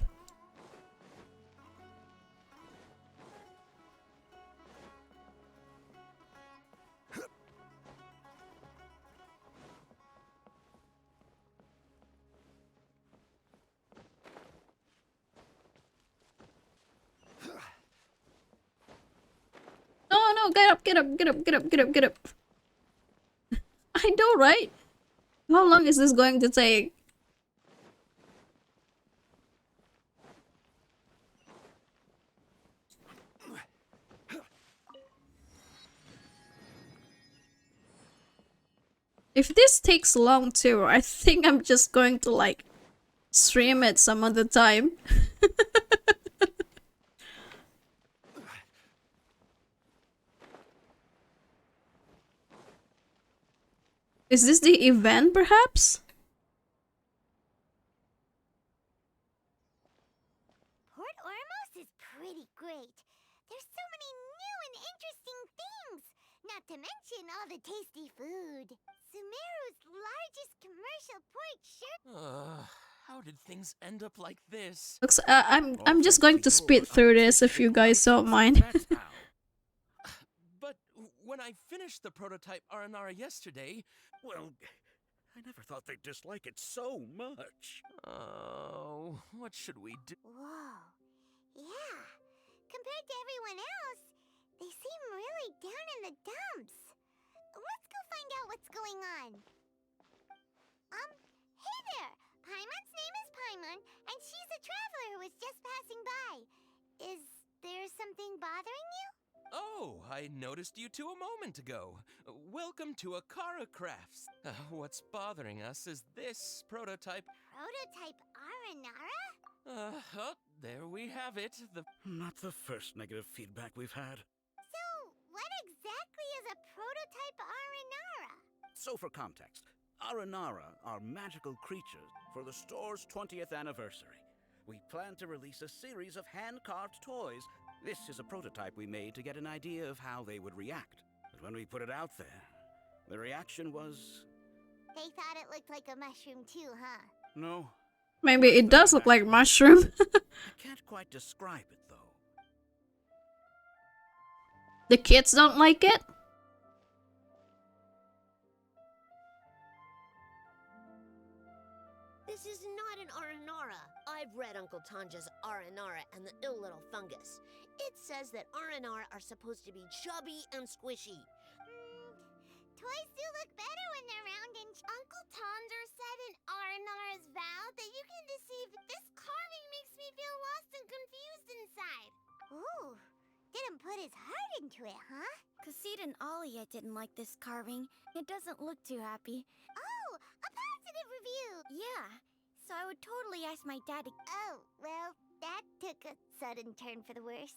No, no, get up, get up, get up, get up, get up, get up. I know, right? How long is this going to take? If this takes long too, I think I'm just going to like stream it some other time. Is this the event, perhaps? Port Ormos is pretty great. There's so many new and interesting things. Not to mention all the tasty food. Sumeru's largest commercial port sure. How did things end up like this? Looks, I'm just going to speed through this if you guys don't mind. But when I finished the prototype Aranara yesterday, Well, I never thought they'd dislike it so much. oh, what should we do? Whoa. Yeah. Compared to everyone else, they seem really down in the dumps. Let's go find out what's going on. Hey there! Paimon's name is Paimon, and she's a traveler who was just passing by. Is there something bothering you? Oh, I noticed you two a moment ago. Welcome to Akara Crafts. What's bothering us is this prototype. Prototype Aranara? Oh, there we have it. Not the first negative feedback we've had. So, what exactly is a prototype Aranara? So for context, Aranara are magical creatures for the store's 20th anniversary. We plan to release a series of hand-carved toys. This is a prototype we made to get an idea of how they would react. But when we put it out there, the reaction was... They thought it looked like a mushroom too, huh? No. Maybe it does look like mushroom. I can't quite describe it, though. The kids don't like it? This is not an Aranara. I've read Uncle Tanja's Aranara and the Ill Little Fungus. It says that Aranara are supposed to be chubby and squishy. Toys do look better when they're round and... Uncle Tonder said in Aranara's vow that you can deceive. This carving makes me feel lost and confused inside. Ooh, didn't put his heart into it, huh? Kassid and Alia didn't like this carving. It doesn't look too happy. Oh, a positive review! Yeah, so I would totally ask my dad to... Oh, well, that took a sudden turn for the worse.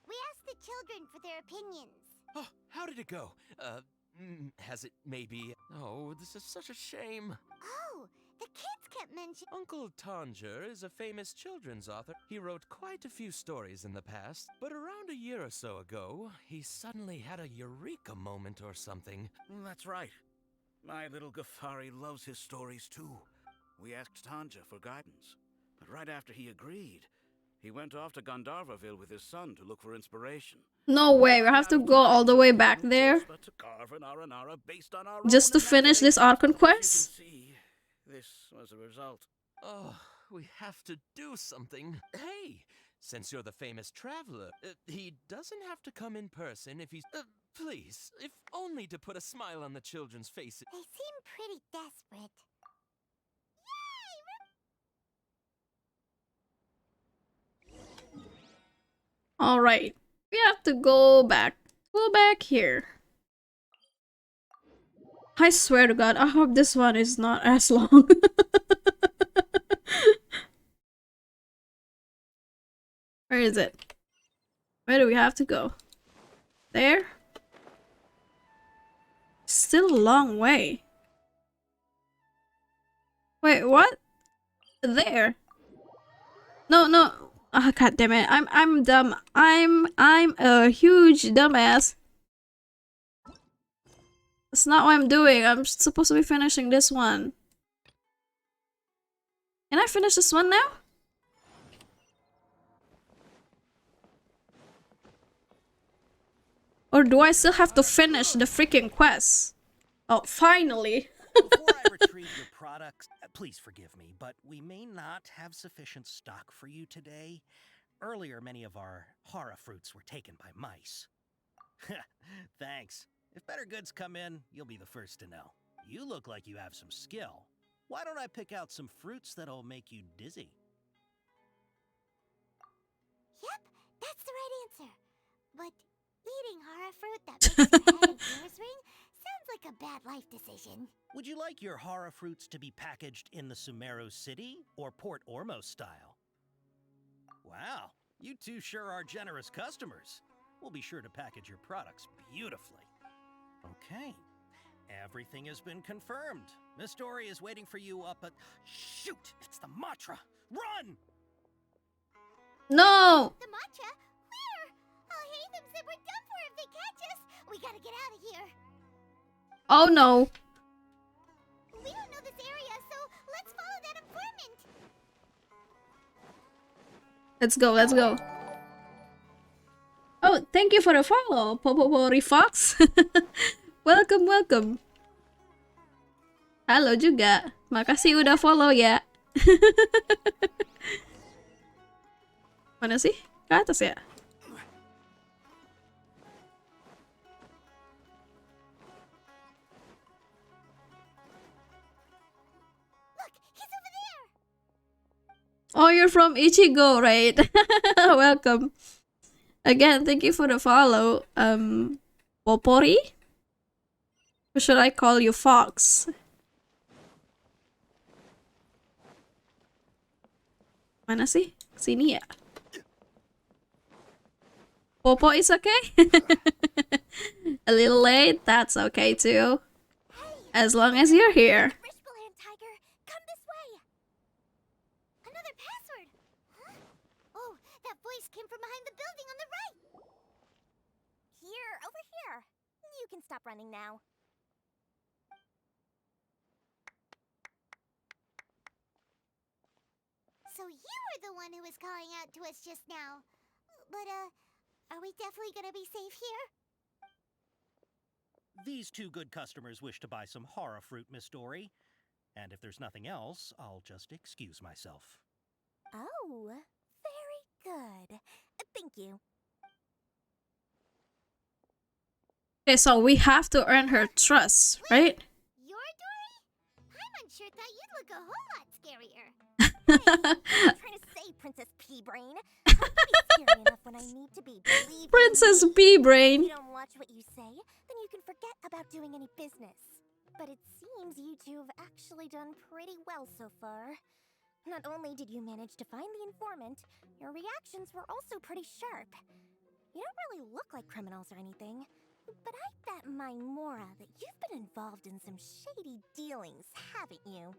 We asked the children for their opinions. Oh, how did it go? Has it maybe... Oh, this is such a shame. Oh, the kids kept mentioning... Uncle Tanger is a famous children's author. He wrote quite a few stories in the past, but around a year or so ago, he suddenly had a eureka moment or something. That's right. My little Ghaffari loves his stories too. We asked Tanja for guidance, but right after he agreed, he went off to Gandharvaville with his son to look for inspiration. No way, we have to go all the way back there just to finish this Archon Quest? See, this was a result. Oh, we have to do something. Hey, since you're the famous traveler, he doesn't have to come in person if he's... please, if only to put a smile on the children's faces. They seem pretty desperate. Alright, we have to go back. Go back here. I swear to God, I hope this one is not as long. Where is it? Where do we have to go? There? Still a long way. Wait, what? There. No, no. Oh, God damn it. I'm dumb. I'm a huge dumbass. That's not what I'm doing. I'm supposed to be finishing this one. Can I finish this one now? Or do I still have to finish the freaking quest? Oh, finally! Before I retrieve your products, please forgive me, but we may not have sufficient stock for you today. Earlier, many of our hara fruits were taken by mice. Thanks. If better goods come in, you'll be the first to know. You look like you have some skill. Why don't I pick out some fruits that'll make you dizzy? Yep, that's the right answer. But eating hara fruit that makes your head and ears ring sounds like a bad life decision. Would you like your hara fruits to be packaged in the SUMERU City or Port Ormos style? Wow, you two sure are generous customers. We'll be sure to package your products beautifully. Okay, everything has been confirmed. Miss Dory is waiting for you up at... Shoot, it's the Matra! Run! No! The Matra? Where? Hahah said we're done for if they catch us. We gotta get out of here. Oh no. We don't know this area, so let's follow that informant. Let's go, let's go. Oh, thank you for the follow, Popopori Fox. Welcome, welcome. Halo juga. Makasih udah follow ya. Mana sih? Ke atas ya? Oh, you're from Ichigo, right? Welcome. Again, thank you for the follow. Popori? Or should I call you Fox? Mana sih? Sini ya? Popo is okay? A little late? That's okay too. As long as you're here. Came from behind the building on the right. Here, over here. You can stop running now. So you were the one who was calling out to us just now. But, are we definitely gonna be safe here? These two good customers wish to buy some hara fruit, Miss Dory. And if there's nothing else, I'll just excuse myself. Oh, very good. Thank you. Okay, so we have to earn her trust, right? You're Dory? Paimon sure thought you'd look a whole lot scarier. Hey, I'm trying to say, Princess P-Brain. I'm pretty scary enough when I need to be. Believe Princess me. B-Brain. If you don't watch what you say, then you can forget about doing any business. But it seems you two have actually done pretty well so far. Not only did you manage to find the informant, your reactions were also pretty sharp. You don't really look like criminals or anything, but I bet my Mora that you've been involved in some shady dealings, haven't you?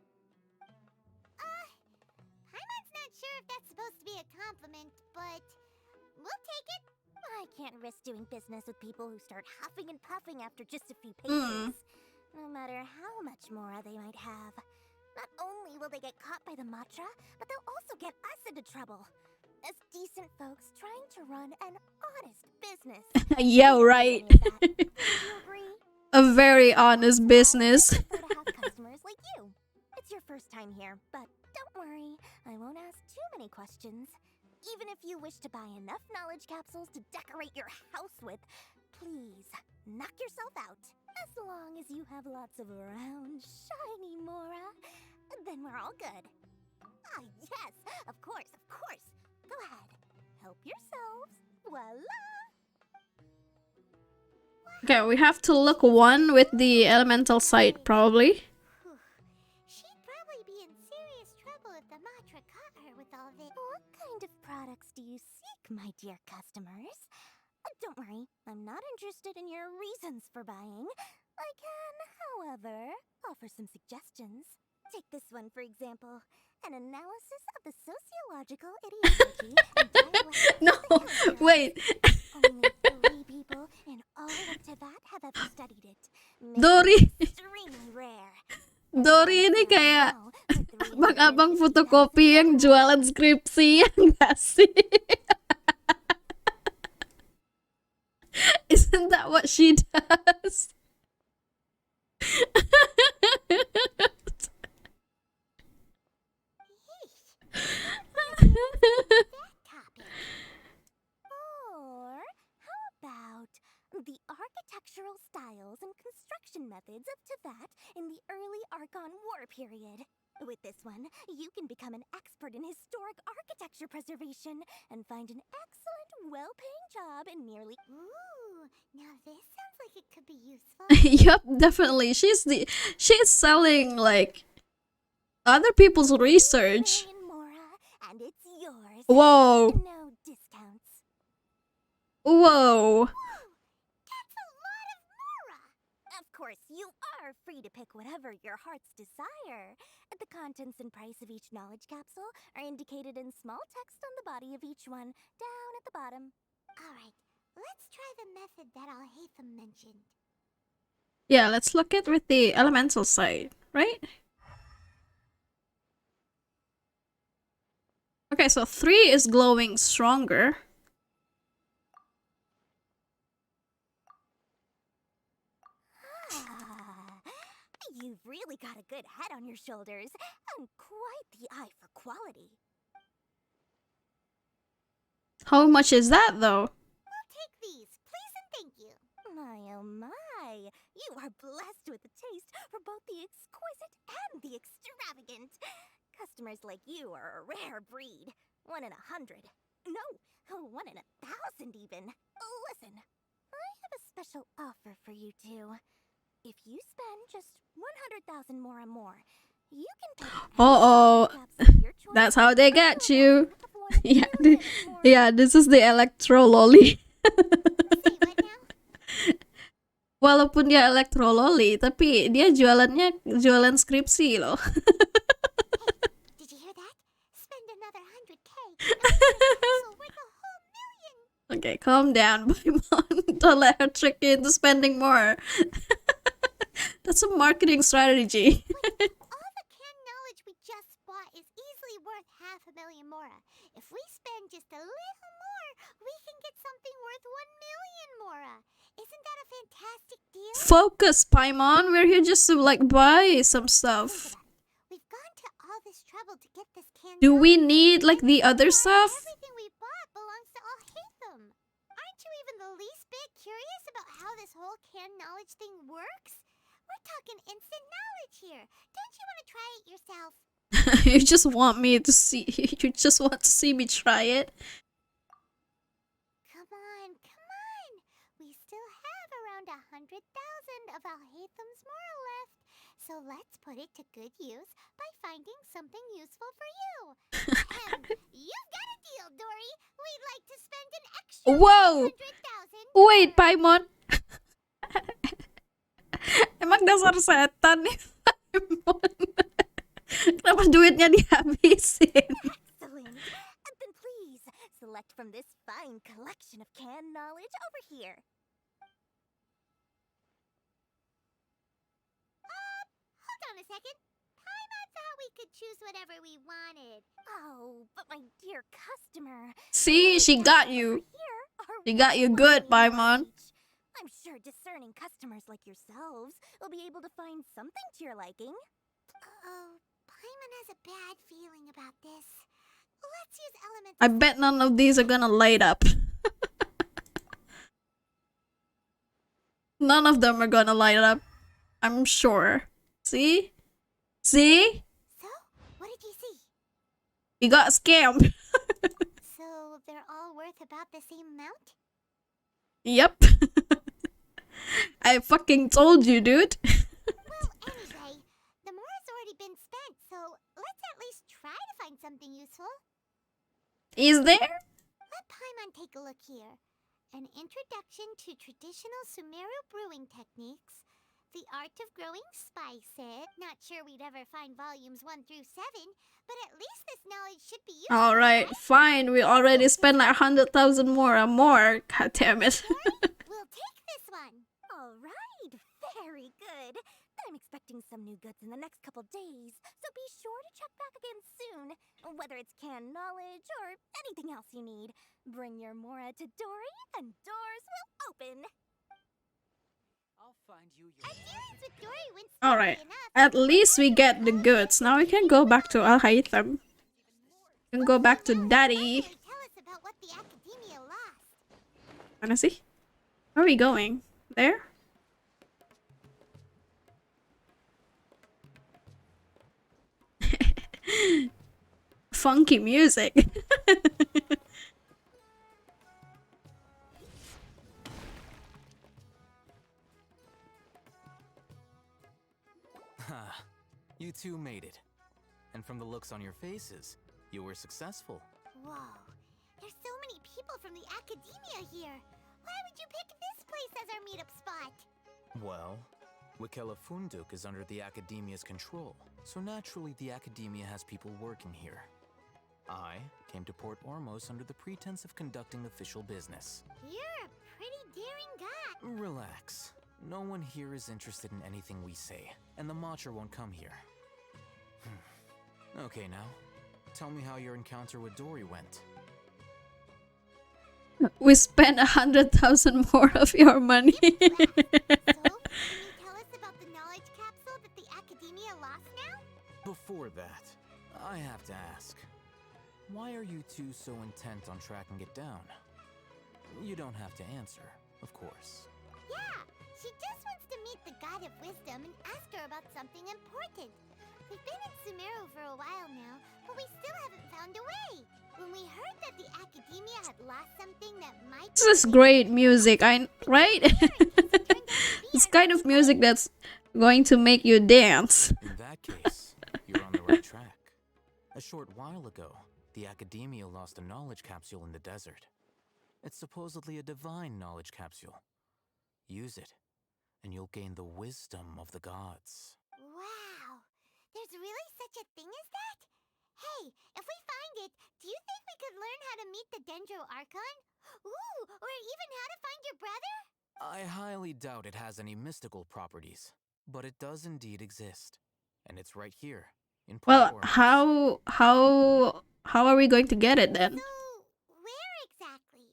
Paimon's not sure if that's supposed to be a compliment, but we'll take it. I can't risk doing business with people who start huffing and puffing after just a few pages. No matter how much Mora they might have. Not only will they get caught by the Matra, but they'll also get us into trouble. As decent folks trying to run an honest business. Yeah, right. A very honest business. I prefer to have customers like you. It's your first time here, but don't worry, I won't ask too many questions. Even if you wish to buy enough knowledge capsules to decorate your house with, please, knock yourself out. As long as you have lots of round, shiny Mora, then we're all good. Ah, yes, of course, of course. Go ahead, help yourselves. Voila! Okay, we have to look one with the elemental sight, probably. She'd probably be in serious trouble if the Matra caught her with all this. What kind of products do you seek, my dear customers? Don't worry, I'm not interested in your reasons for buying. I can, however, offer some suggestions. Take this one, for example. An analysis of the sociological ideology and dialectics No, of the culture. wait. Only 3 people in all of Teyvat have ever studied it. Dori. Extremely rare. Dori ini kayak abang-abang fotokopi yang jualan skripsi, ya nggak sih? Isn't that what she does? Or how about the architectural styles and construction methods of Teyvat in the early Archon War period? With this one, you can become an expert in historic architecture preservation and find an excellent, well-paying job in nearly... Ooh, now this sounds like it could be useful. Yup, definitely. She's selling like other people's research. And it's yours. Whoa. No discounts. Whoa. That's a lot of Mora! Of course, you are free to pick whatever your heart's desire. The contents and price of each knowledge capsule are indicated in small text on the body of each one, down at the bottom. Alright, let's try the method that Alhaitham mentioned. Yeah, let's look at with the elemental side, right? Okay, so 3 is glowing stronger. You've really got a good head on your shoulders, and quite the eye for quality. How much is that though? We'll take these, please and thank you. My oh my, you are blessed with a taste for both the exquisite and the extravagant. Customers like you are a rare breed. 1 in 100. No, 1 in 1,000 even. Listen, I have a special offer for you two. If you spend just 100,000 more, you can pick Uh-oh. That's how they get you. Yeah, yeah, this is the electro lolly. Walaupun dia electro lolly, tapi dia jualan skripsi loh. Did you hear that? Spend another 100K and worth a whole million. Okay, calm down, Paimon. Don't let her trick you into spending more. That's a marketing strategy. All the canned knowledge we just bought is easily worth 500,000 Mora. If we spend just a little more, we can get something worth 1 million Mora. Isn't that a fantastic deal? Focus, Paimon. We're here just to like buy some stuff. We've gone to all this trouble to get this canned Do we need like the other stuff? Everything we bought belongs to Alhaitham. Aren't you even the least bit curious about how this whole canned knowledge thing works? We're talking instant knowledge here. Don't you want to try it yourself? You just want me to see. You just want to see me try it. Come on. We still have around 100,000 of Alhaitham's Mora left. So let's put it to good use by finding something useful for you. You've got a deal, Dory. We'd like to spend an extra Whoa! 100,000. Wait, Paimon. Emang dasar setan nih, Paimon. Kenapa duitnya dihabisin? Excellent. Then please, select from this fine collection of canned knowledge over here. Hold on a second. Paimon thought we could choose whatever we wanted. Oh, but my dear customer. See, she got you. She got you good, Paimon. I'm sure discerning customers like yourselves will be able to find something to your liking. Oh, Paimon has a bad feeling about this. Let's use elements. I bet none of these are gonna light up. None of them are gonna light up. I'm sure. See? See? So, what did you see? You got scammed. So, they're all worth about the same amount? Yep. I fucking told you, dude. Well, anyway, the Mora's already been spent, so let's at least try to find something useful. Is there? Let Paimon take a look here. An introduction to traditional Sumeru brewing techniques. The art of growing spices. Not sure we'd ever find volumes 1 through 7, but at least this knowledge should be useful. Alright, fine. We already spent like 100,000 more or more. God damn it. We'll take this one. All right, very good. I'm expecting some new goods in the next couple days, so be sure to check back again soon. Whether it's canned knowledge or anything else you need, bring your Mora to Dory and doors will open. I'll find you Our dealings with Dory went Alright. smoothly enough. At least we get the goods. Now we can go back to Al-Haytham. We can go back to Daddy. Tell us about what the Academia lost. Wanna see? Where are we going? There? Funky music. You two made it. And from the looks on your faces, you were successful. Whoa. There's so many people from the Academia here. Why would you pick this place as our meetup spot? Well, Wikela Funduk is under the Academia's control, so naturally the Academia has people working here. I came to Port Ormos under the pretense of conducting official business. You're a pretty daring guy. Relax. No one here is interested in anything we say, and the Matcher won't come here. Okay, now, tell me how your encounter with Dory went. We spent 100,000 more of your money. So, can you tell us about the knowledge capsule that the Academia lost now? Before that, I have to ask, why are you two so intent on tracking it down? You don't have to answer, of course. Yeah, she just wants to meet the God of Wisdom and ask her about something important. We've been in SUMERU for a while now, but we still haven't found a way. When we heard that the Academia had lost something that might... This is great music, right? It's kind of music that's going to make you dance. In that case, you're on the right track. A short while ago, the Academia lost a knowledge capsule in the desert. It's supposedly a divine knowledge capsule. Use it, and you'll gain the wisdom of the gods. Wow! There's really such a thing as that? Hey, if we find it, do you think we could learn how to meet the Dendro Archon? Ooh, or even how to find your brother? I highly doubt it has any mystical properties, but it does indeed exist. And it's right here, in Port Well, Ormos. how are we going to get it then? Where exactly?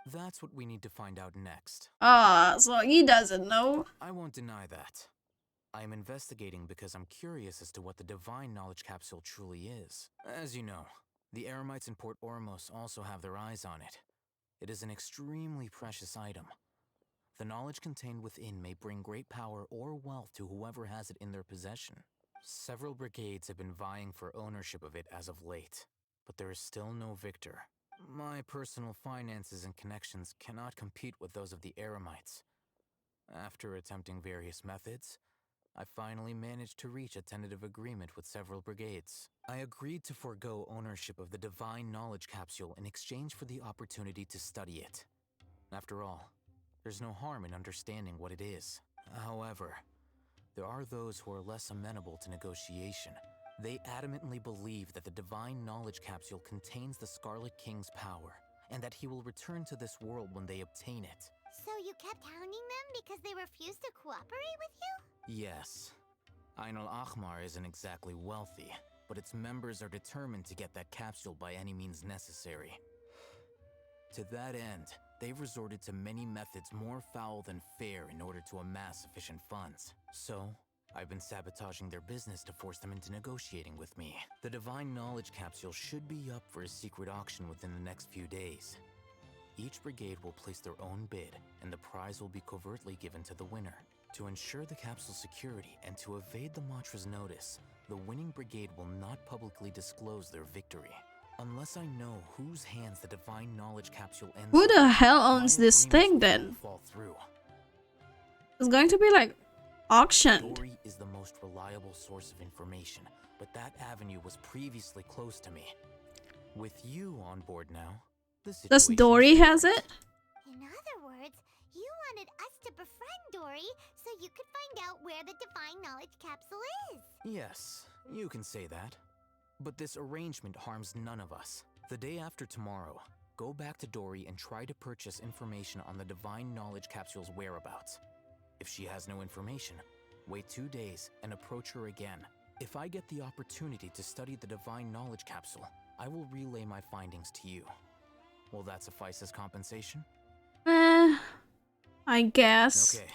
That's what we need to find out next. Ah, so he doesn't know. I won't deny that. I am investigating because I'm curious as to what the divine knowledge capsule truly is. As you know, the Eremites in Port Ormos also have their eyes on it. It is an extremely precious item. The knowledge contained within may bring great power or wealth to whoever has it in their possession. Several brigades have been vying for ownership of it as of late, but there is still no victor. My personal finances and connections cannot compete with those of the Eremites. After attempting various methods, I finally managed to reach a tentative agreement with several brigades. I agreed to forego ownership of the divine knowledge capsule in exchange for the opportunity to study it. After all, there's no harm in understanding what it is. However, there are those who are less amenable to negotiation. They adamantly believe that the divine knowledge capsule contains the Scarlet King's power, and that he will return to this world when they obtain it. So you kept hounding them because they refused to cooperate with you? Yes. Ainul Ahmar isn't exactly wealthy, but its members are determined to get that capsule by any means necessary. To that end, they've resorted to many methods more foul than fair in order to amass sufficient funds. So, I've been sabotaging their business to force them into negotiating with me. The divine knowledge capsule should be up for a secret auction within the next few days. Each brigade will place their own bid, and the prize will be covertly given to the winner. To ensure the capsule's security and to evade the Matra's notice, the winning brigade will not publicly disclose their victory. Unless I know whose hands the divine knowledge capsule ends Who the up, hell owns my this agreements thing will then? fall through. It's going to be like auctioned. Dory is the most reliable source of information, but that avenue was previously closed to me. With you on board now, the Does situation Dory is has it? In other words, you wanted us to befriend Dory so you could find out where the divine knowledge capsule is. Yes, you can say that. But this arrangement harms none of us. The day after tomorrow, go back to Dory and try to purchase information on the divine knowledge capsule's whereabouts. If she has no information, Wait 2 days and approach her again. If I get the opportunity to study the Divine Knowledge Capsule, I will relay my findings to you. Will that suffice as compensation? I guess. Okay.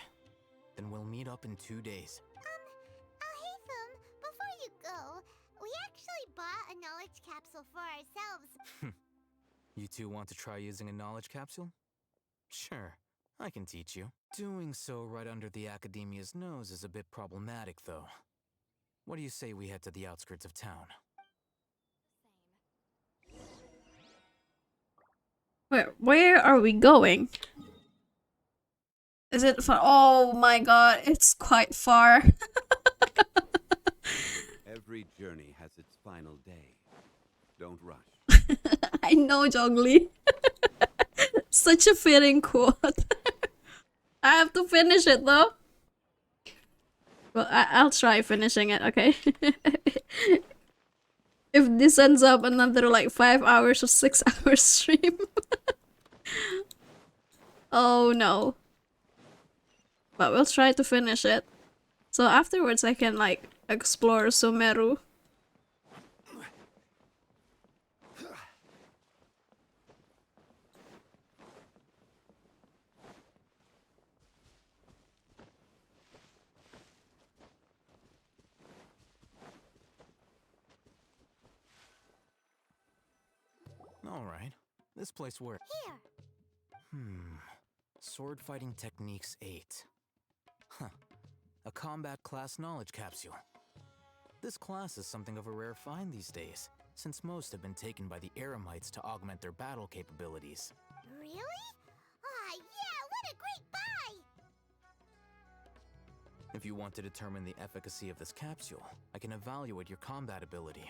Then we'll meet up in 2 days. Haytham, before you go, we actually bought a knowledge capsule for ourselves. You two want to try using a knowledge capsule? Sure, I can teach you. Doing so right under the Academia's nose is a bit problematic, though. What do you say we head to the outskirts of town? Where are we going? Is it far? Oh my god, it's quite far. Every journey has its final day. Don't rush. I know, Jongli. Such a fitting quote. I have to finish it though. Well, I'll try finishing it, okay? If this ends up another like 5 hours or 6 hours stream. Oh no. But we'll try to finish it. So afterwards I can like explore Sumeru. Alright, this place works. Here. Sword Fighting Techniques 8. Huh. A combat class knowledge capsule. This class is something of a rare find these days, since most have been taken by the Eremites to augment their battle capabilities. Really? Ah, yeah, what a great buy! If you want to determine the efficacy of this capsule, I can evaluate your combat ability.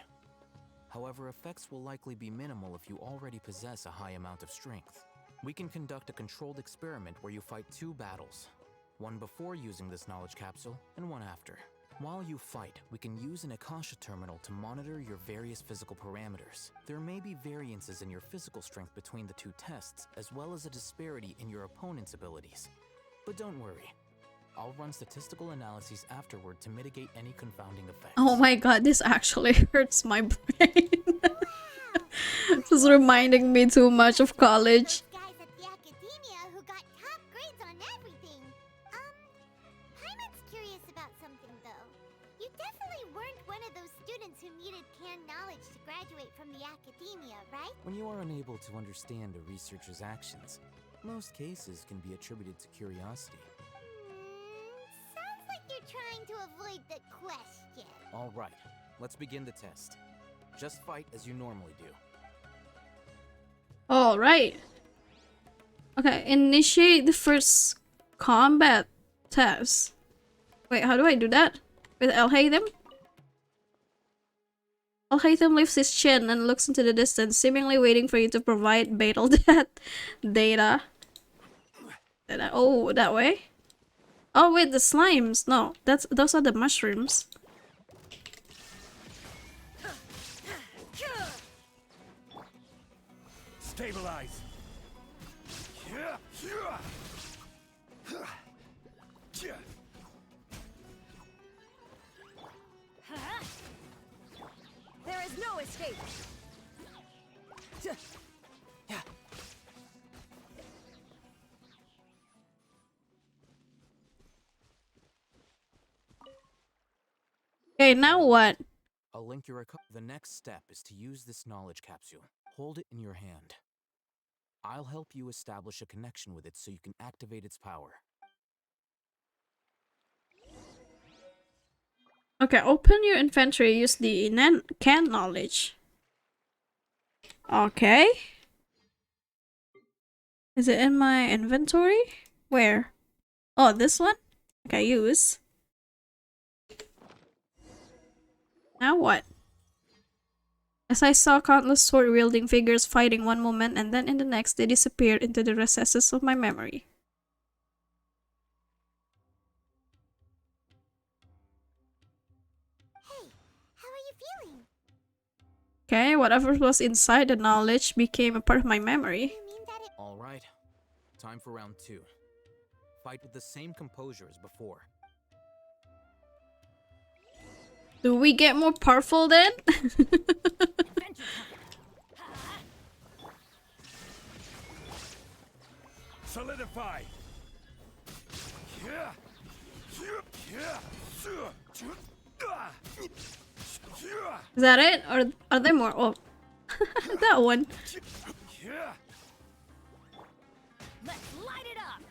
However, effects will likely be minimal if you already possess a high amount of strength. We can conduct a controlled experiment where you fight 2 battles. One before using this knowledge capsule, and one after. While you fight, we can use an Akasha Terminal to monitor your various physical parameters. There may be variances in your physical strength between the 2 tests, as well as a disparity in your opponent's abilities. But don't worry. I'll run statistical analyses afterward to mitigate any confounding effects. Oh my god, this actually hurts my brain. This is reminding me too much of college. Guys at the Academia who got top grades on everything. Paimon's curious about something though. You definitely weren't one of those students who needed canned knowledge to graduate from the Academia, right? When you are unable to understand a researcher's actions, most cases can be attributed to curiosity. Sounds like you're trying to avoid the question. Alright, let's begin the test. Just fight as you normally do. Alright. Okay, initiate the first combat test. Wait, how do I do that? With Alhaitham? Alhaitham lifts his chin and looks into the distance, seemingly waiting for you to provide battle data. Oh, that way? Oh wait, the slimes. No, those are the mushrooms. Stabilize. There is no escape. Okay, now what? I'll link your account. The next step is to use this knowledge capsule. Hold it in your hand. I'll help you establish a connection with it so you can activate its power. Okay, open your inventory. Use the canned knowledge. Okay. Is it in my inventory? Where? Oh, this one? Okay, use. Now what? As I saw countless sword-wielding figures fighting one moment and then in the next they disappeared into the recesses of my memory. Hey, how are you feeling? Okay, whatever was inside the knowledge became a part of my memory. Alright, time for round 2. Fight with the same composure as before. Do we get more powerful then? Solidify. Is that it? Or are there more? Oh, that one. Let's light it up.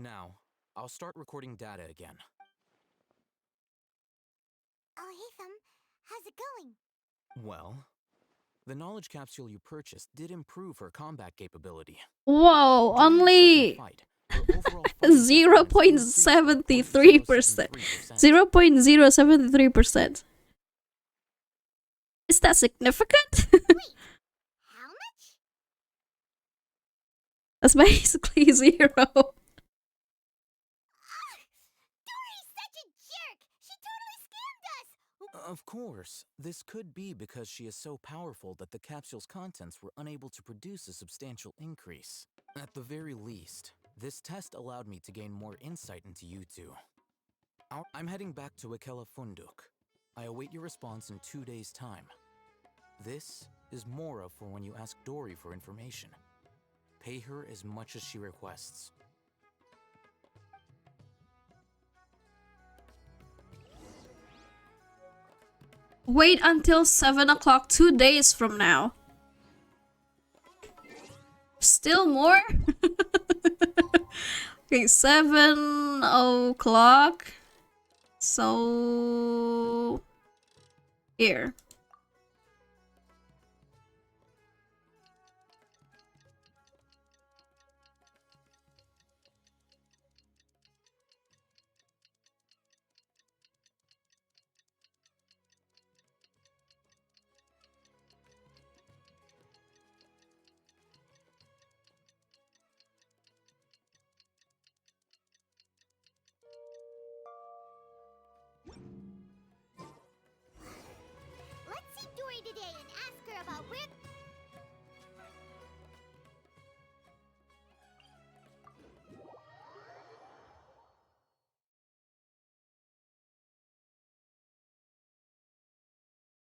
Now, I'll start recording data again. Oh, hey, Thumb. How's it going? Well, the knowledge capsule you purchased did improve her combat capability. Whoa, only 0.73%. 0.073%. Is that significant? How much? That's basically 0. Of course, this could be because she is so powerful that the capsule's contents were unable to produce a substantial increase. At the very least, this test allowed me to gain more insight into you two. I'm heading back to Akela Funduk. I await your response in 2 days' time. This is Mora for when you ask Dory for information. Pay her as much as she requests. Wait until 7 o'clock 2 days from now. Still more? Okay, 7 o'clock. So... here. Let's see Dory today and ask her about where...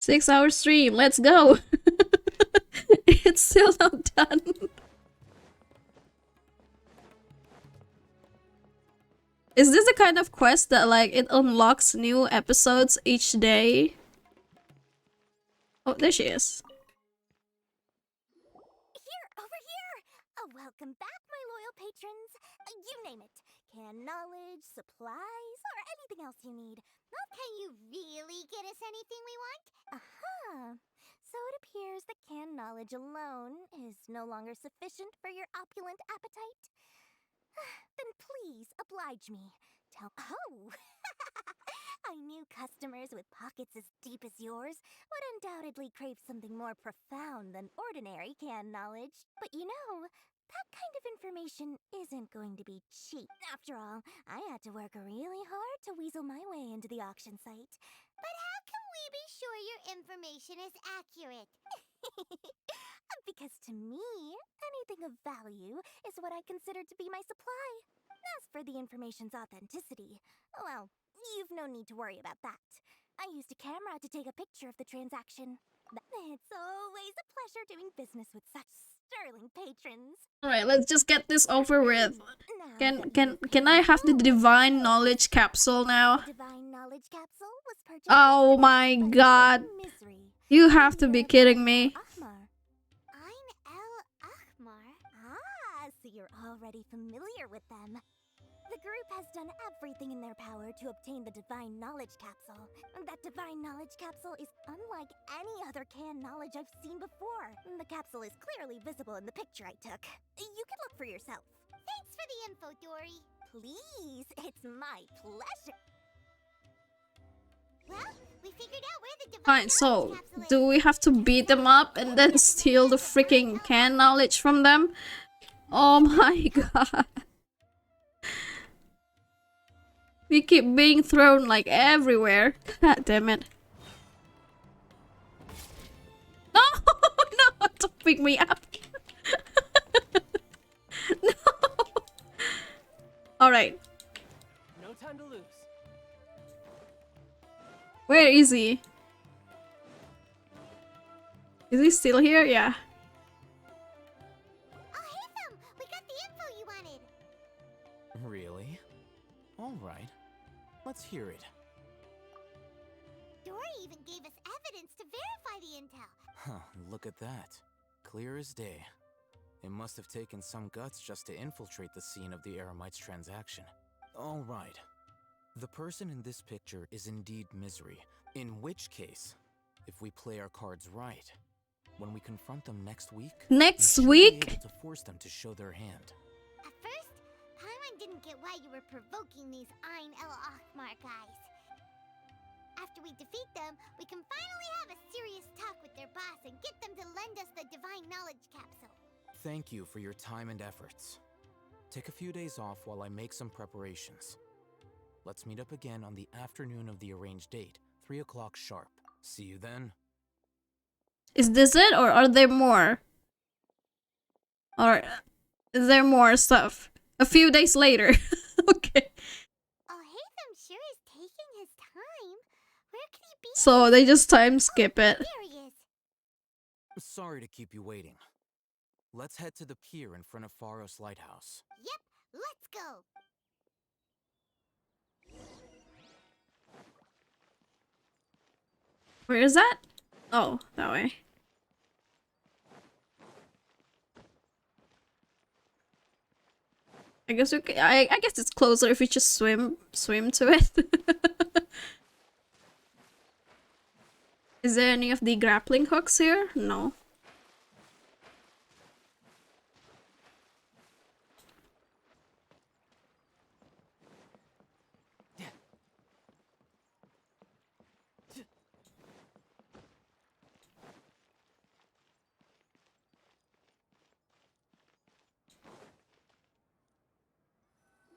Six-hour stream, let's go! It's still not done. Is this the kind of quest that like it unlocks new episodes each day? Oh, there she is. Here, over here! Welcome back, my loyal patrons. You name it. Can knowledge, supplies, or anything else you need. Can you really get us anything we want? So it appears that canned knowledge alone is no longer sufficient for your opulent appetite? Then please oblige me. Oh! I knew customers with pockets as deep as yours would undoubtedly crave something more profound than ordinary canned knowledge. But you know, that kind of information isn't going to be cheap. After all, I had to work really hard to weasel my way into the auction site. But how can we be sure your information is accurate? Because to me, anything of value is what I consider to be my supply. As for the information's authenticity, well, you've no need to worry about that. I used a camera to take a picture of the transaction. It's always a pleasure doing business with such sterling patrons. Alright, let's just get this over with. Can I have the divine knowledge capsule now? The divine knowledge capsule was purchased. Oh my god. You have to be kidding me. So you're already familiar with them. The group has done everything in their power to obtain the divine knowledge capsule. That divine knowledge capsule is unlike any other canned knowledge I've seen before. The capsule is clearly visible in the picture I took. You can look for yourself. Thanks for the info, Dory. Please, it's my pleasure. Well, we figured out where the divine Fine, so do we have to beat them up and then steal the freaking canned knowledge from them? Oh my god. We keep being thrown like everywhere. God damn it. No, no, stop pick me up. No. Alright. No time to lose. Where is he? Is he still here? Yeah. We got the info you wanted. Really? Alright. Let's hear it. Dory even gave us evidence to verify the intel. Huh, look at that. Clear as day. It must have taken some guts just to infiltrate the scene of the Eremites transaction. Alright. The person in this picture is indeed Misery. In which case, if we play our cards right, when we confront them next week, Next we should week? be able to force them to show their hand. At first, Paimon didn't get why you were provoking these Ain El Akhmar guys. After we defeat them, we can finally have a serious talk with their boss and get them to lend us the Divine Knowledge Capsule. Thank you for your time and efforts. Take a few days off while I make some preparations. Let's meet up again on the afternoon of the arranged date, 3 o'clock sharp. See you then. Is this it, or are there more? Or is there more stuff? A few days later. Okay. Alhaitham sure is taking his time. Where could he be? So they just time skip it. There he is. Sorry to keep you waiting. Let's head to the pier in front of Pharos Lighthouse. Yep, let's go. Where is that? Oh, that way. I guess we can, I guess it's closer if we just swim to it. Is there any of the grappling hooks here? No.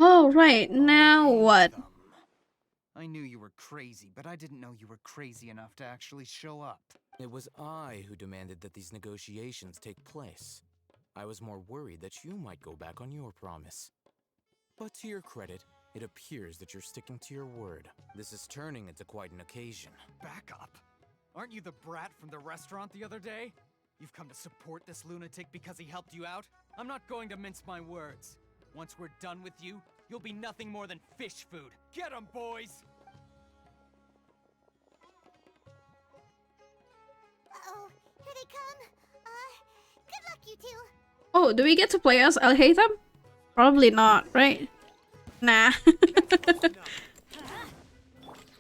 Oh, right. Now what? I knew you were crazy, but I didn't know you were crazy enough to actually show up. It was I who demanded that these negotiations take place. I was more worried that you might go back on your promise. But to your credit, it appears that you're sticking to your word. This is turning into quite an occasion. Back up. Aren't you the brat from the restaurant the other day? You've come to support this lunatic because he helped you out? I'm not going to mince my words. Once we're done with you, you'll be nothing more than fish food. Get 'em, boys! Uh-oh, here they come. Good luck, you two. Oh, do we get to play as Alhaitham? Probably not, right? Nah.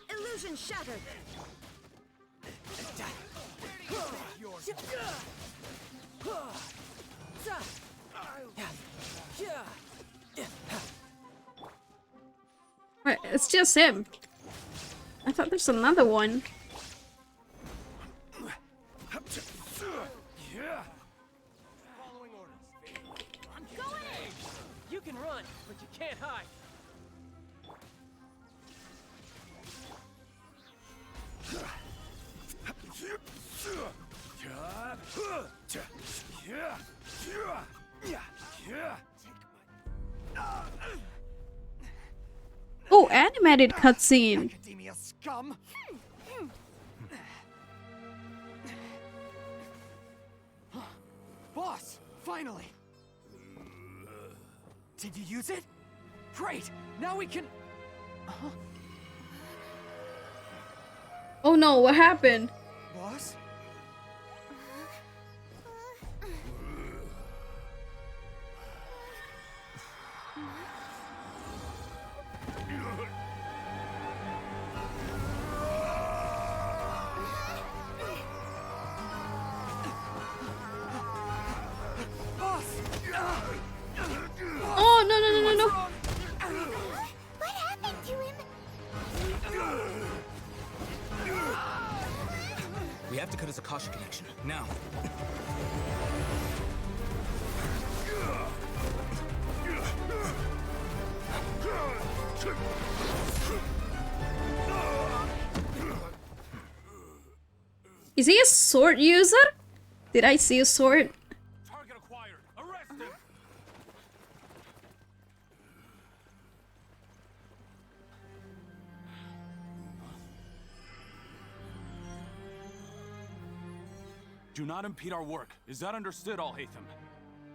Illusion shattered. Right, it's just him. I thought there's another one. Following orders. I'm going! You can run, but you can't hide. Oh, animated cutscene. Academia scum! Boss, finally! Did you use it? Great! Now we can... Oh no, what happened? Boss? Oh, no, no, no, no, no. What happened to him? We have to cut his Akasha connection, now. Is he a sword user? Did I see a sword? Do not impede our work. Is that understood, Alhaitham?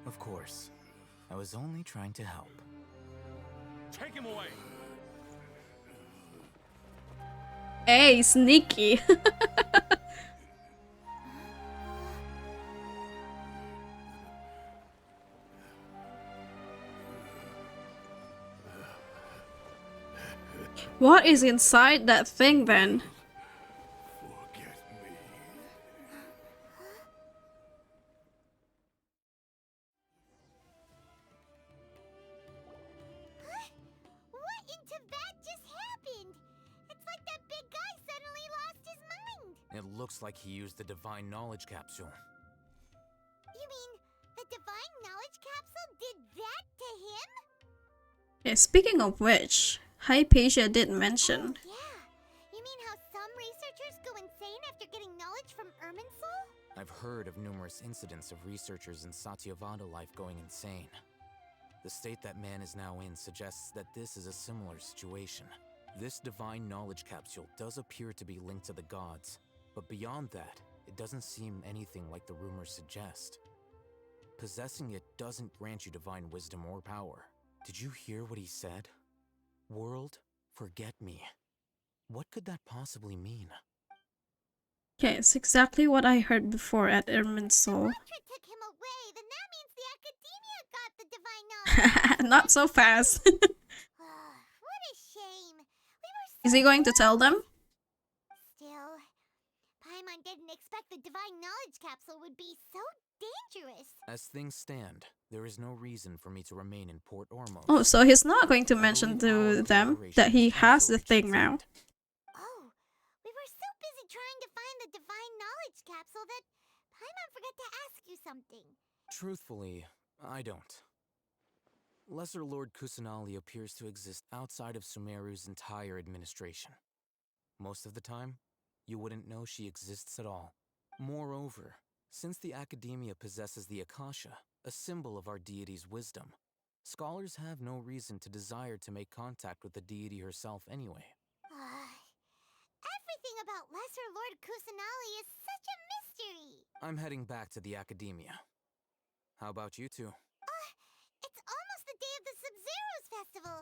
Of course. I was only trying to help. Take him away! Hey, sneaky. What is inside that thing then? What in Tibet just happened? It's like that big guy suddenly lost his mind. It looks like he used the Divine Knowledge Capsule. You mean the Divine Knowledge Capsule did that to him? Yeah, speaking of which, Hypatia did mention. Yeah. You mean how some researchers go insane after getting knowledge from Irminsul? I've heard of numerous incidents of researchers in Satyavada life going insane. The state that man is now in suggests that this is a similar situation. This Divine Knowledge Capsule does appear to be linked to the gods, but beyond that, it doesn't seem anything like the rumors suggest. Possessing it doesn't grant you divine wisdom or power. Did you hear what he said? World, forget me. What could that possibly mean? Yeah, it's exactly what I heard before at Irminsul. Took him away, then that means the Academia got the Divine Knowledge. Not so fast. What a shame. Is he going to tell them? Still, Paimon didn't expect the Divine Knowledge Capsule would be so dangerous. As things stand, there is no reason for me to remain in Port Ormos. Oh, so he's not going to mention to them that he has the thing now. Oh, we were so busy trying to find the Divine Knowledge Capsule that Paimon forgot to ask you something. Truthfully, I don't. Lesser Lord Kusanali appears to exist outside of Sumeru's entire administration. Most of the time, you wouldn't know she exists at all. Moreover, since the Academia possesses the Akasha, a symbol of our deity's wisdom, scholars have no reason to desire to make contact with the deity herself anyway. Everything about Lesser Lord Kusanali is such a mystery. I'm heading back to the Academia. How about you two? It's almost the day of the Sub-Zero's festival.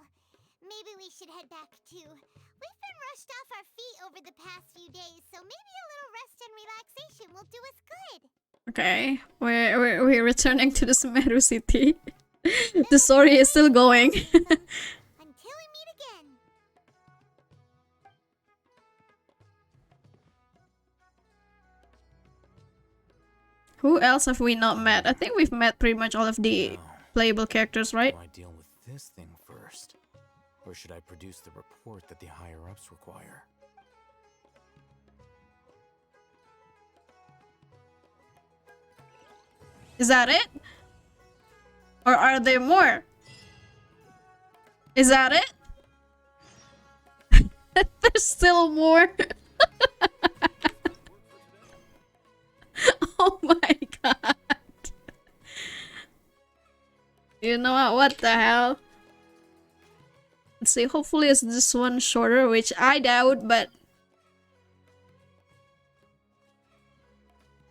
Maybe we should head back too. We've been rushed off our feet over the past few days, so maybe a little rest and relaxation will do us good. Okay, we're returning to the Sumeru city. The story is still going. Until we meet again. Who else have we not met? I think we've met pretty much all of the playable characters, right? Do I deal with this thing first? Or should I produce the report that the higher-ups require? Is that it? Or are there more? Is that it? There's still more. Oh my god. You know what the hell? Let's see, hopefully it's this one shorter, which I doubt, but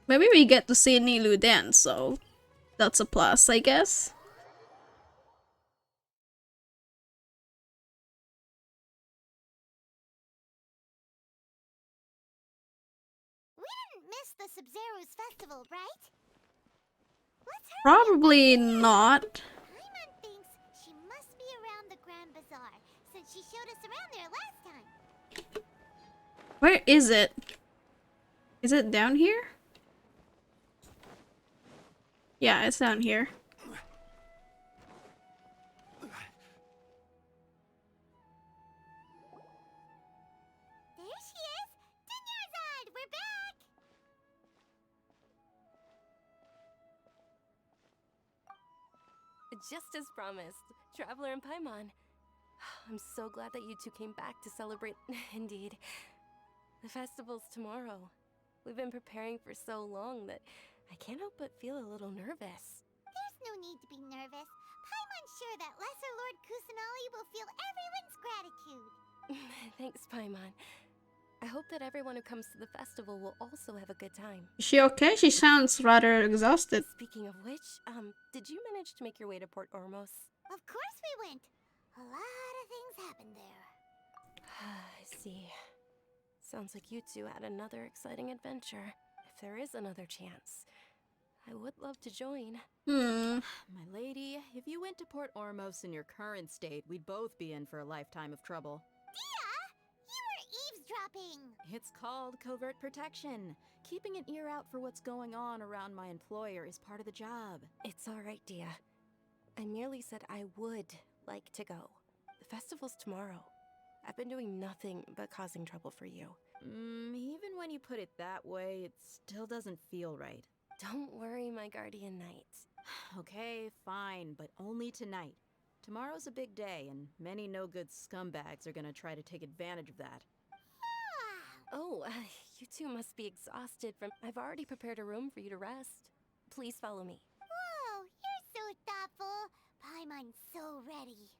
maybe we get to see Nilu dance, so that's a plus, I guess. We didn't miss the Sub-Zero's festival, right? Let's hurry. Probably not. Paimon thinks she must be around the Grand Bazaar, since she showed us around there last time. Where is it? Is it down here? Yeah, it's down here. There she is! Dinyarzad! We're back! Just as promised, Traveler and Paimon. I'm so glad that you two came back to celebrate. Indeed. The festival's tomorrow. We've been preparing for so long that I can't help but feel a little nervous. There's no need to be nervous. Paimon's sure that Lesser Lord Kusanali will feel everyone's gratitude. Thanks, Paimon. I hope that everyone who comes to the festival will also have a good time. Is she okay? She sounds rather exhausted. Speaking of which, did you manage to make your way to Port Ormos? Of course we went. A lot of things happened there. I see. Sounds like you two had another exciting adventure. If there is another chance, I would love to join. My lady, if you went to Port Ormos in your current state, we'd both be in for a lifetime of trouble. Eavesdropping! It's called covert protection. Keeping an ear out for what's going on around my employer is part of the job. It's alright, Dia. I merely said I would like to go. The festival's tomorrow. I've been doing nothing but causing trouble for you. Even when you put it that way, it still doesn't feel right. Don't worry, my guardian knight. Okay, fine, but only tonight. Tomorrow's a big day, and many no-good scumbags are gonna try to take advantage of that. Oh, you two must be exhausted from... I've already prepared a room for you to rest. Please follow me. Whoa, you're so thoughtful. Paimon's so ready.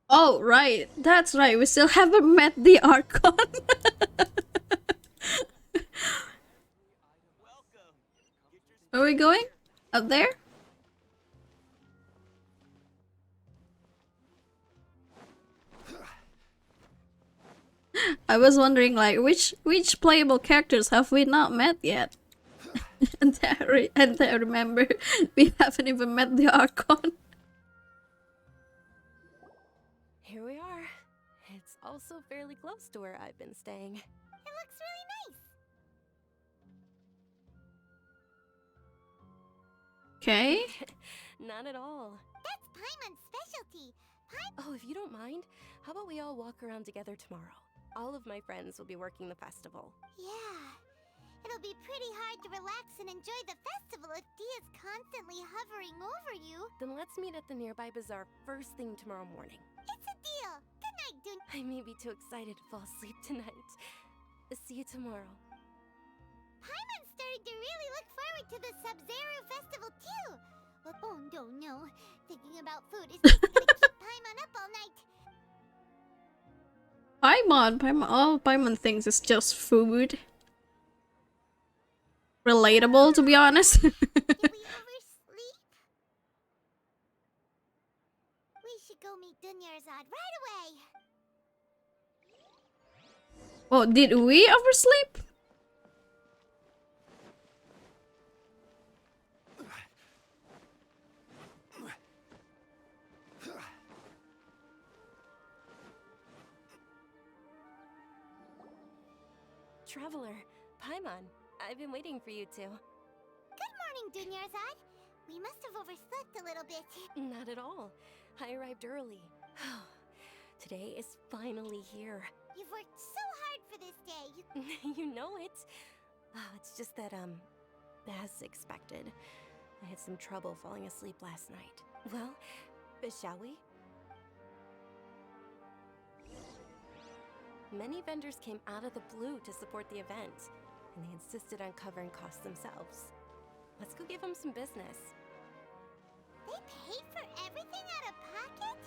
Oh, right. That's right. We still haven't met the Archon. Where are we going? Up there? I was wondering, like, which playable characters have we not met yet? and I remember we haven't even met the Archon. Here we are. It's also fairly close to where I've been staying. It looks really nice. Okay. Not at all. That's Paimon's specialty. Oh, if you don't mind, how about we all walk around together tomorrow? All of my friends will be working the festival. Yeah. It'll be pretty hard to relax and enjoy the festival if Dia's constantly hovering over you. Then let's meet at the nearby bazaar first thing tomorrow morning. It's a deal. Good night, Dun. I may be too excited to fall asleep tonight. See you tomorrow. Paimon's starting to really look forward to the Sub-Zero festival too. But oh no, thinking about food is just gonna keep Paimon up all night. Paimon, all Paimon thinks is just food. Relatable, to be honest. Did we oversleep? We should go meet Dunyarzad right away. Oh, did we oversleep? Traveler, Paimon, I've been waiting for you two. Good morning, Dunyarzad. We must have overslept a little bit. Not at all. I arrived early. Today is finally here. You've worked so hard for this day. You know it. It's just that, as expected, I had some trouble falling asleep last night. Well, shall we? Many vendors came out of the blue to support the event, and they insisted on covering costs themselves. Let's go give them some business. They paid for everything out of pocket?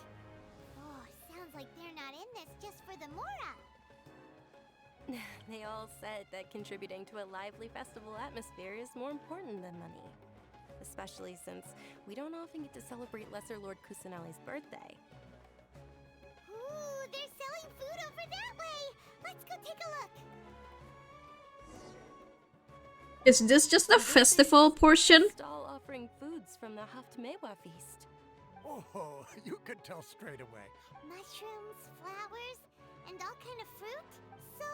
Oh, sounds like they're not in this just for the Mora. They all said that contributing to a lively festival atmosphere is more important than money. Especially since we don't often get to celebrate Lesser Lord Kusanali's birthday. Ooh, they're selling food over that way! Let's go take a look! Is this just a festival portion? Stall offering foods from the Haftmewa feast. Oh, you could tell straight away. Mushrooms, flowers, and all kind of fruit? So,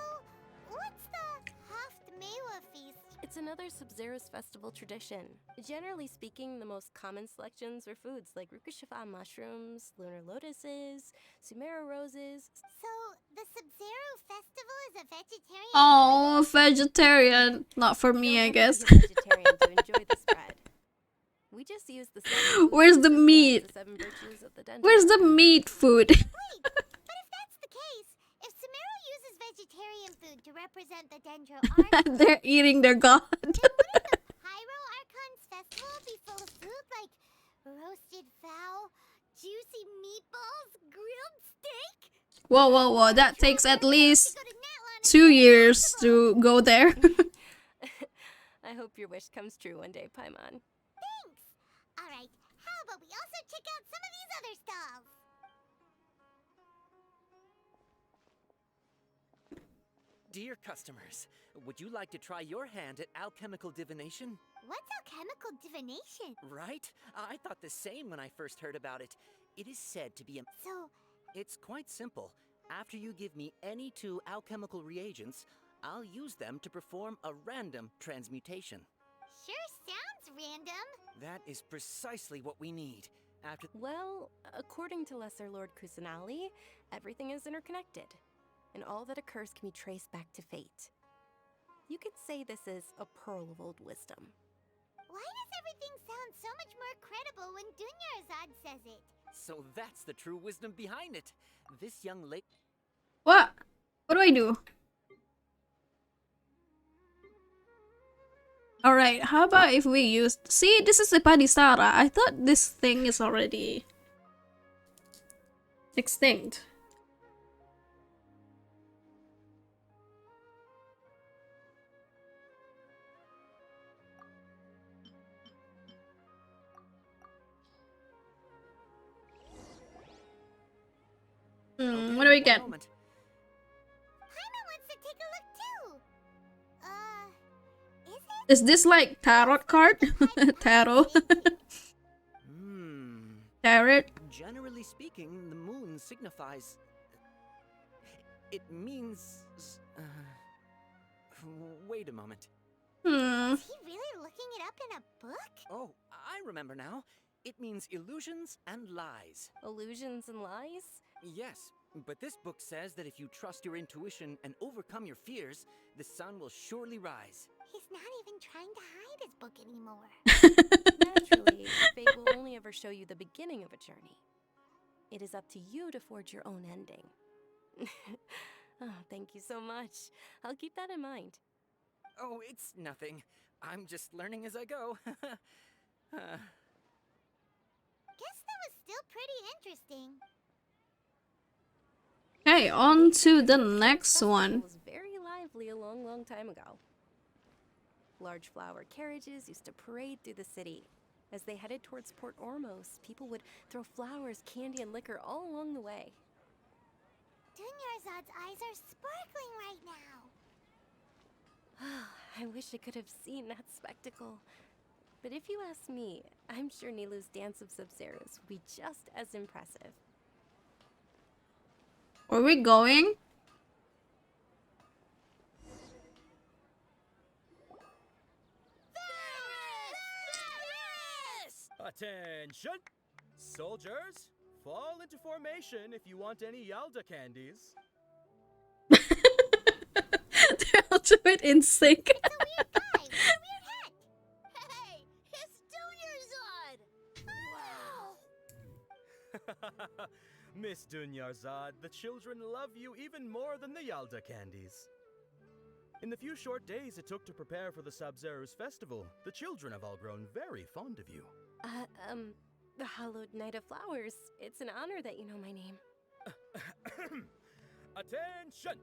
what's the Haftmewa feast? It's another Sub-Zero's festival tradition. Generally speaking, the most common selections are foods like Rukushifa mushrooms, lunar lotuses, SUMERU roses. So, the Sub-Zero festival is a vegetarian? Oh, vegetarian. Not for me, I guess. Vegetarian to enjoy the spread. We just use the Where's the meat? Where's the meat food? Wait, but if that's the case, if SUMERU uses vegetarian food to represent the Dendro Archon, They're eating their god. then wouldn't the Pyro Archon's festival be full of food like roasted fowl, juicy meatballs, grilled steak? Whoa, that takes at least 2 years to go there. I hope your wish comes true one day, Paimon. Thanks! Alright, how about we also check out some of these other stalls? Dear customers, would you like to try your hand at alchemical divination? What's alchemical divination? Right? I thought the same when I first heard about it. It is said to be a... So... It's quite simple. After you give me any 2 alchemical reagents, I'll use them to perform a random transmutation. Sure sounds random. That is precisely what we need. After... Well, according to Lesser Lord Kusanali, everything is interconnected, and all that occurs can be traced back to fate. You could say this is a pearl of old wisdom. Why does everything sound so much more credible when Dunyarzad says it? So that's the true wisdom behind it. This young lady... What? What do I do? Alright, how about if we use... See, this is the Padisara. I thought this thing is already... extinct. What do we get? Paimon wants to take a look too. Is it? Is this like tarot card? Tarot. Tarot. Generally speaking, the moon signifies... It means... Wait a moment. Is he really looking it up in a book? Oh, I remember now. It means illusions and lies. Illusions and lies? Yes, but this book says that if you trust your intuition and overcome your fears, the sun will surely rise. He's not even trying to hide his book anymore. Naturally, fate will only ever show you the beginning of a journey. It is up to you to forge your own ending. Oh, thank you so much. I'll keep that in mind. Oh, it's nothing. I'm just learning as I go. Guess that was still pretty interesting. Okay, on to the next one. It was very lively a long, long time ago. Large flower carriages used to parade through the city. As they headed towards Port Ormos, people would throw flowers, candy, and liquor all along the way. Dunyarzad's eyes are sparkling right now. I wish I could have seen that spectacle. But if you ask me, I'm sure Nilu's Dance of Sub-Zeros would be just as impressive. Where are we going? Attention! Soldiers, fall into formation if you want any Yalda candies. They'll do it in sync. It's a weird guy with a weird hat. Hey, it's Dunyarzad! Wow! Miss Dunyarzad, the children love you even more than the Yalda candies. In the few short days it took to prepare for the Sub-Zero's festival, the children have all grown very fond of you. The Hallowed Knight of Flowers. It's an honor that you know my name. Attention!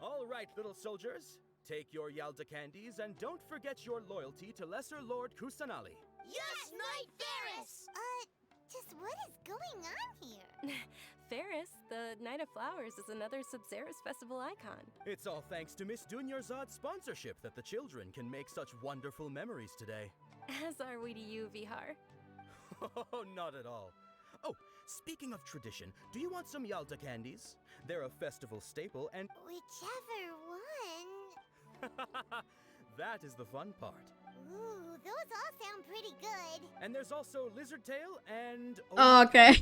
All right, little soldiers. Take your Yalda candies and don't forget your loyalty to Lesser Lord Kusanali. Yes, Knight Ferris! Just what is going on here? Ferris, the Knight of Flowers, is another Sub-Zeros festival icon. It's all thanks to Miss Dunyarzad's sponsorship that the children can make such wonderful memories today. As are we to you, Vihar. Oh, not at all. Oh, speaking of tradition, do you want some Yalda candies? They're a festival staple and... Whichever one. That is the fun part. Ooh, those all sound pretty good. And there's also lizard tail and... Oh, okay.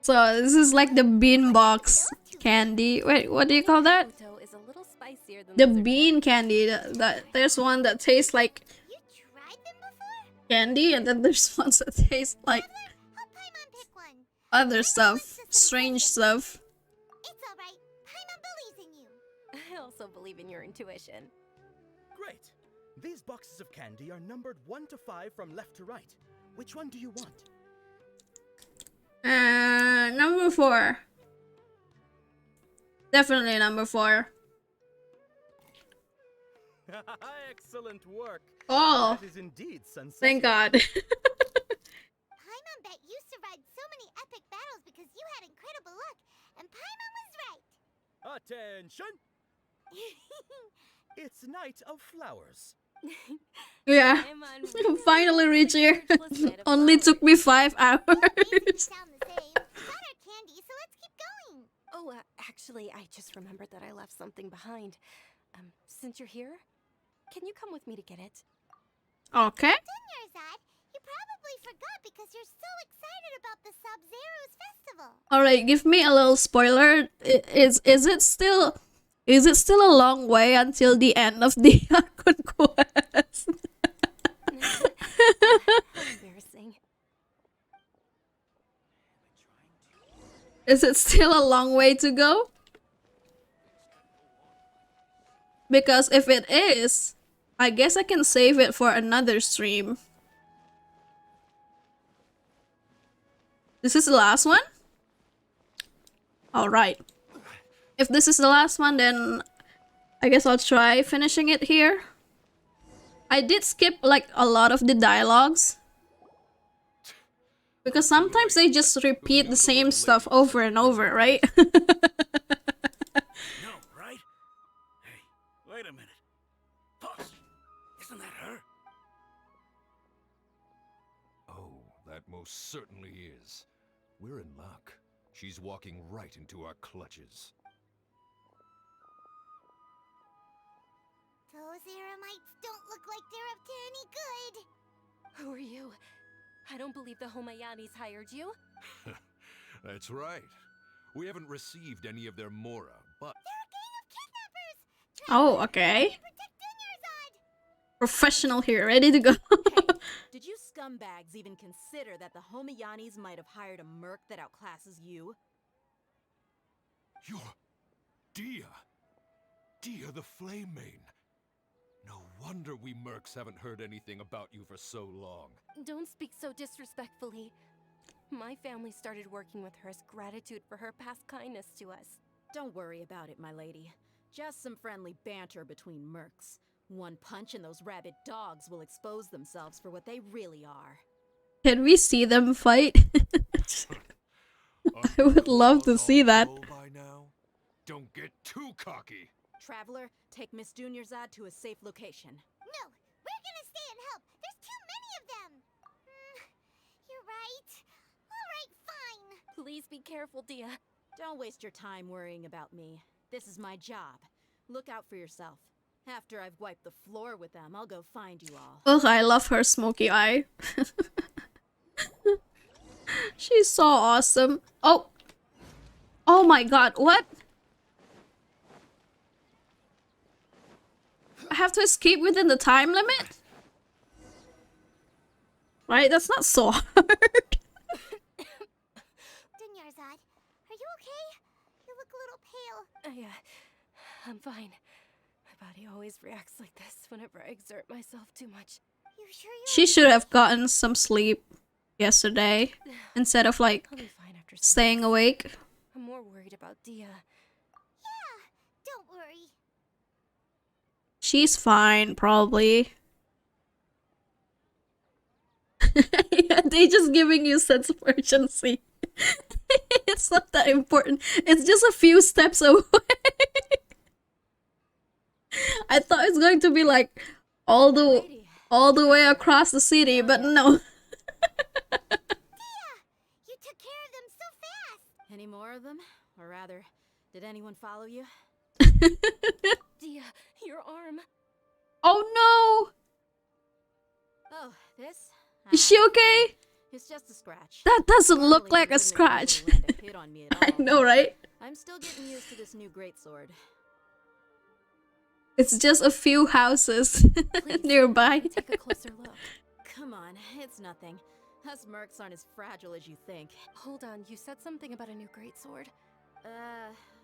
So this is like the bean box candy. Wait, what do you call that? Is a little spicier than The bean candy. That there's one that tastes like You tried them before? candy, and then there's ones that taste like Help Paimon pick one. other stuff, strange stuff. It's alright. Paimon believes in you. I also believe in your intuition. Great. These boxes of candy are numbered 1 to 5 from left to right. Which one do you want? Number 4. Definitely number 4. Excellent work. Oh, That is indeed sensational. thank God. Paimon bet you survived so many epic battles because you had incredible luck, and Paimon was right. Attention! It's Night of Flowers. Yeah. Finally reached here. Only took me 5 hours. Sound the same. Got our candy, so let's keep going. Oh, actually, I just remembered that I left something behind. Since you're here, can you come with me to get it? Okay. Dunyarzad, you probably forgot because you're so excited about the Sub-Zero's festival. Alright, give me a little spoiler. Is it still a long way until the end of the Archon Quest? Embarrassing. Is it still a long way to go? Because if it is, I guess I can save it for another stream. This is the last one? Alright. If this is the last one, then I guess I'll try finishing it here. I did skip like a lot of the dialogues. Because sometimes they just repeat the same stuff over and over, right? No, right? Hey, wait a minute. Pause. Isn't that her? Oh, that most certainly is. We're in luck. She's walking right into our clutches. Those Eremites don't look like they're up to any good. Who are you? I don't believe the Homayanis hired you. That's right. We haven't received any of their Mora, but... Oh, okay. Professional here, ready to go. Did you scumbags even consider that the Homayanis might have hired a merc that outclasses you? You're... Dia! Dia the Flame Mane! No wonder we mercs haven't heard anything about you for so long. Don't speak so disrespectfully. My family started working with her as gratitude for her past kindness to us. Don't worry about it, my lady. Just some friendly banter between mercs. One punch and those rabid dogs will expose themselves for what they really are. Can we see them fight? I would love to see that. By now? Don't get too cocky. Traveler, take Miss Dunyarzad to a safe location. No, we're gonna stay and help. There's too many of them. You're right. All right, fine. Please be careful, Dia. Don't waste your time worrying about me. This is my job. Look out for yourself. After I've wiped the floor with them, I'll go find you all. Oh, I love her smoky eye. She's so awesome. Oh! Oh my god, what? I have to escape within the time limit? Right? That's not so hard. Dunyarzad, are you okay? You look a little pale. I'm fine. My body always reacts like this whenever I exert myself too much. You sure you're She should have gotten some sleep yesterday instead of like I'll be fine after staying awake. I'm more worried about Dia. Yeah, don't worry. She's fine, probably. Yeah, they just giving you sense of urgency. It's not that important. It's just a few steps away. I thought it's going to be like all the way across the city, but no. You took care of them so fast. Any more of them? Or rather, did anyone follow you? Dia, your arm. Oh Oh, this? no! Is she okay? It's just a scratch. That doesn't look Normally, like you a wouldn't scratch. exactly land a hit on me at I all. know, right? I'm still getting used to this new greatsword. It's just a few houses nearby. Take a closer look. Come on, it's nothing. Us mercs aren't as fragile as you think. Hold on, you said something about a new greatsword.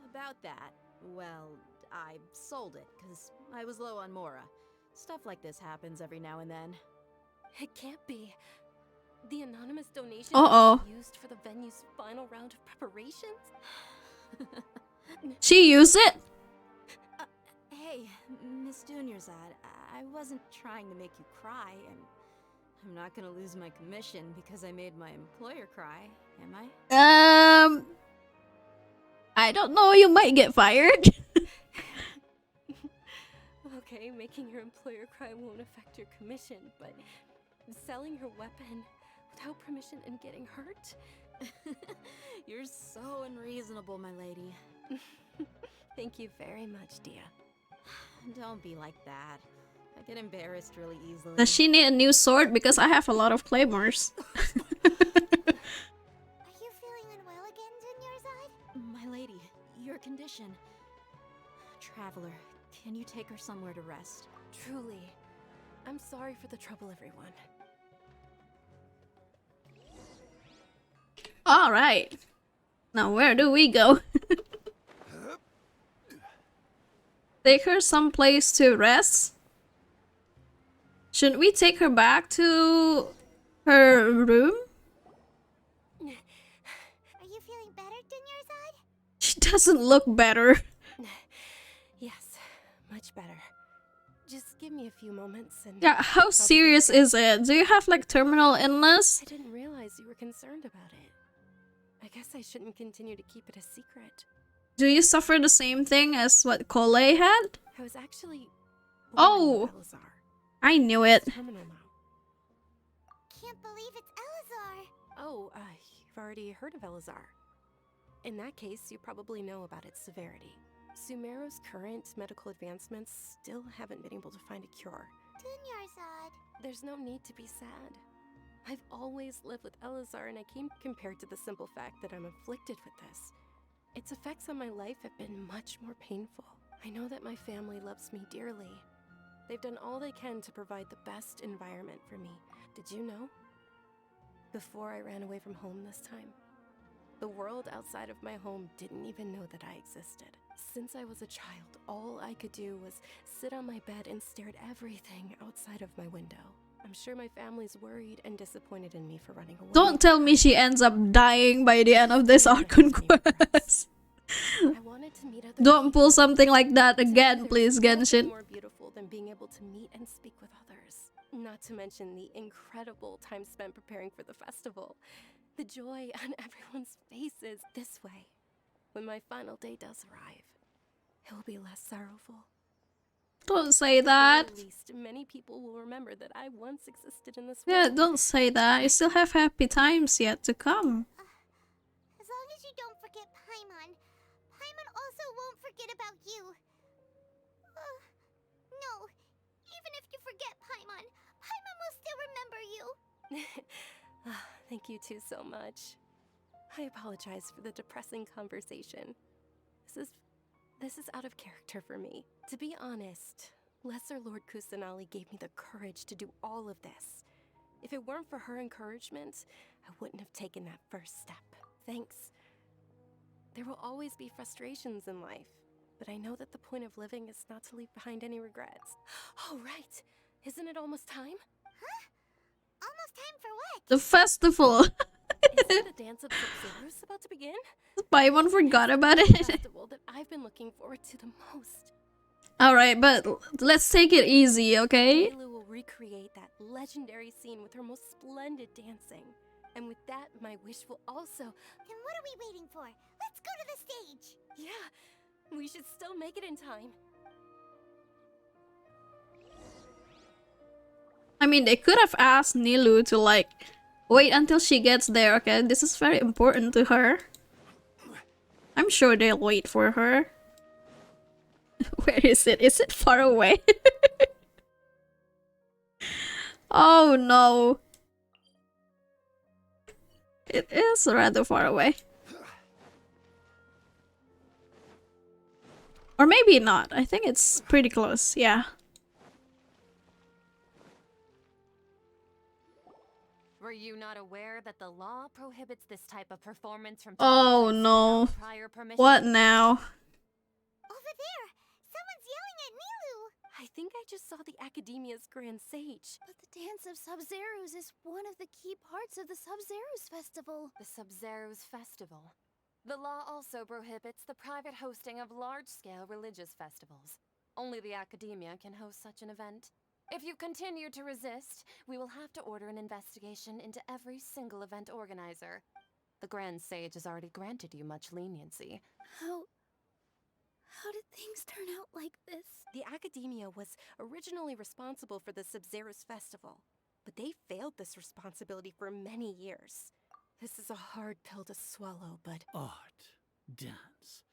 About that. Well, I sold it, because I was low on Mora. Stuff like this happens every now and then. It can't be. The anonymous donation Uh-oh. was used for the venue's final round of preparations? She used it? Hey, Miss Dunyarzad, I wasn't trying to make you cry, and I'm not gonna lose my commission because I made my employer cry, am I? I don't know, you might get fired. Okay, making your employer cry won't affect your commission, but selling your weapon without permission and getting hurt? You're so unreasonable, my lady. Thank you very much, Dia. Don't be like that. I get embarrassed really easily. Does she need a new sword? Because I have a lot of claymores. Are you feeling unwell again, Dunyarzad? My lady, your condition. Traveler, can you take her somewhere to rest? Truly. I'm sorry for the trouble, everyone. Alright. Now where do we go? Take her someplace to rest? Shouldn't we take her back to her room? Are you feeling better, Dunyarzad? She doesn't look better. Yes, much better. Just give me a few moments and... Yeah, how serious is it? Do you have like terminal illness? I didn't realize you were concerned about it. I guess I shouldn't continue to keep it a secret. Do you suffer the same thing as what Cole had? I was actually... Oh! I knew it. Terminal now. Can't believe it's Elazar. Oh, you've already heard of Elazar. In that case, you probably know about its severity. SUMERU's current medical advancements still haven't been able to find a cure. Dunyarzad. There's no need to be sad. I've always lived with Elazar, and I can't compare to the simple fact that I'm afflicted with this. Its effects on my life have been much more painful. I know that my family loves me dearly. They've done all they can to provide the best environment for me. Did you know? Before I ran away from home this time, the world outside of my home didn't even know that I existed. Since I was a child, all I could do was sit on my bed and stare at everything outside of my window. I'm sure my family's worried and disappointed in me for running away. Don't tell me she ends up dying by the end of this Archon Quest. I wanted to meet other Don't pull people. something like that again, There's please, nothing Genshin. more beautiful than being able to meet and speak with others. Not to mention the incredible time spent preparing for the festival. The joy on everyone's faces this way. When my final day does arrive, it will be less sorrowful. Don't say that. At least many people will remember that I once existed in this Yeah, world. don't say that. You still have happy times yet to come. As long as you don't forget Paimon, Paimon also won't forget about you. No, even if you forget Paimon, Paimon will still remember you. Thank you two so much. I apologize for the depressing conversation. This is out of character for me. To be honest, Lesser Lord Kusanali gave me the courage to do all of this. If it weren't for her encouragement, I wouldn't have taken that first step. Thanks. There will always be frustrations in life, but I know that the point of living is not to leave behind any regrets. Oh, right. Isn't it almost time? Huh? Almost time for what? The festival. Isn't the dance of Sub-Zero's about to begin? Paimon forgot about The it. festival that I've been looking forward to the most. Alright, but let's take it easy, okay? Layla will recreate that legendary scene with her most splendid dancing. And with that, my wish will also... Then what are we waiting for? Let's go to the stage! Yeah, we should still make it in time. I mean, they could have asked Nilu to like wait until she gets there, okay? This is very important to her. I'm sure they'll wait for her. Where is it? Is it far away? Oh no. It is rather far away. Or maybe not. I think it's pretty close, yeah. Were you not aware that the law prohibits this type of performance from Oh no. prior permission? What now? Over there! Someone's yelling at Nilu! I think I just saw the Academia's Grand Sage. But the Dance of Sub-Zeros is one of the key parts of the Sub-Zeros Festival. The Sub-Zeros Festival. The law also prohibits the private hosting of large-scale religious festivals. Only the Academia can host such an event. If you continue to resist, we will have to order an investigation into every single event organizer. The Grand Sage has already granted you much leniency. How did things turn out like this? The Academia was originally responsible for the Sabzeruz Festival, but they failed this responsibility for many years. This is a hard pill to swallow, but... Art, dance.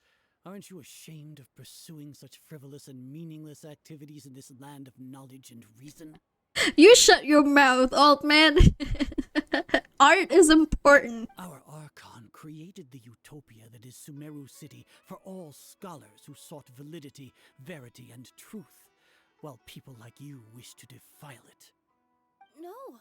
Aren't you ashamed of pursuing such frivolous and meaningless activities in this land of knowledge and reason? You shut your mouth, old man. Art is important. Our Archon created the utopia that is Sumeru City for all scholars who sought validity, verity, and truth, while people like you wish to defile it. No.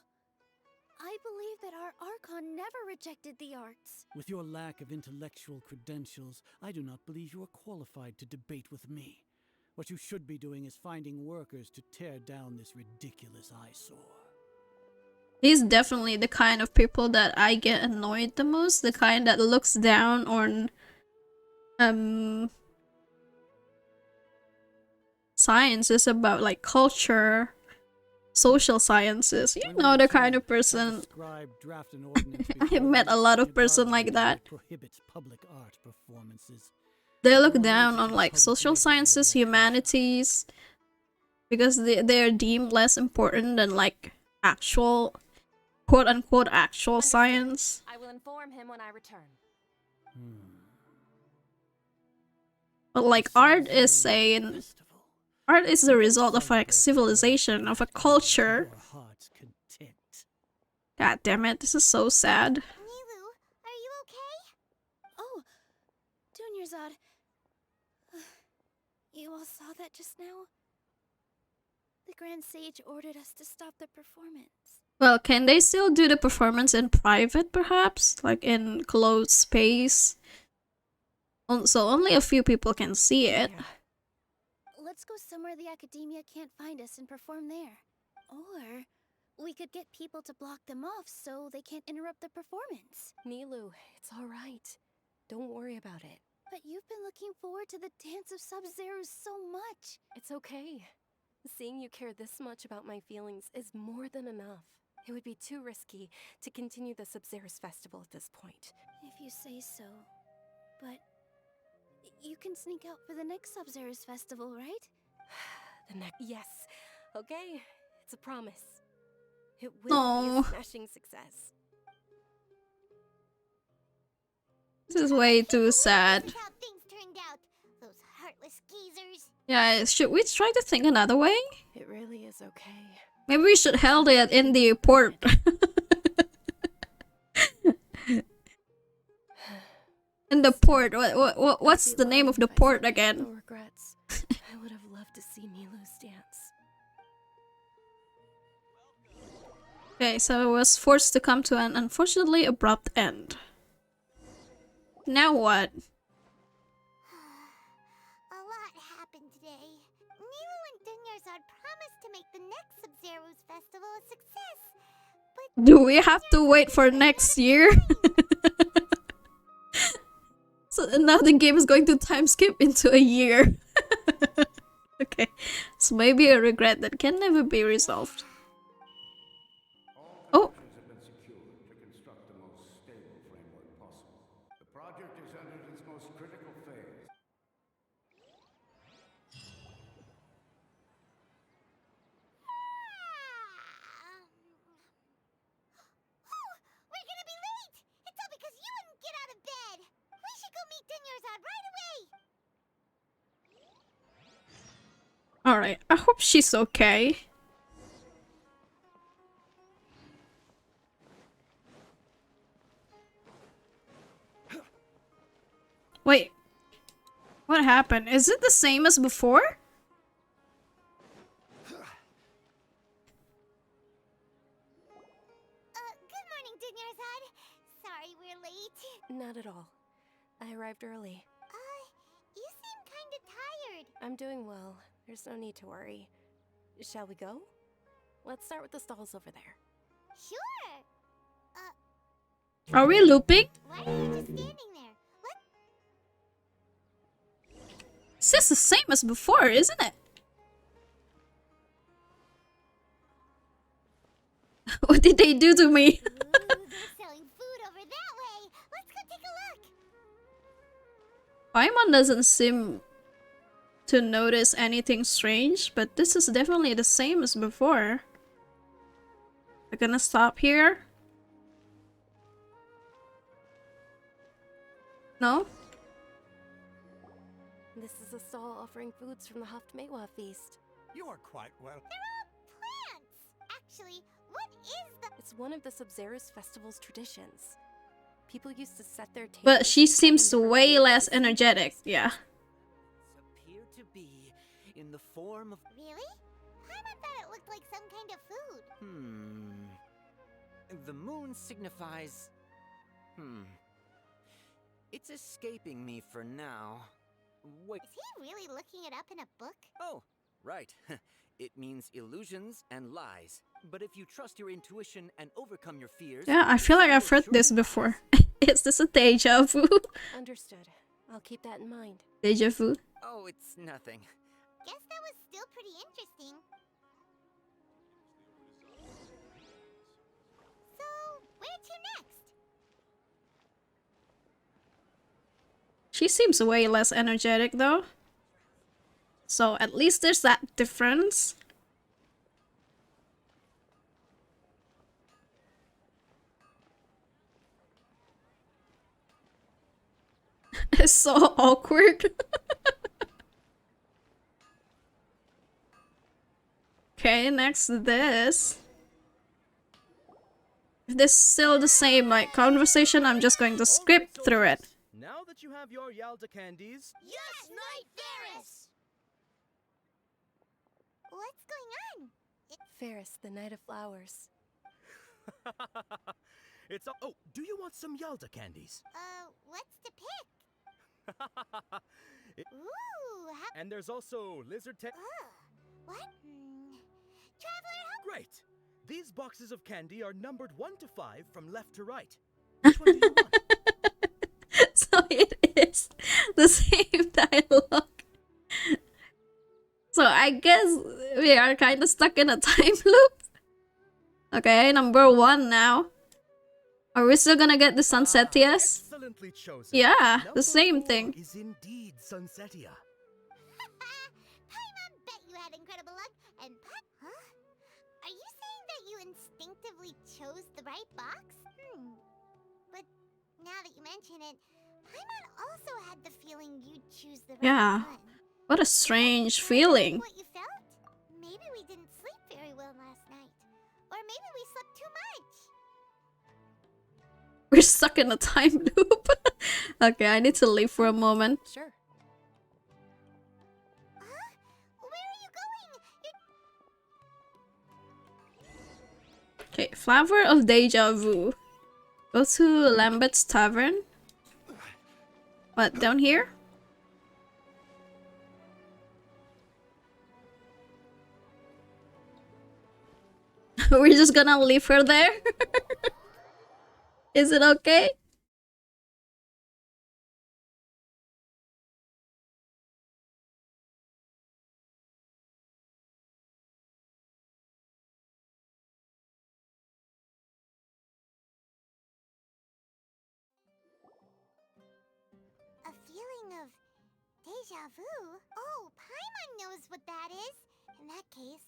I believe that our Archon never rejected the arts. With your lack of intellectual credentials, I do not believe you are qualified to debate with me. What you should be doing is finding workers to tear down this ridiculous eyesore. He's definitely the kind of people that I get annoyed the most. The kind that looks down on sciences about like culture, social sciences. You know the kind of person. I have met a lot of person like that. They look down on like social sciences, humanities, because they're deemed less important than like actual, quote-unquote, actual science. I will inform him when I return. But like art is the result of like civilization, of a culture. God damn it, this is so sad. Nilu, are you okay? Oh, Dunyarzad. You all saw that just now? The Grand Sage ordered us to stop the performance. Well, can they still do the performance in private, perhaps? Like in closed space? So only a few people can see it. Let's go somewhere the Academia can't find us and perform there. Or we could get people to block them off so they can't interrupt the performance. Nilu, it's all right. Don't worry about it. But you've been looking forward to the Dance of Sub-Zero so much. It's okay. Seeing you care this much about my feelings is more than enough. It would be too risky to continue the Sabzeruz Festival at this point. If you say so. But you can sneak out for the next Sub-Zeruz Festival, right? Yes. Okay, it's a promise. It will be a smashing success. This is way too sad. How things turned out. Those heartless geezers. Yeah, should we try to think another way? It really is okay. Maybe we should held it in the port. In the port. What's the name of the port again? No regrets. I would have loved to see Nilu's dance. Okay, so it was forced to come to an unfortunately abrupt end. Now what? A lot happened today. Nilu and Dunyarzad promised to make the next Sub-Zero's festival a success. But do we have to wait for next year? So now the game is going to time skip into a year. Okay, so maybe a regret that can never be resolved. Oh. Alright, I hope she's okay. Wait. What happened? Is it the same as before? Good morning, Dunyarzad. Sorry we're late. Not at all. I arrived early. You seem kinda tired. I'm doing well. There's no need to worry. Shall we go? Let's start with the stalls over there. Sure. Are we looping? Why are you just standing there? It's just the same as before, isn't it? do to me? They're selling food over that way. Let's go take a look. Paimon doesn't seem to notice anything strange, but this is definitely the same as before. We're gonna stop here. No? This is a stall offering foods from the Huft Mewa feast. You are quite well. They're all plants. Actually, what is the... It's one of the Sub-Zerus festival's traditions. People used to set their tables. But she seems way less energetic, yeah. Appear to be in the form of... Really? Paimon thought it looked like some kind of food. The moon signifies... It's escaping me for now. Wait. Is he really looking it up in a book? Oh, right. It means illusions and lies. But if you trust your intuition and overcome your fears... Yeah, I feel like I've heard this before. Is this a deja vu? Understood. I'll keep that in mind. Deja vu? Oh, it's nothing. Guess that was still pretty interesting. So, where to next? She seems way less energetic though. So at least there's that difference. It's so awkward. Okay, next this. If this is still the same like conversation, I'm just going to skip through it. Now that you have your Yalda candies... Yes, Knight Ferris! What's going on? Ferris, the Knight of Flowers. It's a... Oh, do you want some Yalda candies? What's to pick? Ooh, and there's also lizard tail... What? Traveler, help! Great! These boxes of candy are numbered 1 to 5 from left to right. Which one do you want? So it is the same dialogue. So I guess we are kind of stuck in a time loop. Okay, number 1 now. Are we still gonna get the Sunsettias? Excellently chosen. Yeah, Number the same 4 thing. Is indeed Sunsettia. Paimon bet you had incredible luck, and huh? Are you saying that you instinctively chose the right box? But now that you mention it, Paimon also had the feeling you'd choose the right Yeah. one. What a strange feeling. What you felt? Maybe we didn't sleep very well last night. Or maybe we slept too much. We're stuck in a time loop. Okay, I need to leave for a moment. Sure. Huh? Where are you going? Okay, Flower of Deja Vu. Go to Lambert's Tavern. What, down here? We're just gonna leave her there? Is it okay? A feeling of deja vu? Oh, Paimon knows what that is. In that case,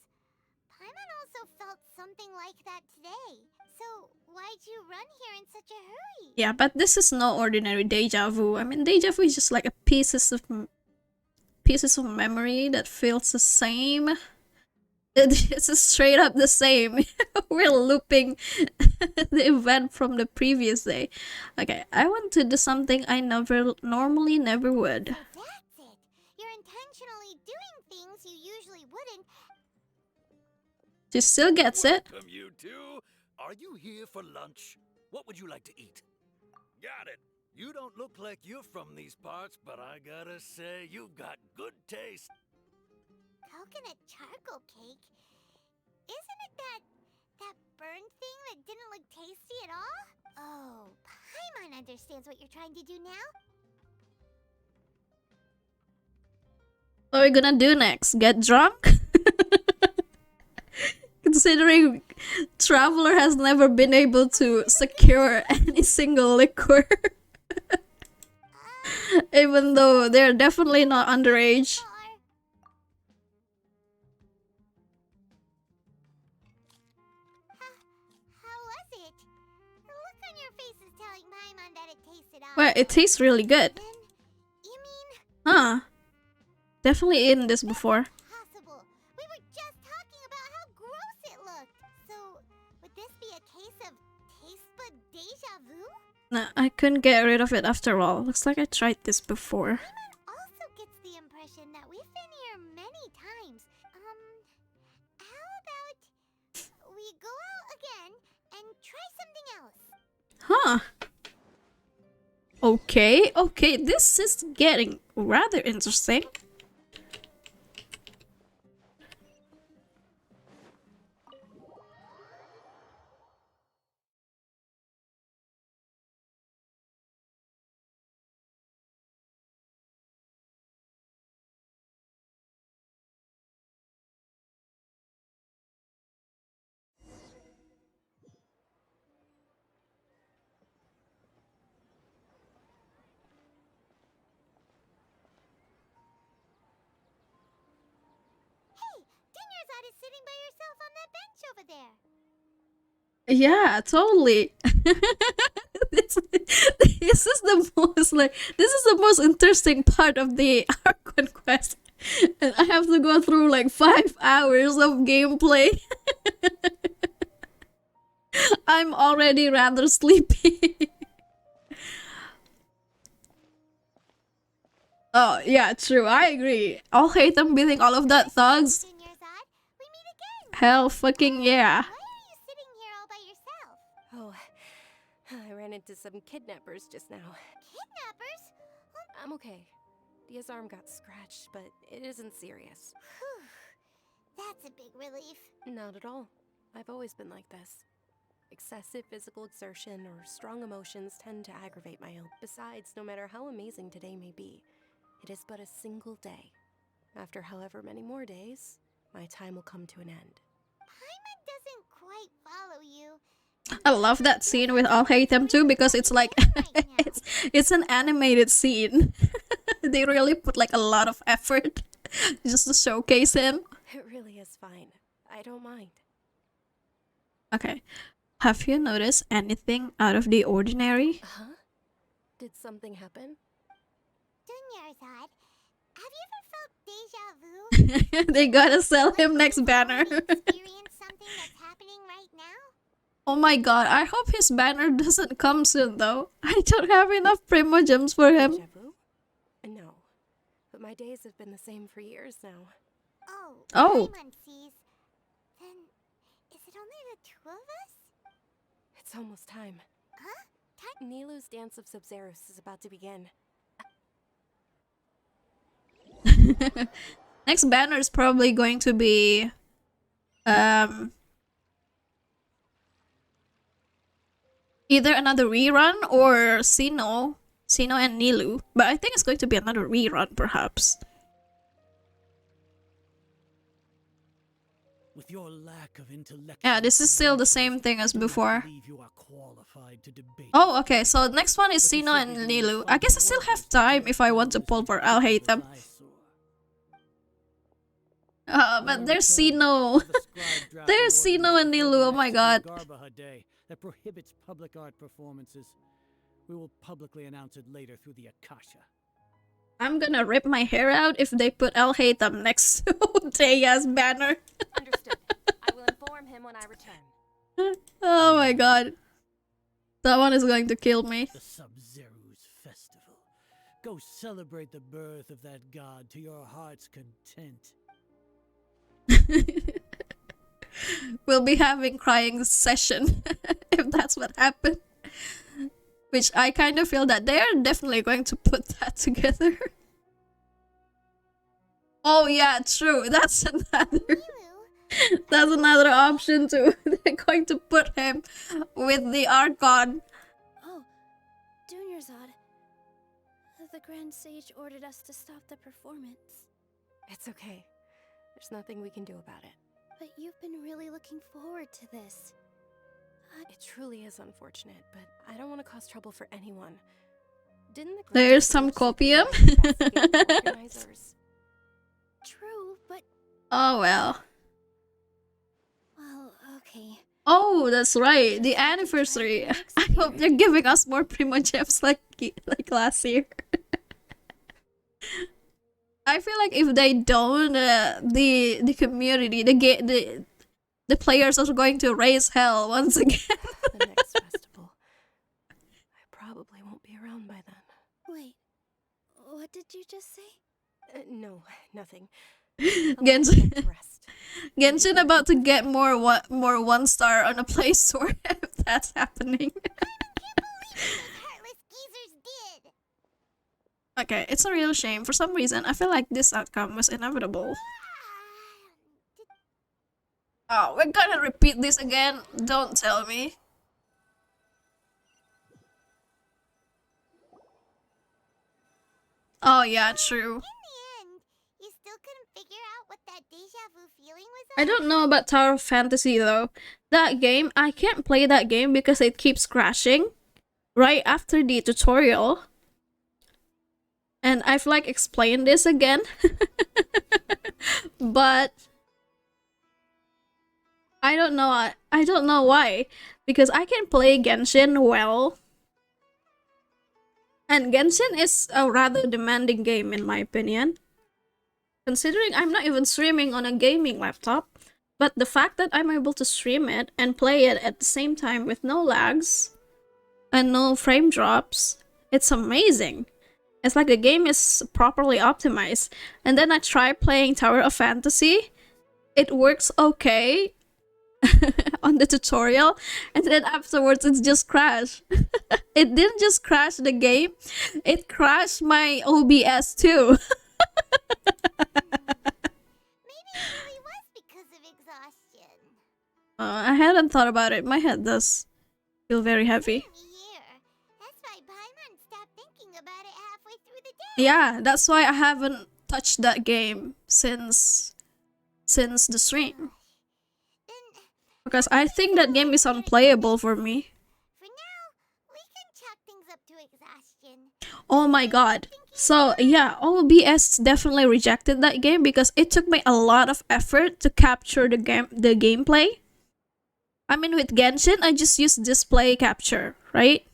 Paimon also felt something like that today. So, why'd you run here in such a hurry? Yeah, but this is no ordinary deja vu. I mean, deja vu is just like a pieces of memory that feels the same. It's just straight up the same. We're looping the event from the previous day. Okay, I want to do something I normally never would. That's it. You're intentionally doing things you usually wouldn't. She still gets it. Welcome, you two. Are you here for lunch? What would you like to eat? Got it. You don't look like you're from these parts, but I gotta say, you've got good taste. Coconut charcoal cake? Isn't it that burned thing that didn't look tasty at all? Oh, Paimon understands what you're trying to do now. What are we gonna do next? Get drunk? Considering Traveler has never been able to secure any single liquor. Even though they're definitely not underage. How was it? The look on your face is telling Paimon that it tasted Well, it tastes really good. You mean Huh. Definitely eaten this before. possible? We were just talking about how gross it looked. So, would this be a case of taste bud deja vu? Nah, I couldn't get rid of it after all. Looks like I tried this before. Also gets the impression that we've been here many times. How about we go out again and try something else? Huh. Okay, this is getting rather interesting. Hey, Dinyarzad is sitting by yourself on that bench over there. Yeah, totally. This is the most this is the most interesting part of the Archon Quest. And I have to go through like 5 hours of gameplay. I'm already rather sleepy. Oh, yeah, true. I agree. I'll hate them beating all of that thugs. Hell fucking yeah. Oh, I ran into some kidnappers just now. Kidnappers? I'm okay. Dia's arm got scratched, but it isn't serious. That's a big relief. Not at all. I've always been like this. Excessive physical exertion or strong emotions tend to aggravate my own. Besides, no matter how amazing today may be, it is but a single day. After however many more days, my time will come to an end. Paimon doesn't quite follow you. I love that scene with I'll hate them too because it's like it's an animated scene. They really put like a lot of effort just to showcase him. It really is fine. I don't mind. Okay. Have you noticed anything out of the ordinary? Huh? Did something happen? Dunyarzad, have you ever felt deja vu? They gotta sell him next banner. Experience something that's happening right now? Oh my god, I hope his banner doesn't come soon though. I don't have enough Primo gems for him. Deja vu? No. But my days have been the same for years now. Oh. Paimon sees. Then, is it only the two of us? It's almost time. Huh? Nilu's Dance of Sub-Zeros is about to begin. Next banner is probably going to be either another rerun or Sinnoh and Nilou. But I think it's going to be another rerun perhaps. With your lack of intellectual Yeah, this is still the same thing as before. believe you are qualified to debate. Oh, okay, so the next one is Sinnoh and Nilou. I guess I still have time if I want to pull for I'll hate them. But there's Sinnoh. There's Sinnoh and Nilou, oh my god. That prohibits public art performances. We will publicly announce it later through the Akasha. I'm gonna rip my hair out if they put I'll hate them next to Teia's banner. Understood. I will inform him when I return. Oh my god. That one is going to kill me. The Sub-Zero's festival. Go celebrate the birth of that god to your heart's content. We'll be having crying session if that's what happened. Which I kind of feel that they're definitely going to put that together. Oh yeah, true. That's another option too. They're going to put him with the Archon. Oh, Dunyarzad. The Grand Sage ordered us to stop the performance. It's okay. There's nothing we can do about it. But you've been really looking forward to this. It truly is unfortunate, but I don't want to cause trouble for anyone. Didn't the There's some copium. organizers? True, but Oh well. well, okay. Oh, that's right. The anniversary. I hope they're giving us more Primo Gems like last year. I feel like if they don't, the community, the players are going to raise hell once again. The next festival. I probably won't be around by then. Wait, what did you just say? No, nothing. Genshin about to get more 1-star on a Play Store if that's happening. Okay, it's a real shame. For some reason, I feel like this outcome was inevitable. Oh, we're gonna repeat this again? Don't tell me. Oh yeah, true. I don't know about Tower of Fantasy though. That game, I can't play that game because it keeps crashing right after the tutorial. And I've like explained this again. But I don't know why. Because I can play Genshin well. And Genshin is a rather demanding game in my opinion. Considering I'm not even streaming on a gaming laptop, but the fact that I'm able to stream it and play it at the same time with no lags and no frame drops, it's amazing. It's like the game is properly optimized. And then I try playing Tower of Fantasy. It works okay on the tutorial, and then afterwards it's just crashed. It didn't just crash the game, it crashed my OBS too. I hadn't thought about it. My head does feel very heavy. Yeah, that's why I haven't touched that game since the stream. Because I think that game is unplayable for me. Oh my god. So yeah, OBS definitely rejected that game because it took me a lot of effort to capture the gameplay. I mean, with Genshin, I just use display capture, right?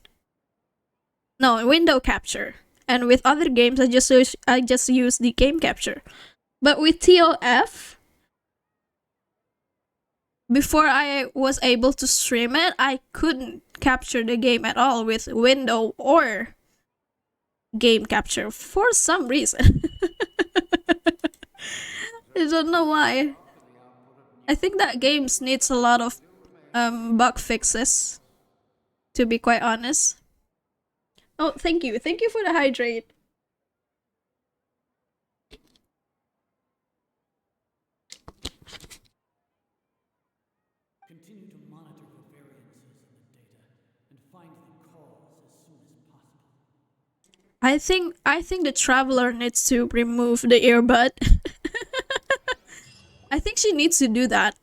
No, window capture. And with other games, I just use the game capture. But with TOF, before I was able to stream it, I couldn't capture the game at all with window or game capture for some reason. I don't know why. I think that game needs a lot of bug fixes, to be quite honest. Oh, thank you. Thank you for the hydrate. Continue to monitor for variances in the data and find the cause as soon as possible. I think the traveler needs to remove the earbud. I think she needs to do that,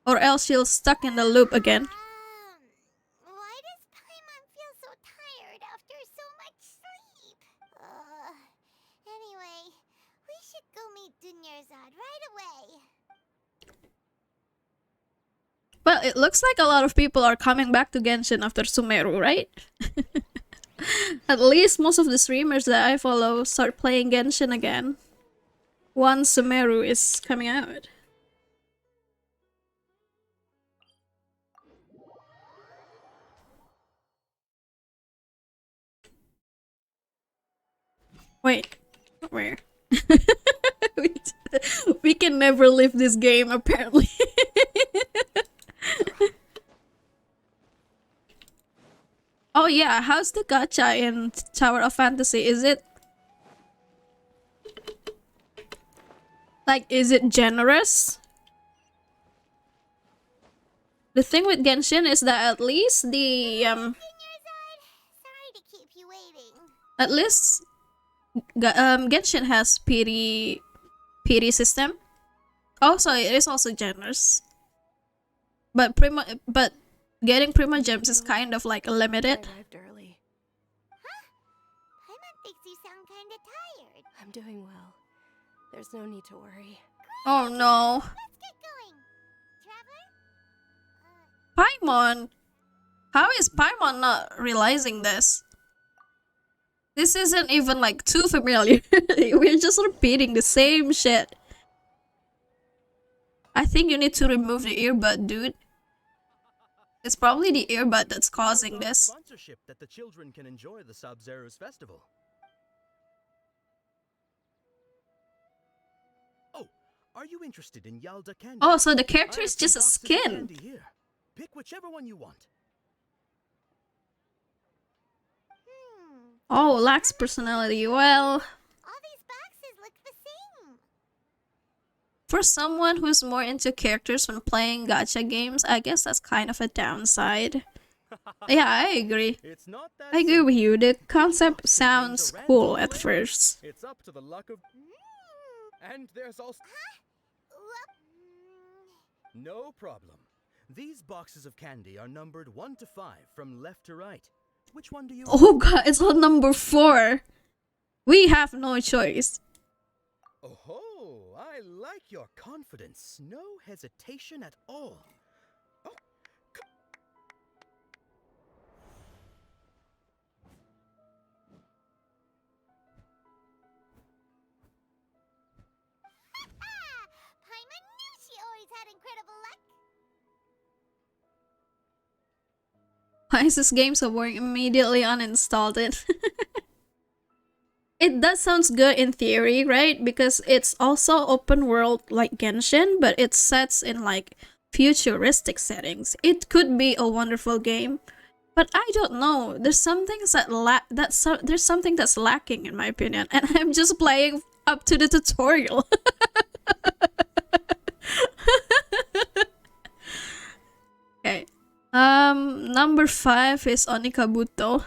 or else she'll stuck in the loop again. Well, it looks like a lot of people are coming back to Genshin after Sumeru, right? At least most of the streamers that I follow start playing Genshin again once Sumeru is coming out. Wait, where? We can never leave this game, apparently. Oh yeah, how's the gacha in Tower of Fantasy? Is it generous? The thing with Genshin is that at least the Genshin has pity system. Also, it is also generous. But getting Prima Gems is kind of like limited. I arrived early. Paimon thinks you sound kinda tired. I'm doing well. There's no need to worry. Oh no. Let's get going. Traveler? Paimon! How is Paimon not realizing this? This isn't even like too familiar. We're just repeating the same shit. I think you need to remove the earbud, dude. It's probably the earbud that's causing this. Sponsorship that the children can enjoy the Sub-Zero's festival. Oh, are you interested in Yalda candy? Oh, so the character I is have just a some boxes of skin. candy here. Pick whichever one you want. Oh, lacks personality. Well, All these boxes look the same. for someone who's more into characters when playing gacha games, I guess that's kind of a downside. Yeah, I agree. It's not that I agree with you. The concept sounds cool at first. It's up to the luck of... And there's also... No problem. These boxes of candy are numbered 1 to 5 from left to right. Which one do you Oh god, it's on number 4. We have no choice. Oh, I like your confidence. No hesitation at all. Oh, Paimon knew she always had incredible luck. Why is this game so boring? Immediately uninstalled it. It does sounds good in theory, right? Because it's also open world like Genshin, but it sets in like futuristic settings. It could be a wonderful game, but I don't know. There's some things that there's something that's lacking in my opinion, and I'm just playing up to the tutorial. Okay. Number 5 is Onikabuto.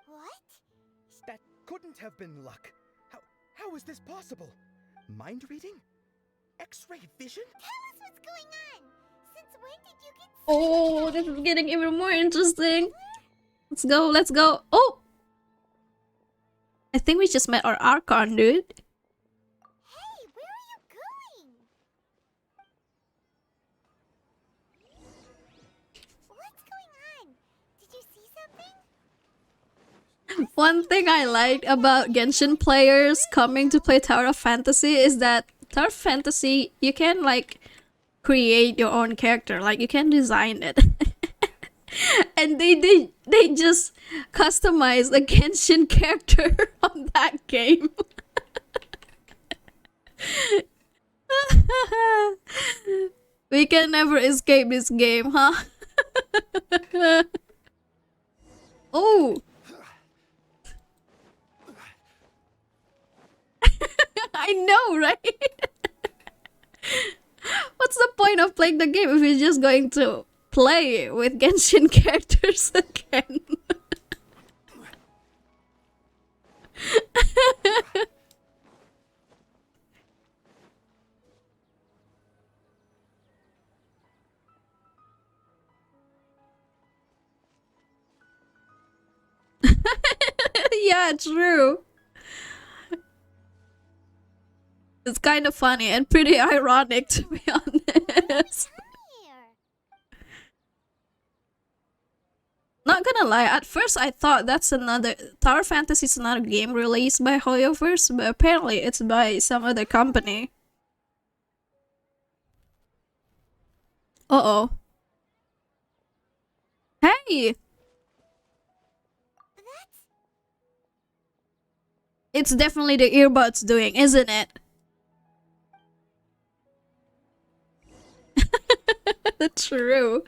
What? that couldn't have been luck. How is this possible? Mind reading? X-ray vision? Tell us what's going on. Since when did you get Oh, this is getting even more interesting. Let's go, let's go. Oh! I think we just met our Archon, dude. Hey, where are you going? What's going on? Did you see something? One thing I liked about Genshin players coming to play Tower of Fantasy is that Tower of Fantasy, you can like create your own character, like you can design it. And they just customized a Genshin character on that game. We can never escape this game, huh? Oh! I know, right? What's the point of playing the game if you're just going to play with Genshin characters again? Yeah, true. It's kind of funny and pretty ironic, to be honest. Not gonna lie, at first I thought that's another Tower Fantasy is not a game released by Hoyoverse, but apparently it's by some other company. Uh-oh. Hey! It's definitely the earbuds doing, isn't it? True.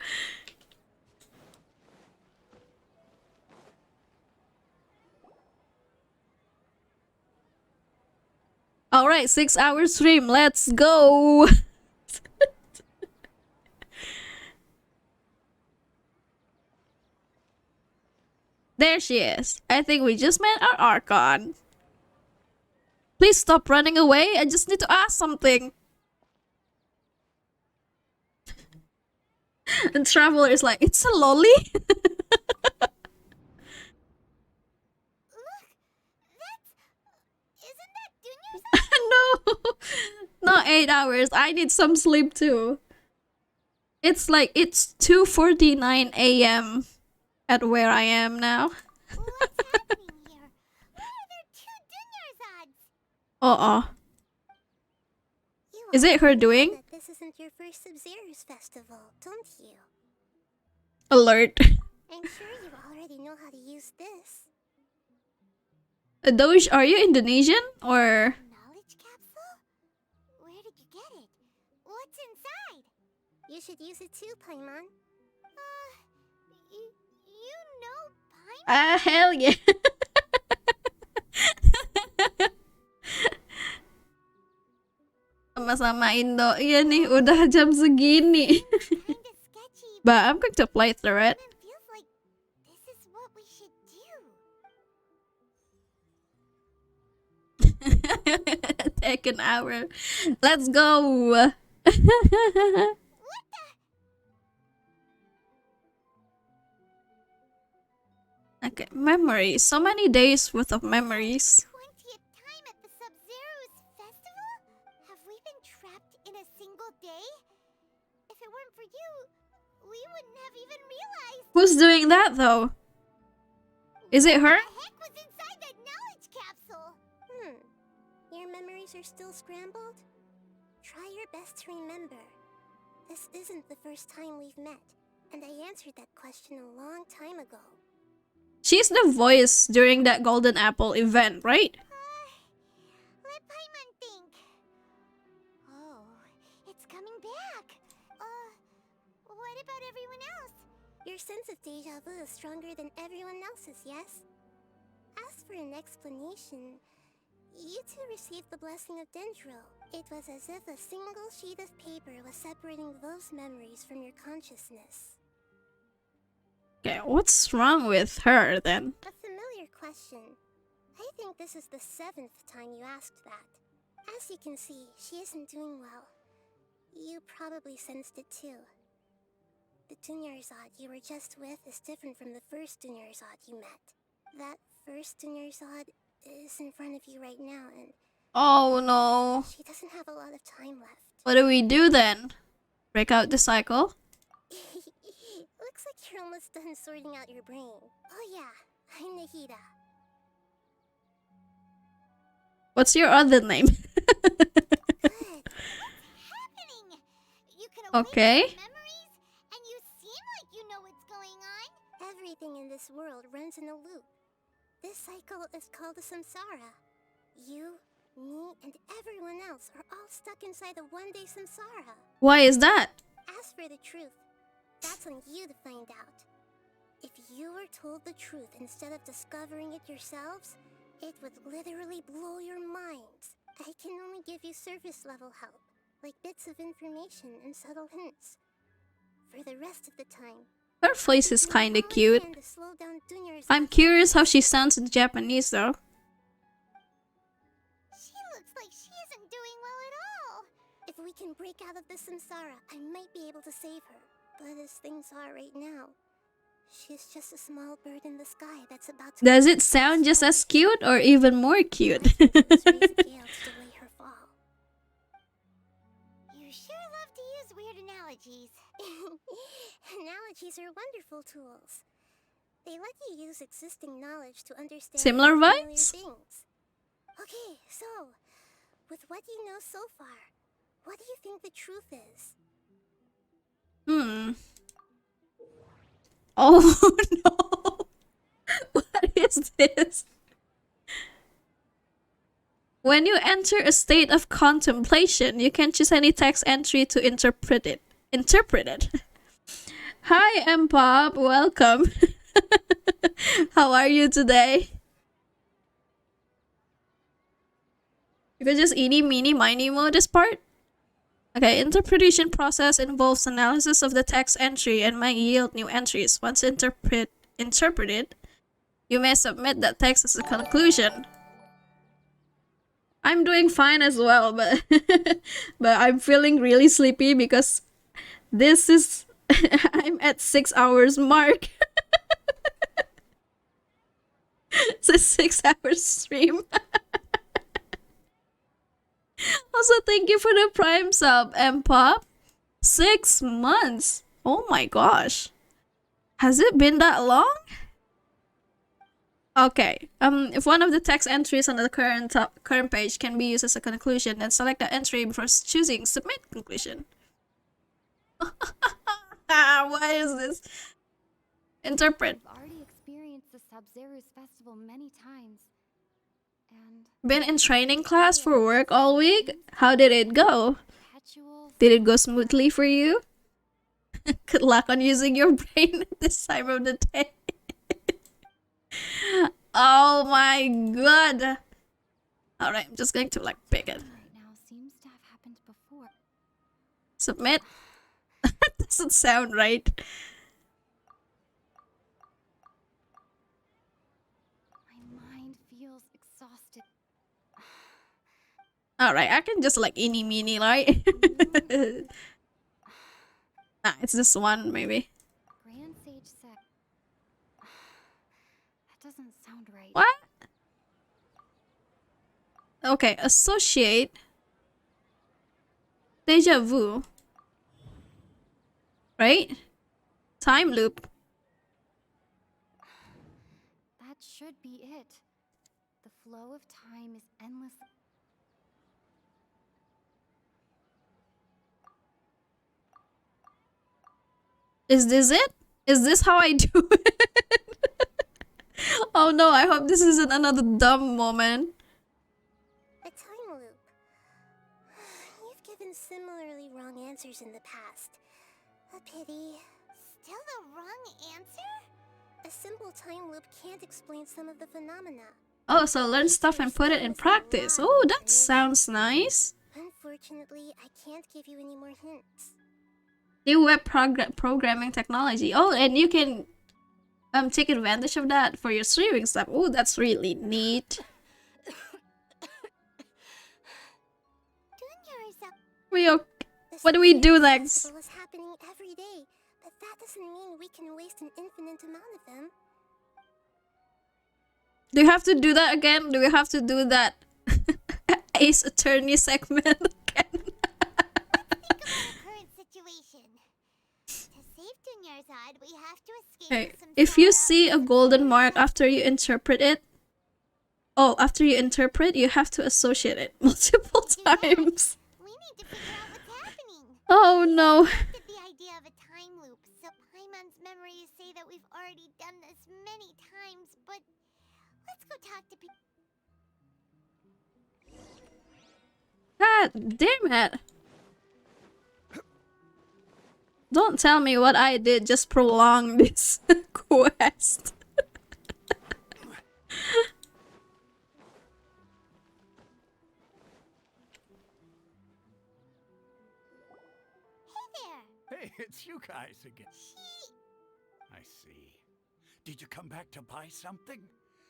Alright, 6-hour stream, let's go! There she is. I think we just met our Archon. Please stop running away. I just need to ask something. And Traveler is like, it's a lolly? No, not 8 hours. I need some sleep too. It's like, it's 2:49 a.m. at where I am now. Is it her doing? That this isn't your first Sub-Zero's festival, don't you? Alert. I'm sure you already know how to use this. Doge, are you Indonesian or? Knowledge capsule? Where did you get it? What's inside? You should use it too, Paimon. You know Paimon? Hell yeah. Sama-sama Indo. Iya nih, udah jam segini. But I'm going to play through it. Take an hour. Let's go. Okay, memories. So many days worth of memories. 20th time at the Sub-Zero's festival? Have we been trapped in a single day? If it weren't for you, we wouldn't have even realized. Who's doing that though? Is it her? What the heck was inside that knowledge capsule? Your memories are still scrambled? Try your best to remember. This isn't the first time we've met, and I answered that question a long time ago. She's the voice during that Golden Apple event, right? Let Paimon think. Oh, it's coming back. What about everyone else? Your sense of deja vu is stronger than everyone else's, yes? As for an explanation, you two received the blessing of Dendro. It was as if a single sheet of paper was separating those memories from your consciousness. Okay, what's wrong with her then? A familiar question. I think this is the 7th time you asked that. As you can see, she isn't doing well. You probably sensed it too. The Dunyarzad you were just with is different from the first Dunyarzad you met. That first Dunyarzad is in front of you right now, and oh no. She doesn't have a lot of time left. What do we do then? Break out the cycle? Looks like you're almost done sorting out your brain. Oh yeah, I'm Nahida. What's your other name? You can okay. memories, and you seem like you know what's going on. Everything in this world runs in a loop. This cycle is called the samsara. You, me, and everyone else are all stuck inside the one-day samsara. Why is that? As for the truth, that's on you to find out. If you were told the truth instead of discovering it yourselves, it would literally blow your minds. I can only give you surface-level help, like bits of information and subtle hints. For the rest of the time, her voice is kinda cute. I'm curious how she sounds in Japanese though. She looks like she isn't doing well at all. If we can break out of the samsara, I might be able to save her. But as things are right now, she's just a small bird in the sky that's about to... Does it sound just as cute or even more cute? You sure love to use weird analogies. Analogies are wonderful tools. They let you use existing knowledge to understand similar unfamiliar vibes? things. Okay, so, with what you know so far, what do you think the truth is? Oh no! What is this? When you enter a state of contemplation, you can choose any text entry to interpret it. Hi, Mpop. Welcome. How are you today? You can just eeny, meeny, miny, mo this part. Okay, interpretation process involves analysis of the text entry and might yield new entries. Once interpreted, you may submit that text as a conclusion. I'm doing fine as well, but but I'm feeling really sleepy because this is I'm at 6 hours mark. It's a 6 hour stream. Also, thank you for the Prime sub, M Pop. 6 months. Oh my gosh. Has it been that long? Okay. If one of the text entries on the current page can be used as a conclusion, then select the entry before choosing submit conclusion. What is this? Interpret. I've already experienced the Sub-Zero's festival many times. And Been in training class for work all week? How did it go? Did it go smoothly for you? Good luck on using your brain at this time of the day. Oh my god. Alright, I'm just going to like pick it. now seems to have happened before. Submit. That doesn't sound right. My mind feels exhausted. Alright, I can just like eeny meeny, right? Nah, it's this one maybe. Grand Sage said. That doesn't sound right. What? Okay, associate. Deja vu. Right? Time loop. That should be it. The flow of time is endless. Is this it? Is this how I do it? Oh no, I hope this isn't another dumb moment. A time loop. You've given similarly wrong answers in the past. A pity. Still the wrong answer? A simple time loop can't explain some of the phenomena. Oh, so learn stuff and put it in practice. Oh, that sounds nice. Unfortunately, I can't give you any more hints. New web programming technology. Oh, and you can take advantage of that for your streaming stuff. Oh, that's really neat. What do we do next? Is happening every day, but that doesn't mean we can waste an infinite amount of them. Do you have to do that again? Do we have to do that Ace Attorney segment again? We have to escape Okay, with some if you see a golden mark after you interpret it, after you interpret, you have to associate it multiple times. We need to figure out what's happening. Oh no. The idea of a time loop, so Paimon's memories say that we've already done this many times, but let's go talk to people. God damn it. Don't tell me what I did just prolong this quest. Hey, it's you guys again. I see. Did you come back to buy something?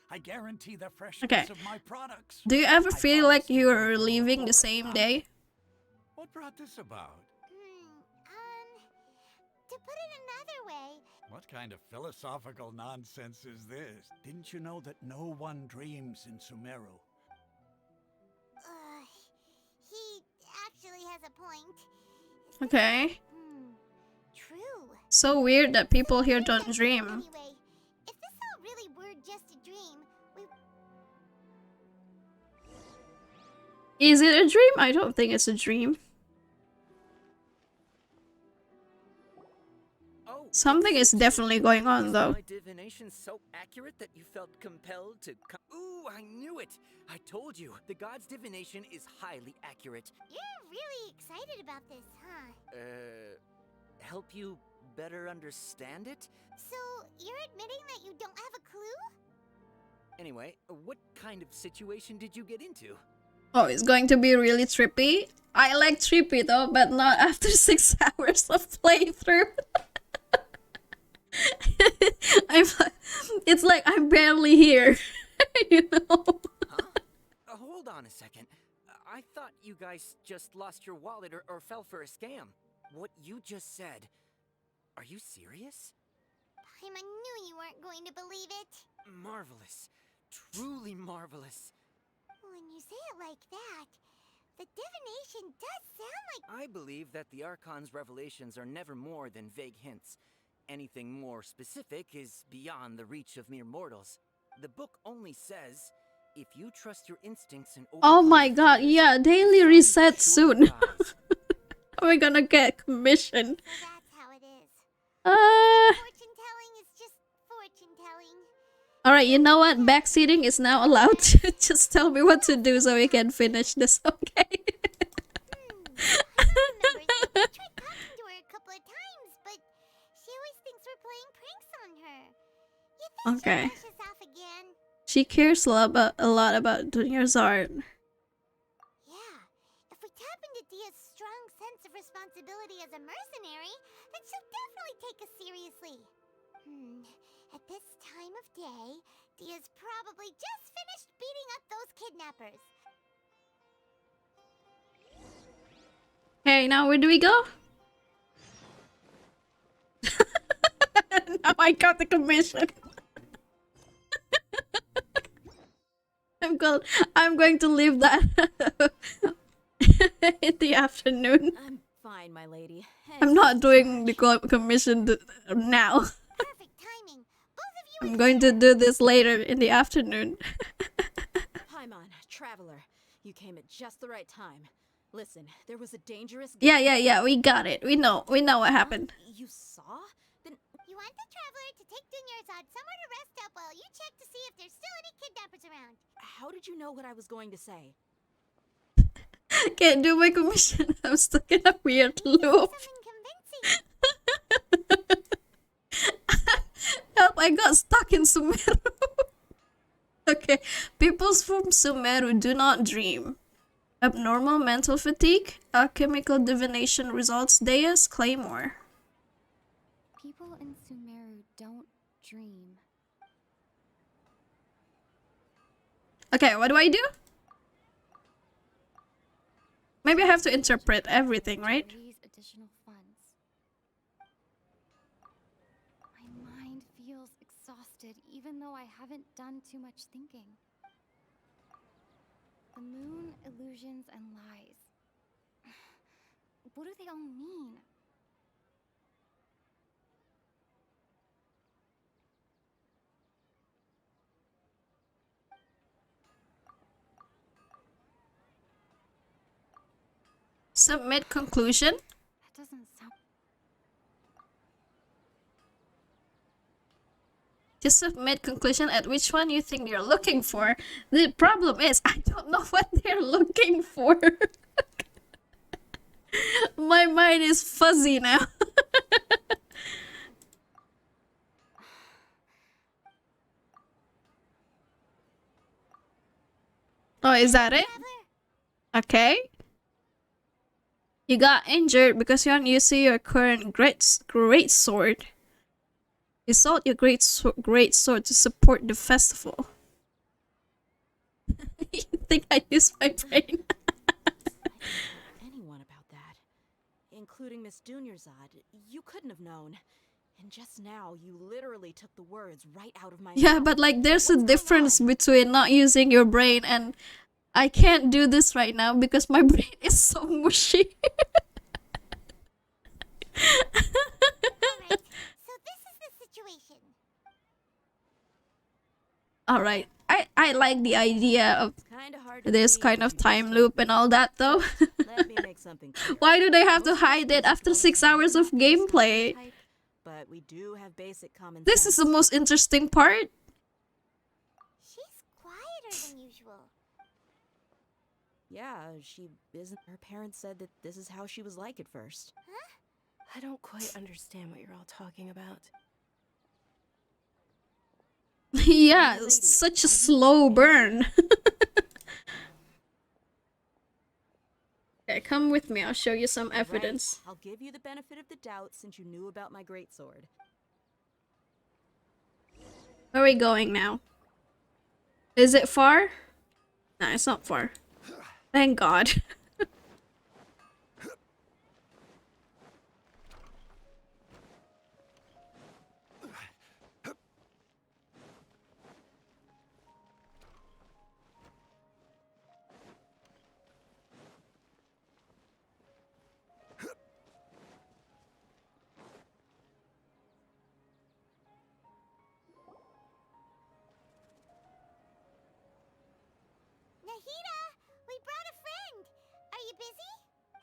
I guarantee the freshness Okay. of my products. Do you ever feel like you're leaving the same day? What brought this about? To put it another way, What kind of philosophical nonsense is this? Didn't you know that no one dreams in Sumeru? he actually has a point. Okay. True. So weird that people here don't dream. Anyway, if this all really were just a dream, Is it a dream? I don't think it's a dream. Something is definitely going on though. My divination so accurate that you felt compelled to come. Ooh, I knew it! I told you, the god's divination is highly accurate. You're really excited about this, huh? Help you better understand it? So, you're admitting that you don't have a clue? Anyway, what kind of situation did you get into? Oh, it's going to be really trippy. I like trippy though, but not after 6 hours of playthrough. It's like I'm barely here, you know? Hold on a second. I thought you guys just lost your wallet or fell for a scam. What you just said, are you serious? Paimon knew you weren't going to believe it. Marvelous. Truly marvelous. When you say it like that, the divination does sound like... I believe that the Archon's revelations are never more than vague hints. Anything more specific is beyond the reach of mere mortals. The book only says, if you trust your instincts and Oh my god, yeah, daily reset soon. We're gonna get commission. So that's how it is. Fortune telling is just fortune telling. Alright, you know what? Backseating is now allowed. Just tell me what to do so we can finish this, okay? I remember I tried talking to her a couple of times, but she always thinks we're playing pranks on her. You think Okay. she'll brush us off again? She cares a lot about Dunya's art. Yeah. If we tap into Dia's strong sense of responsibility as a mercenary, then she'll definitely take us seriously. At this time of day, Dia's probably just finished beating up those kidnappers. Okay, now where do we go? Now I got the commission. I'm going to leave that in the afternoon. I'm fine, my lady. I'm not doing the commission now. I'm going to do this later in the afternoon. Paimon, traveler, you came at just the right time. Listen, there was a dangerous... Yeah, we got it. We know what happened. You saw? Then you want the traveler to take Dunyarzad somewhere to rest up while you check to see if there's still any kidnappers around. how did you know what I was going to say? Can't do my commission. I'm stuck in a weird loop. Help, I got stuck in Sumeru. Okay, peoples from Sumeru do not dream. Abnormal mental fatigue, alchemical divination results, Deus Claymore. People in Sumeru don't dream. Okay, what do I do? Maybe I have to interpret everything, right? Raise additional funds. My mind feels exhausted even though I haven't done too much thinking. The moon, illusions, and lies. What do they all mean? Submit conclusion. That doesn't sound... Just submit conclusion at which one you think you're looking for. The problem is, I don't know what they're looking for. My mind is fuzzy now. Oh, is that it? Okay. You got injured because you aren't using your current great sword. You sold your great sword to support the festival. You think I used my brain? Anyone about that, including Miss Dunyarzad. You couldn't have known. And just now, you literally took the words right out of my Yeah, mouth. but like there's a difference between not using your brain and I can't do this right now because my brain is so mushy. Alright, I like the idea of this kind of time loop and all that though. Let me make something clear. Why do they have to hide it after 6 hours of gameplay? But we do have basic common This is the most interesting part. She's quieter than usual. Yeah, she isn't. Her parents said that this is how she was like at first. I don't quite understand what you're all talking about. Yeah, such a slow burn. Okay, come with me. I'll show you some evidence. Right. I'll give you the benefit of the doubt since you knew about my greatsword. Where are we going now? Is it far? No, it's not far. Thank God. Nahida, we brought a friend. Are you busy?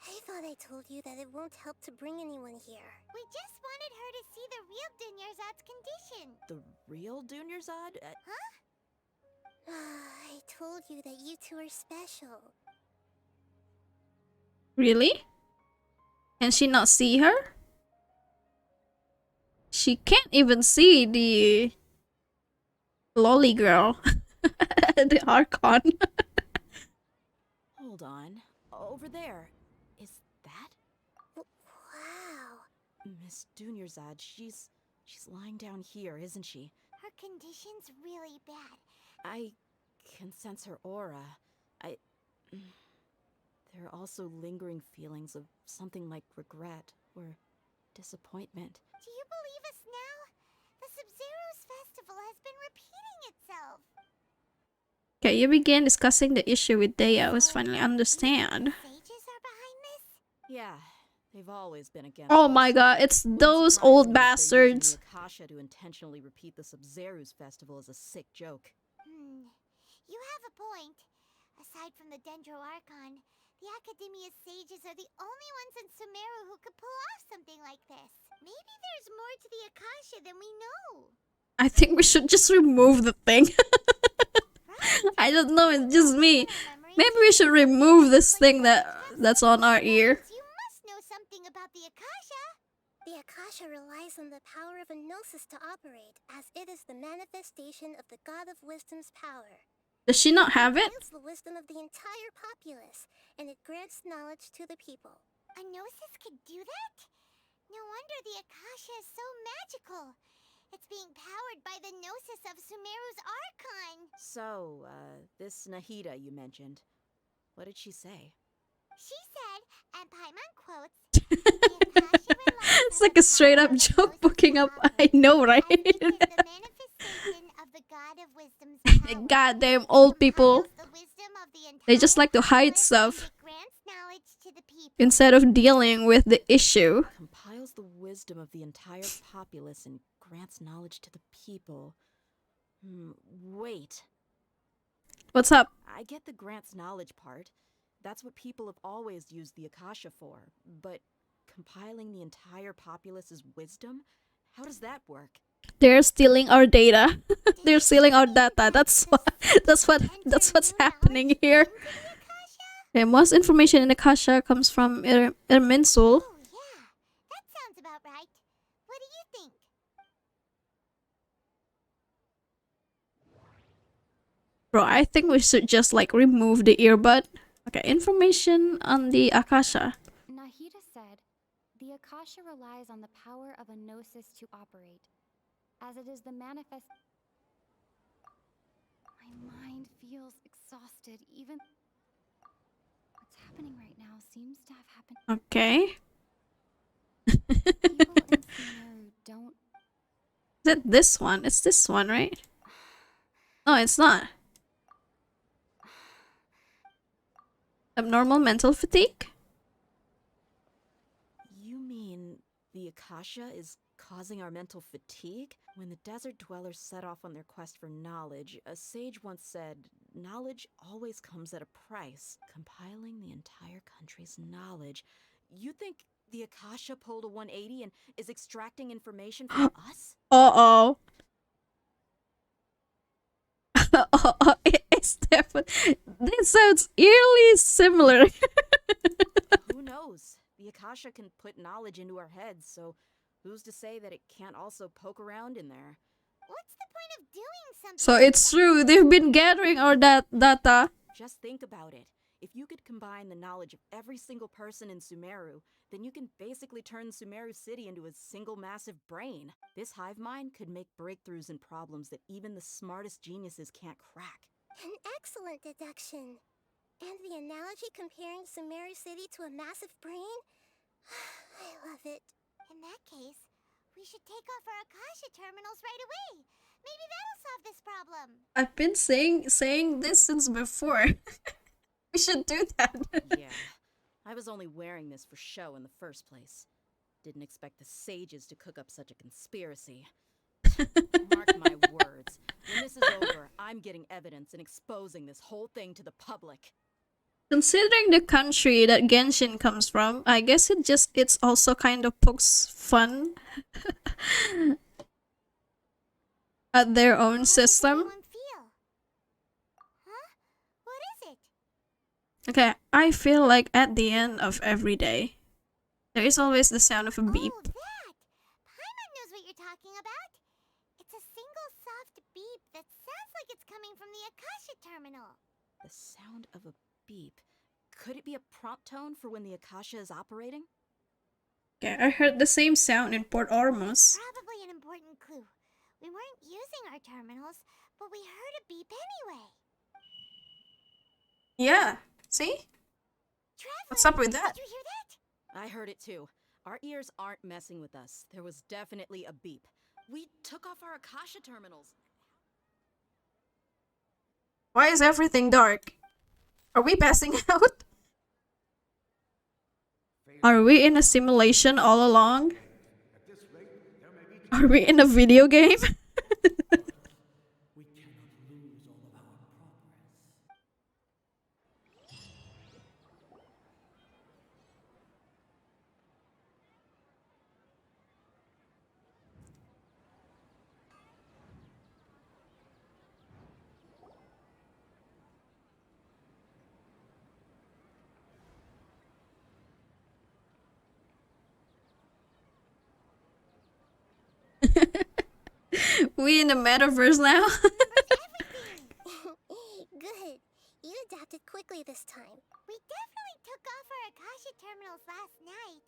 I thought I told you that it won't help to bring anyone here. We just wanted her to see the real Dunyarzad's condition. The real Dunyarzad? Huh? I told you that you two are special. Really? Can she not see her? She can't even see the lolly girl. The Archon. Hold on. Over there. Is that? Wow. Miss Dunyarzad, she's lying down here, isn't she? Her condition's really bad. I can sense her aura. There are also lingering feelings of something like regret or disappointment. Do you believe us now? The Sub-Zero's festival has been repeating itself. Okay, you begin discussing the issue with Dea. Was finally understand. Sages are behind this? Yeah, they've always been against Oh us. my God, it's Wouldn't those surprise old me if they're using bastards. the Akasha to intentionally repeat the Sub-Zero's festival as a sick joke. You have a point. Aside from the Dendro Archon, the Academia's sages are the only ones in Sumeru who could pull off something like this. Maybe there's more to the Akasha than we know. I think we should just remove the thing. I don't know, it's just me. Maybe we should remove this thing that's on our ear. You must know something about the Akasha. The Akasha relies on the power of a gnosis to operate, as it is the manifestation of the God of Wisdom's power. Does she not have it? It wields the wisdom of the entire populace, and it grants knowledge to the people. A gnosis could do that? No wonder the Akasha is so magical. It's being powered by the gnosis of Sumeru's Archon. So, this Nahida you mentioned, what did she say? She said, and Paimon quotes, It's like a straight up joke booking up. I know, right? the manifestation of the God of Wisdom's power. Goddamn old people. The wisdom of the They just like to hide stuff grants knowledge to the people. instead of dealing with the issue. Compiles the wisdom of the entire populace and grants knowledge to the people. Wait. What's up? I get the grants knowledge part. That's what people have always used the Akasha for. But compiling the entire populace's wisdom? How does that work? They're stealing our data. They're stealing our data. That's what's happening here. And most information in Akasha comes from Irminsul. Oh, yeah. That sounds about right. What do you think? Bro, I think we should just like remove the earbud. Okay, information on the Akasha. Nahida said, the Akasha relies on the power of a gnosis to operate, as it is the manifest... My mind feels exhausted, even... What's happening right now seems to have happened... Okay. People in Sumeru don't... Is it this one? It's this one, right? No, it's not. Abnormal mental fatigue? You mean the Akasha is causing our mental fatigue? When the desert dwellers set off on their quest for knowledge, a sage once said, knowledge always comes at a price. Compiling the entire country's knowledge. You think the Akasha pulled a 180 and is extracting information from us? Uh-oh. It's definitely... This sounds eerily similar. Who knows? The Akasha can put knowledge into our heads, so who's to say that it can't also poke around in there? What's the point of doing something? So it's true. They've been gathering our data. Just think about it. If you could combine the knowledge of every single person in Sumeru, then you can basically turn Sumeru City into a single massive brain. This hive mind could make breakthroughs in problems that even the smartest geniuses can't crack. An excellent deduction. And the analogy comparing Sumeru City to a massive brain? I love it. In that case, we should take off our Akasha terminals right away. Maybe that'll solve this problem. I've been saying this since before. We should do that. Yeah. I was only wearing this for show in the first place. Didn't expect the sages to cook up such a conspiracy. Mark my words. When this is over, I'm getting evidence and exposing this whole thing to the public. Considering the country that Genshin comes from, I guess it's also kind of pokes fun at their own system. What is it? Okay, I feel like at the end of every day, there is always the sound of a beep. Oh, that! Paimon knows what you're talking about. It's a single soft beep that sounds like it's coming from the Akasha Terminal. The sound of a beep. Could it be a prompt tone for when the Akasha is operating? Okay, I heard the same sound in Port Ormuz. Probably an important clue. We weren't using our terminals, but we heard a beep anyway. Yeah, see? What's up with that? Did you hear that? I heard it too. Our ears aren't messing with us. There was definitely a beep. We took off our Akasha terminals. Why is everything dark? Are we passing out? Are we in a simulation all along? Are we in a video game? We in the metaverse now? Good. You adapted quickly this time. We definitely took off our Akasha terminals last night,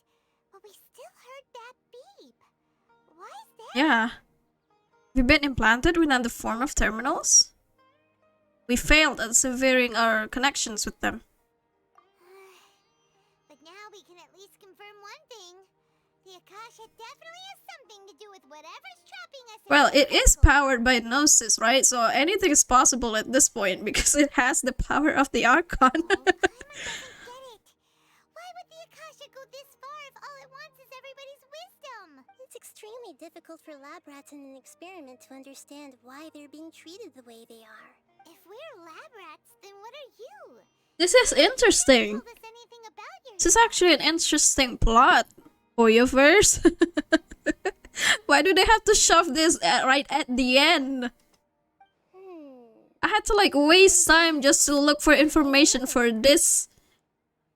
but we still heard that beep. Why is that? Yeah. We've been implanted with another form of terminals? We failed at severing our connections with them. But now we can at least confirm one thing. The Akasha definitely has something to do with whatever's trapping us. Well, it is powered by Gnosis, right? So anything is possible at this point because it has the power of the Archon. Why would the Akasha go this far if all it wants is everybody's wisdom? It's extremely difficult for lab rats in an experiment to understand why they're being treated the way they are. If we're lab rats, then what are you? This is interesting. This is actually an interesting plot. Oyoverse? Why do they have to shove this right at the end? I had to like waste time just to look for information for this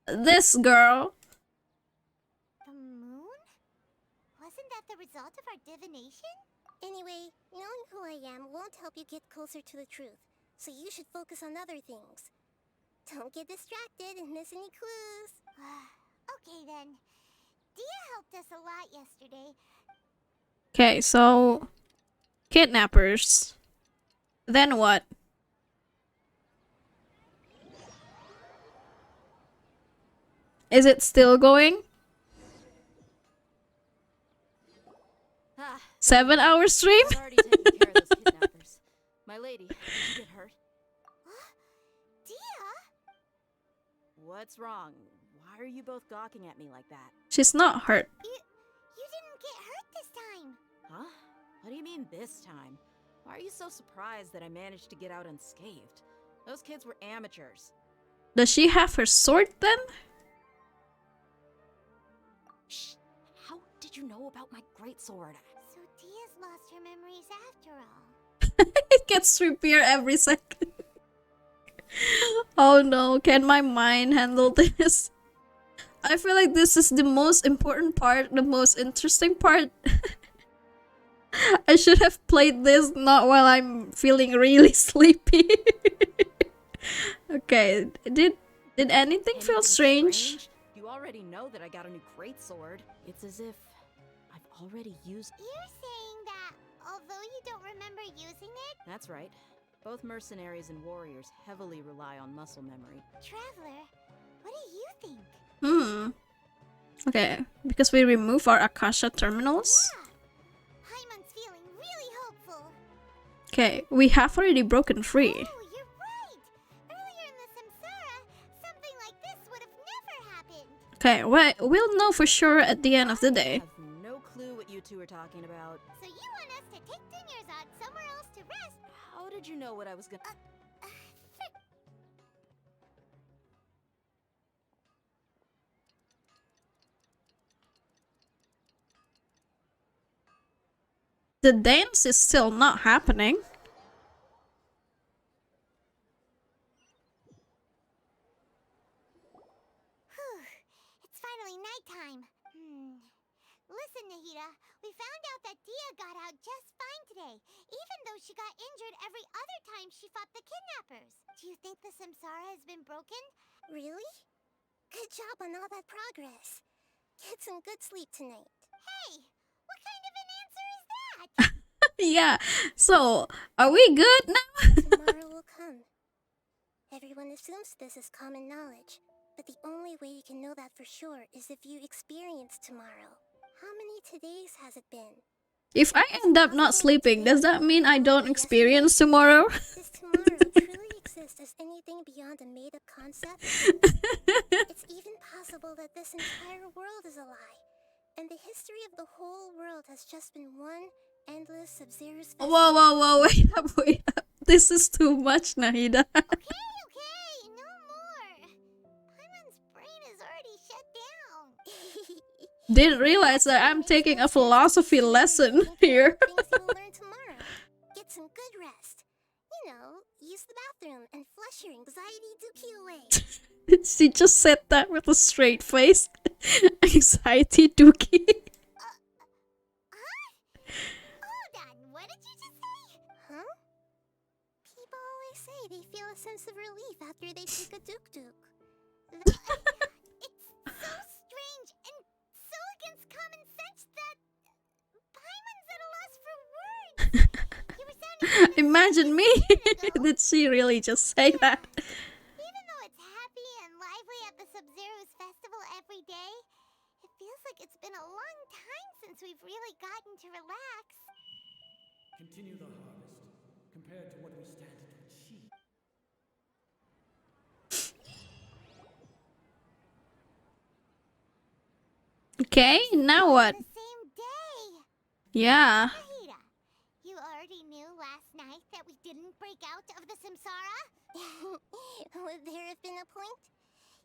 girl. The moon? Wasn't that the result of our divination? Anyway, knowing who I am won't help you get closer to the truth, so you should focus on other things. Don't get distracted and miss any clues. Okay then. Dia helped us a lot yesterday. Okay, so kidnappers. Then what? Is it still going? 7-hour stream? I've already taken care of those kidnappers. My lady, did you get hurt? Dia? What's wrong? Why are you both gawking at me like that? She's not hurt. You didn't get hurt this time. Huh? What do you mean this time? Why are you so surprised that I managed to get out unscathed? Those kids were amateurs. Does she have her sword then? Shh! How did you know about my greatsword? So Dia's lost her memories after all. It gets creepier every second. Oh no, can my mind handle this? I feel like this is the most important part, the most interesting part. I should have played this not while I'm feeling really sleepy. Okay, did anything feel strange? You already know that I got a new greatsword. It's as if I've already used. You're saying that although you don't remember using it? That's right. Both mercenaries and warriors heavily rely on muscle memory. Traveler, what do you think? Hmm. Okay, because we remove our Akasha terminals. Paimon's feeling really hopeful. Okay, we have already broken free. Oh, you're right. Earlier in the Samsara, something like this would have never happened. Okay, well, we'll know for sure at the end of the day. I have no clue what you two are talking about. So you want us to take Dunyarzad somewhere else to rest? How did you know what I was gonna... The dance is still not happening. Whew, it's finally nighttime. Listen, Nahida, we found out that Dia got out just fine today, even though she got injured every other time she fought the kidnappers. Do you think the Samsara has been broken? Really? Good job on all that progress. Get some good sleep tonight. Hey, what kind of an answer is that? Yeah, so are we good now? Tomorrow will come. Everyone assumes this is common knowledge, but the only way you can know that for sure is if you experience tomorrow. How many todays has it been? If I end up not sleeping, does that mean I don't experience tomorrow? Does tomorrow truly exist as anything beyond a made-up concept? It's even possible that this entire world is a lie, and the history of the whole world has just been one endless Sub-Zero's festival. Whoa, wait up. This is too much, Nahida. Okay, no more. Paimon's brain is already shut down. Didn't realize that I'm taking a philosophy lesson here. Things you'll learn tomorrow. Get some good rest. You know, use the bathroom and flush your anxiety dookie away. She just said that with a straight face. Anxiety dookie. Hold on, what did you just say? Huh? People always say they feel a sense of relief after they take a duk-duk. It's so strange and so against common sense that Paimon's at a loss for words. You were sounding Imagine me. Did she really just say that? Even though it's happy and lively at the Sub-Zero's festival every day, it feels like it's been a long time since we've really gotten to relax. Continue the harvest, compared to what we stand to achieve. Okay, now what? The same day. Yeah. Nahida, you already knew last night that we didn't break out of the Samsara? Would there have been a point?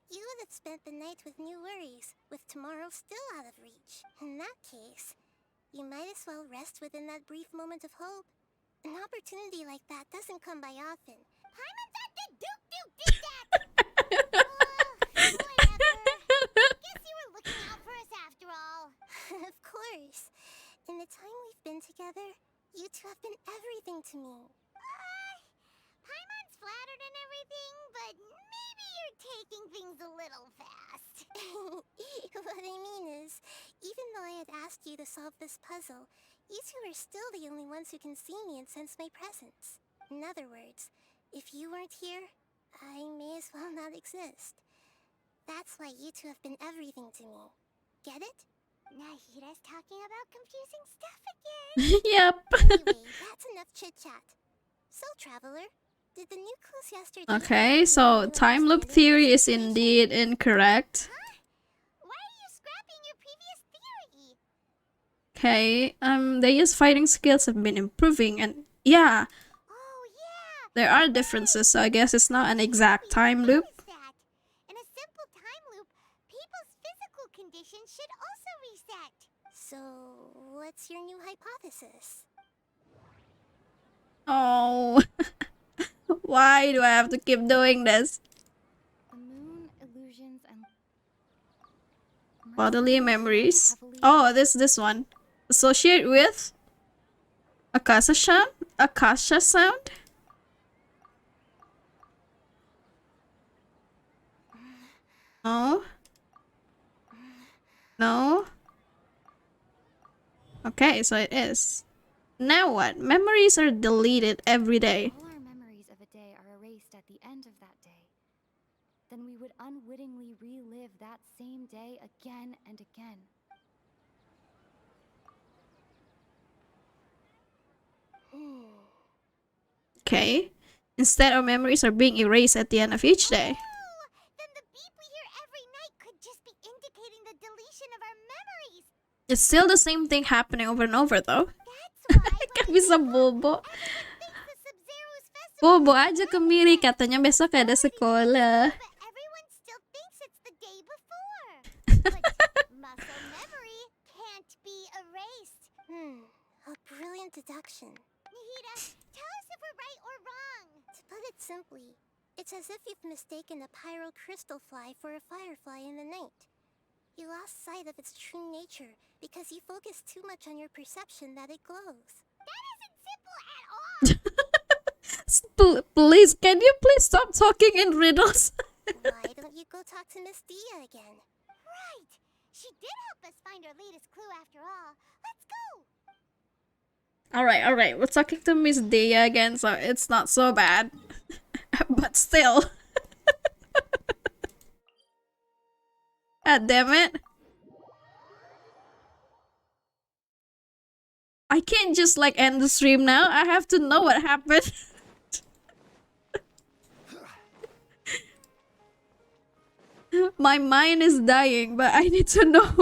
You would have spent the night with new worries, with tomorrow still out of reach. In that case, you might as well rest within that brief moment of hope. An opportunity like that doesn't come by often. Paimon's at the duk-duk did that! Whatever. Guess you were looking out for us after all. Of course. In the time we've been together, you two have been everything to me. Paimon's flattered and everything, but maybe you're taking things a little fast. What I mean is, even though I had asked you to solve this puzzle, you two are still the only ones who can see me and sense my presence. In other words, if you weren't here, I may as well not exist. That's why you two have been everything to me. Get it? Nahida's talking about confusing stuff again. Yep. Anyway, that's enough chit-chat. So, Traveler, did the new clues yesterday... Okay, so time loop theory is indeed incorrect. Why are you scrapping your previous theory? Okay, the use fighting skills have been improving and yeah. Oh, yeah. There are differences, so I guess it's not an exact time loop. In a simple time loop, people's physical conditions should also reset. So, what's your new hypothesis? Oh. Why do I have to keep doing this? The moon, illusions, and Bodily memories. Oh, this one. Associate with Akasha sound? Akasha sound? No. No. Okay, so it is. Now what? Memories are deleted every day. all our memories then we would unwittingly relive that same day again and again. Okay. Instead, our memories are being erased at the end of each day. Then the beep we hear every night could just be indicating the deletion of our memories. It's still the same thing happening over and over though. Kan bisa bobo. Bobo aja Kemiri, katanya besok ada sekolah. Everyone still thinks it's the day before. But muscle memory can't be erased. A brilliant deduction. Nahida, tell us if we're right or wrong. To put it simply, it's as if you've mistaken a pyro crystal fly for a firefly in the night. You lost sight of its true nature because you focused too much on your perception that it glows. That isn't simple at all. Please, can you please stop talking in riddles? Why don't you go talk to Miss Dia again? Right. She did help us find our latest clue after all. Let's go. Alright. We're talking to Miss Dia again, so it's not so bad. But still. God damn it. I can't just like end the stream now. I have to know what happened. My mind is dying, but I need to know.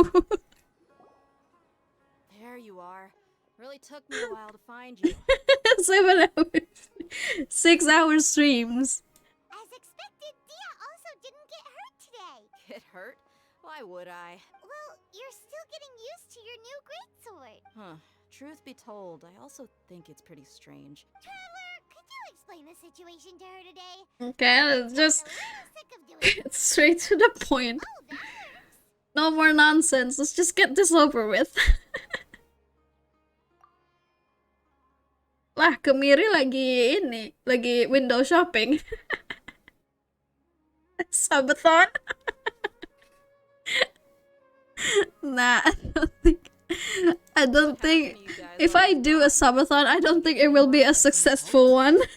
There you are. Really took me a while to find you. 7 hours. 6 hour streams. As expected, Dia also didn't get hurt today. Get hurt? Why would I? Well, you're still getting used to your new greatsword. Huh. Truth be told, I also think it's pretty strange. Traveler, could you explain the situation to her today? Okay, let's just Sick of doing get straight to the point. No more nonsense. Let's just get this over with. Lah, Kemiri lagi window shopping. Subathon? Nah, I don't think if I do a subathon, I don't think it will be a successful one. Don't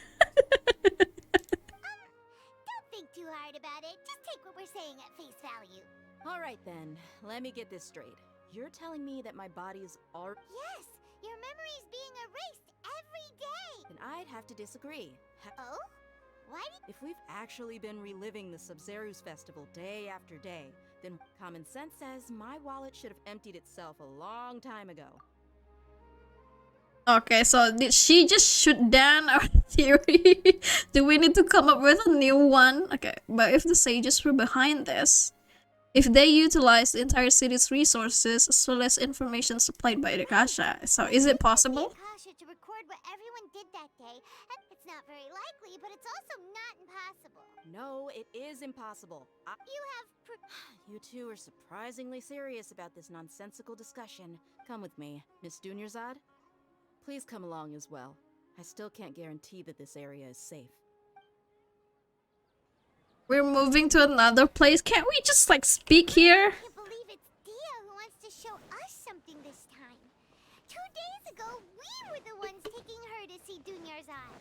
think too hard about it. Just take what we're saying at face value. Alright then, let me get this straight. You're telling me that my body's are— Yes, your memory's being erased every day. Then I'd have to disagree. Oh? Why did— If we've actually been reliving the Sub-Zeru's festival day after day, then common sense says my wallet should have emptied itself a long time ago. Okay, so did she just shoot down our theory? Do we need to come up with a new one? Okay, but if the sages were behind this, if they utilized the entire city's resources as well as information supplied by the Akasha, so is it possible? Akasha to record what everyone did that day. It's not very likely, but it's also not impossible. No, it is impossible. You have You two are surprisingly serious about this nonsensical discussion. Come with me, Miss Dunyarzad. Please come along as well. I still can't guarantee that this area is safe. We're moving to another place. Can't we just like speak here? I can't believe it's Dia who wants to show us something this time. 2 days ago, we were the ones taking her to see Dunyarzad.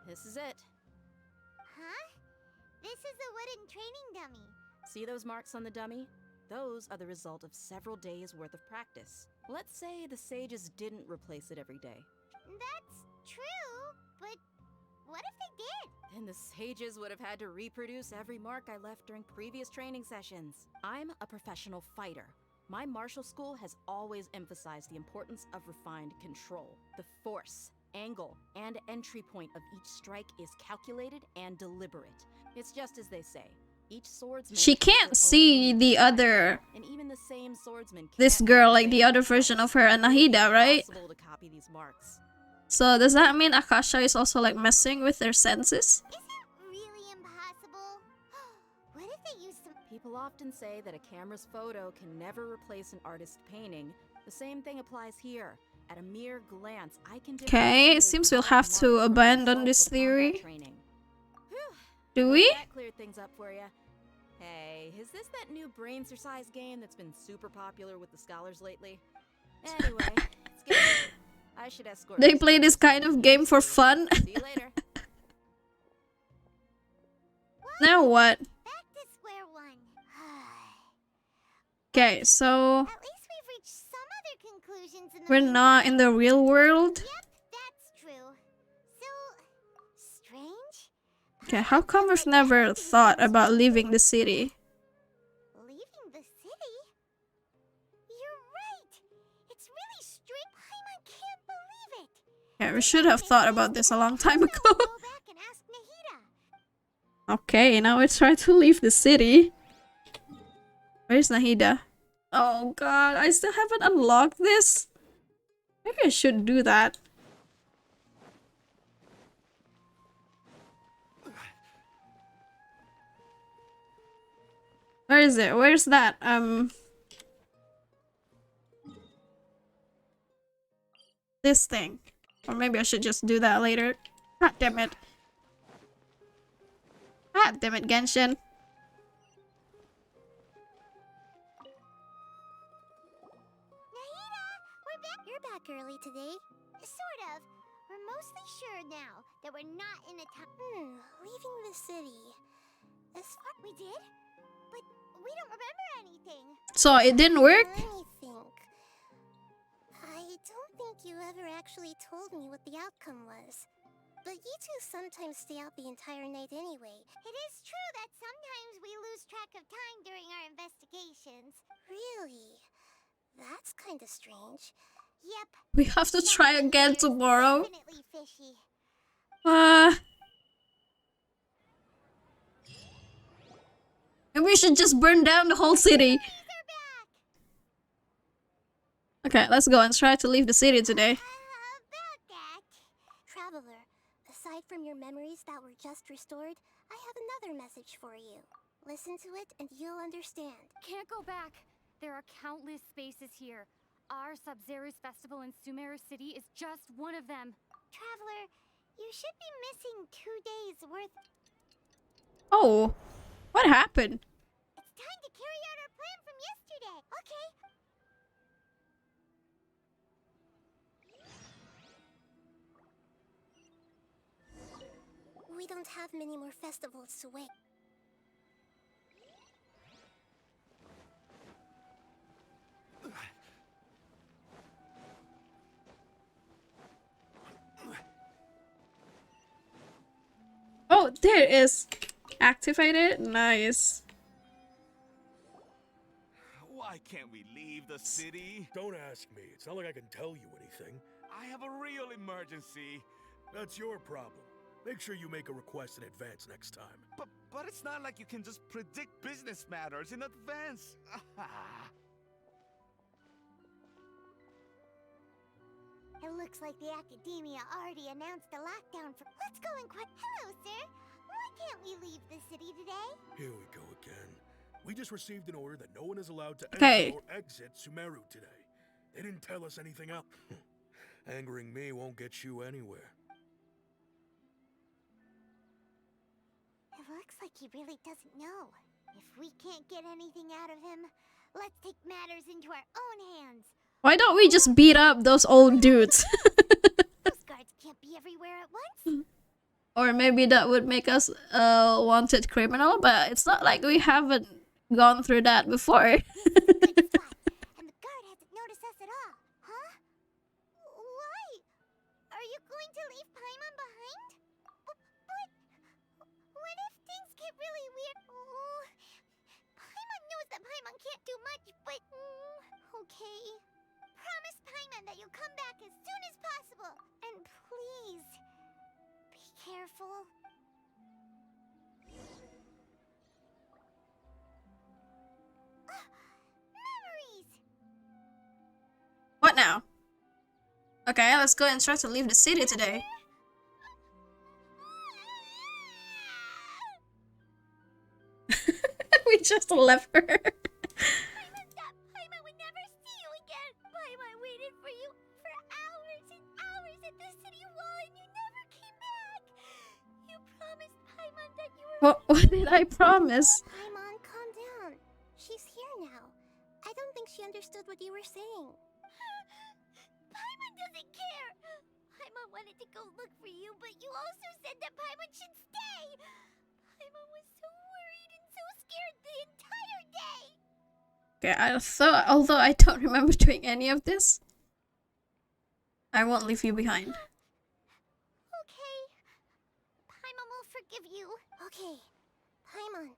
This is it. Huh? This is a wooden training dummy. See those marks on the dummy? Those are the result of several days' worth of practice. Let's say the sages didn't replace it every day. That's true, but what if they did? Then the sages would have had to reproduce every mark I left during previous training sessions. I'm a professional fighter. My martial school has always emphasized the importance of refined control. The force, angle, and entry point of each strike is calculated and deliberate. It's just as they say. Each swordsman She can't see the other, and even the same swordsman this girl, like the other version of her, Anahida, right? possible to copy these marks. So does that mean Akasha is also like messing with their senses? Really impossible? What if they used some— People often say that a camera's photo can never replace an artist's painting. The same thing applies here. At a mere glance, I can Okay, it seems we'll have to abandon this theory. Do we? That cleared things up for you. Hey, is this that new brain exercise game that's been super popular with the scholars lately? Anyway, it's getting late. I should escort. They play this kind of game for fun. See you later. Now what? Back to square one. Okay, so At least we've reached some other conclusions in the we're not in the real world. Yep, that's true. So strange. Okay, how come we've never thought about leaving the city? Leaving the city? You're right. It's really straight. Paimon can't believe it. Yeah, we should have thought about this a long time ago. Go back and ask Nahida. Okay, now we try to leave the city. Where's Nahida? Oh god, I still haven't unlocked this. Maybe I should do that. Where is it? Where's that? This thing. Or maybe I should just do that later. God damn it. God damn it, Genshin. Nahida, we're back. You're back early today. Sort of. We're mostly sure now that we're not in a time. Leaving the city. As far we did, but we don't remember anything. So it didn't work? Let me think. I don't think you ever actually told me what the outcome was. But you two sometimes stay out the entire night anyway. It is true that sometimes we lose track of time during our investigations. Really? That's kind of strange. Yep. We have to try again tomorrow. Definitely fishy. And we should just burn down the whole city. Okay, let's go and try to leave the city today. About that. Traveler, aside from your memories that were just restored, I have another message for you. Listen to it and you'll understand. Can't go back. There are countless spaces here. Our Sub-Zero's festival in Sumeru City is just one of them. Traveler, you should be missing 2 days worth. Oh, what happened? It's time to carry out our plan from yesterday. Okay. We don't have many more festivals to wait. Oh, there it is. Activated? Nice. Why can't we leave the city? Don't ask me. It's not like I can tell you anything. I have a real emergency. That's your problem. Make sure you make a request in advance next time. But it's not like you can just predict business matters in advance. It looks like the Academia already announced a lockdown for. Let's go and quit. Hello, sir. Why can't we leave the city today? Here we go again. We just received an order that no one is allowed to Okay. enter or exit Sumeru today. They didn't tell us anything else. Angering me won't get you anywhere. It looks like he really doesn't know. If we can't get anything out of him, let's take matters into our own hands. Why don't we just beat up those old dudes? Those guards can't be everywhere at once. Or maybe that would make us a wanted criminal, but it's not like we haven't gone through that before. And the guard hasn't noticed us at all. Huh? Why? Are you going to leave Paimon behind? But what if things get really weird? Oh, Paimon knows that Paimon can't do much, but okay. Promise Paimon that you'll come back as soon as possible. And please, be careful. Memories! What now? Okay, let's go and try to leave the city today. We just left her. Paimon would never see you again. Paimon waited for you for hours and hours at the city wall and you never came back. You promised Paimon that you were... What did I promise? Paimon, she's here now. I don't think she understood what you were saying. Paimon doesn't care! Paimon wanted to go look for you, but you also said that Paimon should stay! Paimon was so worried and so scared the entire day! Okay, I thought, although I don't remember doing any of this, I won't leave you behind. Okay. Paimon will forgive you. Okay. Paimon,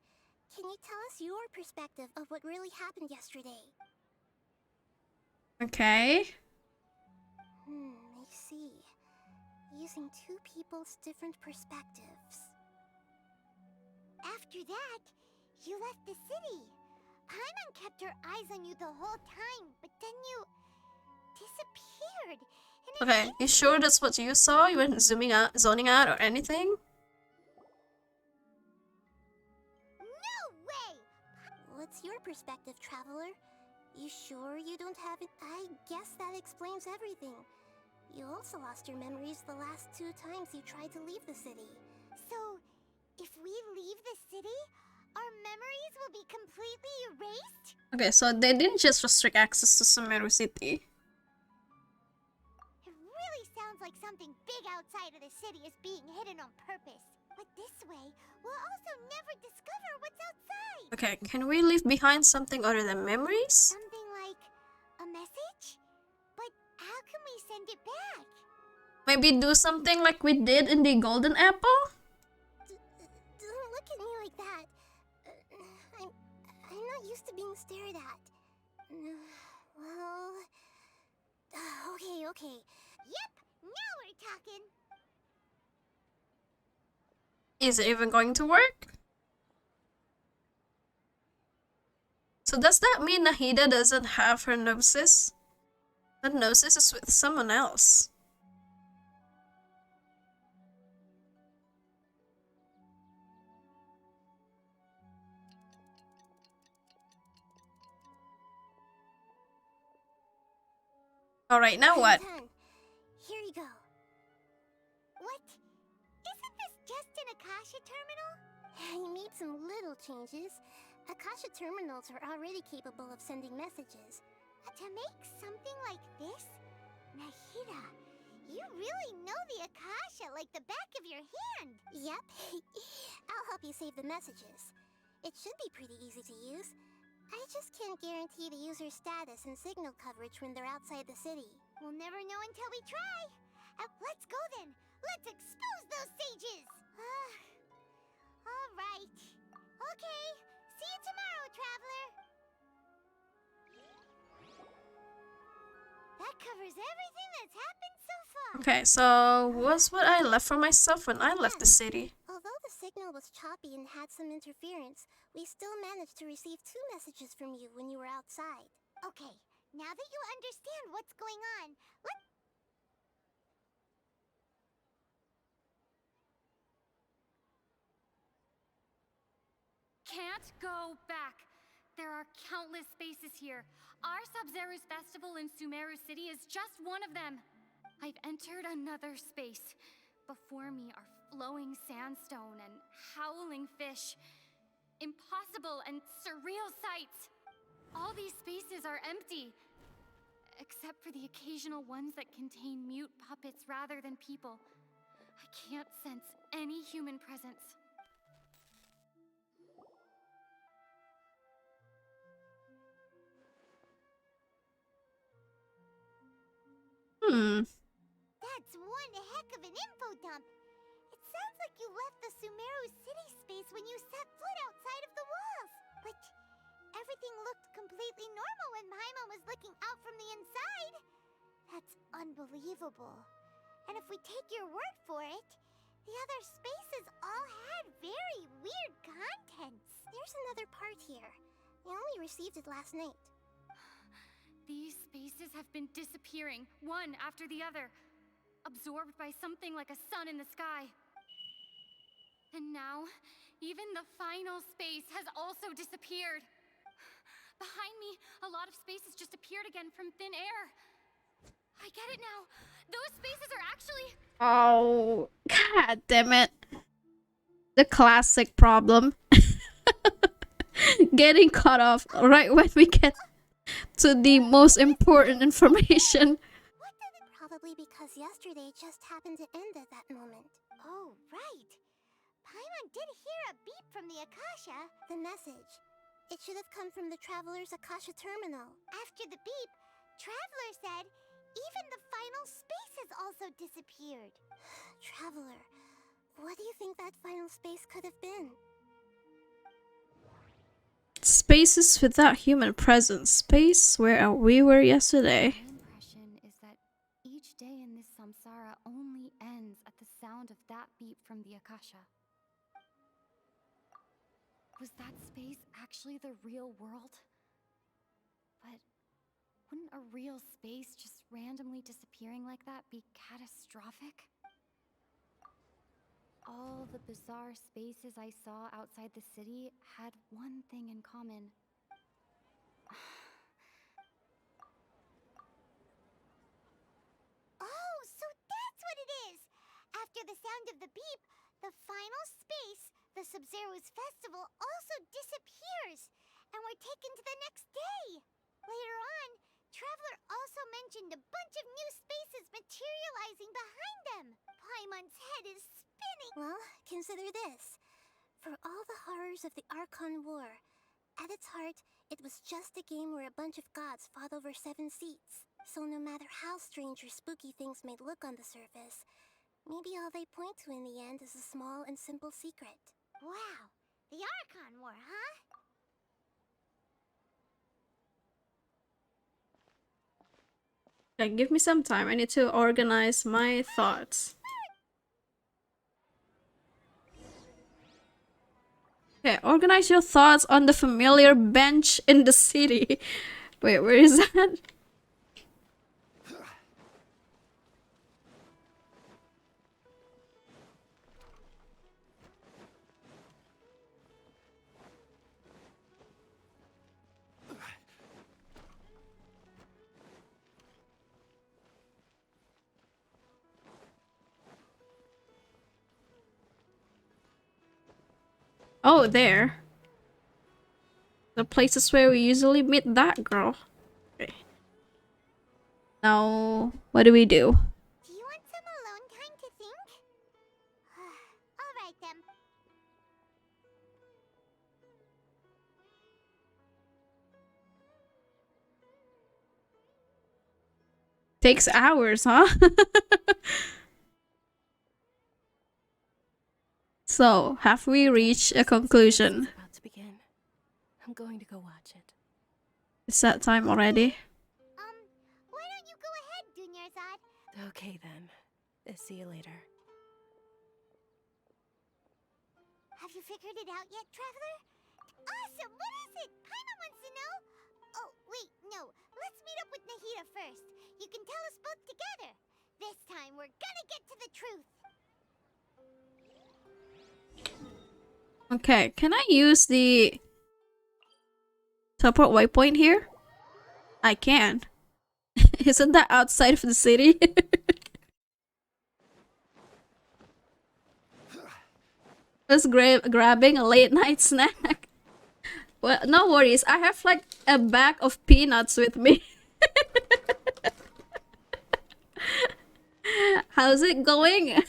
can you tell us your perspective of what really happened yesterday? Okay. I see. Using two people's different perspectives. After that, you left the city. Paimon kept her eyes on you the whole time, but then you disappeared. And Okay, you sure that's what you saw? You weren't zoning out or anything? No way! What's your perspective, traveler? You sure you don't have it? I guess that explains everything. You also lost your memories the last 2 times you tried to leave the city. So, if we leave the city, our memories will be completely erased? Okay, so they didn't just restrict access to Sumeru City. It really sounds like something big outside of the city is being hidden on purpose. But this way, we'll also never discover what's outside. Okay, can we leave behind something other than memories? Something like a message? But how can we send it back? Maybe do something like we did in the Golden Apple? Don't look at me like that. I'm not used to being stared at. Well... Okay. Yep, now we're talking. Is it even going to work? So does that mean Nahida doesn't have her gnosis? That gnosis is with someone else. Alright, now what? Here you go. What? Isn't this just an Akasha Terminal? I made some little changes. Akasha Terminals are already capable of sending messages. To make something like this? Nahida, you really know the Akasha like the back of your hand. Yep. I'll help you save the messages. It should be pretty easy to use. I just can't guarantee the user's status and signal coverage when they're outside the city. We'll never know until we try. Let's go then. Let's expose those sages. All right. Okay. See you tomorrow, traveler. That covers everything that's happened so far. Okay, so was what I left for myself when I left the city. Although the signal was choppy and had some interference, we still managed to receive 2 messages from you when you were outside. Okay, now that you understand what's going on, Can't go back. There are countless spaces here. Our Sub-Zero's festival in Sumeru City is just one of them. I've entered another space. Before me are flowing sandstone and howling fish. Impossible and surreal sights. All these spaces are empty. Except for the occasional ones that contain mute puppets rather than people. I can't sense any human presence. That's one heck of an info dump. It sounds like you left the Sumeru City space when you set foot outside of the walls. But everything looked completely normal when Paimon was looking out from the inside. That's unbelievable. And if we take your word for it, the other spaces all had very weird contents. There's another part here. I only received it last night. These spaces have been disappearing, one after the other, absorbed by something like a sun in the sky. And now, even the final space has also disappeared. Behind me, a lot of spaces just appeared again from thin air. I get it now. Those spaces are actually... Oh, god damn it. The classic problem. Getting cut off right when we get to the most important information. Probably because yesterday just happened to end at that moment. Oh, right. Paimon did hear a beep from the Akasha. The message. It should have come from the Traveler's Akasha Terminal. After the beep, Traveler said even the final space has also disappeared. Traveler, what do you think that final space could have been? Spaces without human presence. Space where we were yesterday. My impression is that each day in this samsara only ends at the sound of that beep from the Akasha. Was that space actually the real world? But wouldn't a real space just randomly disappearing like that be catastrophic? All the bizarre spaces I saw outside the city had one thing in common. Oh, so that's what it is! After the sound of the beep, the final space, the Sub-Zero's festival, also disappears! And we're taken to the next day! Later on, Traveler also mentioned a bunch of new spaces materializing behind them! Paimon's head is spinning! Well, consider this. For all the horrors of the Archon War, at its heart, it was just a game where a bunch of gods fought over 7 seats. So no matter how strange or spooky things may look on the surface, maybe all they point to in the end is a small and simple secret. Wow, the Archon War, huh? Okay, give me some time. I need to organize my thoughts. Okay, organize your thoughts on the familiar bench in the city. Wait, where is that? Oh, there. The places where we usually meet that girl. Okay. Now, what do we do? Do you want some alone time to think? Alright then. Takes hours, huh? So, have we reached a conclusion? About to begin. I'm going to go watch it. It's that time already. Why don't you go ahead, Dunyarzad? Okay then. See you later. Have you figured it out yet, Traveler? Awesome! What is it? Paimon wants to know! Oh, wait, no. Let's meet up with Nahida first. You can tell us both together. This time, we're gonna get to the truth. Okay, can I use the teleport waypoint here? I can. Isn't that outside of the city? Just grabbing a late night snack. Well, no worries. I have like a bag of peanuts with me. How's it going?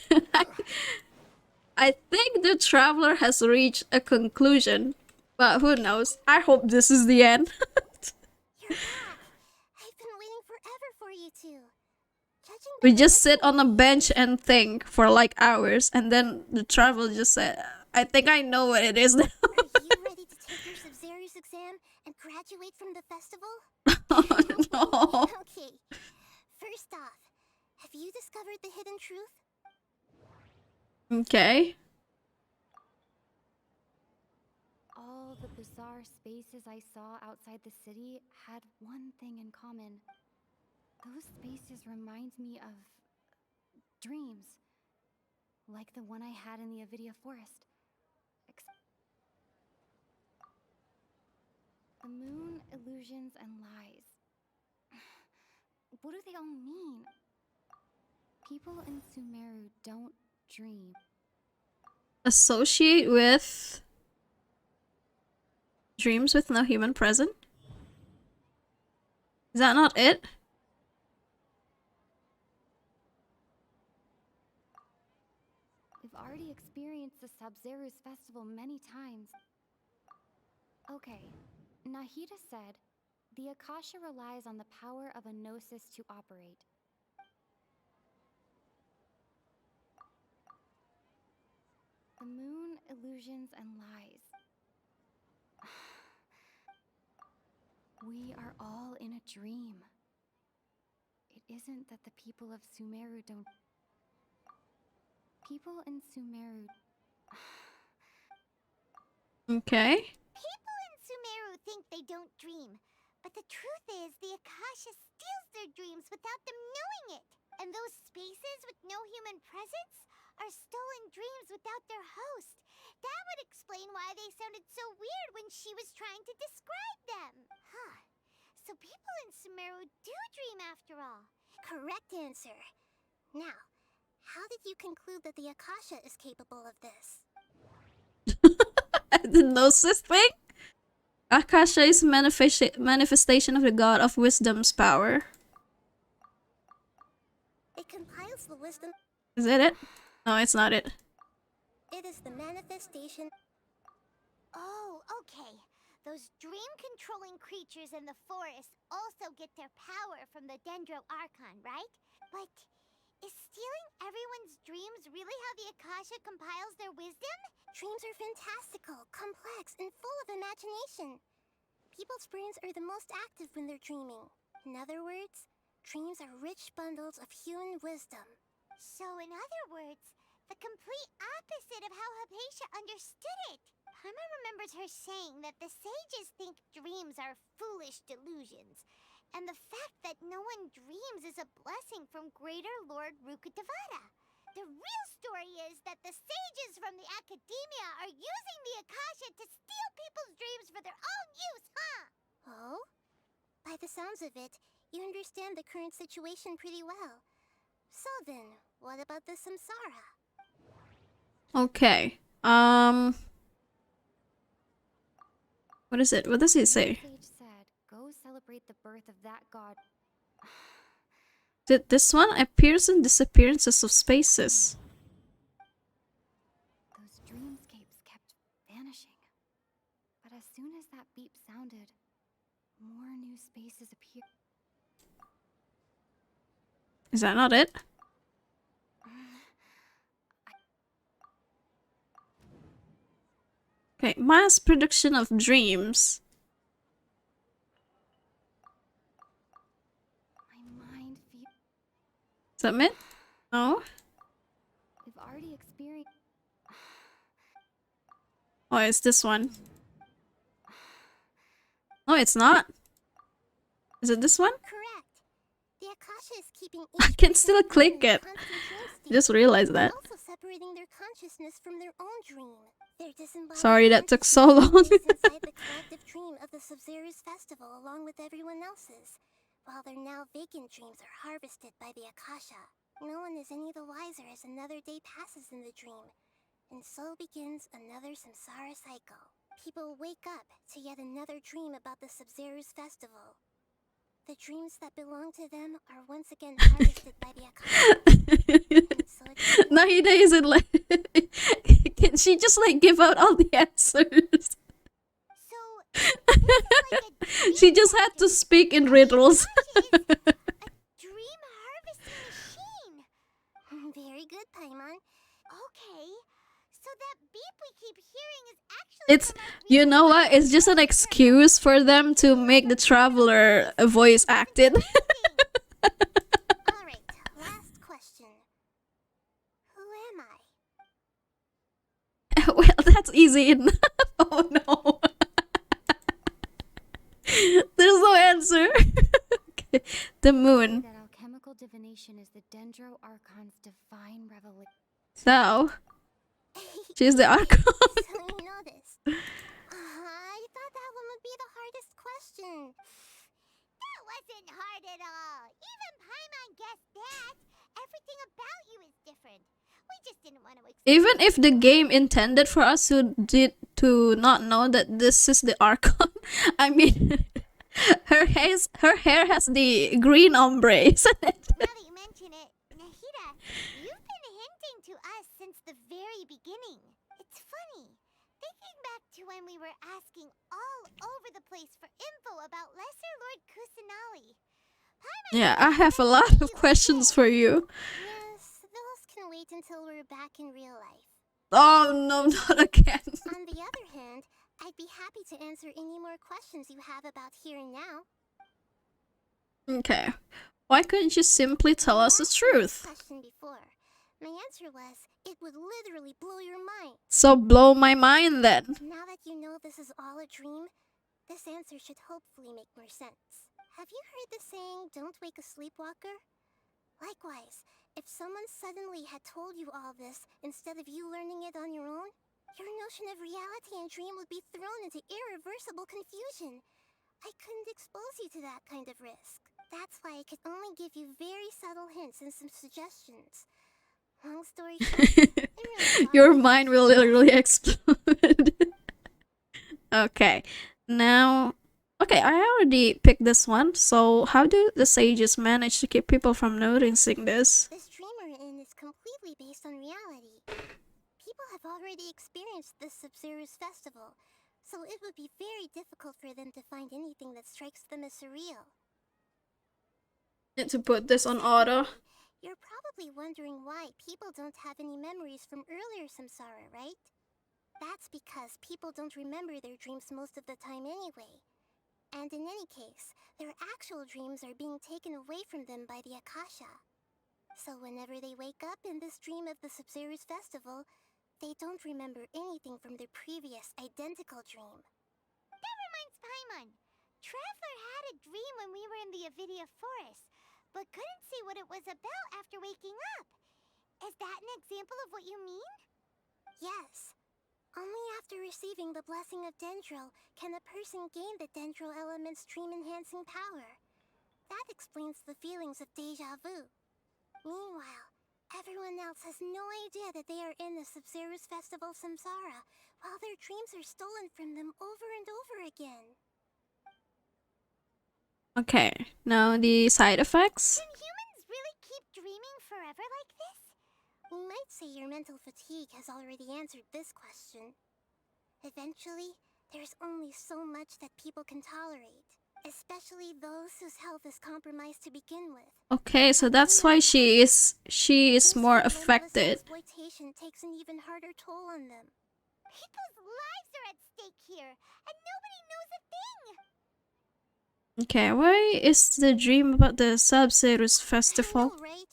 I think the traveler has reached a conclusion, but who knows? I hope this is the end. You're back. I've been waiting forever for you two. We just sit on a bench and think for like hours, and then the traveler just said, I think I know what it is now. Are you ready to take your Sub-Zero's exam and graduate from the festival? Oh, no. Okay. First off, have you discovered the hidden truth? Okay. All the bizarre spaces I saw outside the city had one thing in common. Those spaces remind me of dreams, like the one I had in the Avidia Forest. The moon, illusions, and lies. What do they all mean? People in Sumeru don't dream. Associate with Dreams with no human present? Is that not it? We've already experienced the Sub-Zeru's festival many times. Okay, Nahida said, the Akasha relies on the power of a gnosis to operate. The moon, illusions, and lies. We are all in a dream. It isn't that the people of Sumeru don't... People in Sumeru... Okay. People in Sumeru think they don't dream, but the truth is the Akasha steals their dreams without them knowing it. And those spaces with no human presence are stolen dreams without their host. That would explain why they sounded so weird when she was trying to describe them. Huh. So people in Sumeru do dream after all. Correct answer. Now, how did you conclude that the Akasha is capable of this? The gnosis thing? Akasha is a manifestation of the god of wisdom's power. It compiles the wisdom. Is it? No, it's not it. It is the manifestation. Oh, okay. Those dream-controlling creatures in the forest also get their power from the Dendro Archon, right? But is stealing everyone's dreams really how the Akasha compiles their wisdom? Dreams are fantastical, complex, and full of imagination. People's brains are the most active when they're dreaming. In other words, dreams are rich bundles of human wisdom. So in other words, the complete opposite of how Hypatia understood it. Paimon remembers her saying that the sages think dreams are foolish delusions, and the fact that no one dreams is a blessing from Greater Lord Rukkhadevata. The real story is that the sages from the Academia are using the Akasha to steal people's dreams for their own use, huh? Oh? By the sounds of it, you understand the current situation pretty well. So then, what about the samsara? Okay. What is it? What does he say? Sage said, go celebrate the birth of that god. Did this one appears and disappearances of spaces? Those dreamscapes kept vanishing. But as soon as that beep sounded, more new spaces appeared. Is that not it? Okay, mass production of dreams. Submit? No? We've already experienced. Oh, it's this one. No, it's not. Is it this one? Correct. The Akasha is keeping I can still click it. Just realized that. Also separating their consciousness from their own dream. Their disembodied Sorry, that took so long. inside the collective dream of the Sub-Zeru's festival along with everyone else's. While their now vacant dreams are harvested by the Akasha, no one is any the wiser as another day passes in the dream. And so begins another samsara cycle. People wake up to yet another dream about the Sub-Zeru's festival. The dreams that belong to them are once again harvested by the Akasha. Nahida isn't like... Can she just like give out all the answers? She just had to speak in riddles. Dream harvesting machine. Very good, Paimon. Okay, so that beep we keep hearing is actually It's, you know what? It's just an excuse for them to make the traveler voice acted. Alright, last question. Who am I? Well, that's easy enough. Oh no. There's no answer. Okay. The moon. That alchemical divination is the Dendro Archon's divine revelation. So, she's the Archon. So you know this. I thought that one would be the hardest question. That wasn't hard at all. Even Paimon guessed that. Everything about you is different. just didn't want to explain. Even if the game intended for us to not know that this is the Archon, I mean, her hair has the green ombre, isn't it? Now that you mention it, Nahida, you've been hinting to us since the very beginning. It's funny. Thinking back to when we were asking all over the place for info about Lesser Lord Kusanali. Yeah, I have a lot of questions for you. Yes, those can wait until we're back in real life. Oh no, not again. On the other hand, I'd be happy to answer any more questions you have about here and now. Okay. Why couldn't you simply tell us the truth? Question before. My answer was, it would literally blow your mind. So blow my mind then. Now that you know this is all a dream, this answer should hopefully make more sense. Have you heard the saying, don't wake a sleepwalker? Likewise, if someone suddenly had told you all this instead of you learning it on your own, your notion of reality and dream would be thrown into irreversible confusion. I couldn't expose you to that kind of risk. That's why I could only give you very subtle hints and some suggestions. Long story short, Your mind will literally explode. Okay, now... Okay, I already picked this one, so how do the sages manage to keep people from noticing this? This dream we're in is completely based on reality. People have already experienced this Sub-Zero's festival, so it would be very difficult for them to find anything that strikes them as surreal. Need to put this on auto. You're probably wondering why people don't have any memories from earlier samsara, right? That's because people don't remember their dreams most of the time anyway. And in any case, their actual dreams are being taken away from them by the Akasha. So whenever they wake up in this dream of the Sub-Zero's festival, they don't remember anything from their previous identical dream. That reminds Paimon. Traveler had a dream when we were in the Avidia Forest, but couldn't see what it was about after waking up. Is that an example of what you mean? Yes. Only after receiving the blessing of Dendro can a person gain the Dendro element's dream-enhancing power. That explains the feelings of deja vu. Meanwhile, everyone else has no idea that they are in the Sub-Zero's festival samsara, while their dreams are stolen from them over and over again. Okay, now the side effects. Can humans really keep dreaming forever like this? We might say your mental fatigue has already answered this question. Eventually, there's only so much that people can tolerate, especially those whose health is compromised to begin with. Okay, so that's why she is more affected. Exploitation takes an even harder toll on them. People's lives are at stake here, and nobody knows a thing! Okay, why is the dream about the Sub-Zero's festival? I know, right?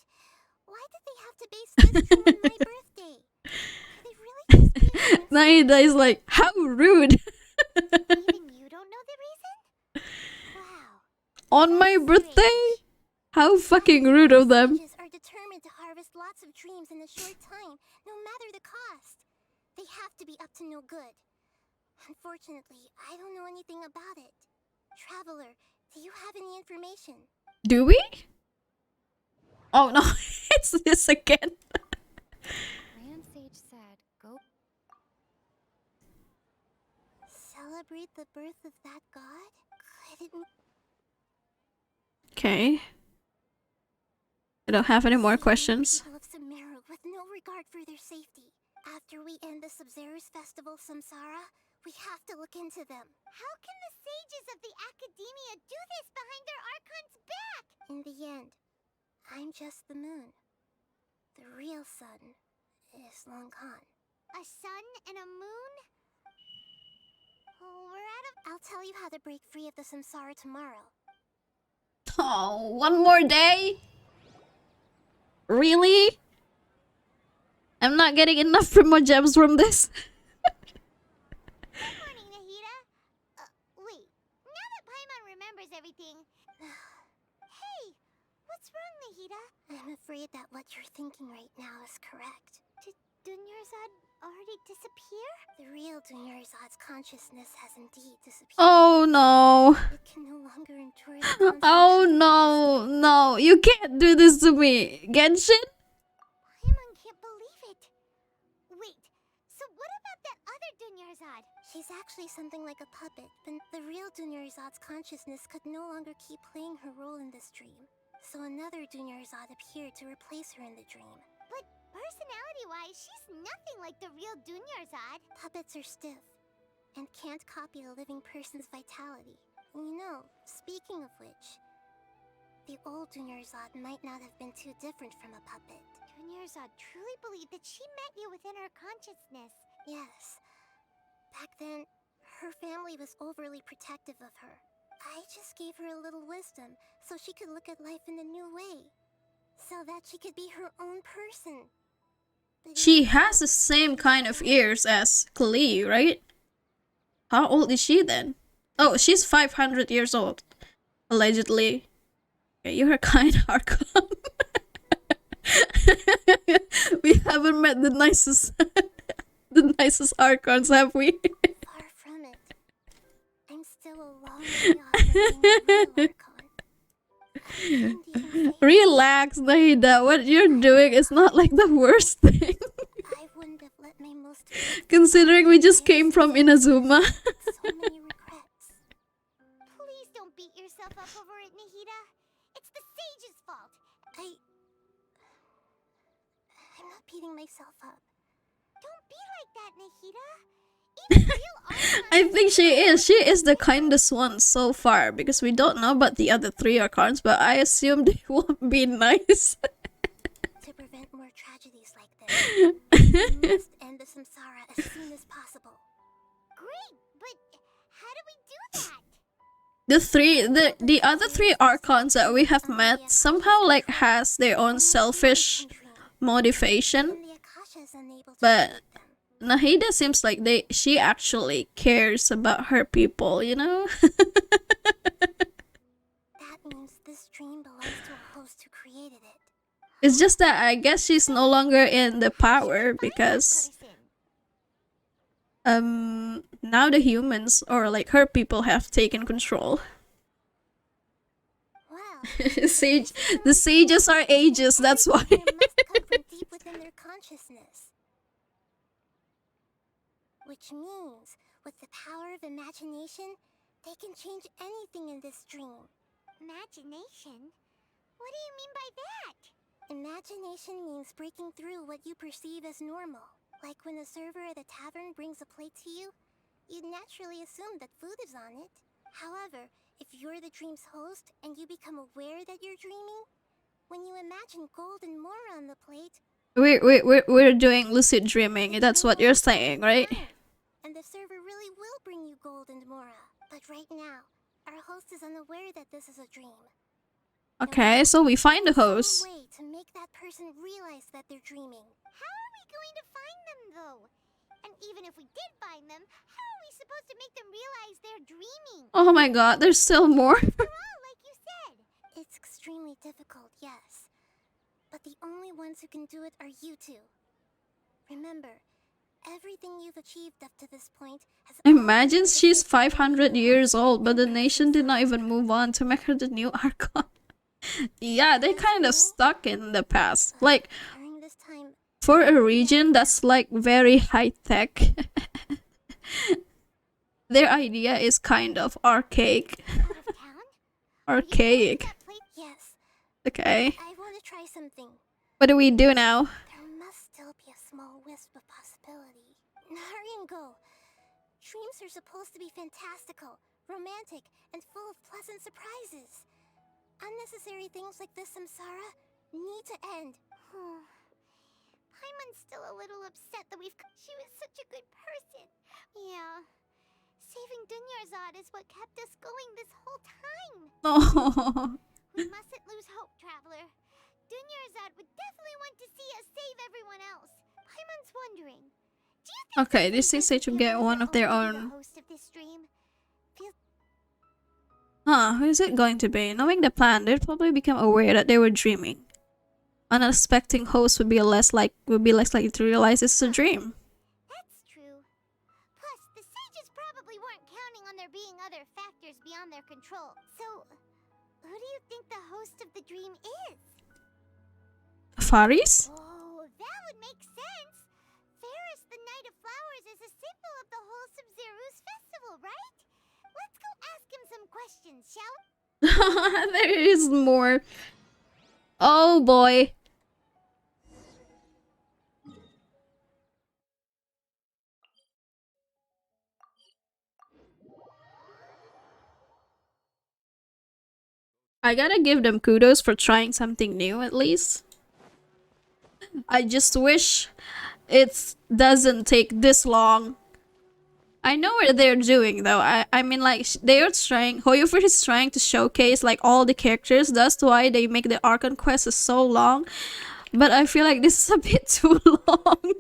Why did they have to base this dream on my birthday? Could it really just be a coincidence? Naida is like, how rude! Even you don't know the reason? Wow. On my birthday? How fucking rude of them. Sages are determined to harvest lots of dreams in a short time, no matter the cost. They have to be up to no good. Unfortunately, I don't know anything about it. Traveler, do you have any information? Do we? Oh no, it's this again. Grand Sage said, go. Celebrate the birth of that god? Could it... Okay. I don't have any more questions. People of SUMERU with no regard for their safety. After we end the Sub-Zero's festival samsara, we have to look into them. How can the sages of the Academia do this behind their Archon's back? In the end, I'm just the moon. The real sun is long gone. A sun and a moon? Oh, we're out of... I'll tell you how to break free of the samsara tomorrow. Oh, one more day? Really? I'm not getting enough Primo gems from this. Good morning, Nahida. Wait. Now that Paimon remembers everything... Hey! What's wrong, Nahida? I'm afraid that what you're thinking right now is correct. Did Dunyarzad already disappear? The real Dunyarzad's consciousness has indeed disappeared. Oh no. It can no longer endure the Oh no, no. You can't do this to me. Genshin? Paimon can't believe it. is actually something like a puppet, but the real Dunyarzad's consciousness could no longer keep playing her role in this dream. So another Dunyarzad appeared to replace her in the dream. But personality-wise, she's nothing like the real Dunyarzad. Puppets are stiff and can't copy a living person's vitality. You know, speaking of which, the old Dunyarzad might not have been too different from a puppet. Dunyarzad truly believed that she met you within her consciousness. Yes. Back then, her family was overly protective of her. I just gave her a little wisdom so she could look at life in a new way. So that she could be her own person. But She has the same kind of ears as Klee, right? How old is she then? Oh, she's 500 years old. Allegedly. Yeah, you're kind, Archon. We haven't met the nicest the nicest Archons, have we? far from it. I'm still a long way off from being a real Archon. Relax, Nahida. What you're doing is not like the worst thing. I wouldn't have let my most Considering we just came from Inazuma. so many regrets. Please don't beat yourself up over it, Nahida. It's the sage's fault. I'm not beating myself up. Don't be like that, Nahida. Even real Archons... I think she is. She is the kindest one so far because we don't know about the other three Archons, but I assume they won't be nice. To prevent more tragedies like this, we must end the samsara as soon as possible. Great, but how do we do that? The other three Archons that we have met somehow like has their own selfish motivation, but Nahida seems like she actually cares about her people, you know? That means this dream belongs to a host who created it. It's just that I guess she's no longer in the power because now the humans or like her people have taken control. The sages are ages, that's why. Must come from deep within their consciousness. Which means, with the power of imagination, they can change anything in this dream. Imagination? What do you mean by that? Imagination means breaking through what you perceive as normal. Like when a server at a tavern brings a plate to you, you'd naturally assume that food is on it. However, if you're the dream's host and you become aware that you're dreaming, when you imagine gold and more on the plate... We're doing lucid dreaming, that's what you're saying, right? And the server really will bring you gold and mora. But right now, our host is unaware that this is a dream. Okay, so we find the host. There's no way to make that person realize that they're dreaming. How are we going to find them, though? And even if we did find them, how are we supposed to make them realize they're dreaming? Oh my god, there's still more. After all, like you said. It's extremely difficult, yes. But the only ones who can do it are you two. Remember, everything you've achieved up to this point has... Imagine she's 500 years old, but the nation did not even move on to make her the new Archon. Yeah, they kind of stuck in the past. Like, for a region that's like very high-tech, their idea is kind of archaic. Archaic. Yes. Okay. I want to try something. What do we do now? There must still be a small wisp of possibility. Hurry and go. Dreams are supposed to be fantastical, romantic, and full of pleasant surprises. Unnecessary things like this samsara need to end. Paimon's still a little upset that we've... She was such a good person. Yeah. Saving Dunyarzad is what kept us going this whole time. Oh. We mustn't lose hope, Traveler. Dunyarzad would definitely want to see us save everyone else. Paimon's wondering. Do you think Okay, this is to get one of their own. the host of this dream? Huh, who is it going to be? Knowing the plan, they'd probably become aware that they were dreaming. An unsuspecting host would be less likely to realize it's a dream. That's true. Plus, the sages probably weren't counting on there being other factors beyond their control. So, who do you think the host of the dream is? Faris? Oh, that would make sense. Ferris, the Knight of Flowers, is a symbol of the whole Sub-Zero's festival, right? Let's go ask him some questions, shall we? There is more. Oh boy. I gotta give them kudos for trying something new at least. I just wish it doesn't take this long. I know what they're doing though. I mean like they're trying, Hoyoverse is trying to showcase like all the characters. That's why they make the Archon Quest so long. But I feel like this is a bit too long.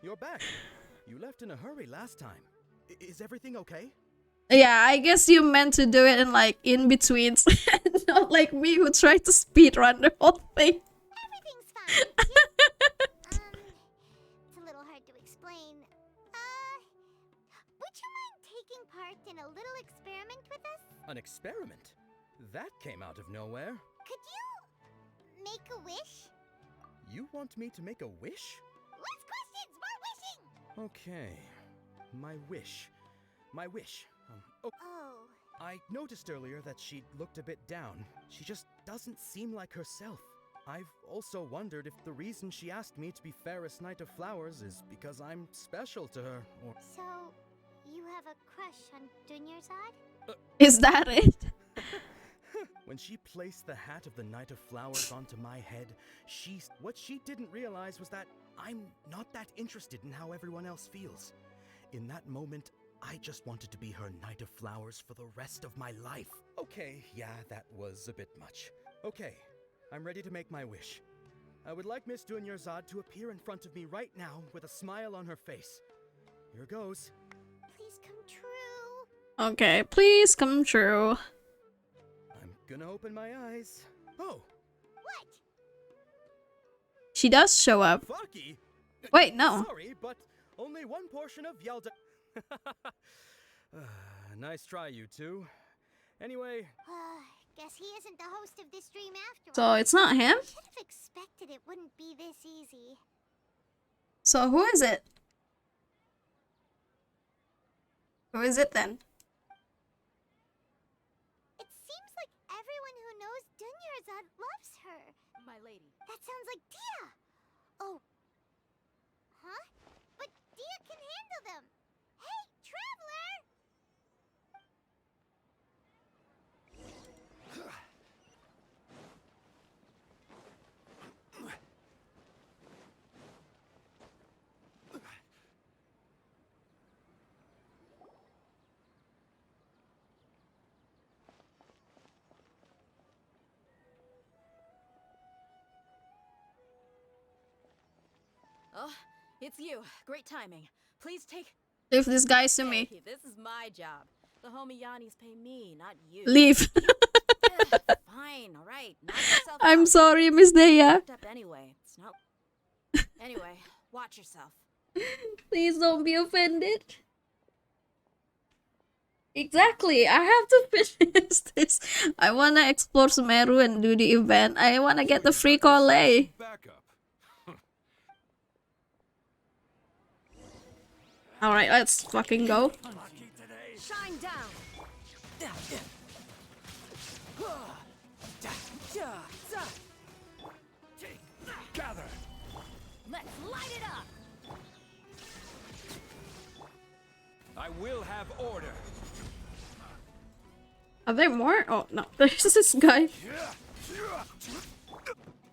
You're back. You left in a hurry last time. Is everything okay? Yeah, I guess you meant to do it in like in betweens. Not like me who tried to speedrun the whole thing. Everything's fine. It's a little hard to explain. Would you mind taking part in a little experiment with us? An experiment? That came out of nowhere. Could you make a wish? You want me to make a wish? Less questions, more wishing! Okay. My wish. My wish. Oh. I noticed earlier that she looked a bit down. She just doesn't seem like herself. I've also wondered if the reason she asked me to be Fairest Knight of Flowers is because I'm special to her, or... So, you have a crush on Dunyarzad? Is that it? When she placed the hat of the Knight of Flowers onto my head, what she didn't realize was that I'm not that interested in how everyone else feels. In that moment, I just wanted to be her Knight of Flowers for the rest of my life. Okay, yeah, that was a bit much. Okay, I'm ready to make my wish. I would like Miss Dunyarzad to appear in front of me right now with a smile on her face. Here goes. Please come true. Okay, please come true. I'm gonna open my eyes. Oh! What? She does show up. Fucky? Wait, no. Sorry, but only one portion of Yalda... Nice try, you two. Anyway... Guess he isn't the host of this stream after So all. it's not him? I should have expected it wouldn't be this easy. So who is it? Who is it then? It seems like everyone who knows Dunyarzad loves her. My lady. That sounds like Dia. Oh. Huh? But Dia can handle them. Hey, Traveler! Oh, it's you. Great timing. Please take... Leave this guy to me. Hey, this is my job. The homie Yannis pay me, not you. Leave. Fine, alright. Knock yourself I'm out. sorry, Miss Deya. Up anyway. It's not... Anyway, watch yourself. Please don't be offended. Exactly, I have to finish this. I wanna explore Sumeru and do the event. I wanna get the free Collei. Alright, let's fucking go. Shine down. Gather. Let's light it up. I will have order. Are there more? Oh no, there's this guy.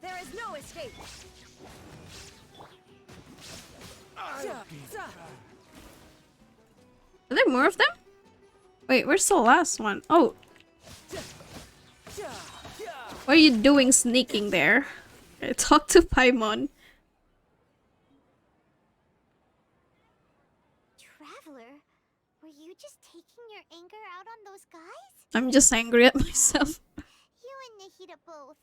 There is no escape. Are there more of them? Wait, where's the last one? Oh. What are you doing sneaking there? Okay, talk to Paimon. Traveler, were you just taking your anger out on those guys? I'm just angry at myself. You and Nahida both.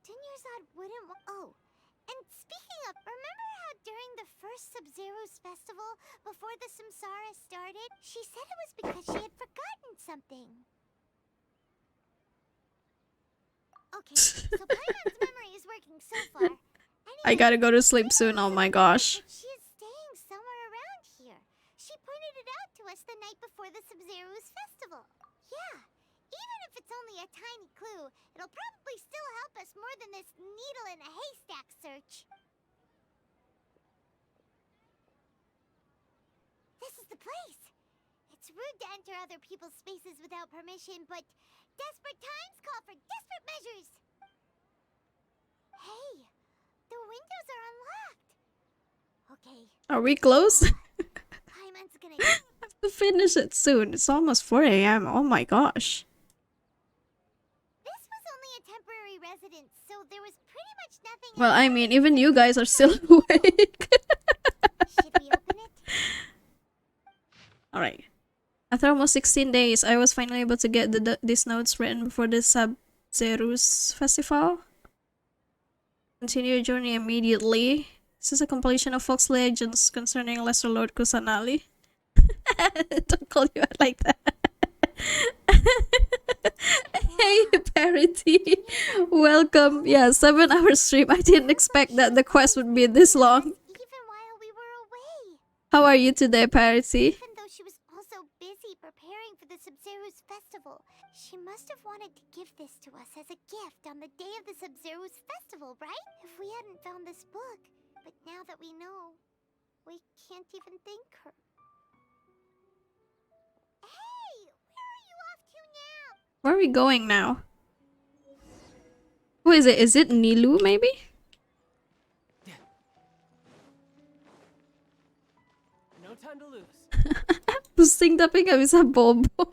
Dunyarzad wouldn't Oh, and speaking of, remember how during the first Sub-Zero's festival, before the Samsara started, she said it was because she had forgotten something. Okay, so Paimon's memory is working so far. I gotta go to sleep soon, oh my gosh. But she is staying somewhere around here. She pointed it out to us the night before the Sub-Zero's festival. Yeah, even if it's only a tiny clue, it'll probably still help us more than this needle in a haystack search. This is the place. It's rude to enter other people's spaces without permission, but desperate times call for desperate measures. Hey, the windows are unlocked. Okay. Are we close? Paimon's gonna I have to finish it soon. It's almost 4 a.m. Oh my gosh. This was only a temporary residence, so there was pretty much nothing. Well, I mean, even you guys are still awake. Should we open it? Alright. After almost 16 days, I was finally able to get these notes written before the Sub-Zero's festival. Continue your journey immediately. This is a compilation of Fox legends concerning Lesser Lord Kusanali. Don't call you out like that. Hey, Parity. Welcome. Yeah, 7-hour stream. I didn't expect that the quest would be this long. Even while we were away. How are you today, Parity? Even though she was also busy preparing for the Sub-Zero's festival, she must have wanted to give this to us as a gift on the day of the Sub-Zero's festival, right? If we hadn't found this book. But now that we know, we can't even thank her. Hey, where are you off to now? Where are we going now? Who is it? Is it Nilu, maybe? No time to lose. Pusing tapi gak bisa bobo.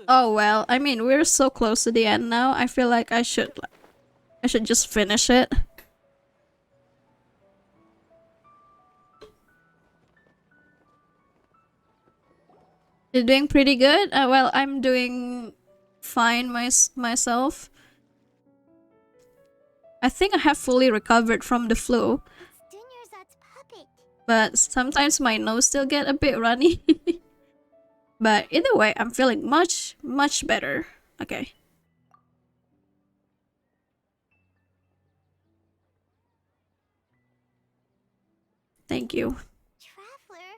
Oh well, I mean, we're so close to the end now. I feel like I should just finish it. You're doing pretty good? Well, I'm doing fine myself. I think I have fully recovered from the flu. But sometimes my nose still get a bit runny. But either way, I'm feeling much better. Okay. Thank you. Traveler?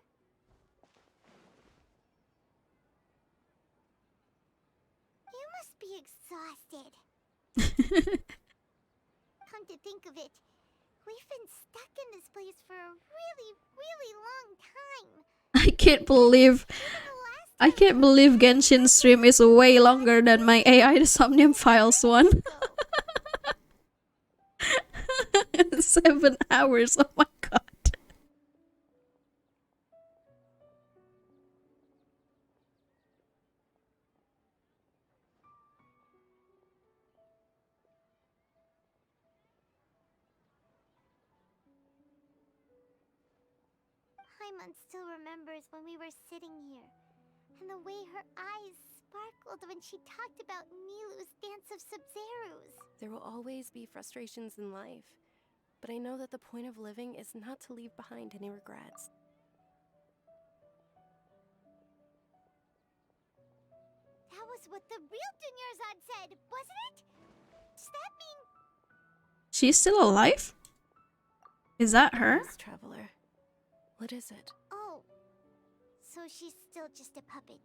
You must be exhausted. Come to think of it, we've been stuck in this place for a really long time. I can't believe Genshin's stream is way longer than my AI the Somnium Files one. 7 hours, oh my god. Paimon still remembers when we were sitting here. And the way her eyes sparkled when she talked about Nilu's dance of Sub-Zeros. There will always be frustrations in life, but I know that the point of living is not to leave behind any regrets. That was what the real Dunyarzad said, wasn't it? Does that mean... She's still alive? Is that her? Yes, Traveler. What is it? Oh, so she's still just a puppet.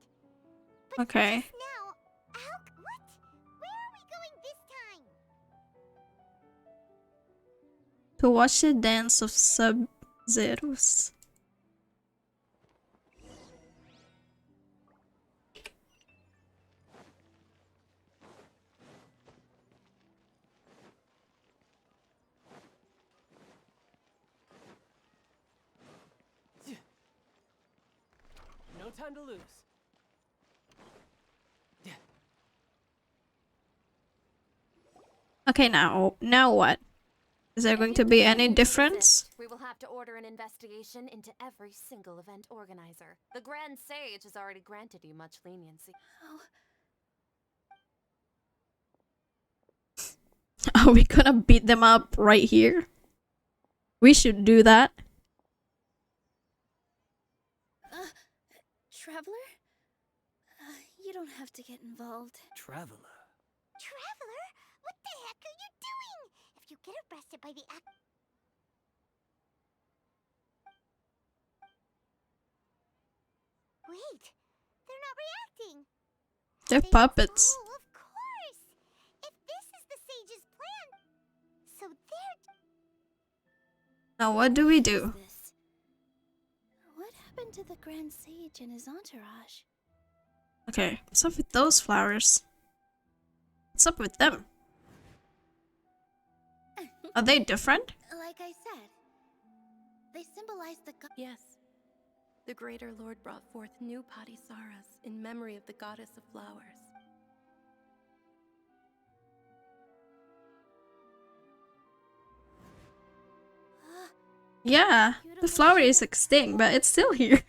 But okay. Just now, what? Where are we going this time? To watch the dance of Sub-Zeros. No time to lose. Okay, now what? Is there going to be any difference? We will have to order an investigation into every single event organizer. The Grand Sage has already granted you much leniency. Are we gonna beat them up right here? We should do that. Traveler? don't have to get involved. Traveler. Traveler? What the heck are you doing? If you get arrested by the Wait, they're not reacting. They're puppets. Oh, of course. If this is the sage's plan, so they're... Now what do we do? What happened to the Grand Sage and his entourage? Okay, what's up with those flowers? What's up with them? Are they different? Like I said, they symbolize the Yes. The Greater Lord brought forth new Padisaras in memory of the Goddess of Flowers. Yeah, the flower is extinct, but it's still here.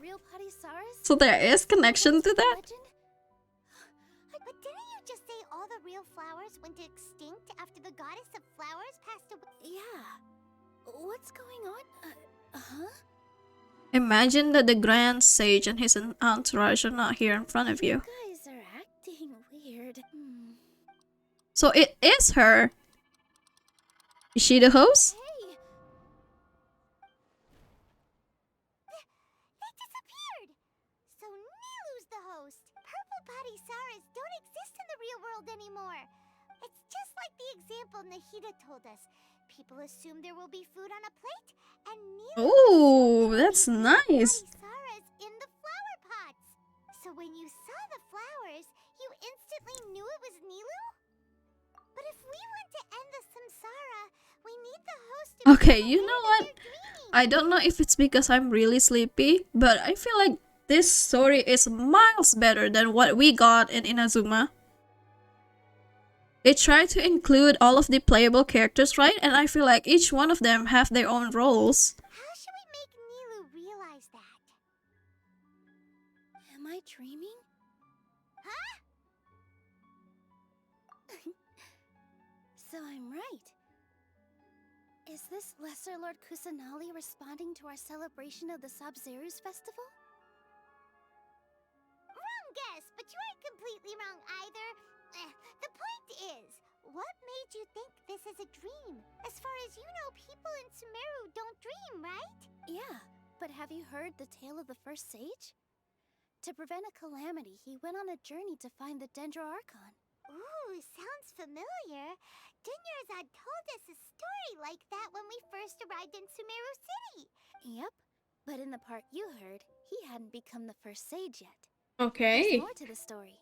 real Padisaras? So there is connection to that? But didn't you just say all the real flowers went extinct after the goddess of flowers passed away? Yeah. What's going on? Huh? Imagine that the Grand Sage and his entourage are not here in front of you. You guys are acting weird. So it is her. Is she the host? Hey! They disappeared! So Nilu's the host. Purple Padisaras don't exist in the real world anymore. It's just like the example Nahida told us. People assume there will be food on a plate, and Nilu Oh, that's nice. Padisaras in the flower pots. So when you saw the flowers, you instantly knew it was Nilu? But if we want to end the samsara, we need the host to Okay, you know what? I don't know if it's because I'm really sleepy, but I feel like this story is miles better than what we got in Inazuma. They tried to include all of the playable characters, right? And I feel like each one of them have their own roles. How should we make Nilu realize that? Am I dreaming? Huh? So I'm right. Is this Lesser Lord Kusanali responding to our celebration of the Sub-Zeru's festival? Wrong guess, but you aren't completely wrong either. The point is, what made you think this is a dream? As far as you know, people in Sumeru don't dream, right? Yeah, but have you heard the tale of the first sage? To prevent a calamity, he went on a journey to find the Dendro Archon. Ooh, sounds familiar. Dunyarzad told us a story like that when we first arrived in Sumeru City. Yep, but in the part you heard, he hadn't become the first sage yet. Okay. There's more to the story.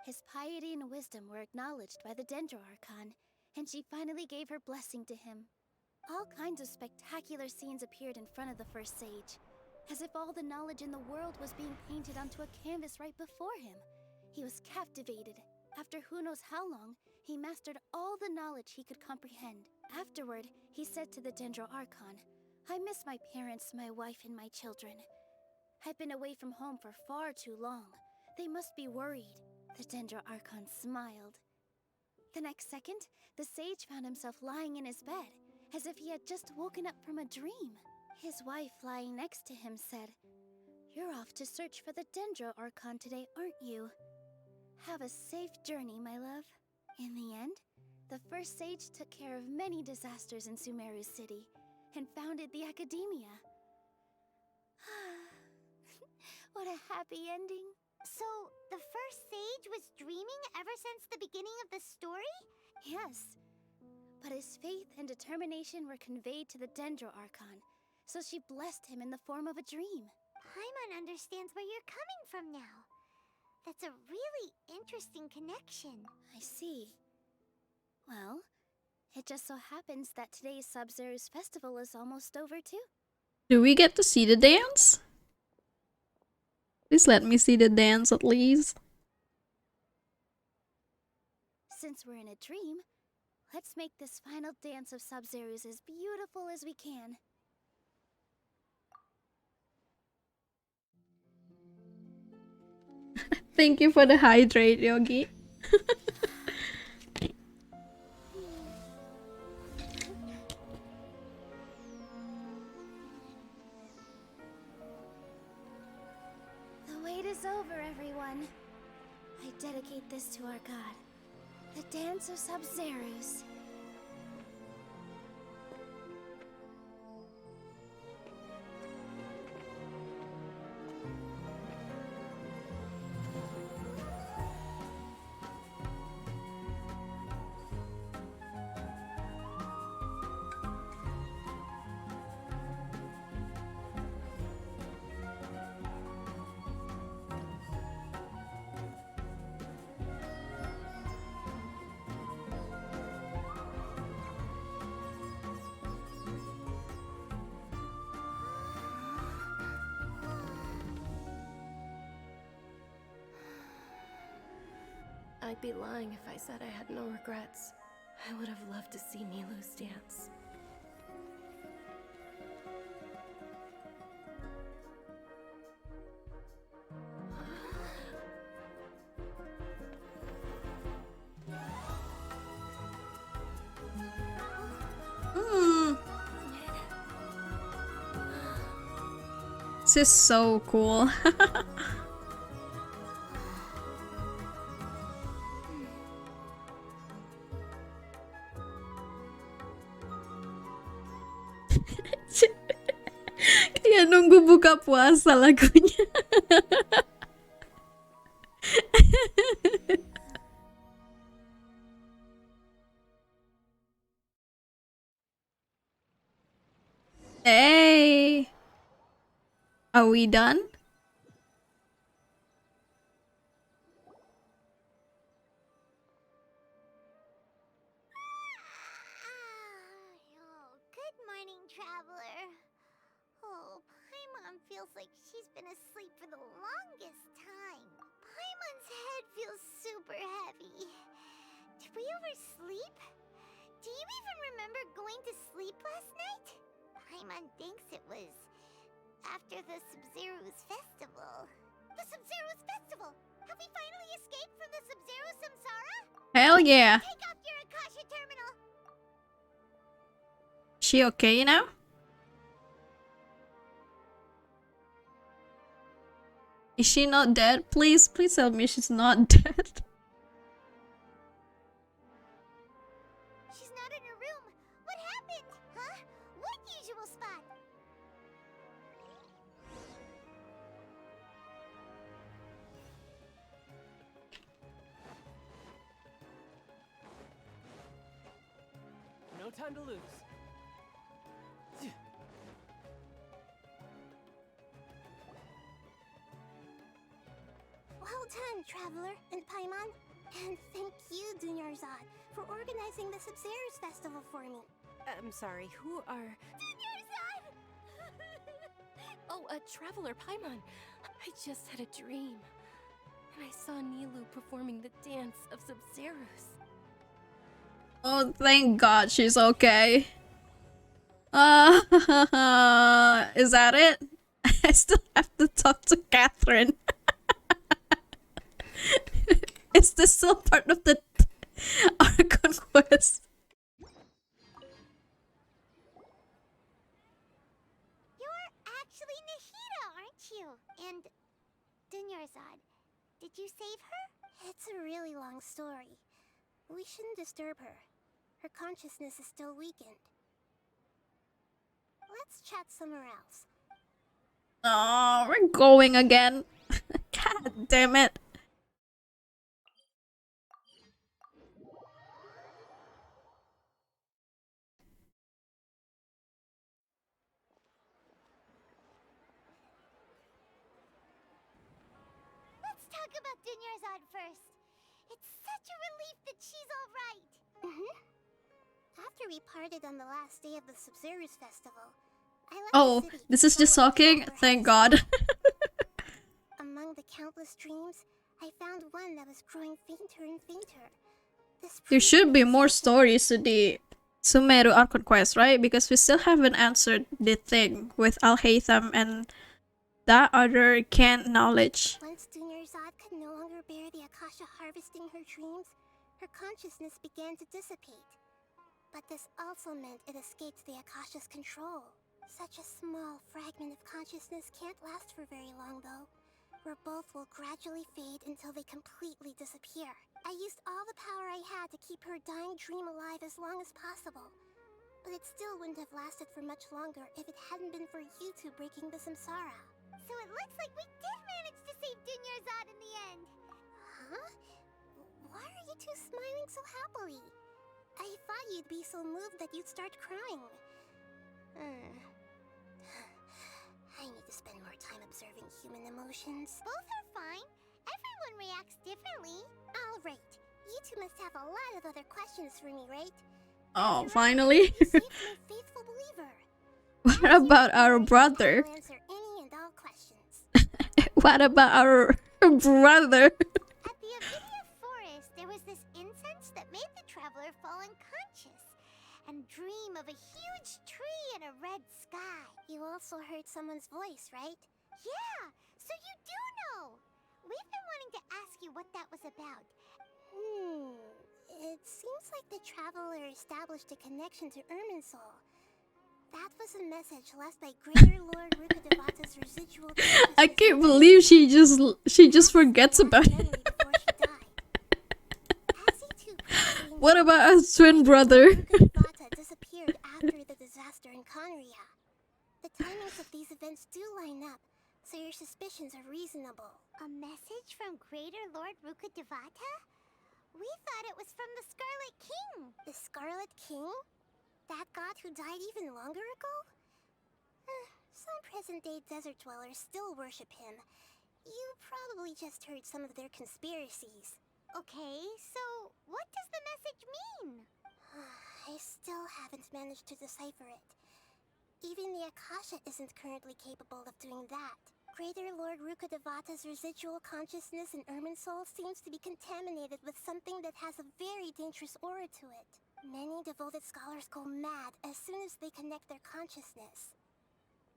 His piety and wisdom were acknowledged by the Dendro Archon, and she finally gave her blessing to him. All kinds of spectacular scenes appeared in front of the first sage, as if all the knowledge in the world was being painted onto a canvas right before him. He was captivated. After who knows how long, he mastered all the knowledge he could comprehend. Afterward, he said to the Dendro Archon, "I miss my parents, my wife, and my children. I've been away from home for far too long. They must be worried." The Dendro Archon smiled. The next second, the sage found himself lying in his bed, as if he had just woken up from a dream. His wife, lying next to him, said, "You're off to search for the Dendro Archon today, aren't you? Have a safe journey, my love." In the end, the first sage took care of many disasters in Sumeru City, and founded the Academia. What a happy ending. So, the first sage was dreaming ever since the beginning of the story? Yes, but his faith and determination were conveyed to the Dendro Archon, so she blessed him in the form of a dream. Paimon understands where you're coming from now. That's a really interesting connection. I see. Well, it just so happens that today's Sub-Zeru's festival is almost over too. Do we get to see the dance? Please let me see the dance at least. Since we're in a dream, let's make this final dance of Sub-Zeru's as beautiful as we can. Thank you for the hydrate, Yogi. The wait is over, everyone. I dedicate this to our god, the Dance of Sub-Zerus. I'd be lying if I said I had no regrets. I would have loved to see Nilou's dance. This is so cool. Kaya nunggu buka puasa lagunya. Hey! Are we done? Good morning, traveler. Oh, Paimon feels like she's been asleep for the longest time. Paimon's head feels super heavy. Did we oversleep? Do you even remember going to sleep last night? Paimon thinks it was after the Sub-Zeru's festival. The Sub-Zeru's festival! Have we finally escaped from the Sub-Zeru samsara? Hell yeah! Take off your Akasha Terminal! She okay now? Is she not dead? Please, please tell me she's not dead. She's not in her room. What happened? Huh? What usual spot? No time to lose. Well done, Traveler and Paimon. And thank you, Dunyarzad, for organizing the Sub-Zerus festival for me. I'm sorry, who are... Dunyarzad! Oh, Traveler Paimon. I just had a dream. And I saw Nilou performing the dance of Sub-Zerus. Oh, thank God she's okay. Is that it? I still have to talk to Catherine. Is this still part of the Archon Quest? You're actually Nahida, aren't you? And Dunyarzad, did you save her? It's a really long story. We shouldn't disturb her. Her consciousness is still weakened. Let's chat somewhere else. Oh, we're going again. God damn it. Let's talk about Dunyarzad first. It's such a relief that she's all right. After we parted on the last day of the Sub-Zerus festival, I left Oh, the city this to is just follow talking? Traveler Thank High God. Among the countless dreams, I found one that was growing fainter and fainter. There should be more stories to the Sumeru Archon Quest, right? Because we still haven't answered the thing with Al-Haytham and that other canned knowledge. Once Dunyarzad could no longer bear the Akasha harvesting her dreams, her consciousness began to dissipate. But this also meant it escaped the Akasha's control. Such a small fragment of consciousness can't last for very long, though. where both will gradually fade until they completely disappear. I used all the power I had to keep her dying dream alive as long as possible. But it still wouldn't have lasted for much longer if it hadn't been for you two breaking the samsara. So it looks like we did manage to save Dunyarzad in the end. Huh? Why are you two smiling so happily? I thought you'd be so moved that you'd start crying. I need to spend more time observing human emotions. Both are fine. Everyone reacts differently. All right. You two must have a lot of other questions for me, right? Oh, finally. You saved my faithful believer. What about our brother? I'll answer any and all questions. What about our brother? At the Avidia forest, there was this incense that made the traveler fall unconscious and dream of a huge tree and a red sky. You also heard someone's voice, right? Yeah, so you do know. We've been wanting to ask you what that was about. It seems like the traveler established a connection to Irminsul. That was a message left by Greater Lord Rukkhadevata's residual. I can't believe she just forgets about it. What about our twin brother? Rukkhadevata disappeared after the disaster in Conria. The timings of these events do line up, so your suspicions are reasonable. A message from Greater Lord Rukkhadevata? We thought it was from the Scarlet King. The Scarlet King? That god who died even longer ago? Some present-day desert dwellers still worship him. You probably just heard some of their conspiracies. Okay, so what does the message mean? I still haven't managed to decipher it. Even the Akasha isn't currently capable of doing that. Greater Lord Rukkhadevata's residual consciousness in Irminsul seems to be contaminated with something that has a very dangerous aura to it. Many devoted scholars go mad as soon as they connect their consciousness.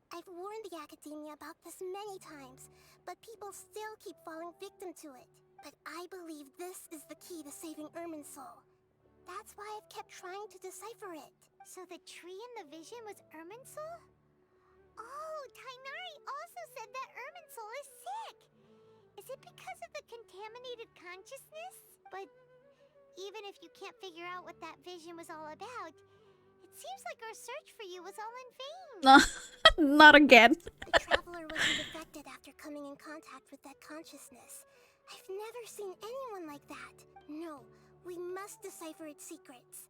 I've warned the Academia about this many times, but people still keep falling victim to it. But I believe this is the key to saving Irminsul. That's why I've kept trying to decipher it. So the tree in the vision was Irminsul? Oh, Tighnari also said that Irminsul is sick. Is it because of the contaminated consciousness? But even if you can't figure out what that vision was all about, it seems like our search for you was all in vain. No, not again. The traveler wasn't affected after coming in contact with that consciousness. I've never seen anyone like that. No, we must decipher its secrets.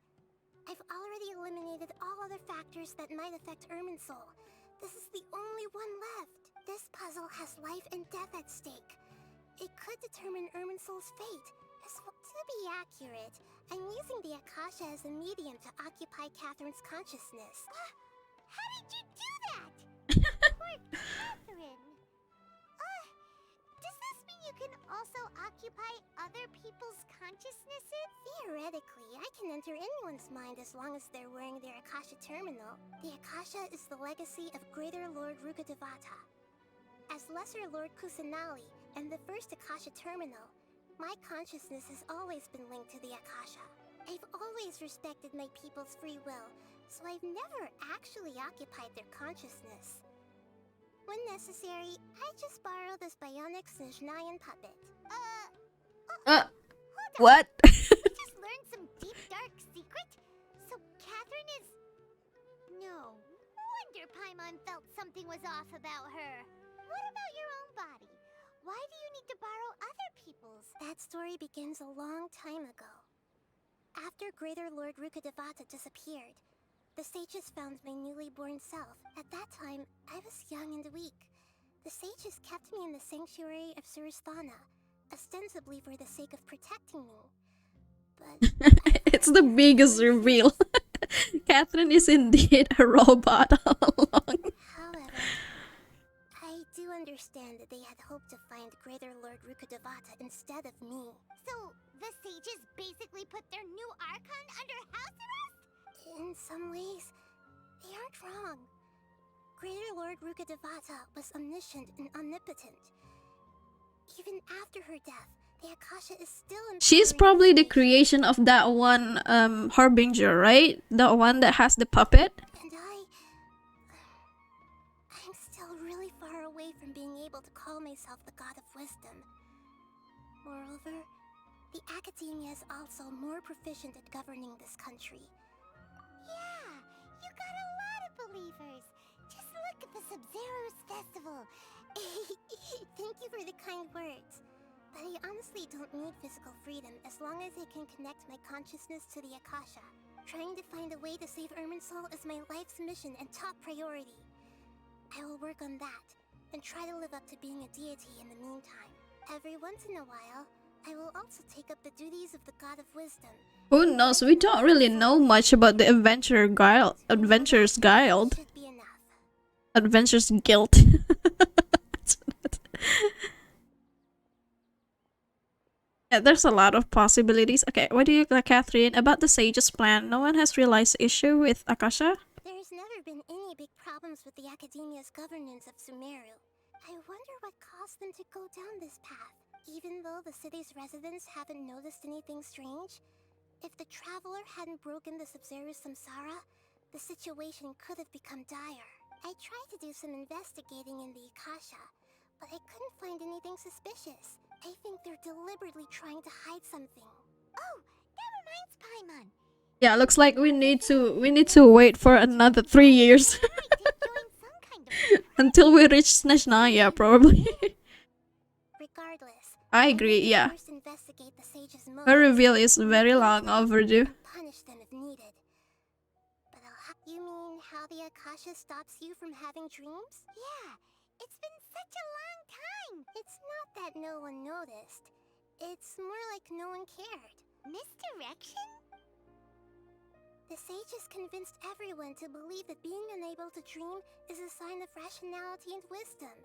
I've already eliminated all other factors that might affect Irminsul. This is the only one left. This puzzle has life and death at stake. It could determine Irminsul's fate. To be accurate, I'm using the Akasha as a medium to occupy Catherine's consciousness. How did you do that? Poor Catherine. Does this mean you can also occupy other people's consciousnesses? Theoretically, I can enter anyone's mind as long as they're wearing their Akasha Terminal. The Akasha is the legacy of Greater Lord Rukkhadevata. As Lesser Lord Kusanali and the first Akasha Terminal, my consciousness has always been linked to the Akasha. I've always respected my people's free will, so I've never actually occupied their consciousness. When necessary, I just borrow this bionic Snezhnayan puppet. What? I just learned some deep, dark secret? So Catherine is... No. Wonder Paimon felt something was off about her. What about your own body? Why do you need to borrow other people's? That story begins a long time ago. After Greater Lord Rukkhadevata disappeared, the sages found my newly born self. At that time, I was young and weak. The sages kept me in the sanctuary of Surasthana, ostensibly for the sake of protecting me. But It's the biggest reveal. Catherine is indeed a robot all along. however, I do understand that they had hoped to find Greater Lord Rukkhadevata instead of me. So, the sages basically put their new Archon under house arrest? In some ways, they aren't wrong. Greater Lord Rukkhadevata was omniscient and omnipotent. Even after her death, the Akasha is still in. She's probably the creation of that one Harbinger, right? The one that has the puppet. And I I'm still really far away from being able to call myself the God of Wisdom. Moreover, the Academia is also more proficient at governing this country. Yeah, you got a lot of believers. Just look at the Sub-Zero's festival. Thank you for the kind words. But I honestly don't need physical freedom as long as I can connect my consciousness to the Akasha. Trying to find a way to save Irminsul is my life's mission and top priority. I will work on that, and try to live up to being a deity in the meantime. Every once in a while, I will also take up the duties of the God of Wisdom. Who knows? We don't really know much about the Adventurers Guild. Adventures Guild. Yeah, there's a lot of possibilities. Okay, what do you think, Catherine? About the Sage's plan, no one has realized the issue with Akasha? There's never been any big problems with the Academia's governance of Sumeru. I wonder what caused them to go down this path. Even though the city's residents haven't noticed anything strange, if the Traveler hadn't broken the Sub-Zero samsara, the situation could have become dire. I tried to do some investigating in the Akasha, but I couldn't find anything suspicious. I think they're deliberately trying to hide something. Oh, that reminds Paimon. Yeah, looks like we need to wait for another 3 years. Until we reach Snezhnaya, probably. Regardless, I agree, yeah. first investigate the Sage's motive. Her reveal is very long overdue. Punish them if needed. But you mean how the Akasha stops you from having dreams? Yeah, it's been such a long time. It's not that no one noticed. It's more like no one cared. Misdirection? The sages convinced everyone to believe that being unable to dream is a sign of rationality and wisdom.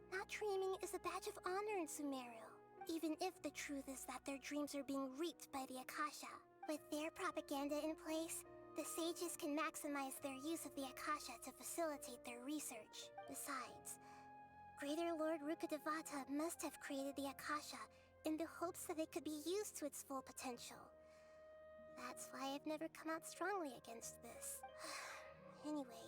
Not dreaming is a badge of honor in Sumeru, even if the truth is that their dreams are being reaped by the Akasha. With their propaganda in place, the sages can maximize their use of the Akasha to facilitate their research. Besides, Greater Lord Rukkhadevata must have created the Akasha in the hopes that it could be used to its full potential. That's why I've never come out strongly against this. Anyway,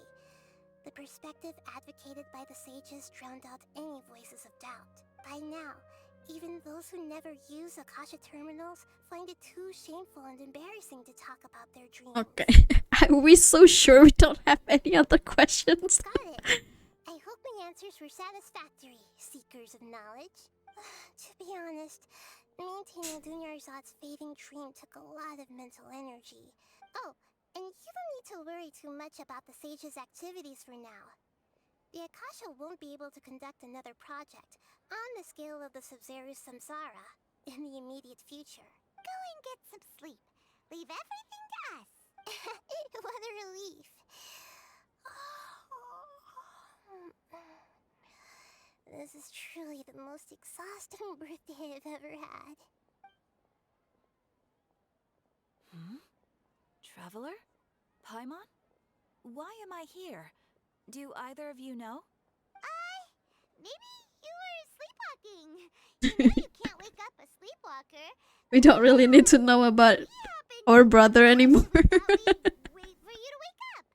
the perspective advocated by the sages drowned out any voices of doubt. By now, even those who never use Akasha Terminals find it too shameful and embarrassing to talk about their dreams. Okay. Are we so sure we don't have any other questions? Got it. I hope my answers were satisfactory, seekers of knowledge. To be honest, maintaining Dunyarzad's fading dream took a lot of mental energy. Oh, and you don't need to worry too much about the sage's activities for now. The Akasha won't be able to conduct another project on the scale of the Sub-Zero samsara in the immediate future. Go and get some sleep. Leave everything to us. What a relief. This is truly the most exhausting birthday I've ever had. Traveler? Paimon? Why am I here? Do either of you know? Maybe you were sleepwalking. You know you can't wake up a sleepwalker. We don't really need to know about our brother anymore. Wait for you to wake up.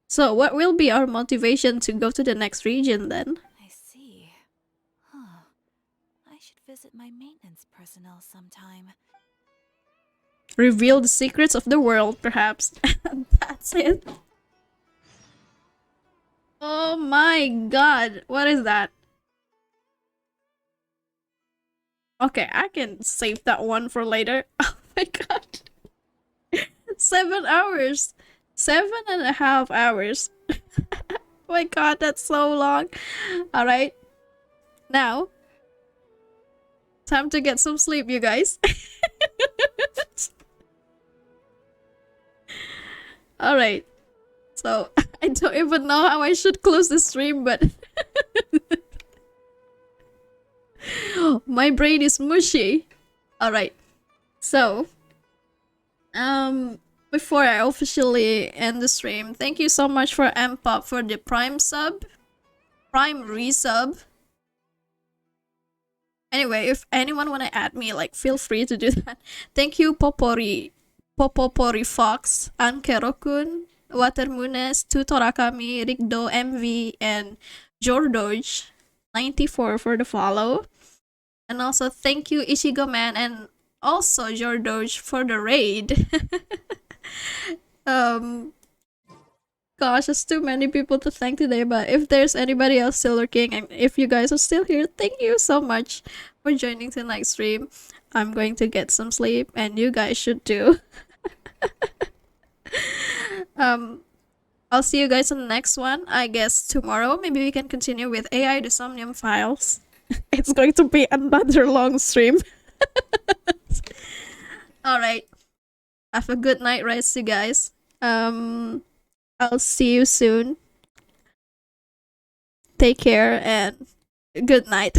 So what will be our motivation to go to the next region then? I see. Huh. I should visit my maintenance personnel sometime. Reveal the secrets of the world, perhaps. That's it. Oh my god, what is that? Okay, I can save that one for later. Oh my god. 7 hours. 7.5 hours. Oh my god, that's so long. Alright. Now, time to get some sleep, you guys. Alright. So, I don't even know how I should close the stream, but my brain is mushy. Alright. So, before I officially end the stream, thank you so much for Mpop for the Prime resub. Anyway, if anyone wanna add me, like, feel free to do that. Thank you, Popori Fox, Ankerokun, Watermunes, Tutorakami, Rigdo, MV, and Jordoj94 for the follow. And also thank you Ichigo Man and also Jordoj for the raid. Gosh, there's too many people to thank today, but if there's anybody else still lurking and if you guys are still here, thank you so much for joining tonight's stream. I'm going to get some sleep and you guys should too. I'll see you guys on the next one. I guess tomorrow maybe we can continue with AI the Somnium Files. It's going to be another long stream. Alright. Have a good night rest, you guys. I'll see you soon. Take care and good night.